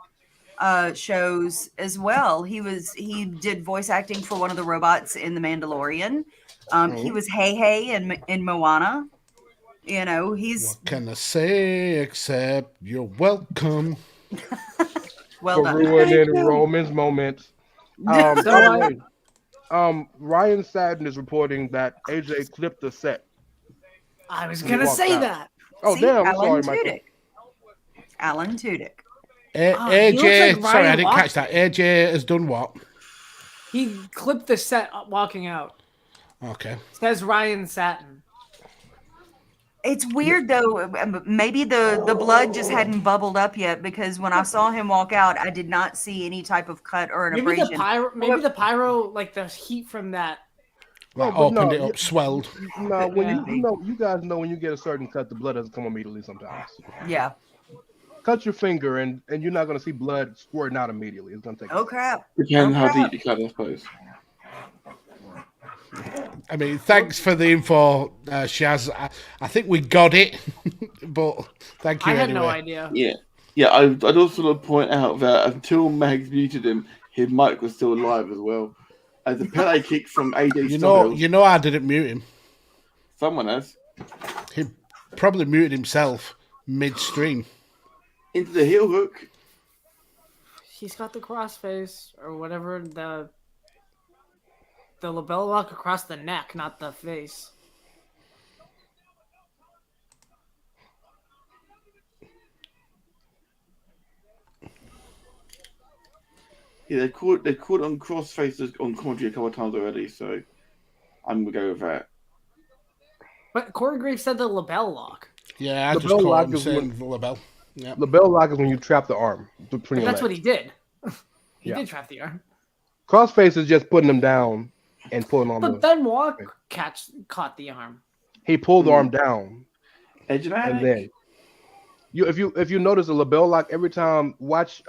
shows as well. He did voice acting for one of the robots in The Mandalorian. He was Hey in Moana. He's. What can I say except you're welcome? Well done. Ruining Roman's moments. Ryan Satin is reporting that AJ clipped the set. I was gonna say that. Oh, damn! I'm sorry, Michael. Alan Tudyk. AJ, sorry, I didn't catch that. AJ has done what? He clipped the set walking out. Okay. Says Ryan Satin. It's weird though. Maybe the blood just hadn't bubbled up yet because when I saw him walk out, I did not see any type of cut or an abrasion. Maybe the pyro, like the heat from that. Opened it up, swelled. No, when you guys know when you get a certain cut, the blood doesn't come immediately sometimes. Yeah. Cut your finger and you're not going to see blood squirting out immediately. It's going to take. Oh crap! Depends how deep you cut, I suppose. I mean, thanks for the info, Shaz. I think we got it, but thank you. I had anyway. no idea. Yeah. I'd also want to point out that until Mags muted him, his mic was still alive as well. As a Pele kick from AJ Styles. You know, I didn't mute him. Someone has. He probably muted himself midstream. Into the heel hook. He's got the crossface or whatever, the labella lock across the neck, not the face. Yeah, they caught on crossfaces on commentary a couple of times already, so I'm gonna go with that. But Corey Graves said the labella lock. Yeah, I just caught him saying the labella. Yeah. Labella lock is when you trap the arm between your legs. That's what he did. He did trap the arm. Crossface is just putting them down and pulling on. But Benoit caught the arm. He pulled the arm down, and then if you notice the labella lock every time, watch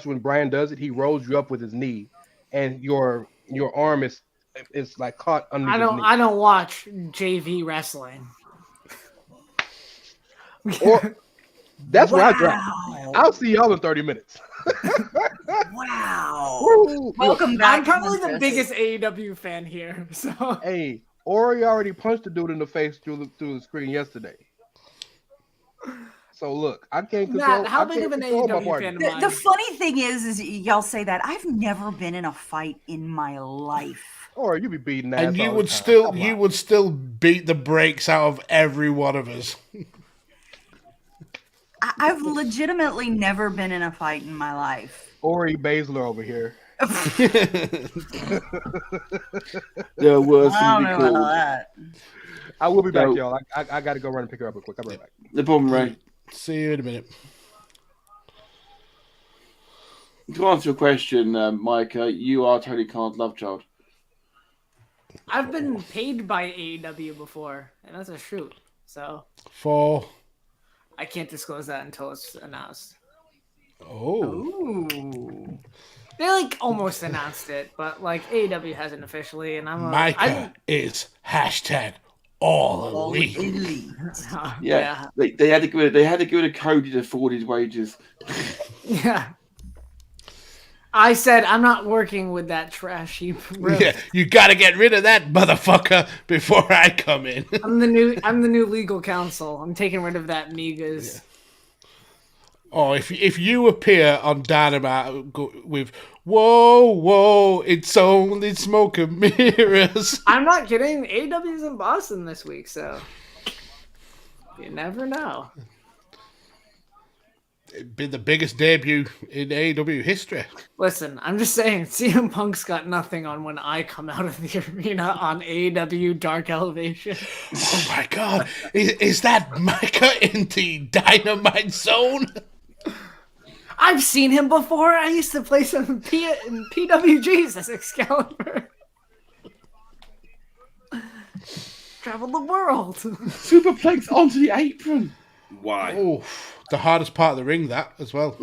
when Brian does it, he rolls you up with his knee, and your arm is like caught under. I don't watch JV wrestling. That's where I drop. I'll see y'all in 30 minutes. Wow. Woo. Welcome back. I'm probably the biggest AEW fan here. So hey, Ori already punched the dude in the face through the screen yesterday. So look, I can't control. Matt, how big of an AEW fan am I? The funny thing is y'all say that I've never been in a fight in my life. Or you be beating ass. And you would still beat the brakes out of every one of us. I've legitimately never been in a fight in my life. Ori Baszler over here. There was I don't know about that. I will be back, y'all. I got to go run and pick her up real quick. I'll be right back. No problem, Ray. See you in a minute. To answer your question, Micah, you are Tony Khan's love child. I've been paid by AEW before, and that's a shoot. So I can't disclose that until it's announced. Ooh. They like almost announced it, but like AEW hasn't officially, and Micah is hashtag all elite. Yeah. They had to give it a Cody to afford his wages. Yeah. I said I'm not working with that trashy. Yeah, you got to get rid of that motherfucker before I come in. I'm the new legal counsel. I'm taking rid of that Migas. Yeah. Oh, if you appear on Dynamite with whoa, it's only smoke and mirrors. I'm not kidding. AEW's in Boston this week, so you never know. It'd be the biggest debut in AEW history. Listen, I'm just saying, CM Punk's got nothing on when I come out of the arena on AEW Dark Elevation. Oh my God. Is that Micah in the Dynamite Zone? I've seen him before. I used to play some PWGs as Excalibur. Travel the world. Superplex onto the apron. Why? Oh, the hardest part of the ring, that as well.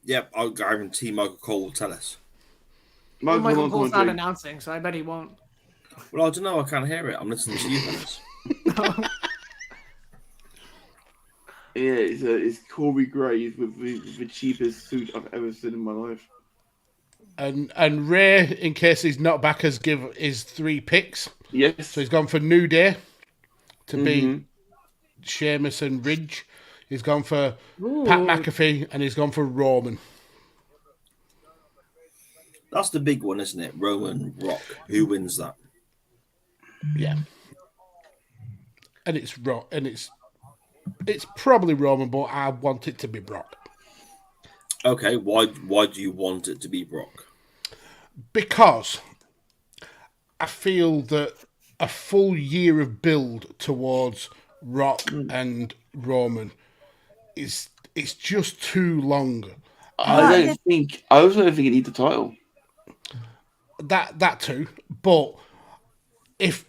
Yep, I'll guarantee Michael Cole will tell us. Michael Cole's not announcing, so I bet he won't. Well, I don't know. I can't hear it. I'm listening to you guys. Yeah, it's Corey Graves with the cheapest suit I've ever seen in my life. And Ray, in case he's not back, has given his 3 picks. Yes. So he's gone for New Day to beat Sheamus and Ridge. He's gone for Pat McAfee, and he's gone for Roman. That's the big one, isn't it? Roman Rock. Who wins that? Yeah. And it's probably Roman, but I want it to be Brock. Okay, why do you want it to be Brock? Because I feel that a full year of build towards Rock and Roman it's just too long. I also don't think it needs the title. That too, but if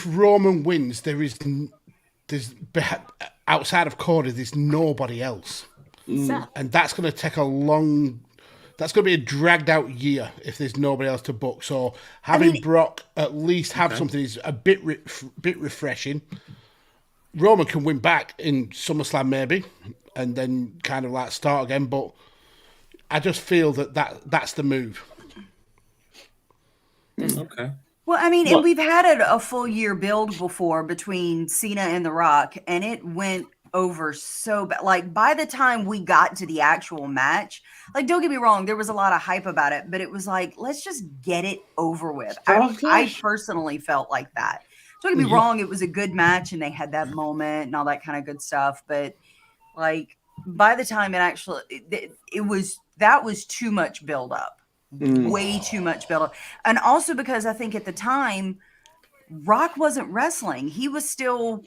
Roman wins, there's outside of Cody, there's nobody else, and that's going to take that's going to be a dragged out year if there's nobody else to book. So having Brock at least have something is a bit refreshing. Roman can win back in SummerSlam maybe, and then kind of like start again. But I just feel that's the move. Okay. Well, I mean, and we've had a full year build before between Cena and The Rock, and it went over so bad. Like, by the time we got to the actual match, like, don't get me wrong, there was a lot of hype about it, but it was like, let's just get it over with. I personally felt like that. Don't get me wrong, it was a good match, and they had that moment and all that kind of good stuff, but, like, by the time that was too much build up. Way too much build up. And also because I think at the time, Rock wasn't wrestling. He was still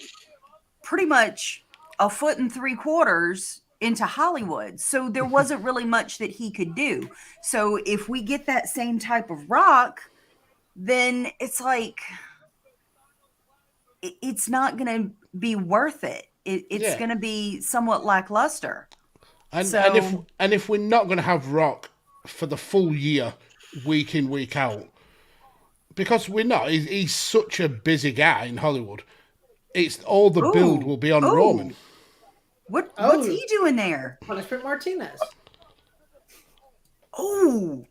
pretty much 1 3/4 feet into Hollywood. So there wasn't really much that he could do. So if we get that same type of Rock, then it's like, it's not going to be worth it. It's going to be somewhat lackluster. And if we're not going to have Rock for the full year, week in, week out, because we're not. He's such a busy guy in Hollywood. It's all the build will be on Roman. What's he doing there? Punishment Martinez. Oh.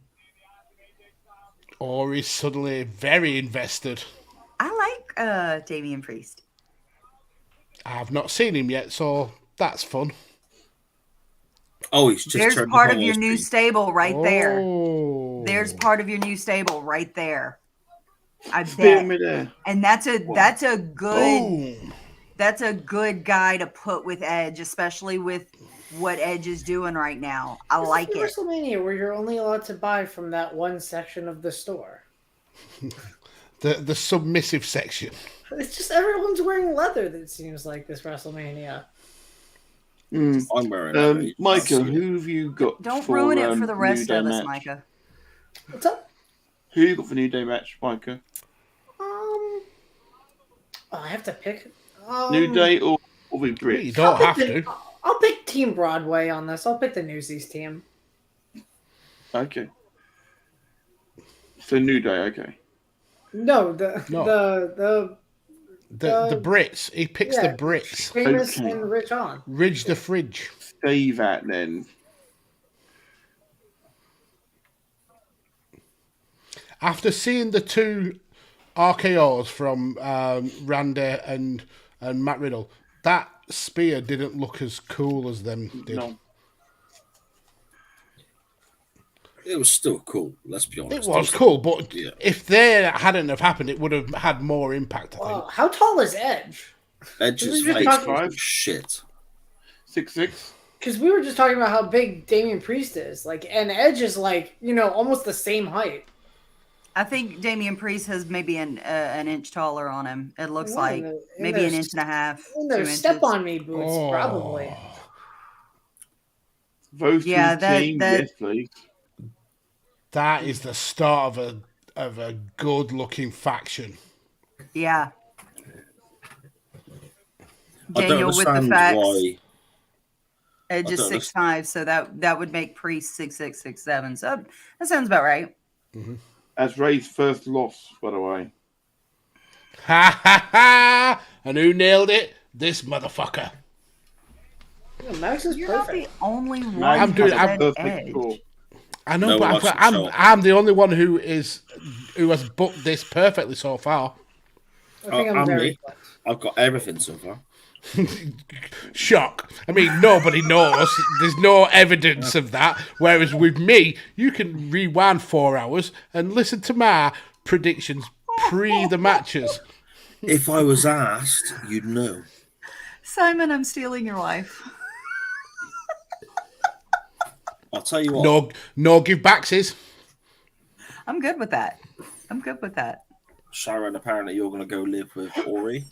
Or he's suddenly very invested. I like Damian Priest. I've not seen him yet, so that's fun. Oh, he's just There's part of your new stable right there. There's part of your new stable right there. I bet. And that's a good guy to put with Edge, especially with what Edge is doing right now. I like it. WrestleMania, where you're only allowed to buy from that one section of the store. the submissive section. It's just everyone's wearing leather. That seems like this WrestleMania. I'm wearing Micah, who have you got? Don't ruin it for the rest of us, Micah. What's up? Who you got for New Day match, Micah? I have to pick. New Day or we Brit? You don't have to. I'll pick Team Broadway on this. I'll pick the Newsies team. Okay. So New Day, okay. No, the Brits. He picks the Brits. Famous and Rich on. Ridge the Fridge. Stay that then. After seeing the two RKOs from Randy and Matt Riddle, that spear didn't look as cool as them did. No. It was still cool, let's be honest. It was cool, but if they hadn't have happened, it would have had more impact, I think. How tall is Edge? Edge is 5'5". Shit. 6'6". Because we were just talking about how big Damian Priest is. And Edge is almost the same height. I think Damian Priest has maybe an inch taller on him. It looks like maybe an inch and a half. Step on me boots, probably. Vote yes, please. That is the start of a good looking faction. Yeah. Daniel with the facts. Edge is 6'5", so that would make Priest 6'6", 6'7". So that sounds about right. Mm-hmm. That's Ray's first loss, by the way. Ha ha ha! And who nailed it? This motherfucker. Yeah, Max is You're perfect. not the only one. I'm Edge. I know, but I'm the only one who has booked this perfectly so far. I think I'm very close. I've got everything so far. Shock. I mean, nobody knows. There's no evidence of that. Whereas with me, you can rewind 4 hours and listen to my predictions pre the matches. If I was asked, you'd know. Simon, I'm stealing your life. I'll tell you what. No give backses. I'm good with that. Sharon, apparently you're going to go live with Ori.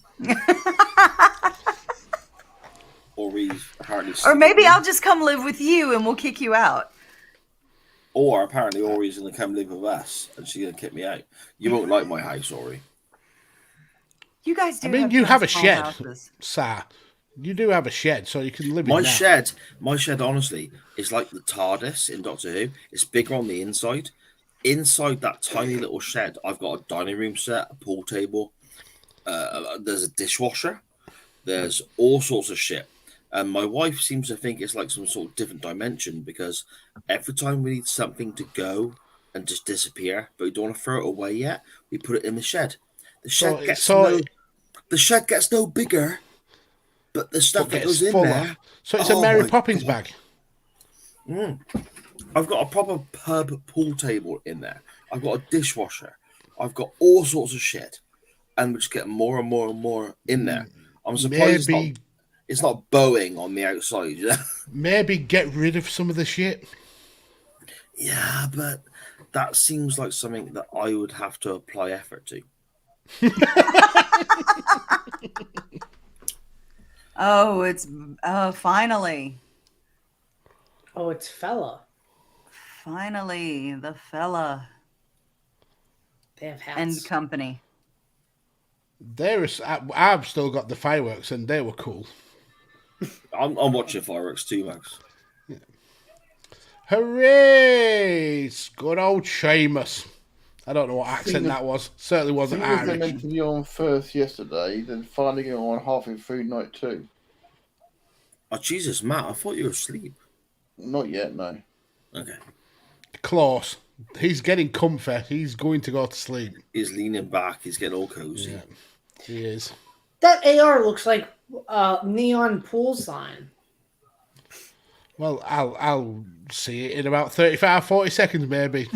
Ori's apparently. Or maybe I'll just come live with you and we'll kick you out. Or apparently Ori's going to come live with us and she's going to kick me out. You won't like my house, Ori. You guys do. I mean, you have a shed, sir. You do have a shed, so you can live in that. My shed, honestly, is like the TARDIS in Doctor Who. It's bigger on the inside. Inside that tiny little shed, I've got a dining room set, a pool table. There's a dishwasher. There's all sorts of shit. And my wife seems to think it's like some sort of different dimension because every time we need something to go and just disappear, but we don't want to throw it away yet, we put it in the shed. The shed gets no bigger, but the stuff that goes in there. So it's a Mary Poppins bag. I've got a proper pub pool table in there. I've got a dishwasher. I've got all sorts of shit. And we're just getting more and more and more in there. I'm surprised it's not bowing on the outside. Maybe get rid of some of the shit. Yeah, but that seems like something that I would have to apply effort to. Oh, it's finally. Oh, it's fella. Finally, the fella. They have hats. And company. I've still got the fireworks, and they were cool. I'm watching fireworks too, Max. Yeah. Hooray! Good old Sheamus. I don't know what accent that was. Certainly wasn't Irish. They meant to be on first yesterday, then finally going on halfway through night 2. Oh, Jesus, Matt, I thought you were asleep. Not yet, no. Okay. Close. He's getting comfy. He's going to go to sleep. He's leaning back. He's getting all cozy. Yeah, he is. That AR looks like a neon pool sign. Well, I'll see it in about 35, 40 seconds, maybe.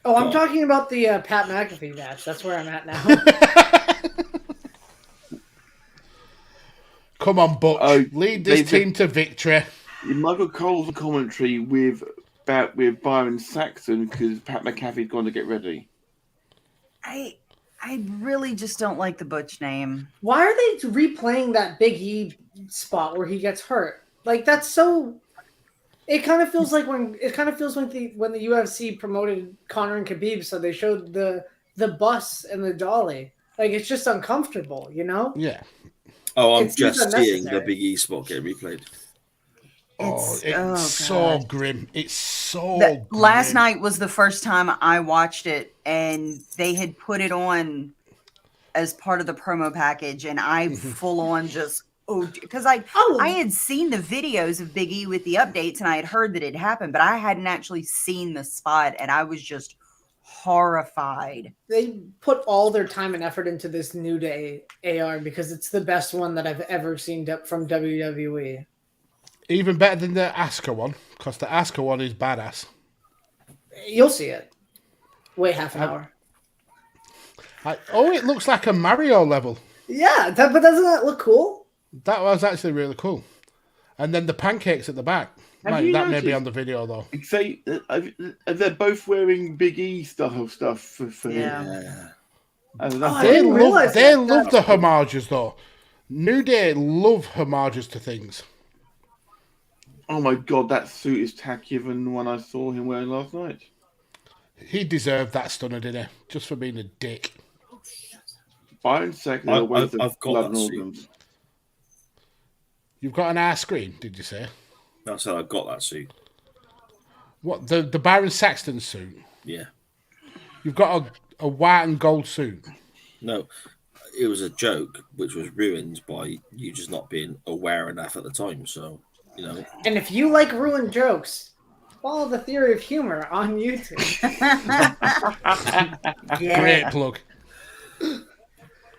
Oh, I'm talking about the Pat McAfee match. That's where I'm at now. Come on, Butch. Lead this team to victory. Michael Cole's commentary with Byron Saxton because Pat McAfee's gone to get ready. I really just don't like the Butch name. Why are they replaying that Big E spot where he gets hurt? Like, that's so. It kind of feels like when the UFC promoted Conor and Khabib, so they showed the bus and the dolly. Like, it's just uncomfortable, you know? Yeah. Oh, I'm just seeing the Big E spot get replayed. It's so grim. It's so grim. Last night was the first time I watched it, and they had put it on as part of the promo package, and I full on just because I had seen the videos of Big E with the updates, and I had heard that it happened, but I hadn't actually seen the spot, and I was just horrified. They put all their time and effort into this New Day AR because it's the best one that I've ever seen from WWE. Even better than the Asuka one, because the Asuka one is badass. You'll see it. Wait half an hour. It looks like a Mario level. Yeah, but doesn't that look cool? That was actually really cool. And then the pancakes at the back. That may be on the video, though. Say, they're both wearing Big E stuff for him. Yeah. They love the homages, though. New Day love homages to things. Oh my god, that suit is tackier than the one I saw him wearing last night. He deserved that stunner, didn't he? Just for being a dick. Byron second. I've got that suit. You've got an air screen, did you say? I said I've got that suit. What, the Byron Saxton suit? Yeah. You've got a white and gold suit? No. It was a joke, which was ruined by you just not being aware enough at the time, so... You know. And if you like ruined jokes, follow the Theory of Humor on YouTube. Great plug.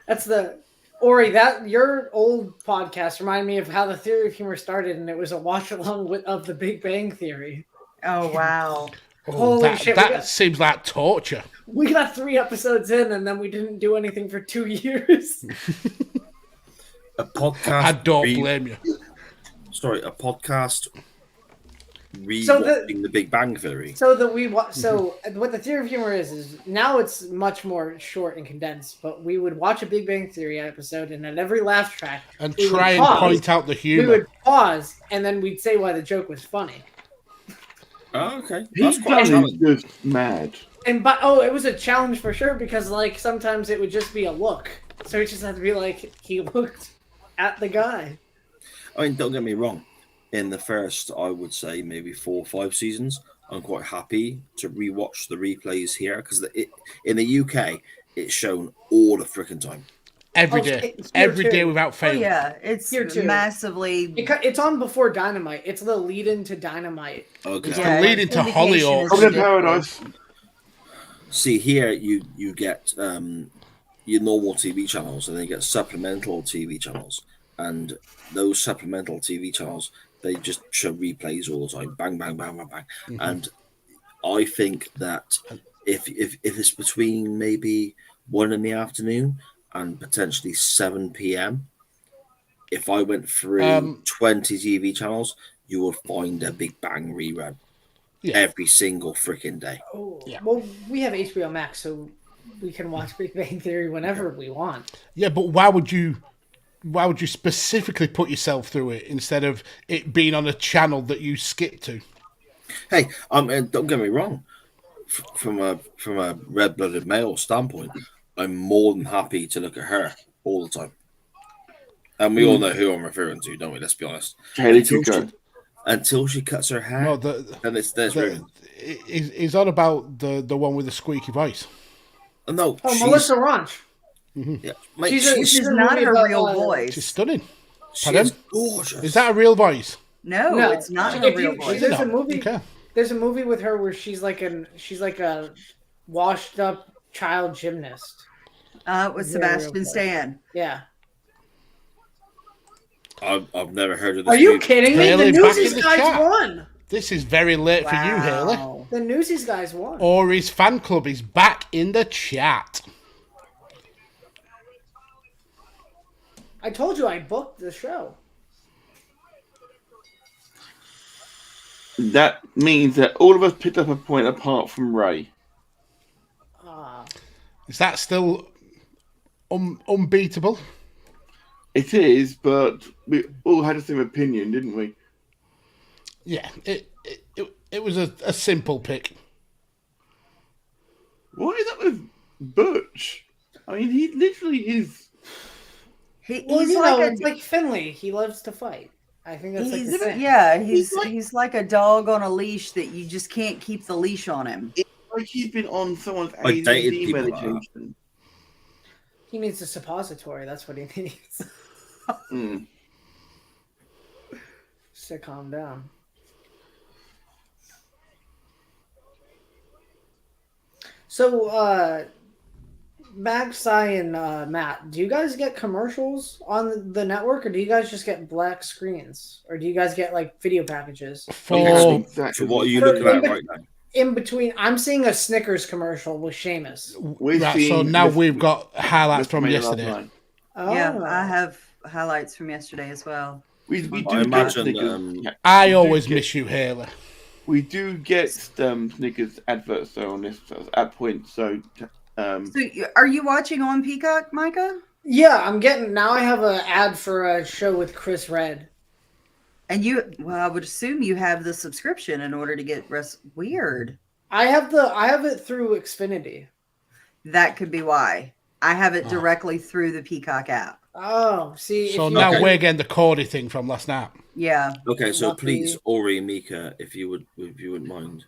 That's the Ori. That your old podcast reminded me of how the Theory of Humor started, and it was a watch along of the Big Bang Theory. Oh wow! Holy shit! That seems like torture. We got 3 episodes in, and then we didn't do anything for 2 years. A podcast. I don't blame you. Sorry, a podcast rewatching the Big Bang Theory. So what the Theory of Humor is now it's much more short and condensed, but we would watch a Big Bang Theory episode, and at every laugh track and try and point out the humor. We would pause, and then we'd say why the joke was funny. Oh, okay. That's quite just mad. And it was a challenge for sure, because like sometimes it would just be a look. So it just had to be like he looked at the guy. I mean, don't get me wrong. In the first, I would say maybe 4 or 5 seasons, I'm quite happy to rewatch the replays here because in the UK, it's shown all the freaking time. Every day without fail. Oh, yeah, it's here too. Massively. It's on before Dynamite. It's the lead-in to Dynamite. Okay. It's the lead-in to Hollyoaks. Come to Paradise. See, here you get your normal TV channels, and then you get supplemental TV channels. And those supplemental TV channels, they just show replays all the time. Bang, bang, bang, bang, bang. Mm-hmm. And I think that if it's between maybe 1 in the afternoon and potentially 7 p.m., if I went through 20 TV channels, you will find a Big Bang rerun every single freaking day. Oh, yeah. Well, we have HBO Max, so we can watch Big Bang Theory whenever we want. Yeah, but why would you specifically put yourself through it instead of it being on a channel that you skip to? Hey, don't get me wrong. From a red-blooded male standpoint, I'm more than happy to look at her all the time. And we all know who I'm referring to, don't we? Let's be honest. Until she cuts her hair, and there's ruined. He's on about the one with the squeaky voice. No, Melissa Ranch. Mm-hmm. Yeah, mate, she's not her real voice. She's stunning. She's gorgeous. Is that a real voice? No, it's not her real voice. There's a movie. Okay. There's a movie with her where she's like a washed up child gymnast. With Sebastian Stan. Yeah. I've never heard of this. Are you kidding me? Haley, the Newsies guys won. This is very late for you, Haley. The Newsies guys won. Ori's fan club is back in the chat. I told you I booked the show. That means that all of us picked up a point apart from Ray. Is that still unbeatable? It is, but we all had the same opinion, didn't we? Yeah, it was a simple pick. What is up with Butch? I mean, he literally is. It's like Finley. He loves to fight. I think that's he's like a dog on a leash that you just can't keep the leash on him. It's like he's been on someone's ADD medication. He needs a suppository. That's what he needs. Just to calm down. So, Max, Sai, and Matt, do you guys get commercials on the network, or do you guys just get black screens, or do you guys get like video packages? So what are you looking at right now? In between, I'm seeing a Snickers commercial with Sheamus. So now we've got highlights from yesterday. Oh. Yeah, I have highlights from yesterday as well. I always miss you, Haley. We do get Snickers adverts though on this at points. So, are you watching on Peacock, Micah? Yeah, I'm getting now. I have an ad for a show with Chris Red. And I would assume you have the subscription in order to get weird. I have it through Xfinity. That could be why. I have it directly through the Peacock app. Oh, see. So now we're getting the Cordy thing from last night. Yeah. Okay, so please, Ori and Mika, if you wouldn't mind,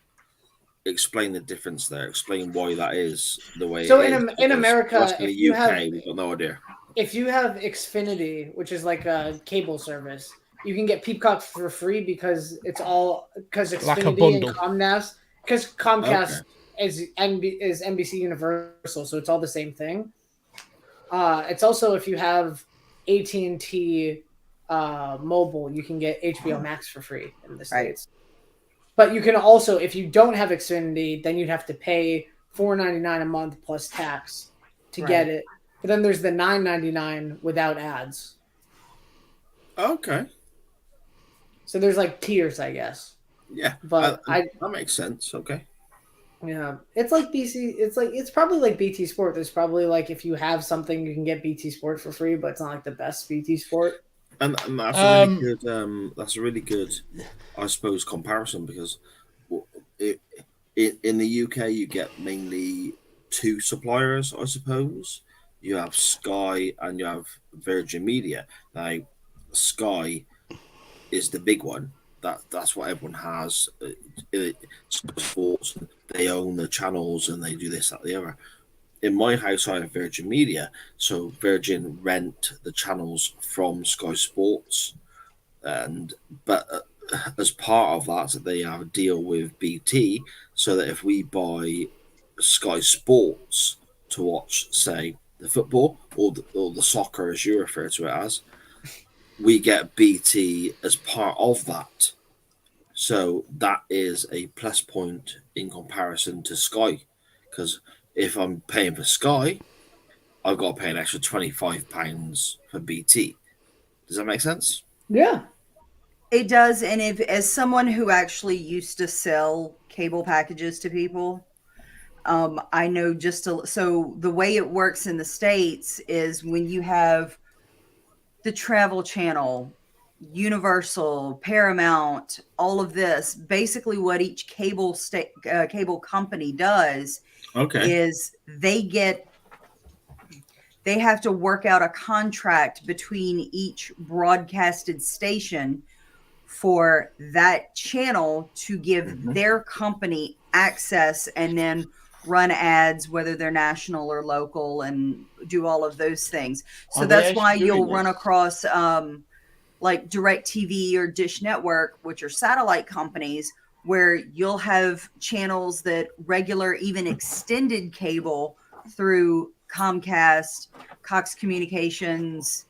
explain the difference there. Explain why that is the way. So it in is. America, in the UK, we've got no idea. If you have Xfinity, which is like a cable service, you can get Peacock for free because Xfinity like and Comcast, because Comcast is NBC Universal, so it's all the same thing. It's also if you have AT&T mobile, you can get HBO Max for free in the States. But you can also, if you don't have Xfinity, then you'd have to pay $4.99 a month plus tax to get it. But then there's the $9.99 without ads. Okay. So there's like tiers, I guess. Yeah, but that makes sense. Okay. Yeah, it's like BC. It's probably like BT Sport. There's probably like if you have something, you can get BT Sport for free, but it's not like the best BT Sport. And that's a really good. That's a really good, I suppose, comparison because in the UK you get mainly two suppliers. I suppose you have Sky and you have Virgin Media. Now, Sky is the big one. That's what everyone has. Sports, they own the channels and they do this, that, the other. In my house, I have Virgin Media, so Virgin rent the channels from Sky Sports, but as part of that, they have a deal with BT, so that if we buy Sky Sports to watch, say, the football or the soccer, as you refer to it as, we get BT as part of that. So that is a plus point in comparison to Sky. Because if I'm paying for Sky, I've got to pay an extra £25 for BT. Does that make sense? Yeah. It does. And as someone who actually used to sell cable packages to people, I know so the way it works in the States is when you have the Travel Channel, Universal, Paramount, all of this, basically what each cable company does is they have to work out a contract between each broadcasted station for that channel to give their company access and then run ads, whether they're national or local, and do all of those things. So that's why you'll run across like DirecTV or Dish Network, which are satellite companies, where you'll have channels that regular, even extended cable through Comcast, Cox Communications,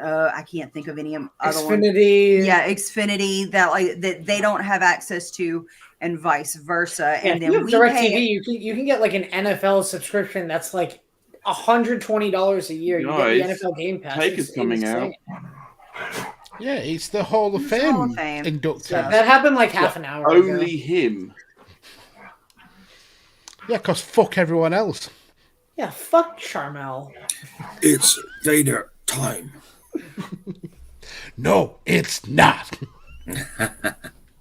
I can't think of any other Xfinity. Ones. Yeah, Xfinity that they don't have access to, and vice versa. Yeah, and then you have DirecTV, you can get like an NFL subscription that's like $120 a year. You get the NFL Game Pass. Taker's coming out. Yeah, it's the Hall of Fame inductee. Yeah, that happened like half an hour ago. Only him. Yeah, because fuck everyone else. Yeah, fuck Charmel. It's Vader time. No, it's not.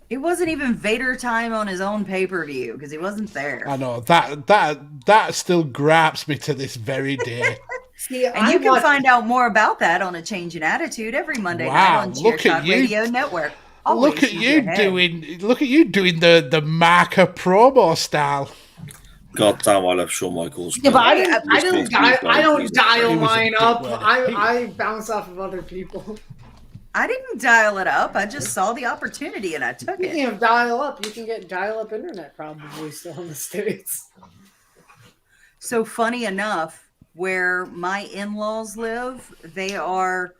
It wasn't even Vader time on his own pay-per-view because he wasn't there. I know that still grabs me to this very day. See, and you can find out more about that on A Change in Attitude every Monday night on Chairshot Radio Network. Look at you doing the marker promo style. God damn, I love Shawn Michaels. Yeah, but I don't dial mine up. I bounce off of other people. I didn't dial it up. I just saw the opportunity and I took it. You can dial up. You can get dial-up internet probably still in the States. So funny enough, where my in-laws live, they are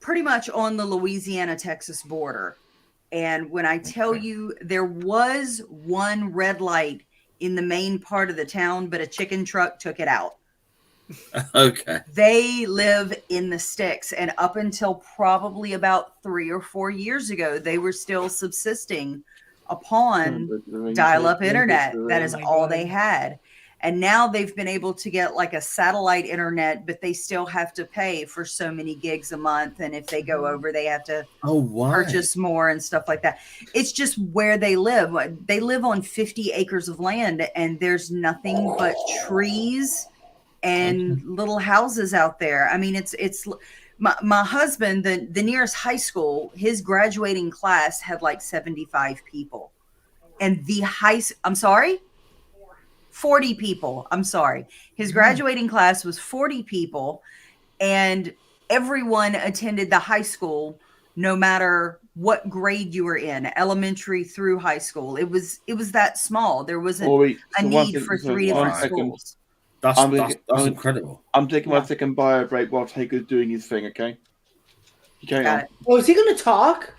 pretty much on the Louisiana-Texas border. And when I tell you there was one red light in the main part of the town, but a chicken truck took it out. Okay. They live in the sticks, and up until probably about 3 or 4 years ago, they were still subsisting upon dial-up internet. That is all they had. And now they've been able to get like a satellite internet, but they still have to pay for so many gigs a month. And if they go over, they have to purchase more and stuff like that. It's just where they live. They live on 50 acres of land, and there's nothing but trees and little houses out there. I mean, it's my husband, the nearest high school, his graduating class had like 75 people. And I'm sorry? 40 people. I'm sorry. His graduating class was 40 people, and everyone attended the high school no matter what grade you were in, elementary through high school. It was that small. There wasn't a need for 3 different schools. That's incredible. I'm taking my second bio break while Taker's doing his thing, okay? Oh, is he going to talk?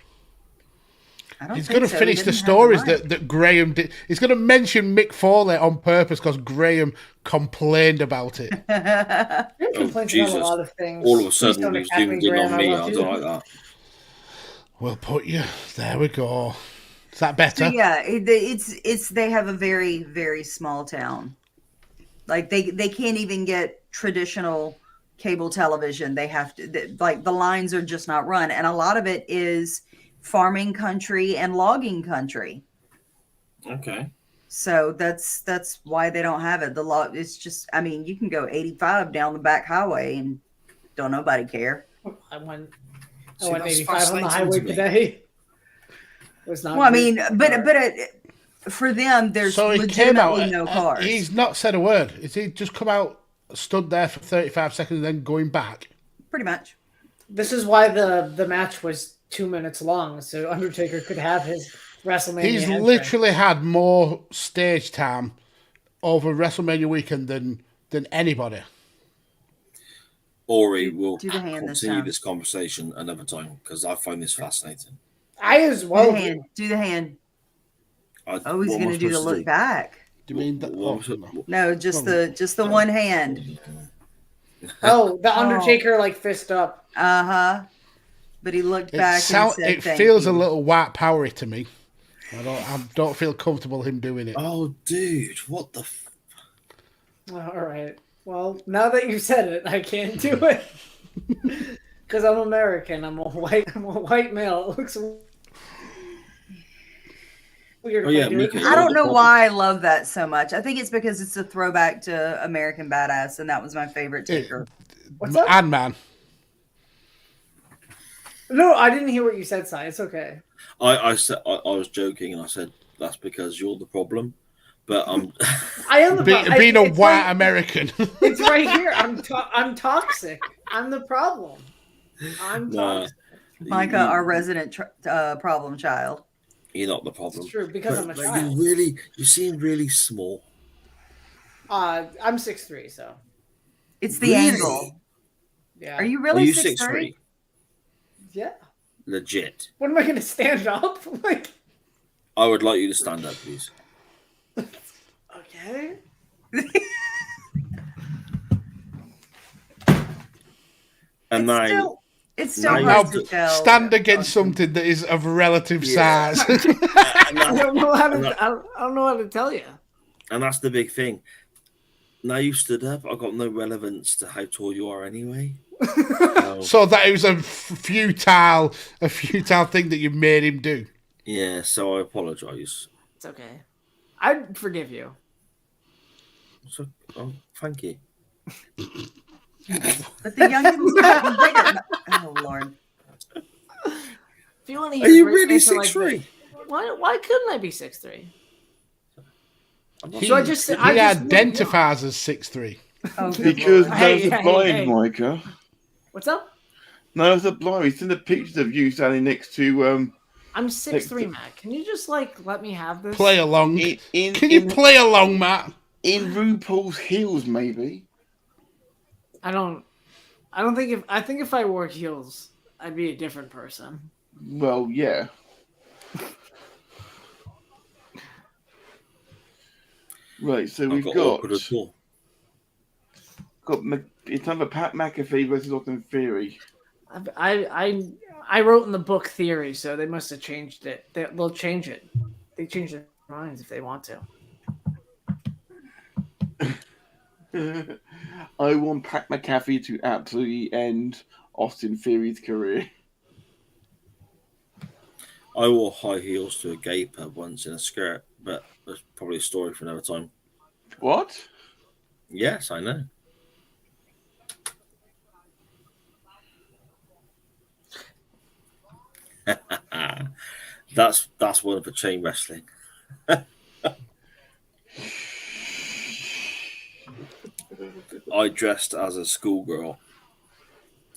He's going to finish the stories that Graham did. He's going to mention Mick Foley on purpose because Graham complained about it. About a lot of things. All of a sudden, he's doing it on me. I don't like that. We'll put you. There we go. Is that better? So yeah, it's they have a very, very small town. Like they can't even get traditional cable television. They have to, like, the lines are just not run, and a lot of it is farming country and logging country. Okay. So that's why they don't have it. It's just, I mean, you can go 85 down the back highway and don't nobody care. I went 85 on the highway today. It was not. Well, I mean, but for them, there's legitimately no cars. He's not said a word. Is he just come out, stood there for 35 seconds, and then going back? Pretty much. This is why the match was 2 minutes long, so Undertaker could have his WrestleMania. He's literally had more stage time over WrestleMania weekend than anybody. Ori will continue this conversation another time because I find this fascinating. I as well. Do the hand. He's going to do the look back. Do you mean that? No, just the one hand. Oh, the Undertaker like fist up. But he looked back and said, it feels a little white powery to me. I don't feel comfortable him doing it. Oh, dude, what the? All right. Well, now that you said it, I can't do it because I'm American. I'm a white male. It looks weird. I don't know why I love that so much. I think it's because it's a throwback to American Badass, and that was my favorite Taker. What's up? Ant-Man. No, I didn't hear what you said, Si. It's okay. I said I was joking, and I said that's because you're the problem. But I am the problem. Being a white American. It's right here. I'm toxic. I'm the problem. I'm toxic. Micah, our resident problem child. You're not the problem. It's true because I'm a child. You seem really small. I'm 6'3", so it's the angle. Yeah. Are you really 6'3"? Yeah. Legit. What am I going to stand up? Like, I would like you to stand up, please. Okay. And now, it's still hard to tell. Stand against something that is of relative size. I don't know how to tell you. And that's the big thing. Now you stood up, I've got no relevance to how tall you are anyway. So that it was a futile thing that you made him do. Yeah, so I apologise. It's okay. I'd forgive you. So, thank you. But the youngins gotten bigger. Oh Lord. If you want to Are you really 6'3"? Why couldn't I be 6'3"? He identifies as 6'3". Because there's a blind, Micah. What's up? No, there's a blind. He's in the pictures of you standing next to. I'm 6'3", Matt. Can you just let me have this? Play along. Can you play along, Matt? In RuPaul's heels, maybe. I think if I wore heels, I'd be a different person. Well, yeah. Right, so we've got it's time for Pat McAfee versus Austin Theory. I wrote in the book Theory, so they must have changed it. They'll change it. They change their minds if they want to. I want Pat McAfee to absolutely end Austin Theory's career. I wore high heels to a gay pub once in a skirt, but that's probably a story for another time. What? Yes, I know. That's one for chain wrestling. I dressed as a schoolgirl.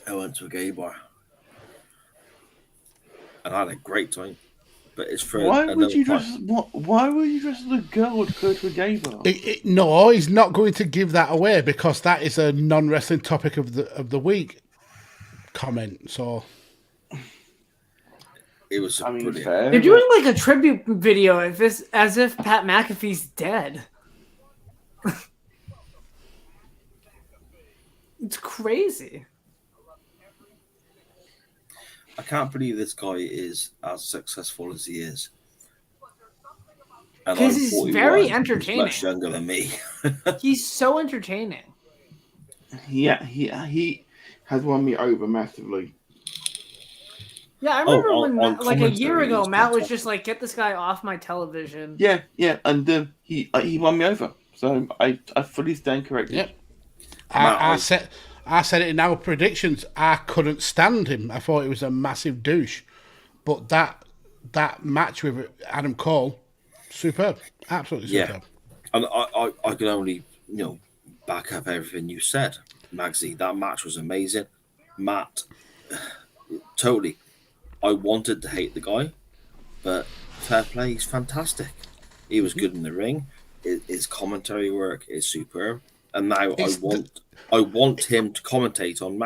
I went to a gay bar. And I had a great time. But it's for why would you dress as a girl to go to a gay bar? No, he's not going to give that away because that is a non-wrestling topic of the week comment. So it was brilliant. You're doing a tribute video as if Pat McAfee's dead. It's crazy. I can't believe this guy is as successful as he is. Because he's very entertaining. Much younger than me. He's so entertaining. Yeah, he has won me over massively. Yeah, I remember when a year ago, Matt was just like, "Get this guy off my television." Yeah, and he won me over. So I fully stand corrected. Yep. I said it in our predictions. I couldn't stand him. I thought he was a massive douche. But that match with Adam Cole, superb. Absolutely superb. And I can only, back up everything you said, Magsy. That match was amazing. Matt, totally. I wanted to hate the guy, but fair play, he's fantastic. He was good in the ring. His commentary work is superb. And now I want him to commentate on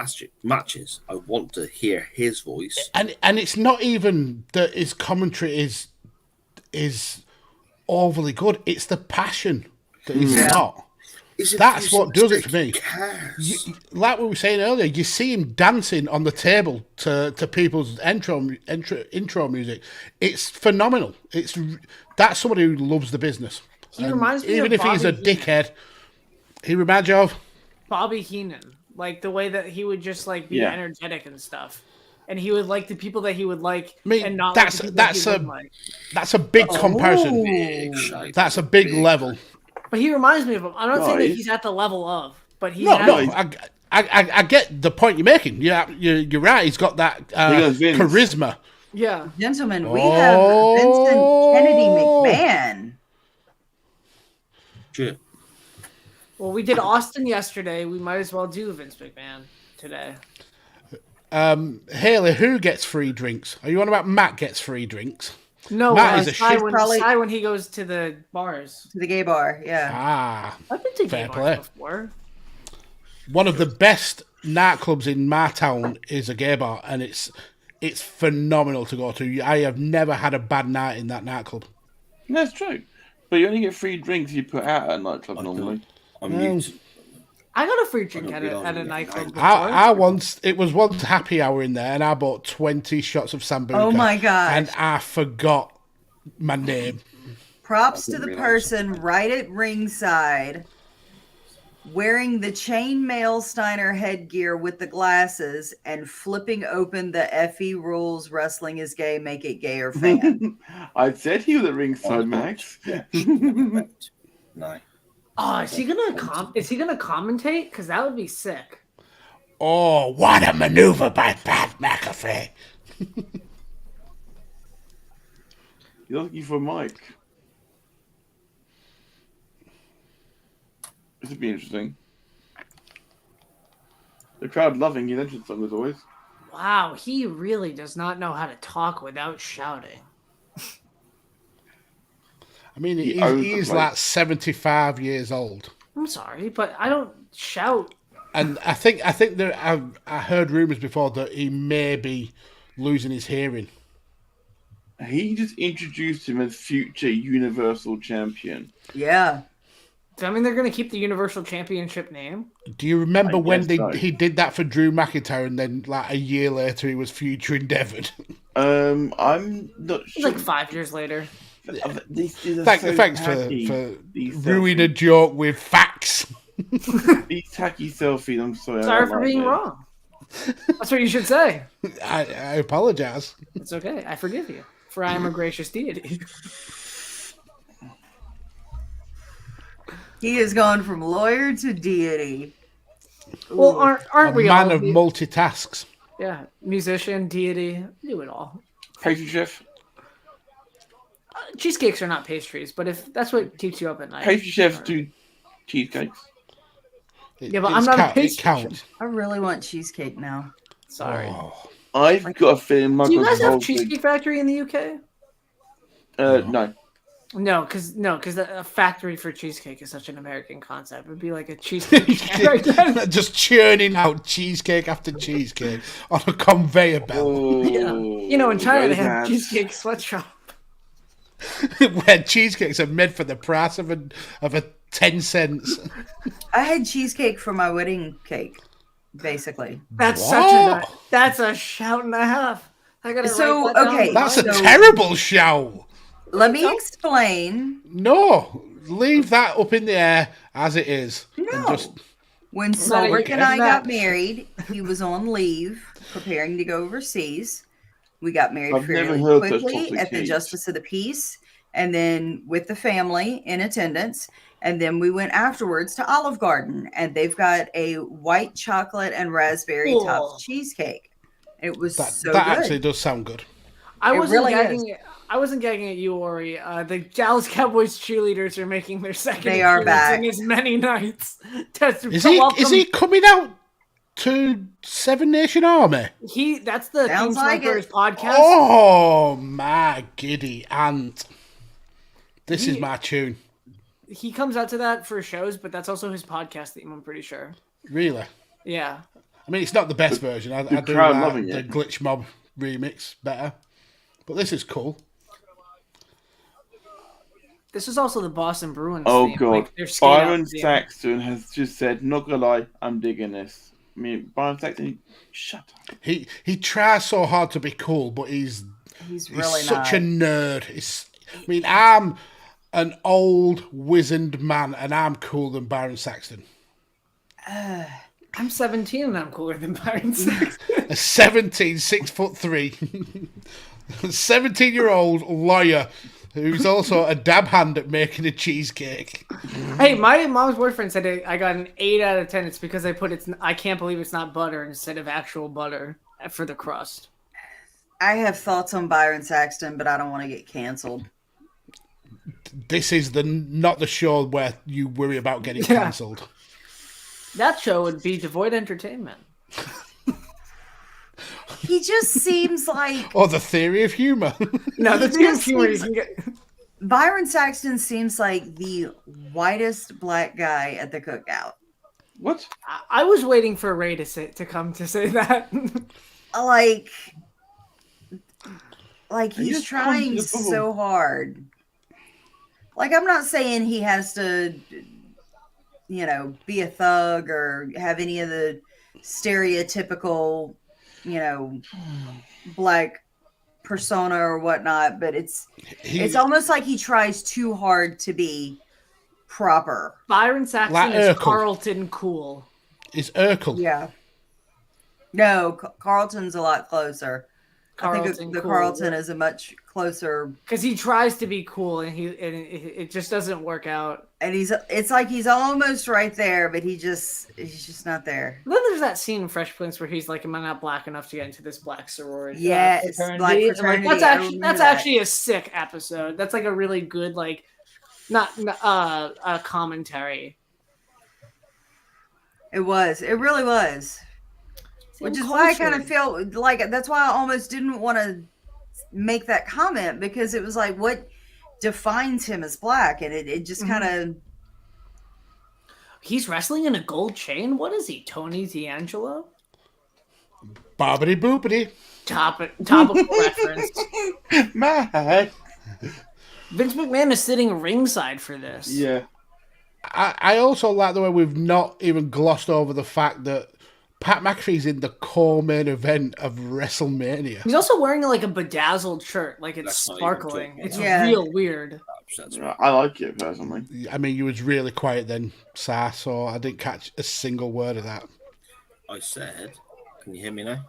matches. I want to hear his voice. And it's not even that his commentary is overly good. It's the passion that he's got. That's what does it for me. Like we were saying earlier, you see him dancing on the table to people's intro music. It's phenomenal. That's somebody who loves the business. He reminds me even of if he's a dickhead. He reminds you of Bobby Heenan, like the way that he would just be energetic and stuff, and he would like the people that he would like, and not that's a big comparison. That's a big level. But he reminds me of him. I'm not saying that he's at the level of, but he. I get the point you're making. You're right. He's got that charisma. Yeah, gentlemen, we have Vincent Kennedy McMahon. Sure. Well, we did Austin yesterday. We might as well do Vince McMahon today. Haley, who gets free drinks? Are you on about Matt gets free drinks? No, Matt is a shit. When he goes to the bars. To the gay bar, yeah. I've been to gay bars before. One of the best nightclubs in my town is a gay bar, and It's phenomenal to go to. I have never had a bad night in that nightclub. That's true. But you only get free drinks you put out at a nightclub normally. I got a free drink at a nightclub before. It was once happy hour in there, and I bought 20 shots of Sambuca. Oh my god! And I forgot my name. Props to the person right at ringside, wearing the chainmail Steiner headgear with the glasses and flipping open the FE Rules Wrestling is Gay, Make It Gayer fan. I said he was at ringside, Max. No. Oh, is he gonna commentate? Because that would be sick. Oh, what a maneuver by Pat McAfee! You're looking for Mike. This would be interesting. The crowd loving his entrance song as always. Wow, he really does not know how to talk without shouting. I mean, he's like 75 years old. I'm sorry, but I don't shout. And I think that I heard rumors before that he may be losing his hearing. He just introduced him as future Universal Champion. Yeah. I mean, they're going to keep the Universal Championship name. Do you remember when he did that for Drew McIntyre, and then like a year later he was future endeavored? I'm not sure. Like 5 years later. Thanks for ruining a joke with facts. These tacky selfies. I'm sorry. Sorry for being wrong. That's what you should say. I apologize. It's okay. I forgive you, for I am a gracious deity. He has gone from lawyer to deity. Ooh. Well, aren't we all? A man of multitasks. Yeah, musician, deity, do it all. Pastry chef. Cheesecakes are not pastries, but if that's what keeps you up at night. Pastry chefs do cheesecakes. Yeah, but I'm not a pastry chef. I really want cheesecake now. Sorry. Oh. I've got a feeling. Do you guys have Cheesecake Factory in the UK? No. No, because a factory for cheesecake is such an American concept. It would be like a cheesecake. Just churning out cheesecake after cheesecake on a conveyor belt. Oh, yeah. You know, in China they have cheesecake sweatshop. Where cheesecakes are made for the price of a 10 cents. I had cheesecake for my wedding cake, basically. That's that's a shout and a half. I gotta write that down. That's a terrible shout. Let me explain. No, leave that up in the air as it is. No. When Solric and I got married, he was on leave, preparing to go overseas. We got married fairly quickly at the Justice of the Peace, and then with the family in attendance. And then we went afterwards to Olive Garden, and they've got a white chocolate and raspberry topped cheesecake. It was so good. That actually does sound good. I wasn't gagging at you, Ori. The Dallas Cowboys cheerleaders are making their second appearance in as many nights. Is he coming out to Seven Nation Army? That's the Theme Song for his podcast. Oh my giddy aunt! This is my tune. He comes out to that for shows, but that's also his podcast theme. I'm pretty sure. Really? Yeah. I mean, it's not the best version. I do like the Glitch Mob remix better. But this is cool. This is also the Boston Bruins theme. Like, God. Byron Saxton has just said, not gonna lie, I'm digging this. I mean, Byron Saxton, shut up. He tries so hard to be cool, but he's really such a nerd. I'm an old, wizened man, and I'm cooler than Byron Saxton. I'm 17 and I'm cooler than Byron Saxton. A 17, 6'3", 17-year-old lawyer who's also a dab hand at making a cheesecake. Hey, my mom's boyfriend said I got an 8 out of 10. It's because I can't believe it's not butter instead of actual butter for the crust. I have thoughts on Byron Saxton, but I don't want to get canceled. This is not the show where you worry about getting cancelled. That show would be Devoid Entertainment. He just seems like... Or the Theory of Humor. No, the Theory of Humor you can get... Byron Saxton seems like the whitest black guy at the cookout. What? I was waiting for Ray to come to say that. Like, like he's trying so hard. Like, I'm not saying he has to, you know, be a thug or have any of the stereotypical, you know, black persona or whatnot, but it's almost like he tries too hard to be proper. Byron Saxton like is Carlton cool. Is Urkel. Yeah. No, Carlton's a lot closer. I think the Carlton is a much closer, because he tries to be cool and it just doesn't work out. And it's like he's almost right there, but he's just not there. Then there's that scene in Fresh Prince where he's like, "Am I not black enough to get into this black sorority?" Yes, black fraternity. Like, that's actually a sick episode. That's like a really good, like, not a commentary. It really was. Which is why I kind of felt like, that's why I almost didn't want to make that comment, because it was like, what defines him as black? And it just kind of... He's wrestling in a gold chain? What is he, Tony D'Angelo? Bobbity boopity. Topical reference. My. Vince McMahon is sitting ringside for this. Yeah. I also like the way we've not even glossed over the fact that Pat McAfee's in the core main event of WrestleMania. He's also wearing like a bedazzled shirt, like it's sparkling. It's real weird. I like it personally. I mean, you was really quiet then, Sa, so I didn't catch a single word of that. I said, can you hear me now?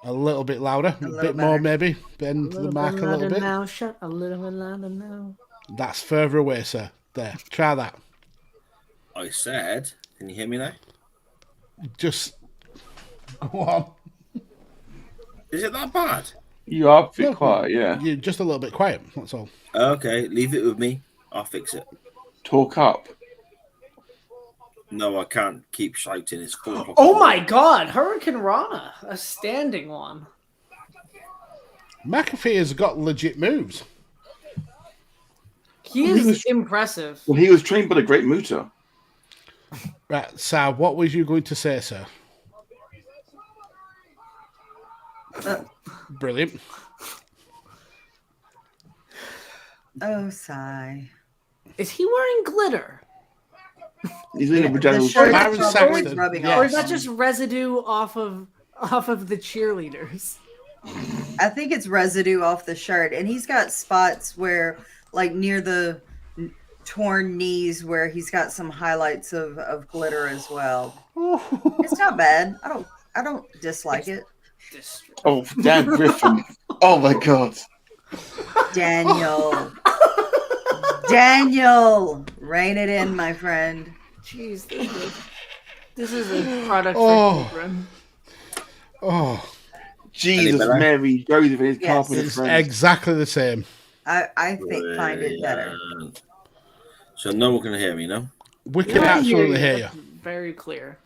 A little bit louder, a bit more maybe. Bend the mic a little bit. Now, shut a little bit louder now. That's further away, sir. There, try that. I said, can you hear me now? Just go on. Is it that bad? You are a bit quiet, yeah. You're just a little bit quiet, that's all. Okay, leave it with me. I'll fix it. Talk up. No, I can't keep shouting. It's 4 o'clock. Oh my God, Hurricane Rana, a standing one. McAfee has got legit moves. He is impressive. Well, he was trained by the great Muta. Right, Sal, what was you going to say, sir? Brilliant. Oh, sigh. Is he wearing glitter? He's in a bedazzled shirt. Or is that just residue off of the cheerleaders? I think it's residue off the shirt, and he's got spots where, like near the torn knees, where he's got some highlights of glitter as well. It's not bad. I don't dislike it. Oh, Dan Griffin. Oh my God. Daniel, rein it in, my friend. Jeez, this is a product for children. Oh, Jesus, Mary, Joseph, and his carpenter it's friends. exactly the same. I think find it better. So no one can hear me, no? We can absolutely hear you. Very clear.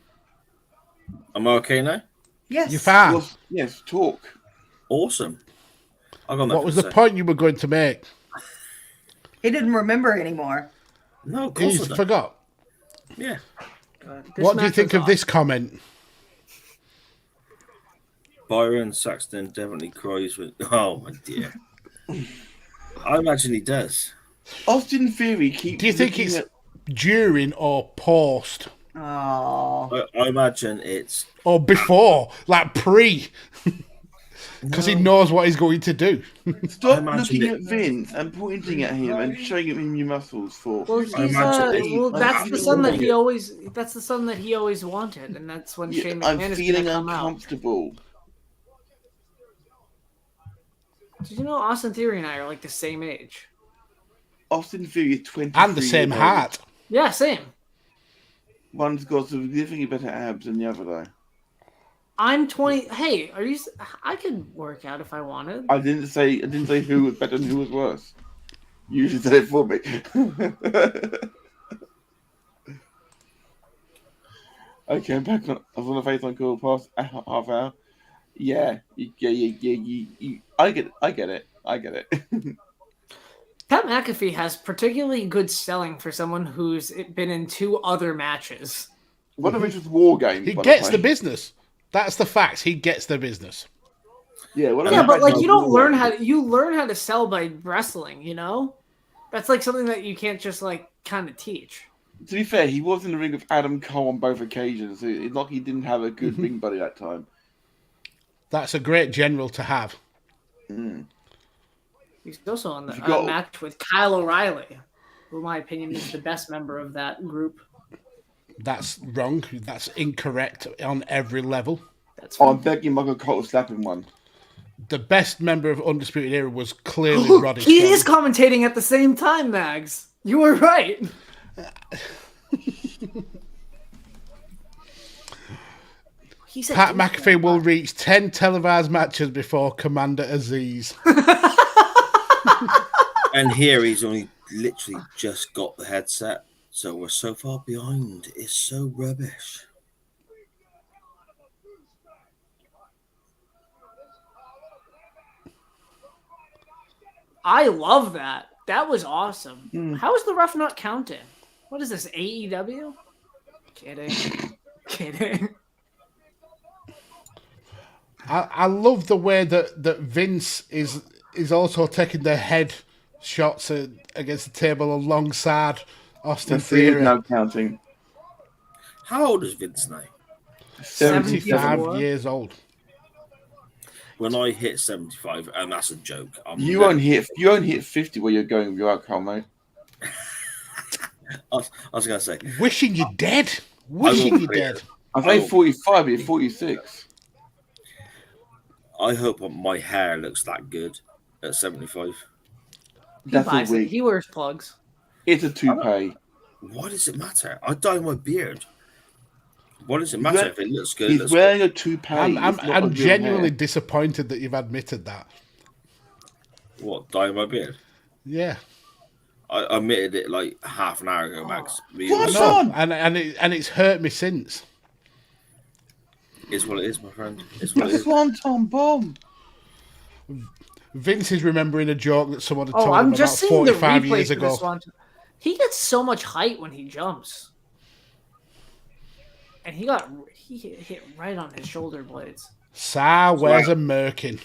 Am I okay now? Yes. You're fine. Yes, talk. Awesome. What was the point you were going to make? He didn't remember anymore. No, of course He forgot. Yeah. What do you think of this comment? Byron Saxton definitely cries with... Oh, my dear. I imagine he does. Austin Theory keeps... Do you think it's during or post? Oh. I imagine it's... Or before, like pre. Because he knows what he's going to do. Stop looking at Vince and pointing at him and showing him your muscles for. Well, that's the son that he always. That's the son that he always wanted, and that's when Shane McMahon I'm is feeling come uncomfortable. Out. Did you know Austin Theory and I are like the same age? Austin Theory is 20. And the same heart. Yeah, same. One's got significantly better abs than the other, though. I'm 20. Hey, are you? I could work out if I wanted. I didn't say who was better and who was worse. You usually said it for me. Okay, I'm back on the FaceTime call past half hour. Yeah. I get it. Pat McAfee has particularly good selling for someone who's been in 2 other matches. One of which was War Games. He gets the business. That's the fact. He gets the business. Yeah, but like you learn how to sell by wrestling. You know, that's like something that you can't just like kind of teach. To be fair, he was in the ring with Adam Cole on both occasions. So it's not like he didn't have a good ring buddy that time. That's a great general to have. Mm. He's also on the match with Kyle O'Reilly, who, in my opinion, is the best member of that group. That's wrong. That's incorrect on every level. I'm begging Michael Cole to slap him one. The best member of Undisputed Era was clearly Roddy. He is commentating at the same time, Mags. You were right. Pat McAfee will reach 10 televised matches before Commander Aziz. And here he's only literally just got the headset, so we're so far behind. It's so rubbish. I love that. That was awesome. How is the ref not counting? What is this, AEW? Kidding. I love the way that Vince is also taking the head shots against the table alongside Austin Theory. Now counting. How old is Vince now? 75 years old. When I hit 75, and that's a joke. You won't hit 50 where you're going with your alcohol, mate. I was going to say. Wishing you're dead. Wishing you're dead. I'm only 45, you're 46. I hope my hair looks that good at 75. That's a wig. He wears plugs. It's a toupee. Why does it matter? I dye my beard. What does it matter if it looks good? He's wearing a toupee. I'm genuinely disappointed that you've admitted that. What, dyeing my beard? Yeah. I admitted it like half an hour ago, Max. What's on? And it's hurt me since. It's what it is, my friend. It's what it is. Swanton bomb. Vince is remembering a joke that someone had told him about 45 years ago. He gets so much height when he jumps. And he hit right on his shoulder blades. Sar wears a merkin.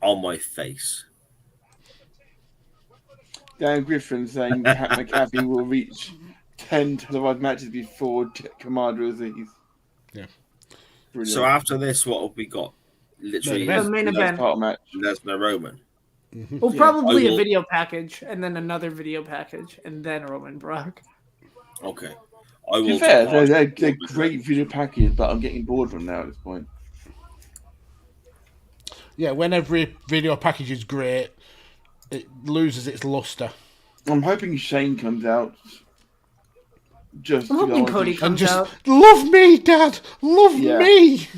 On my face. Dan Griffin saying Pat McAfee will reach 10 televised matches before Commander Aziz. Yeah. Brilliant. So after this, what have we got? Literally, the main event. Lesnar Roman. Mm-hmm. Well, probably a video package, and then another video package, and then Roman Brock. Okay. To be fair, they're great video package, but I'm getting bored from them now at this point. Yeah, when every video package is great, it loses its luster. I'm hoping Shane comes out. I'm hoping Cody comes out. Love me, Dad! Love me!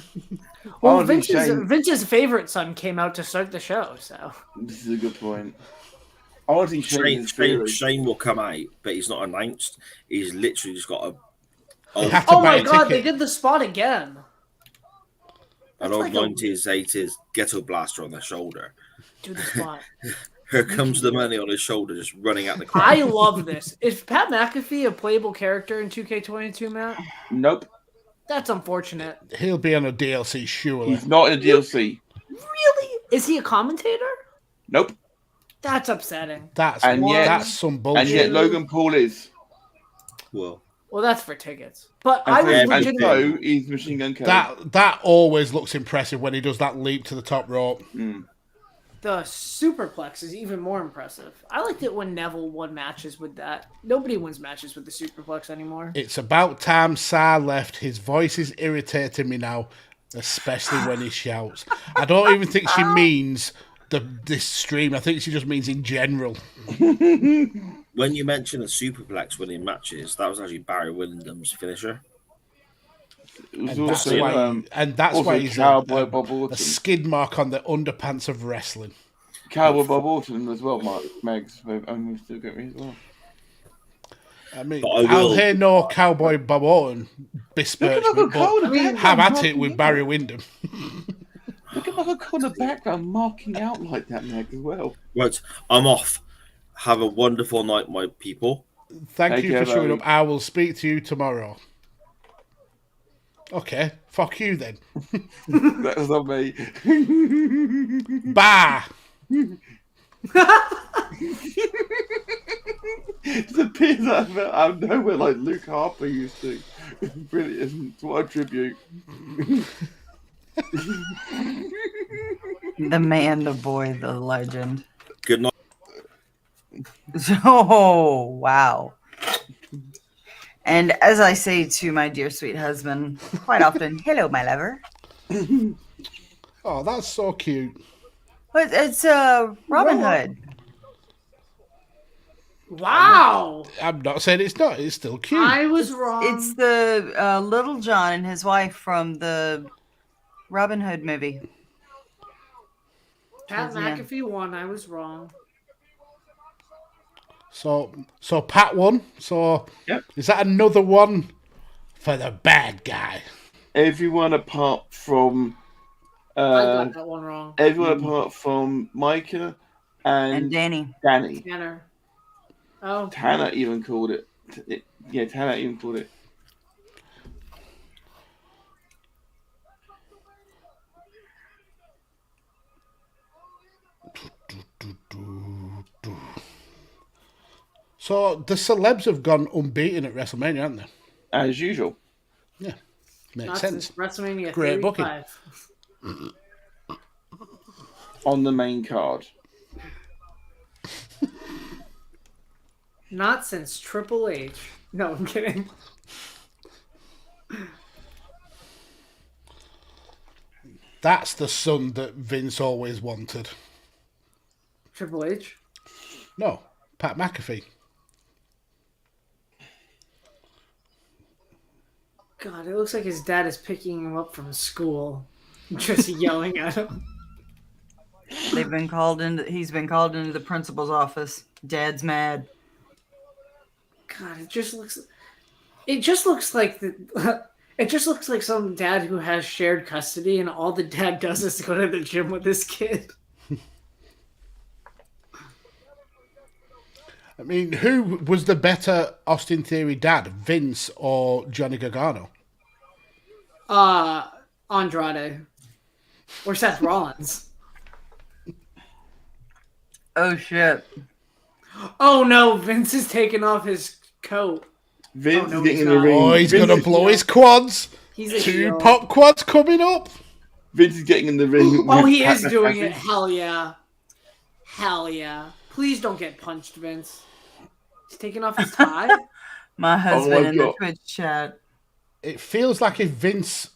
Well, Vince's favorite son came out to start the show, so... This is a good point. I want to see Shane will come out, but he's not announced. He's literally just got a... Oh my god, they did the spot again. An old 90s, 80s ghetto blaster on their shoulder. Do the spot. Here comes the money on his shoulder, just running out the crowd. I love this. Is Pat McAfee a playable character in 2K22, Matt? Nope. That's unfortunate. He'll be on a DLC, surely. He's not in a DLC. Really? Is he a commentator? Nope. That's upsetting. That's some bullshit. And yet Logan Paul is. Well, that's for tickets. But I would legitimately... he's Machine Gun Kelly. That always looks impressive when he does that leap to the top rope. Mm. The superplex is even more impressive. I liked it when Neville won matches with that. Nobody wins matches with the superplex anymore. It's about time Sar left. His voice is irritating me now, especially when he shouts. I don't even think she means this stream. I think she just means in general. When you mention a superplex winning matches, that was actually Barry Windham's finisher. And that's why he's a skid mark on the underpants of wrestling. Cowboy Bob Orton as well, Megs. I'm still getting me as well. I mean, I'll hear no Cowboy Bob Orton besmirchment, but have at it with Barry Windham. Look at Michael Cole in the background marking out like that, Meg, as well. Right, I'm off. Have a wonderful night, my people. Thank you for showing up. I will speak to you tomorrow. Okay, fuck you then. That was not me. Bah! It's a pin out of nowhere like Luke Harper used to. Brilliant. What a tribute. The man, the boy, the legend. Good night. Oh, wow. And as I say to my dear sweet husband quite often, hello, my lover. Oh, that's so cute. But it's Robin Hood. Wow. I'm not saying it's not. It's still cute. I was wrong. It's the Little John and his wife from the Robin Hood movie. Pat McAfee won. I was wrong. So Pat won. So yep. Is that another one for the bad guy? Everyone apart from I got that one wrong. Everyone apart from Micah and Danny. Tanner. Oh. Tanner even called it. Yeah, Tanner even called it. So the celebs have gone unbeaten at WrestleMania, haven't they? As usual. Yeah, makes Not sense. WrestleMania Great 35. booking. On the main card. Not since Triple H. No, I'm kidding. That's the son that Vince always wanted. Triple H? No, Pat McAfee. God, it looks like his dad is picking him up from school, just yelling at him. He's been called into the principal's office. Dad's mad. God, it just looks like some dad who has shared custody, and all the dad does is go to the gym with his kid. I mean, who was the better Austin Theory dad, Vince or Johnny Gargano? Andrade. Or Seth Rollins. Oh, shit. Oh, no, Vince is taking off his coat. Vince is getting in the ring. Oh, he's going to blow his quads. He's Two pop quads coming up. Vince is getting in the ring. Oh, he is doing it. Hell yeah. Hell yeah. Please don't get punched, Vince. He's taking off his tie. My husband in the Twitch chat. It feels like if Vince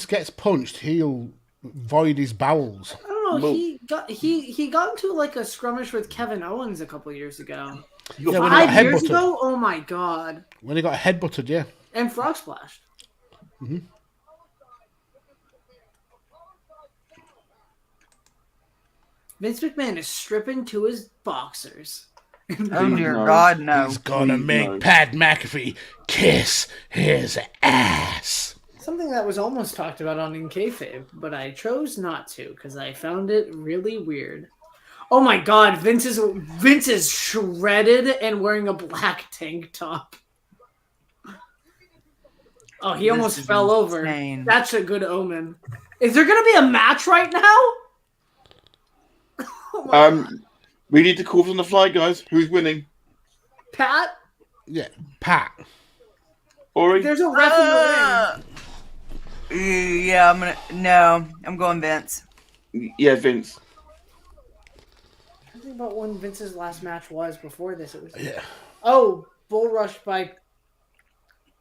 gets punched, he'll void his bowels. I don't know. He got into like a skirmish with Kevin Owens a couple years ago. Yeah, 5 years ago? Oh my god. When he got headbutted, yeah. And frog splashed. Mm-hmm. Vince McMahon is stripping to his boxers. Oh dear God, no. He's gonna make Pat McAfee kiss his ass. Something that was almost talked about on In Kayfabe, but I chose not to because I found it really weird. Oh my God, Vince is shredded and wearing a black tank top. Oh, he almost fell over. That's a good omen. Is there gonna be a match right now? Oh we need to call from the fly, guys. Who's winning? Pat? Yeah, Pat. Ori? There's a ref in the ring. Yeah, I'm going Vince. Yeah, Vince. I think about when Vince's last match was before this. It was yeah. Oh, Bull Rush by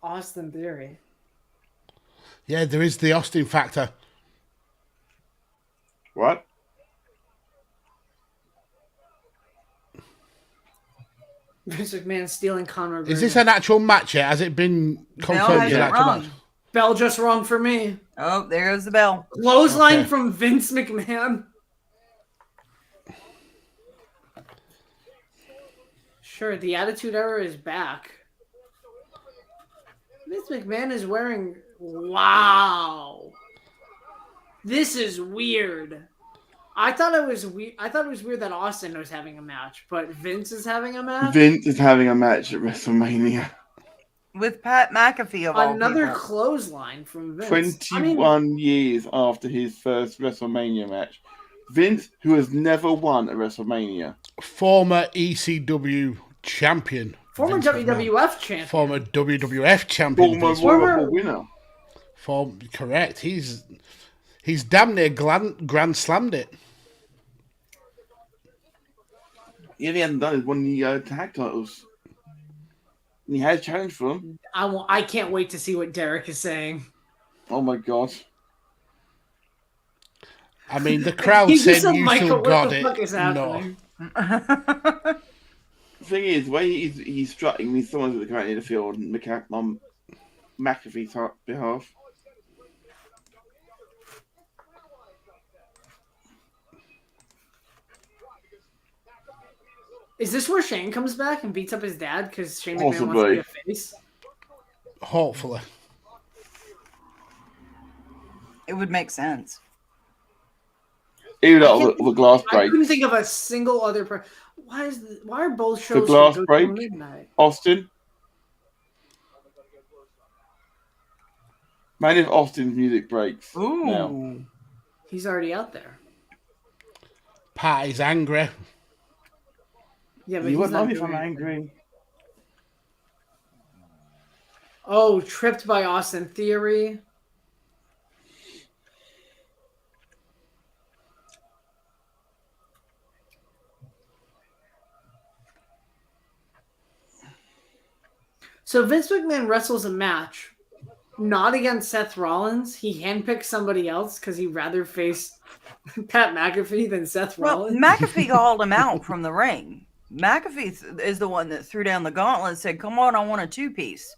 Austin Theory. Yeah, there is the Austin factor. What? Vince McMahon stealing Conor. Is this an actual match yet? Has it been confirmed as an actual match? Bell just rung for me. Oh, there goes the bell. Clothesline from Vince McMahon. Sure, the Attitude Era is back. Vince McMahon is wearing... Wow. This is weird. I thought it was weird that Austin was having a match, but Vince is having a match? Vince is having a match at WrestleMania. With Pat McAfee of all another people. Clothesline from Vince. 21 years after his first WrestleMania match. Vince, who has never won a WrestleMania. Former ECW champion. Former WWF champion. Former WWF champion. Former winner. Correct. He's damn near grand slammed it. Yeah, he hasn't done is won the tag titles. And he has challenged for them. I can't wait to see what Derek is saying. Oh my god. I mean, the crowd said you still got it. No. The thing is, the way he's strutting, he's someone that can't interfere on McAfee's behalf. Is this where Shane comes back and beats up his dad because Shane McMahon wants to be a face? Hopefully. It would make sense. Even though the glass break. I couldn't think of a single other Why are both shows the glass break? midnight? Austin. Man, if Austin's music breaks. Ooh. Now. He's already out there. Pat is angry. Yeah, but you he's wouldn't not know if I'm angry. Oh, tripped by Austin Theory. So Vince McMahon wrestles a match, not against Seth Rollins. He handpicked somebody else because he'd rather face Pat McAfee than Seth Rollins. McAfee called him out from the ring. McAfee is the one that threw down the gauntlet and said, "Come on, I want a two-piece."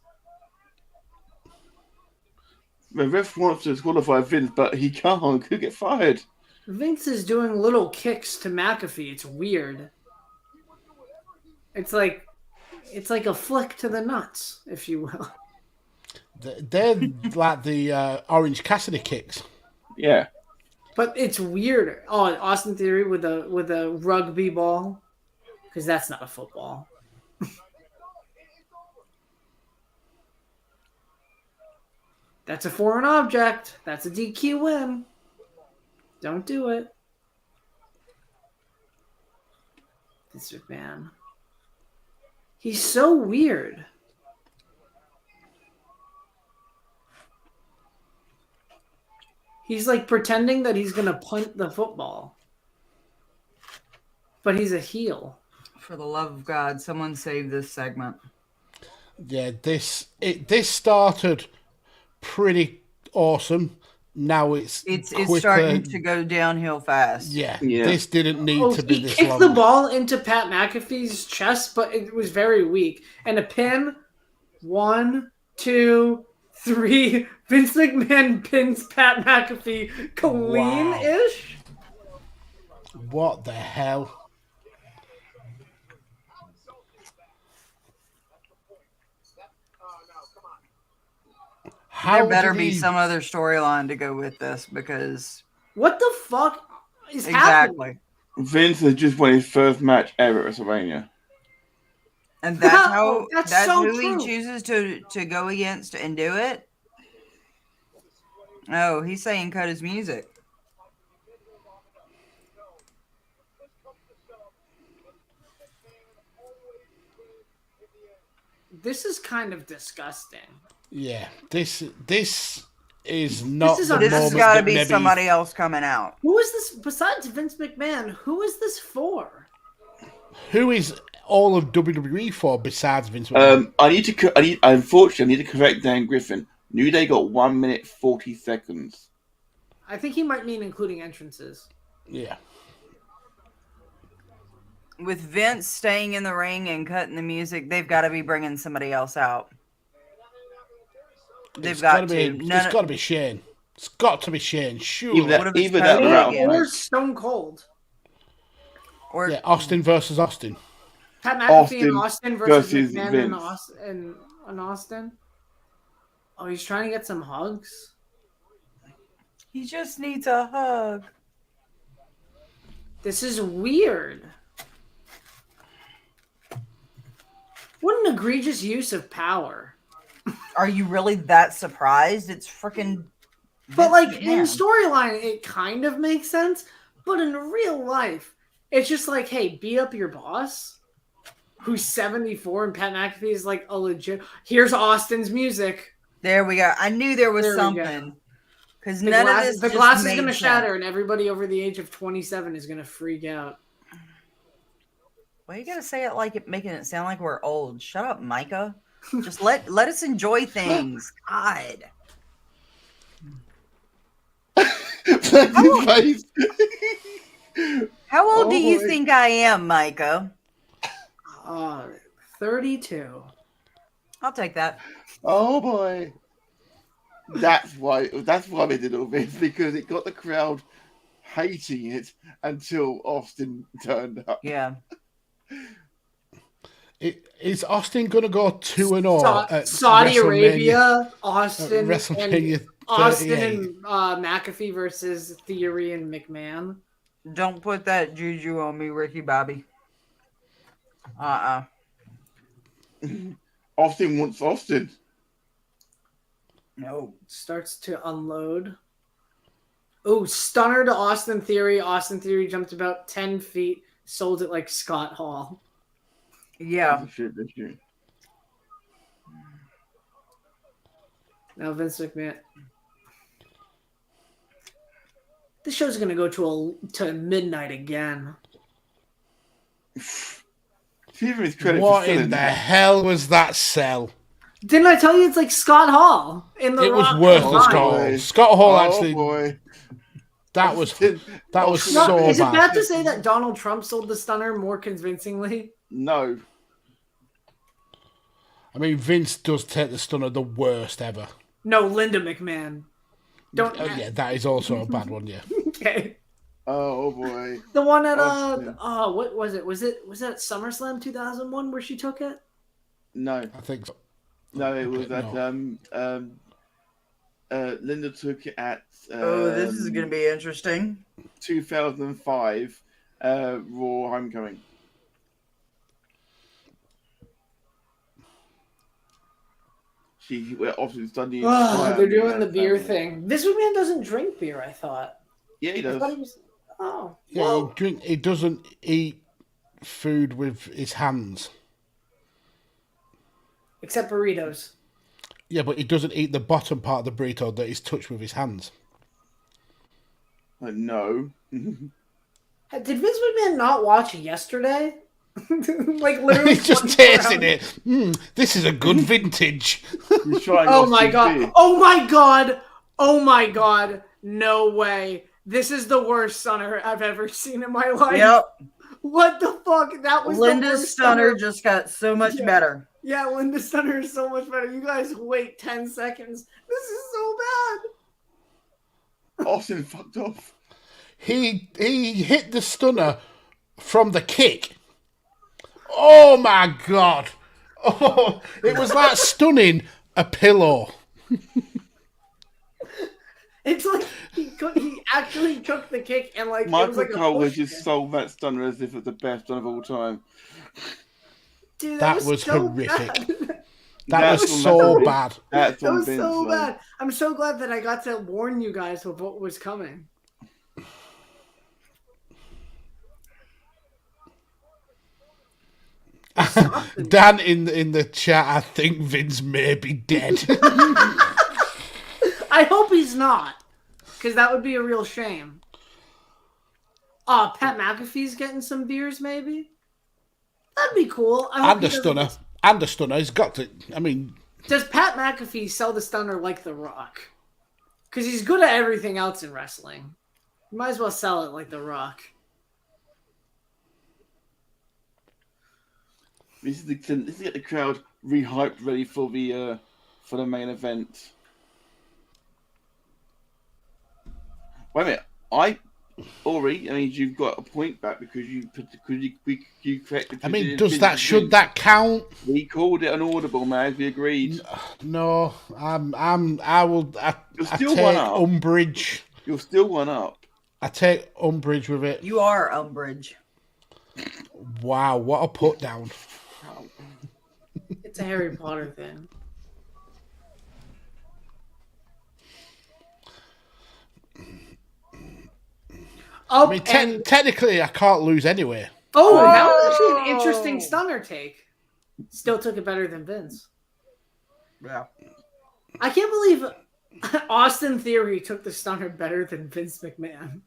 The ref wants to disqualify Vince, but he can't. Could get fired. Vince is doing little kicks to McAfee. It's weird. It's like a flick to the nuts, if you will. They're like the Orange Cassidy kicks. Yeah. But it's weird. Oh, Austin Theory with a rugby ball. Because that's not a football. That's a foreign object. That's a DQ win. Don't do it. Vince McMahon. He's so weird. He's like pretending that he's going to punt the football. But he's a heel. For the love of God, someone save this segment. Yeah, this started pretty awesome. Now it's starting to go downhill fast. Yeah. This didn't need to be this long. He kicked the ball into Pat McAfee's chest, but it was very weak. And a pin. 1, 2, 3. Vince McMahon pins Pat McAfee clean-ish. What the hell? There better be some other storyline to go with this because... What the fuck is happening? Vince has just won his first match ever at WrestleMania. And that's who he chooses to go against and do it? Oh, he's saying cut his music. This is kind of disgusting. Yeah, this is not. This has got to be somebody else coming out. Who is this besides Vince McMahon? Who is this for? Who is all of WWE for besides Vince McMahon? Unfortunately, I need to correct Dan Griffin. New Day got 1 minute 40 seconds. I think he might mean including entrances. Yeah. With Vince staying in the ring and cutting the music, they've got to be bringing somebody else out. They've got to. It's got to be Shane. It's got to be Shane. Sure. Even that or Stone Cold. Or Austin versus Austin. Pat McAfee and Austin versus McMahon and Austin. Oh, he's trying to get some hugs. He just needs a hug. This is weird. What an egregious use of power. Are you really that surprised? It's freaking. But like in storyline, it kind of makes sense. But in real life, it's just like, hey, beat up your boss, who's 74, and Pat McAfee is like a legit. Here's Austin's music. There we go. I knew there was something. Because none of this. The glass is going to shatter, and everybody over the age of 27 is going to freak out. Why you gotta say it like it, making it sound like we're old? Shut up, Micah. Just let us enjoy things. God. How old do you think I am, Micah? 32. I'll take that. Oh boy. That's why they did all this, because it got the crowd hating it until Austin turned up. Yeah. Is Austin going to go 2-0 at Saudi Arabia, Austin, WrestleMania and McAfee versus Theory and McMahon? Don't put that juju on me, Ricky Bobby. Austin wants Austin. No. Starts to unload. Oh, stunner to Austin Theory. Austin Theory jumped about 10 feet, sold it like Scott Hall. Yeah. That's true. Now Vince McMahon. This show's gonna go to midnight again. What in the hell was that sell? Didn't I tell you it's like Scott Hall in the? It was worthless. Scott Hall actually. Boy. That was so Is it bad. bad to say that Donald Trump sold the stunner more convincingly? No. I mean, Vince does take the stunner the worst ever. No, Linda McMahon. Don't. Yeah, that is also a bad one. Yeah. Okay. Oh boy. The one at what was it? Was that SummerSlam 2001 where she took it? No, I think so. No, it was at Linda took it at. This is going to be interesting. 2005 Raw Homecoming. We're often studying. They're doing the beer thing. This man doesn't drink beer, I thought. Yeah, he does. He doesn't eat food with his hands. Except burritos. Yeah, but he doesn't eat the bottom part of the burrito that he's touched with his hands. No. Did Vince McMahon not watch yesterday? Like literally, he's just tasting it. This is a good vintage. Oh my god! Oh my god! Oh my god! No way! This is the worst stunner I've ever seen in my life. Yep. What the fuck? That was Linda's stunner just got so much better. Yeah, Linda's stunner is so much better. You guys wait 10 seconds. This is so bad. Austin fucked off. He hit the stunner from the kick. Oh my god! Oh, it was like stunning a pillow. It's like he actually took the kick and like Michael Cole was just sold that stunner as if it's the best one of all time. Dude, that was so horrific. That was so bad. That was so bad. I'm so glad that I got to warn you guys of what was coming. Dan in the chat, I think Vince may be dead. I hope he's not, because that would be a real shame. Pat McAfee's getting some beers, maybe. That'd be cool. And a stunner. And a stunner. He's got to. I mean, does Pat McAfee sell the stunner like The Rock? Because he's good at everything else in wrestling. You might as well sell it like The Rock. This is to get the crowd rehyped, ready for the main event. Wait a minute, Ori, I mean, you've got a point back because you corrected. I mean, should that count? We called it an audible, man. We agreed. No, I take umbrage. You're still one up. I take umbrage with it. You are umbrage. Wow, what a put down. It's a Harry Potter thing. Oh, I mean, technically, I can't lose anyway. Oh, that was actually an interesting stunner take. Still took it better than Vince. Yeah. I can't believe Austin Theory took the stunner better than Vince McMahon.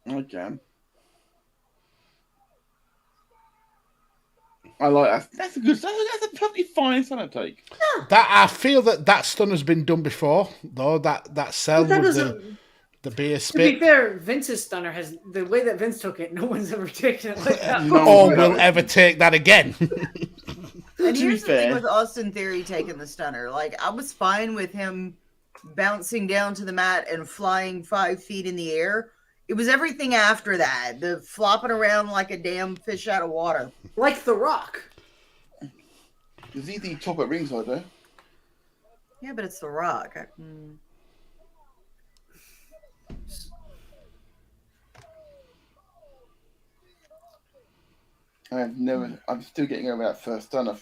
Okay. I like that. That's a good. That's a perfectly fine stunner take. Yeah. That I feel that stunner's been done before, though. That sell with the beer spit. To be fair, Vince's stunner has the way that Vince took it. No one's ever taken it like that. Or will ever take that again. And here's the thing with Austin Theory taking the stunner. Like, I was fine with him bouncing down to the mat and flying 5 feet in the air. It was everything after that. The flopping around like a damn fish out of water. Like The Rock. Is he the top at ringside, though? Yeah, but it's The Rock. I'm still getting over that first stunner.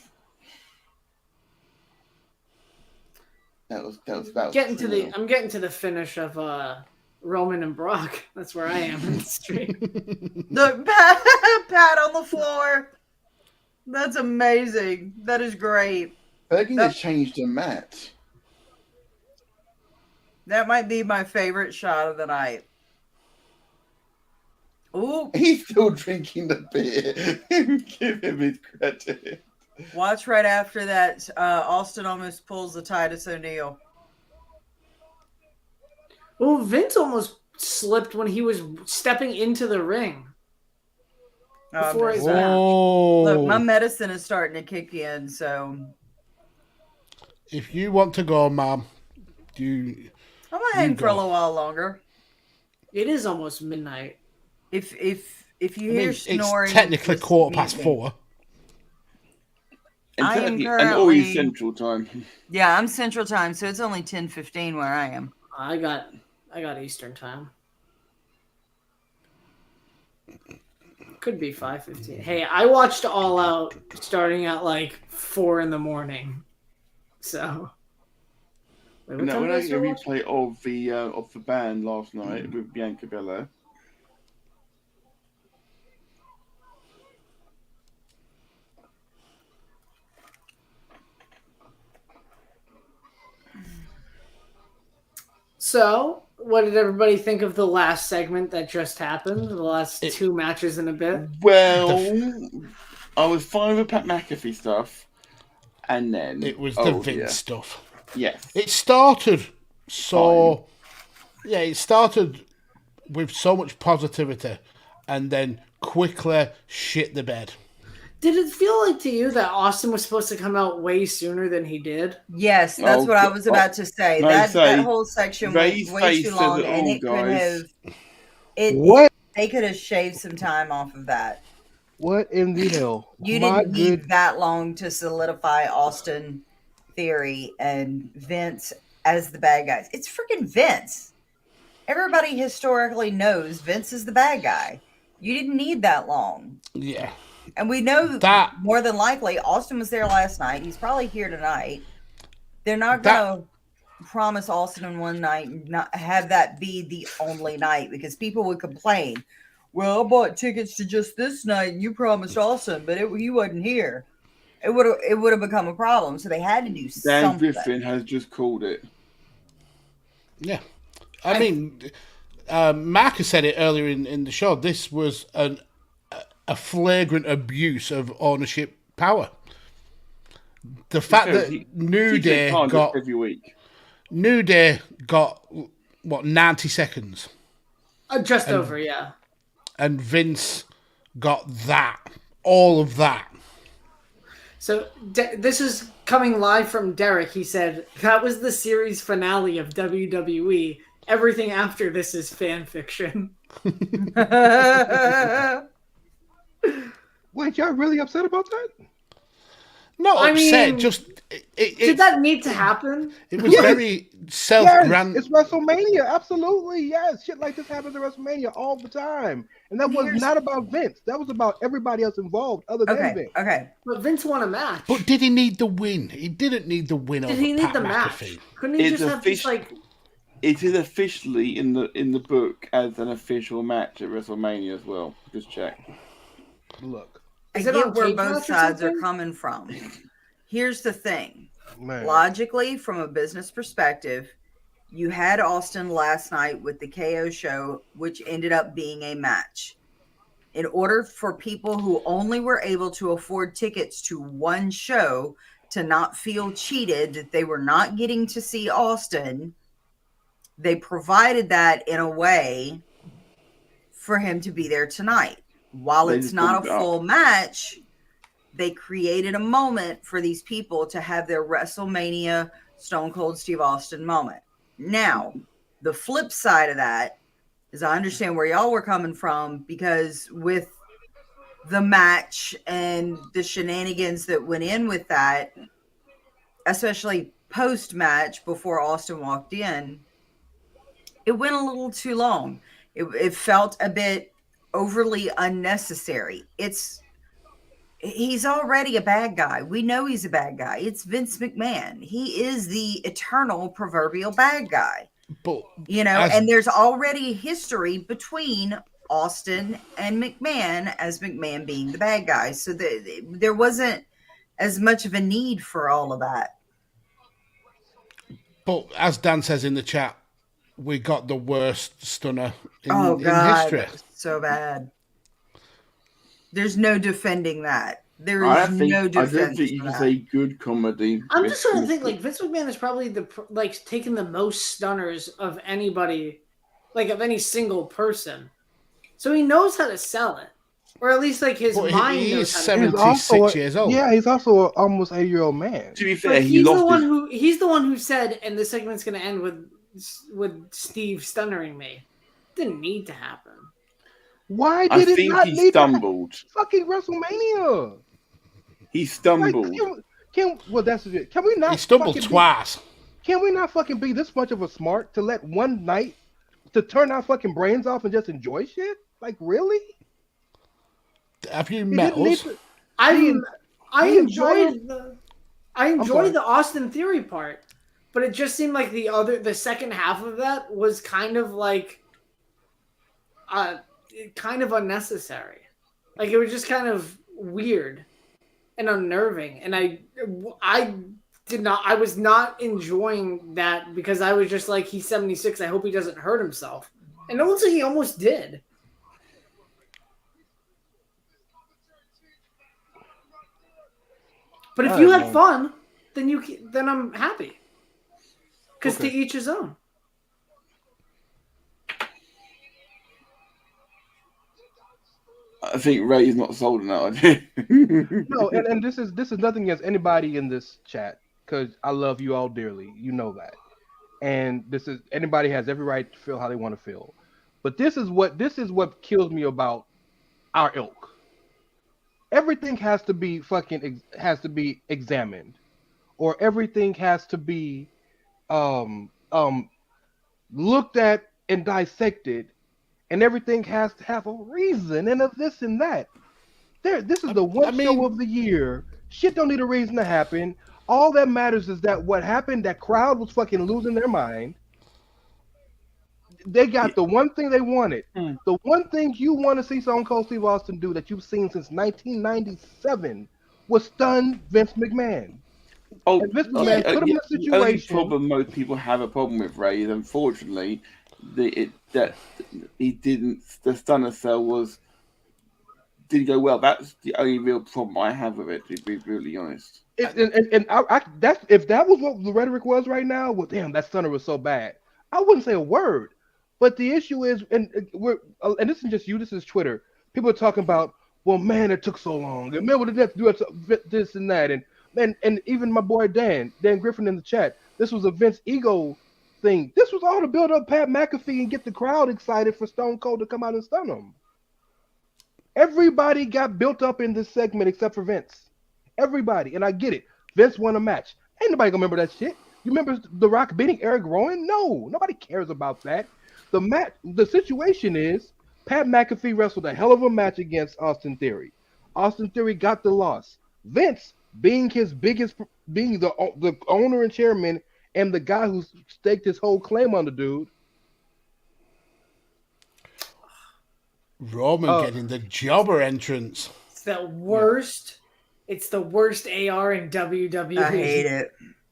I'm getting to the finish of Roman and Brock. That's where I am in the stream. The pat on the floor. That's amazing. That is great. I think they changed the mat. That might be my favorite shot of the night. Ooh. He's still drinking the beer. Give him his credit. Watch right after that. Austin almost pulls the Titus O'Neil. Well, Vince almost slipped when he was stepping into the ring. Before his match. Look, my medicine is starting to kick in, so. If you want to go, Mom, I'm gonna hang for a little while longer. It is almost midnight. If you hear snoring, it's technically 4:15. And always Central Time. Yeah, I'm Central Time, so it's only 10:15 where I am. I got Eastern Time. Could be 5:15. Hey, I watched All Out starting at like 4 a.m. So. Wait, no, we're not going to replay of the band last night with Bianca Belair. So, what did everybody think of the last segment that just happened? The last 2 matches in a bit? Well, I was fine with Pat McAfee stuff, and then it was the Vince stuff. Yes. It started so... Fine. Yeah, it started with so much positivity, and then quickly shit the bed. Did it feel like to you that Austin was supposed to come out way sooner than he did? Yes, that's what I was about to say. That whole section was way too long, and it could have. They could have shaved some time off of that. What in the hell? You didn't need that long to solidify Austin Theory and Vince as the bad guys. It's freaking Vince. Everybody historically knows Vince is the bad guy. You didn't need that long. Yeah. And we know that more than likely Austin was there last night. He's probably here tonight. They're not going to promise Austin in one night and not have that be the only night, because people would complain. Well, I bought tickets to just this night and you promised Austin, but he wasn't here. It would have become a problem. So they had to do something. Dan Griffin has just called it. Yeah. I mean, Marcus said it earlier in the show. This was a flagrant abuse of ownership power. The fact that New Day got every week. New Day got 90 seconds, just over, yeah. And Vince got all of that. So this is coming live from Derek. He said that was the series finale of WWE. Everything after this is fan fiction. Wait, y'all really upset about that? Not upset, just... did that need to happen? It was very self-grand. Yes, it's WrestleMania, absolutely, yes. Shit like this happens at WrestleMania all the time. And that was not about Vince. That was about everybody else involved other than Vince. Okay. But Vince won a match. But did he need the win? He didn't need the win over Pat McAfee. Couldn't he just have this, like... it is officially in the book as an official match at WrestleMania as well. Just check. Look, I get where both sides are coming from. Here's the thing. Man. Logically, from a business perspective, you had Austin last night with the KO show, which ended up being a match. In order for people who only were able to afford tickets to one show to not feel cheated that they were not getting to see Austin, they provided that in a way for him to be there tonight. While it's not a full match, they created a moment for these people to have their WrestleMania Stone Cold Steve Austin moment. Now, the flip side of that is I understand where y'all were coming from, because with the match and the shenanigans that went in with that, especially post-match before Austin walked in, it went a little too long. It felt a bit overly unnecessary. He's already a bad guy. We know he's a bad guy. It's Vince McMahon. He is the eternal proverbial bad guy. But, and there's already history between Austin and McMahon, as McMahon being the bad guy. So there wasn't as much of a need for all of that. But as Dan says in the chat, we got the worst stunner in history. So bad. There's no defending that. There is no defense. I don't think you can say good comedy. I'm just trying to think, like, Vince McMahon is probably taken the most stunners of anybody, like, of any single person. So he knows how to sell it. Or at least, like, his mind knows how to sell it. He's 76 years old. Yeah, he's also an almost 8-year-old man. To be fair, he's the one who said, and this segment's going to end with Steve stunnering me. Didn't need to happen. Why did it not he stumbled? Fucking WrestleMania. He stumbled. That's it. Can we not? He stumbled twice. Can we not fucking be this much of a smart to let one night to turn our fucking brains off and just enjoy shit? Like, really? Have you met us? I enjoyed the Austin Theory part, but it just seemed like the second half of that was kind of like kind of unnecessary. Like, it was just kind of weird and unnerving, and I was not enjoying that, because I was just like, he's 76, I hope he doesn't hurt himself, and it looks like he almost did. But if you had fun, then I'm happy, because to each his own. I think Ray is not sold on that idea. No, and this is nothing against anybody in this chat, because I love you all dearly. You know that. And anybody has every right to feel how they want to feel. But this is what kills me about our ilk. Everything has to be examined, or everything has to be looked at and dissected. And everything has to have a reason and of this and that. This is the one show of the year. Shit don't need a reason to happen. All that matters is that what happened, that crowd was fucking losing their mind. They got the one thing they wanted. The one thing you want to see Stone Cold Steve Austin do that you've seen since 1997 was stun Vince McMahon. And Vince McMahon put him in a situation. The only problem most people have a problem with, Ray, is unfortunately that he didn't. The stunner cell didn't go well. That's the only real problem I have with it, to be really honest. If that was what the rhetoric was right now, well, damn, that stunner was so bad, I wouldn't say a word. But the issue is, and this isn't just you, this is Twitter. People are talking about, well, man, it took so long, and man, what did that do this and that, and even my boy Dan Griffin in the chat, this was a Vince ego thing. This was all to build up Pat McAfee and get the crowd excited for Stone Cold to come out and stun him. Everybody got built up in this segment except for Vince. Everybody, and I get it. Vince won a match. Ain't nobody gonna remember that shit. You remember The Rock beating Eric Rowan? No, nobody cares about that. The situation is Pat McAfee wrestled a hell of a match against Austin Theory. Austin Theory got the loss. Vince, being the owner and chairman am the guy who staked his whole claim on the dude. Roman getting the jobber entrance. It's the worst. Yeah. It's the worst AR in WWE. I hate it.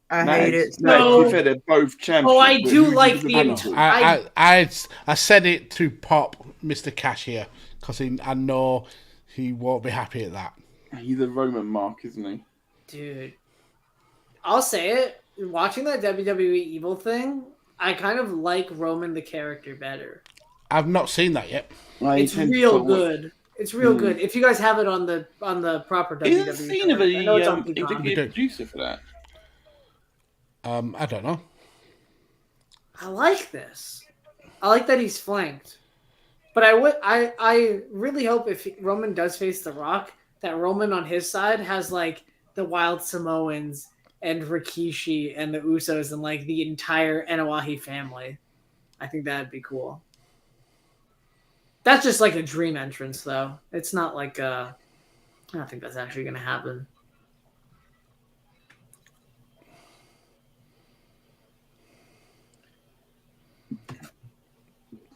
I hate it. No, they're both champions. Oh, I do like the. I said it to pop Mr. Cashier because I know he won't be happy at that. He's a Roman mark, isn't he? Dude, I'll say it. Watching that WWE Evil thing, I kind of like Roman the character better. I've not seen that yet. It's real good. It's real good. If you guys have it on the proper WWE, Isn't Cena the producer for that? I don't know. I like this. I like that he's flanked. But I really hope if Roman does face The Rock, that Roman on his side has like the Wild Samoans and Rikishi and the Usos and like the entire Enowahi family. I think that'd be cool. That's just like a dream entrance, though. It's not like I don't think that's actually going to happen.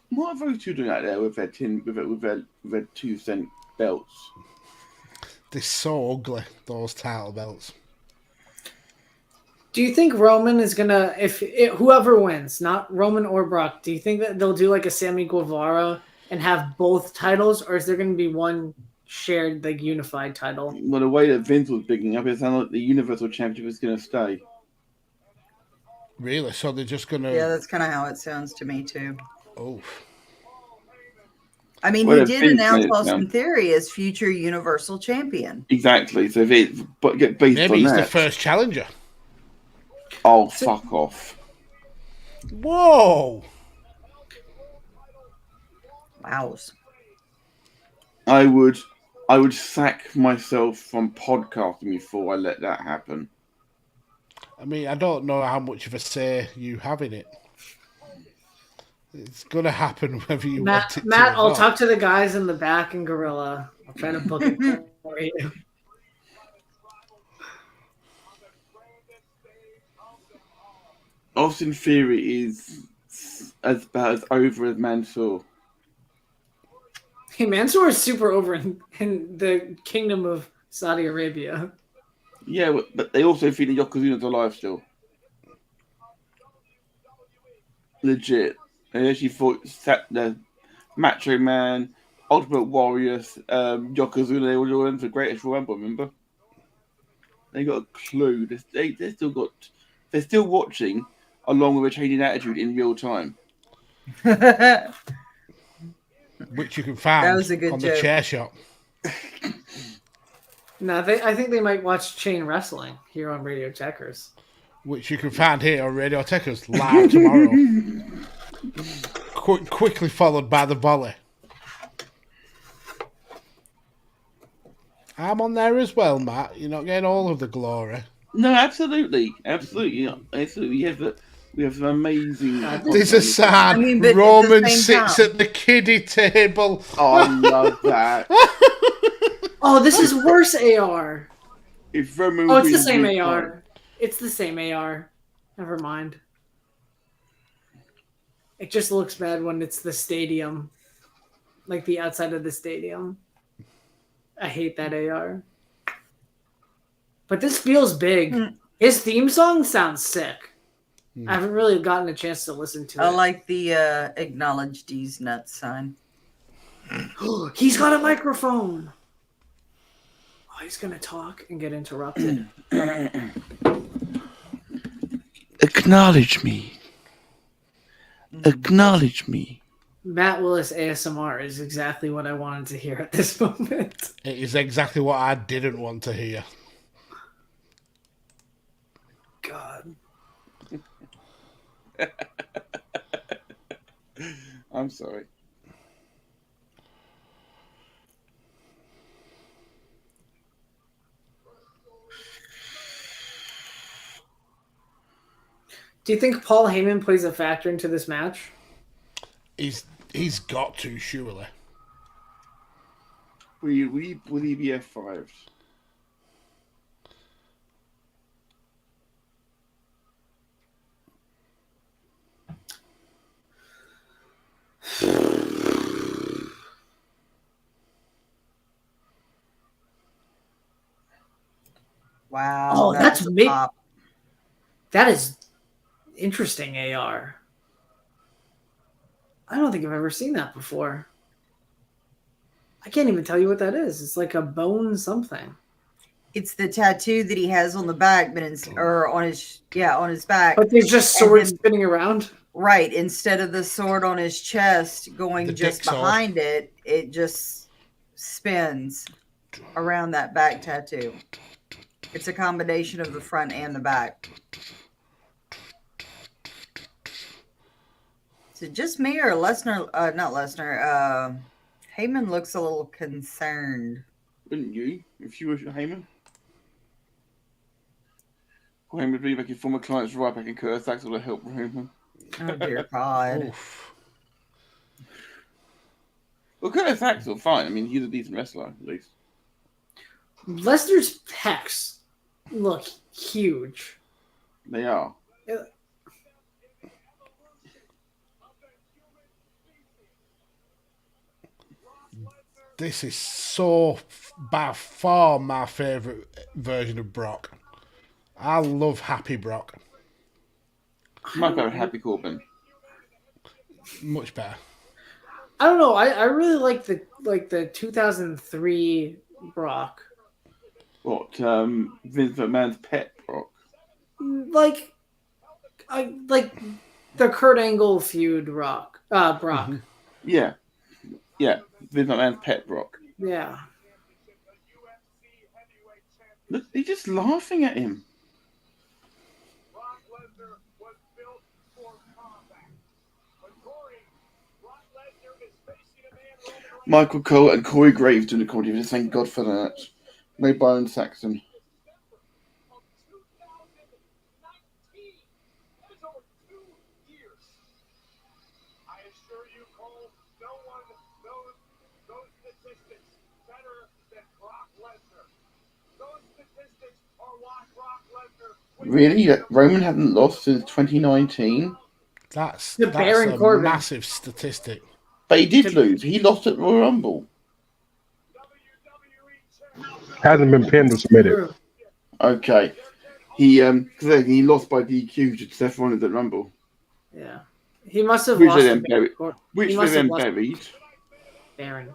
What are those two doing out there with their 2-cent belts? They're so ugly, those title belts. Do you think Roman is gonna, whoever wins, not Roman or Brock, do you think that they'll do like a Sammy Guevara and have both titles, or is there going to be one shared, like, unified title? Well, the way that Vince was picking up, it sounded like the Universal Championship is going to stay. Really? So they're just going to... Yeah, that's kind of how it sounds to me, too. Oh. I mean, he did announce Austin Theory as future Universal Champion. Exactly. So if it get based maybe on he's that, the first challenger. Oh, fuck off. Whoa. Wows. I would sack myself from podcasting before I let that happen. I mean, I don't know how much of a say you have in it. It's going to happen whether you want it to. Matt, I'll talk to the guys in the back in Gorilla. I'll try to book it for you. Austin Theory is about as over as Mansoor. Hey, Mansoor is super over in the Kingdom of Saudi Arabia. Yeah, but they also think the Yokozuna's alive still. Legit. They actually fought the Macho Man, Ultimate Warriors, Yokozuna. They were all in for Greatest Rumble, remember? They got a clue. They're still watching along with a changing attitude in real time. Which you can find on the Chair Shot. No, I think they might watch Chain Wrestling here on Radio Tekkers. Which you can find here on Radio Tekkers live tomorrow. Quickly followed by the volley. I'm on there as well, Matt. You're not getting all of the glory. No, absolutely. Absolutely. We have some amazing... There's a sad Roman sits at the kiddie table. Oh, I love that. Oh, this is worse AR. It's Roman. Oh, it's the same AR. It's the same AR. Never mind. It just looks bad when it's the stadium. Like the outside of the stadium. I hate that AR. But this feels big. His theme song sounds sick. I haven't really gotten a chance to listen to it. I like the acknowledge D's nuts sign. He's got a microphone. Oh, he's going to talk and get interrupted. Acknowledge me. Acknowledge me. Matt Willis ASMR is exactly what I wanted to hear at this moment. It is exactly what I didn't want to hear. God. I'm sorry. Do you think Paul Heyman plays a factor into this match? He's got to, surely. Will he be F5? Wow. Oh, that's me. That is interesting, AR. I don't think I've ever seen that before. I can't even tell you what that is. It's like a bone something. It's the tattoo that he has on the back, but on his back. But there's just swords spinning around. Right. Instead of the sword on his chest going just behind it, it just spins around that back tattoo. It's a combination of the front and the back. Is it just me or Lesnar? Not Lesnar. Heyman looks a little concerned. Wouldn't you, if you were Heyman? Heyman would be making former clients right back in Curtis Axel to help Heyman. Oh dear God. Well, Curtis Axel, fine. I mean, he's a decent wrestler, at least. Lesnar's pecs look huge. They are. This is so by far my favourite version of Brock. I love Happy Brock. My favourite Happy Corbin. Much better. I don't know. I really like the 2003 Brock. What? Vince McMahon's pet Brock. Like the Kurt Angle feud Brock. Mm-hmm. Yeah. Vince McMahon's pet Brock. Yeah. Look, he's just laughing at him. Michael Cole and Corey Graves doing the comedy. Just thank God for that. No Byron Saxton. Really? Roman hasn't lost since 2019? That's a massive statistic. But he did lose. He lost at Royal Rumble. Hasn't been pinned or submitted. Okay. He lost by DQ to Seth Rollins at Rumble. Yeah. He must have lost. Which they then buried. Baron.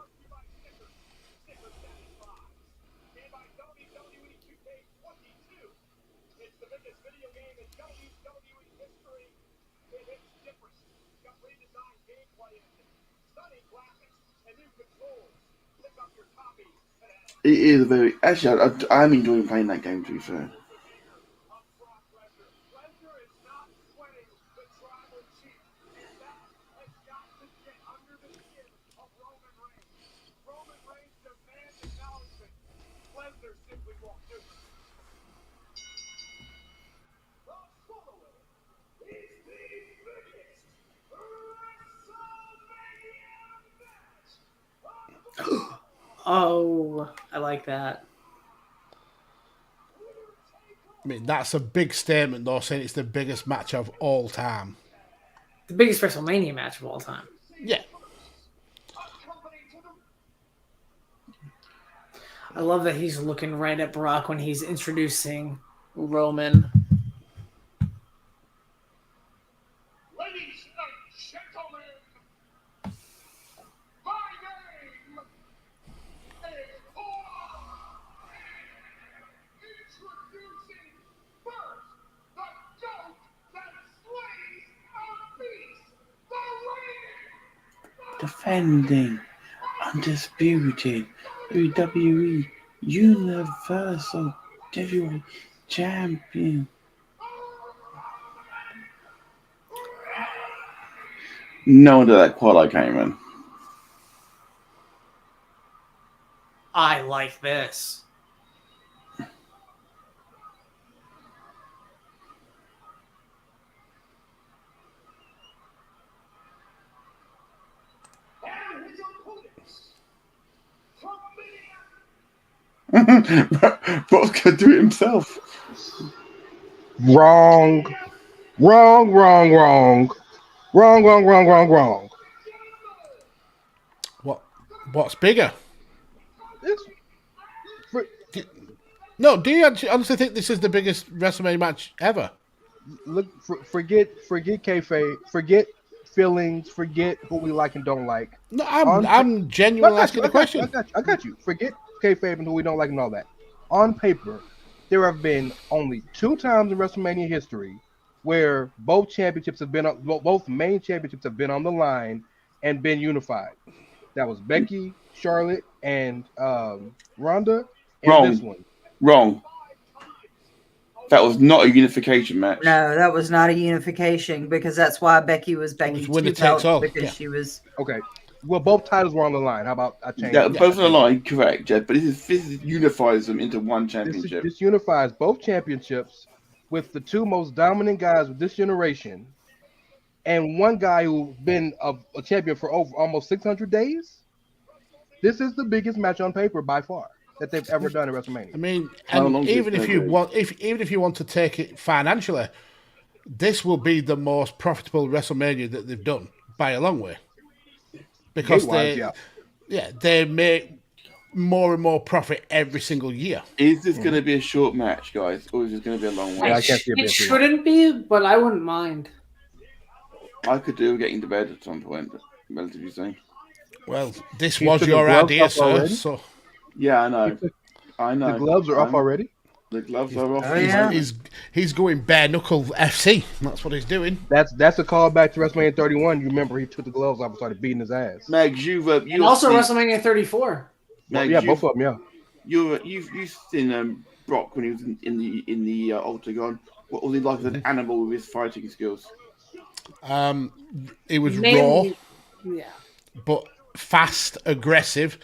It is very... Actually, I'm enjoying playing that game, to be fair. Oh, I like that. I mean, that's a big statement, though, saying it's the biggest match of all time. The biggest WrestleMania match of all time. Yeah. I love that he's looking right at Brock when he's introducing Roman. Defending undisputed WWE Universal Heavyweight Champion. No one did that quite like Heyman. I like this. Brock's gonna do it himself. Wrong. What's bigger? No, do you honestly think this is the biggest WrestleMania match ever? Look, forget kayfabe, forget feelings, forget who we like and don't like. No, I'm genuinely asking the question. I got you. Forget kayfabe and who we don't like and all that. On paper, there have been only 2 times in WrestleMania history where both main championships have been on the line and been unified. That was Becky, Charlotte, and Ronda. And this one. Wrong. That was not a unification match. No, that was not a unification because that's why Becky was Becky because she was okay. Well, both titles were on the line. How about I change? Yeah, both on the line, correct, Jeff. But this unifies them into one championship. This unifies both championships with the 2 most dominant guys of this generation, and one guy who's been a champion for over almost 600 days. This is the biggest match on paper by far that they've ever done at WrestleMania. I mean, and even if you want to take it financially, this will be the most profitable WrestleMania that they've done by a long way. Because they make more and more profit every single year. Is this going to be a short match, guys, or is this going to be a long one? It shouldn't be, but I wouldn't mind. I could do getting to bed at some point, relatively soon. Well, this was your idea, sir. So. Yeah, I know. The gloves are off already. The gloves are off. Oh, yeah. He's going bare knuckle FC. That's what he's doing. That's a callback to WrestleMania 31. You remember he took the gloves off and started beating his ass. Mags, and also WrestleMania 34. Mags, both of them. Yeah. You've seen Brock when he was in the octagon. What was he like as an animal with his fighting skills? It was raw, but fast, aggressive.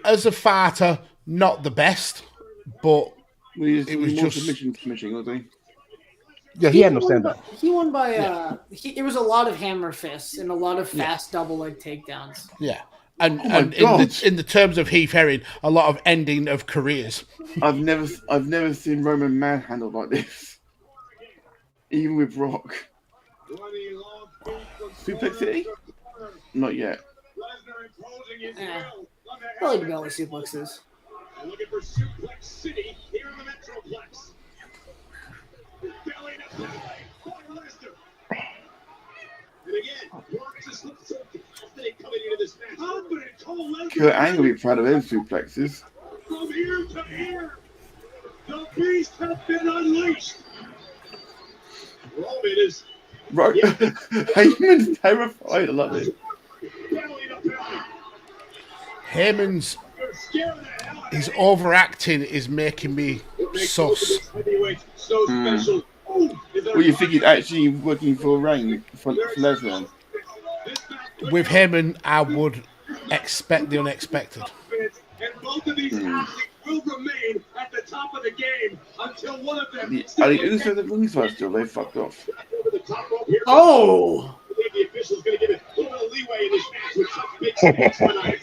As a fighter, not the best, but it was just submission, was he? Yeah, he had no stand up. He won by it was a lot of hammer fists and a lot of fast double leg takedowns. Yeah. And in the terms of Heath Herring, a lot of ending of careers. I've never seen Roman manhandled like this. Even with Brock. Suplex City? Not yet. Yeah. Probably the belly suplexes. Looking for Suplex City here in the Metroplex. Belly to belly. Lesnar. And again, Brock just looks so confident coming into this match. Confident, Cole Lesnar. Kurt Angle will be proud of those suplexes. From ear to ear, the beast has been unleashed. Roman is. Right. Heyman's terrified. I love it. Belly to belly. Heyman's his overacting is making me sus. Well, you think he's actually working for Reign for Lesnar? With Heyman, I would expect the unexpected. And both of these athletes will remain at the top of the game until one of them. Are the Usos at ringside still? They fucked off. Oh! I believe the official's going to give it a little leeway in this match with such big stakes tonight.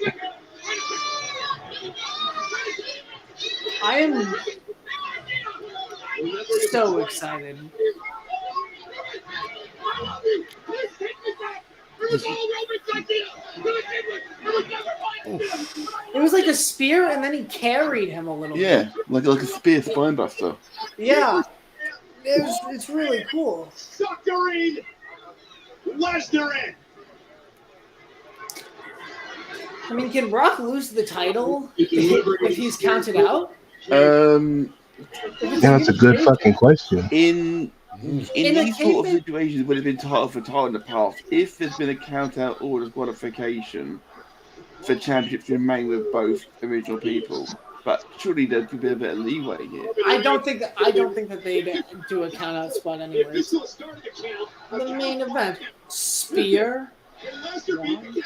I am so excited. It was like a spear, and then he carried him a little bit. Yeah, like a spear spinebuster. Yeah, it's really cool. Suckering Lesnar in. I mean, can Brock lose the title if he's counted out? That's a good fucking question. In these sort of situations would have been title for title in the past. If there's been a count out or disqualification for championships to remain with both original people, but surely there could be a bit of leeway here. I don't think that they'd do a count out spot anyways. The main event, spear. So the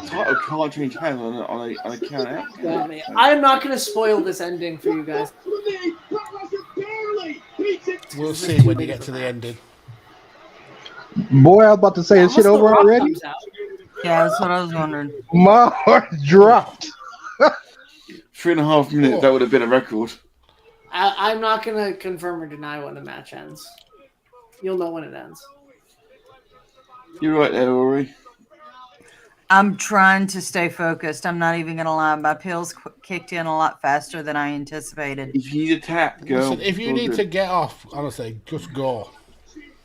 title can't change hands on a count out. I'm not going to spoil this ending for you guys. We'll see when we get to the ending. Boy, I was about to say, is shit over already? Yeah, that's what I was wondering. My heart dropped. 3.5 minutes, that would have been a record. I'm not going to confirm or deny when the match ends. You'll know when it ends. You're right there, Rory. I'm trying to stay focused. I'm not even going to lie. My pills kicked in a lot faster than I anticipated. If you need a tap, go. Listen, if you need to get off, honestly, just go.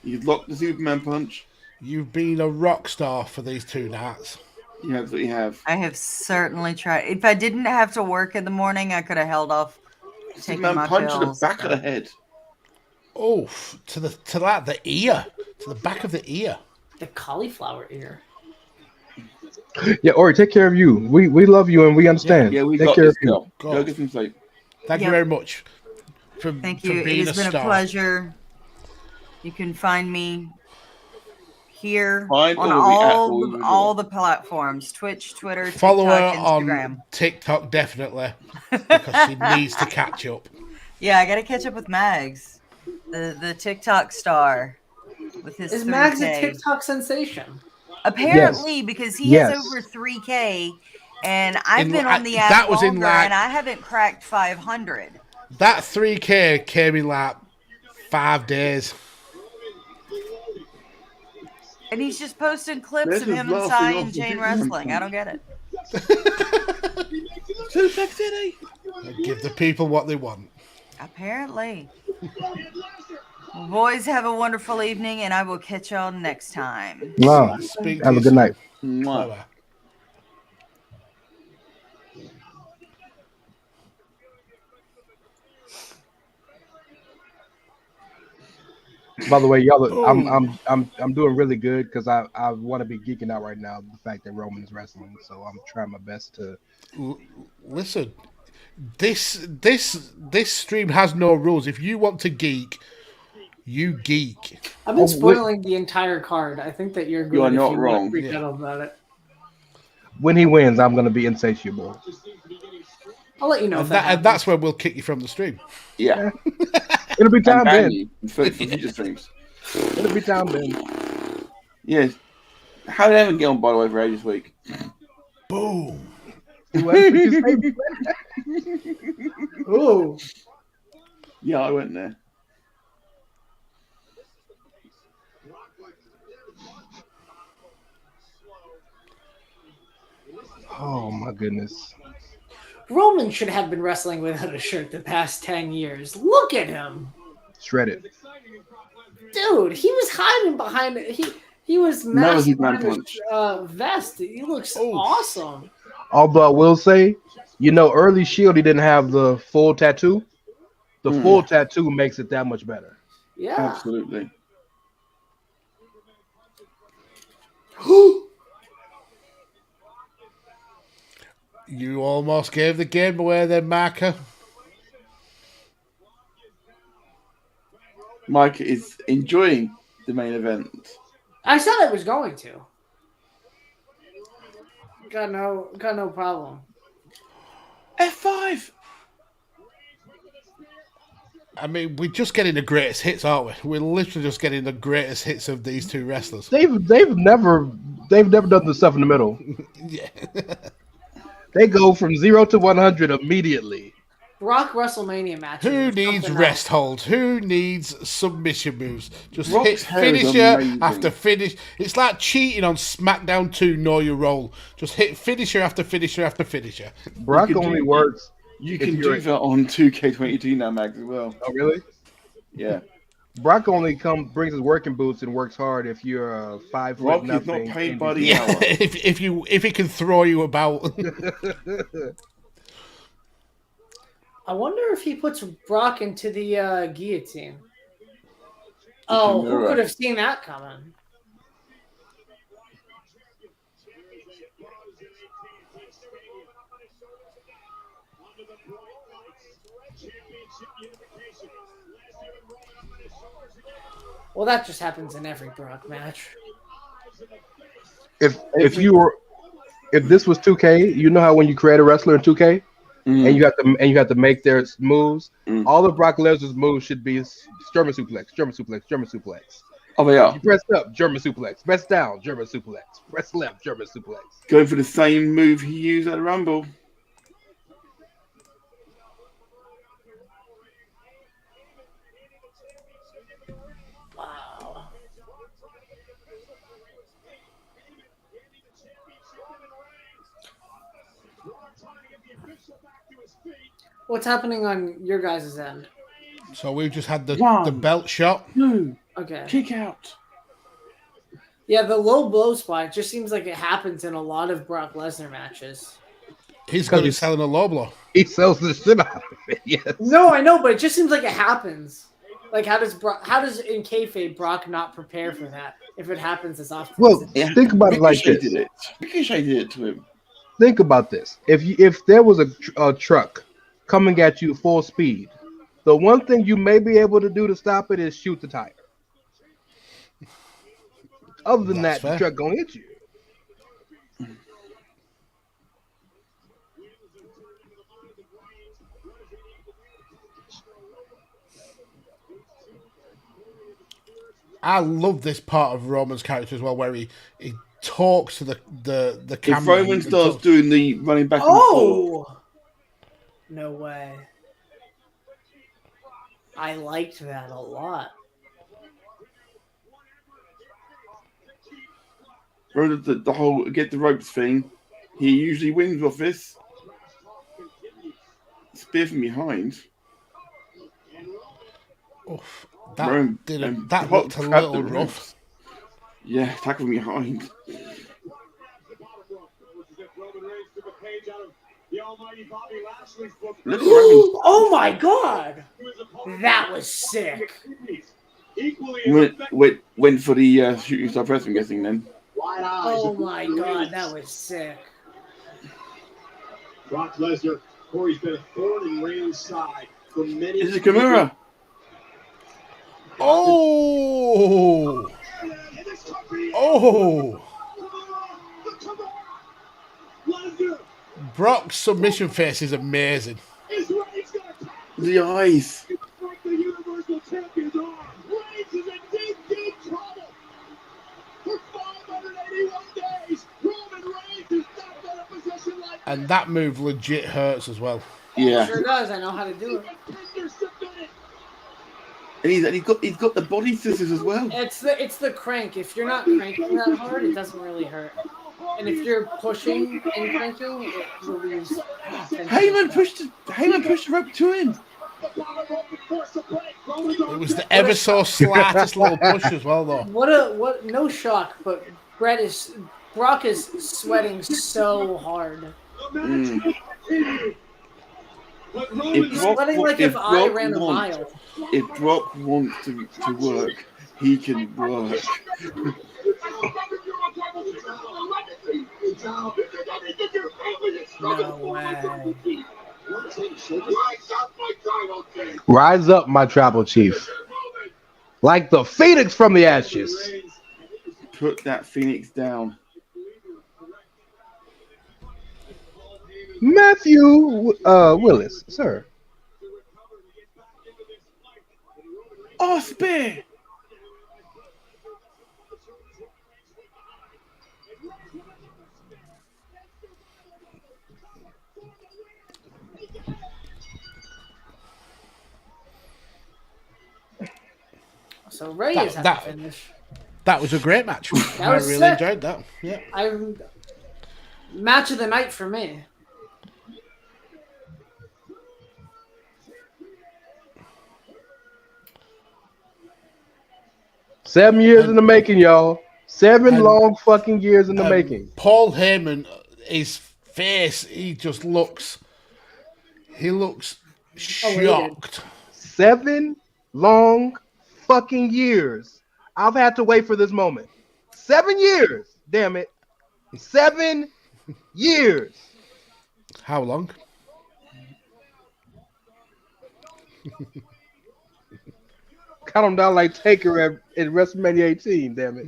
You've locked the Superman punch. You've been a rock star for these 2 nights. You absolutely have. I have certainly tried. If I didn't have to work in the morning, I could have held off taking my punch pills. To the back of the head. Oh, to the ear, to the back of the ear. The cauliflower ear. Yeah, Ori, take care of you. We love you and we understand. Yeah, we take got care this. of you. Go get some sleep. Thank you very much. Thank you. It has been a pleasure. You can find me here on all the platforms: Twitch, Twitter, follow TikTok, her Instagram. On TikTok, definitely, because she needs to catch up. Yeah, I got to catch up with Mags, the TikTok star, with his. Is 3K. Mags a TikTok sensation? Apparently, because he has over 3K, and I've been on the app longer, and I haven't cracked 500. That 3K came in like 5 days. And he's just posting clips of him and Sai and Jane wrestling. I don't get it. Give the people what they want. Apparently. Well, boys, have a wonderful evening, and I will catch y'all next time. Wow. Have a good night. Bye-bye. By the way, y'all, I'm doing really good because I want to be geeking out right now. The fact that Roman is wrestling, so I'm trying my best to listen. This stream has no rules. If you want to geek, you geek. I've been spoiling the entire card. I think that you're good. You are not wrong. About it. When he wins, I'm going to be insatiable. I'll let you know. And that's where we'll kick you from the stream. Yeah. It'll be time then. For future streams. It'll be time then. Yes. How did Evan get on, by the way, for Ages Week? Boom. Oh. Yeah, I went there. Oh my goodness. Roman should have been wrestling without a shirt the past 10 years. Look at him. Shredded. Dude, he was hiding behind he was masked behind his vest. He looks awesome. Although I will say, early Shield, he didn't have the full tattoo. The full tattoo makes it that much better. Yeah. Absolutely. You almost gave the game away then, Marker. Mike is enjoying the main event. I said I was going to. Got no problem. F5. I mean, we're just getting the greatest hits, aren't we? We're literally just getting the greatest hits of these two wrestlers. They've never done the stuff in the middle. Yeah. They go from 0 to 100 immediately. Brock WrestleMania matches. Who needs rest holds? Who needs submission moves? Just hit finisher after finish. It's like cheating on SmackDown 2 Know Your Role. Just hit finisher after finisher after finisher. Brock only works. You can do that on 2K22 now, Max, as well. Oh, really? Yeah. Brock only brings his working boots and works hard if you're a 5 foot nothing. Brock is not paid by the hour. if he can throw you about. I wonder if he puts Brock into the guillotine. Oh, who could have seen that coming? Well, that just happens in every Brock match. If this was 2K, you know how when you create a wrestler in 2K and you have to make their moves, all of Brock Lesnar's moves should be German suplex, German suplex, German suplex. Oh yeah. You press up, German suplex. Press down, German suplex. Press left, German suplex. Going for the same move he used at the Rumble. What's happening on your guys' end? So we've just had the belt shot. Okay. Kick out. Yeah, the low blow spot just seems like it happens in a lot of Brock Lesnar matches. He's good at selling a low blow. He sells the shit out of it. Yes. No, I know, but it just seems like it happens. Like, how does in kayfabe Brock not prepare for that if it happens as often? Well, think about it like this. Ricochet did it to him. Think about this. If there was a truck coming at you full speed, the one thing you may be able to do to stop it is shoot the tire. Other than that, the truck gonna hit you. I love this part of Roman's character as well, where he talks to the camera. If Roman starts doing the running back and forth. No way. I liked that a lot. The whole get the ropes thing, he usually wins with this. Spear from behind. Oof. That looked a little rough. Yeah, attack from behind. Oh my god! That was sick. Went for the shooting star press, I'm guessing then. Oh my god, that was sick. Brock Lesnar, Corey's been a thorn in Reigns' side for many years. It's a Kimura. Oh! Oh! Brock's submission face is amazing. The eyes. And that move legit hurts as well. Yeah. It sure does. I know how to do it. And he's got the body scissors as well. It's the crank. If you're not cranking that hard, it doesn't really hurt. And if you're pushing and cranking, it relieves tension. Heyman pushed the rope to him. It was the ever so slightest little push as well, though. What? No shock, but Brock is sweating so hard. He's sweating like if I ran a mile. If Brock wants to work, he can work. No way. Rise up, my tribal chief. Like the phoenix from the ashes. Put that phoenix down. Matthew Willis, sir. Oh, spear! So Ray is at the finish. That was a great match. I really enjoyed that. Yeah. Match of the night for me. Seven years in the making, y'all. Seven long fucking years in the making. Paul Heyman, his face, he looks shocked. 7 long fucking years. I've had to wait for this moment. 7 years. Damn it. 7 years. How long? Cut him down like Taker at WrestleMania 18, damn it.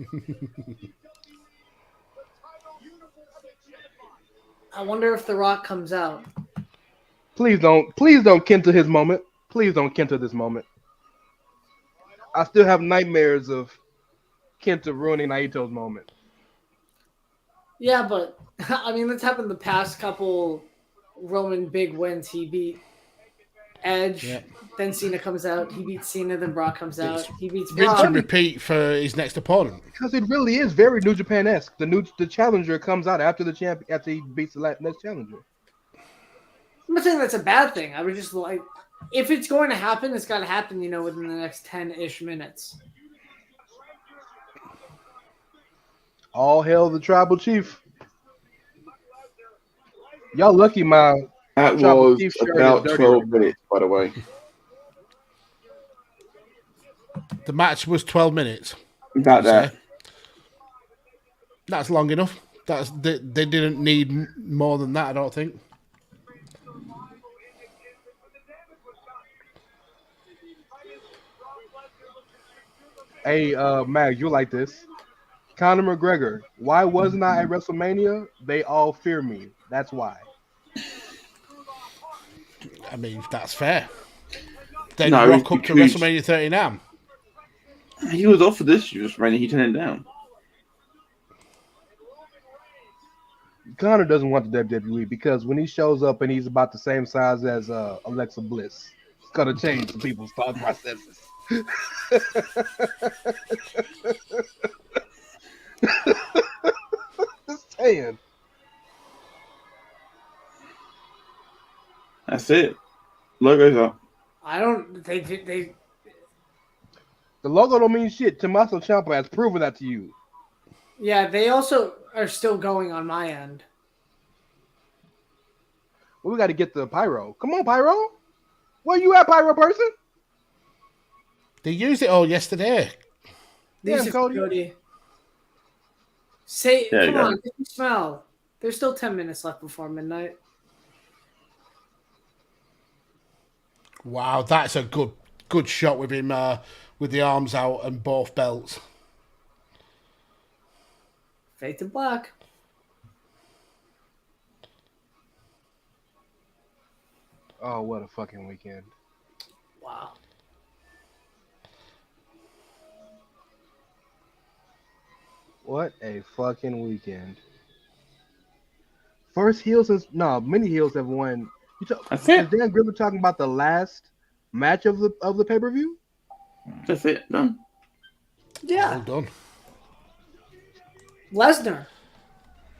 I wonder if The Rock comes out. Please don't Kenta his moment. Please don't Kenta this moment. I still have nightmares of Kenta ruining Naito's moment. Yeah, but I mean, that's happened the past couple Roman big wins. He beat Edge, then Cena comes out. He beats Cena, then Brock comes out. He beats Brock. Rinse and repeat for his next opponent. Because it really is very New Japan-esque. The challenger comes out after the champion after he beats the next challenger. not saying that's a bad thing. I would just like, if it's going to happen, it's got to happen, within the next 10-ish minutes. All hail the tribal chief. Y'all lucky, man. That was about 12 minutes, by the way. The match was 12 minutes. About that. That's long enough. They didn't need more than that, I don't think. Hey, Mag, you like this? Conor McGregor. Why wasn't I at WrestleMania? They all fear me. That's why. I mean, that's fair. Then rock up to WrestleMania 39. He was offered this year's WrestleMania. He turned it down. Conor doesn't want the WWE because when he shows up and he's about the same size as Alexa Bliss, it's gonna change some people's thought processes. Just saying. That's it. Logo's up. I don't. They. The logo don't mean shit. Tommaso Ciampa has proven that to you. Yeah, they also are still going on my end. Well, we got to get the Pyro. Come on, Pyro. Where you at, Pyro person? They used it all yesterday. These are Cody. Say, come on, get the smell. There's still 10 minutes left before midnight. Wow, that's a good shot with him with the arms out and both belts. Fade to black. Oh, what a fucking weekend. Wow. What a fucking weekend. First heel since many heels have won. Is Dan Gribber talking about the last match of the pay-per-view? That's it. Done. Yeah. Well done. Lesnar.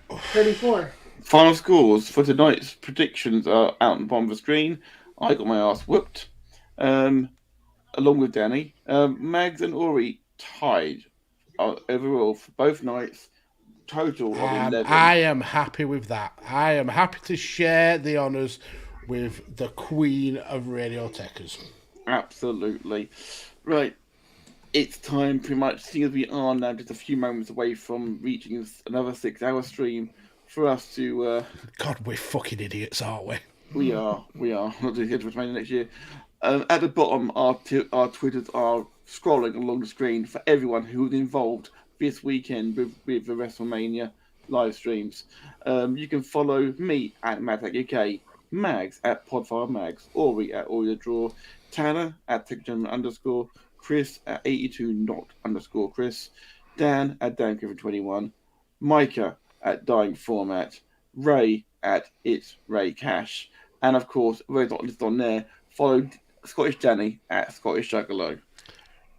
34. Final scores for tonight's predictions are out on the bottom of the screen. I got my ass whooped. Along with Danny. Mags and Ori tied overall for both nights. Total of 11. I am happy with that. I am happy to share the honours with the Queen of Radio Tekkers. Absolutely. Right. It's time, pretty much, seeing as we are now just a few moments away from reaching another 6-hour stream, for us to... God, we're fucking idiots, aren't we? We are. Not doing it for next year. At the bottom, our Twitters are scrolling along the screen for everyone who was involved this weekend with the WrestleMania live streams. You can follow me at MadTechUK, Mags at PodfireMags, Ori at OrioDraw, Tanner at TechGen_, Chris at 82not_Chris, Dan at DanGriffin21, Micah at Dying Format, Ray at It's Ray Cash, and of course, Ray's not listed on there, follow Scottish Danny at Scottish Juggalo.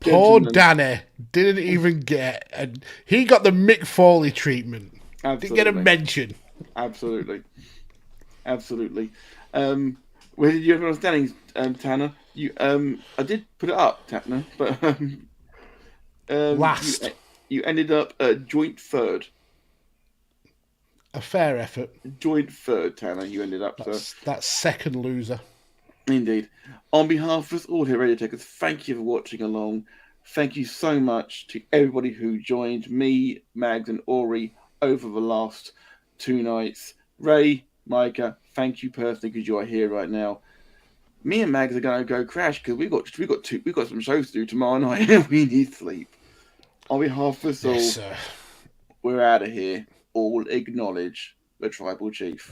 Poor Danny didn't even get, and he got the Mick Foley treatment. Absolutely. Didn't get a mention. Absolutely. Where did you have your standings, Tanner? I did put it up, Tanner, but last. You ended up joint third. A fair effort. Joint third, Tanner. You ended up. That's second loser. Indeed. On behalf of us all here at Radio Tekkers, thank you for watching along. Thank you so much to everybody who joined me, Mags, and Ori over the last 2 nights. Ray, Micah, thank you personally because you are here right now. Me and Mags are going to go crash because we got some shows to do tomorrow night and we need sleep. On behalf of us all, we're out of here. All acknowledge the Tribal Chief.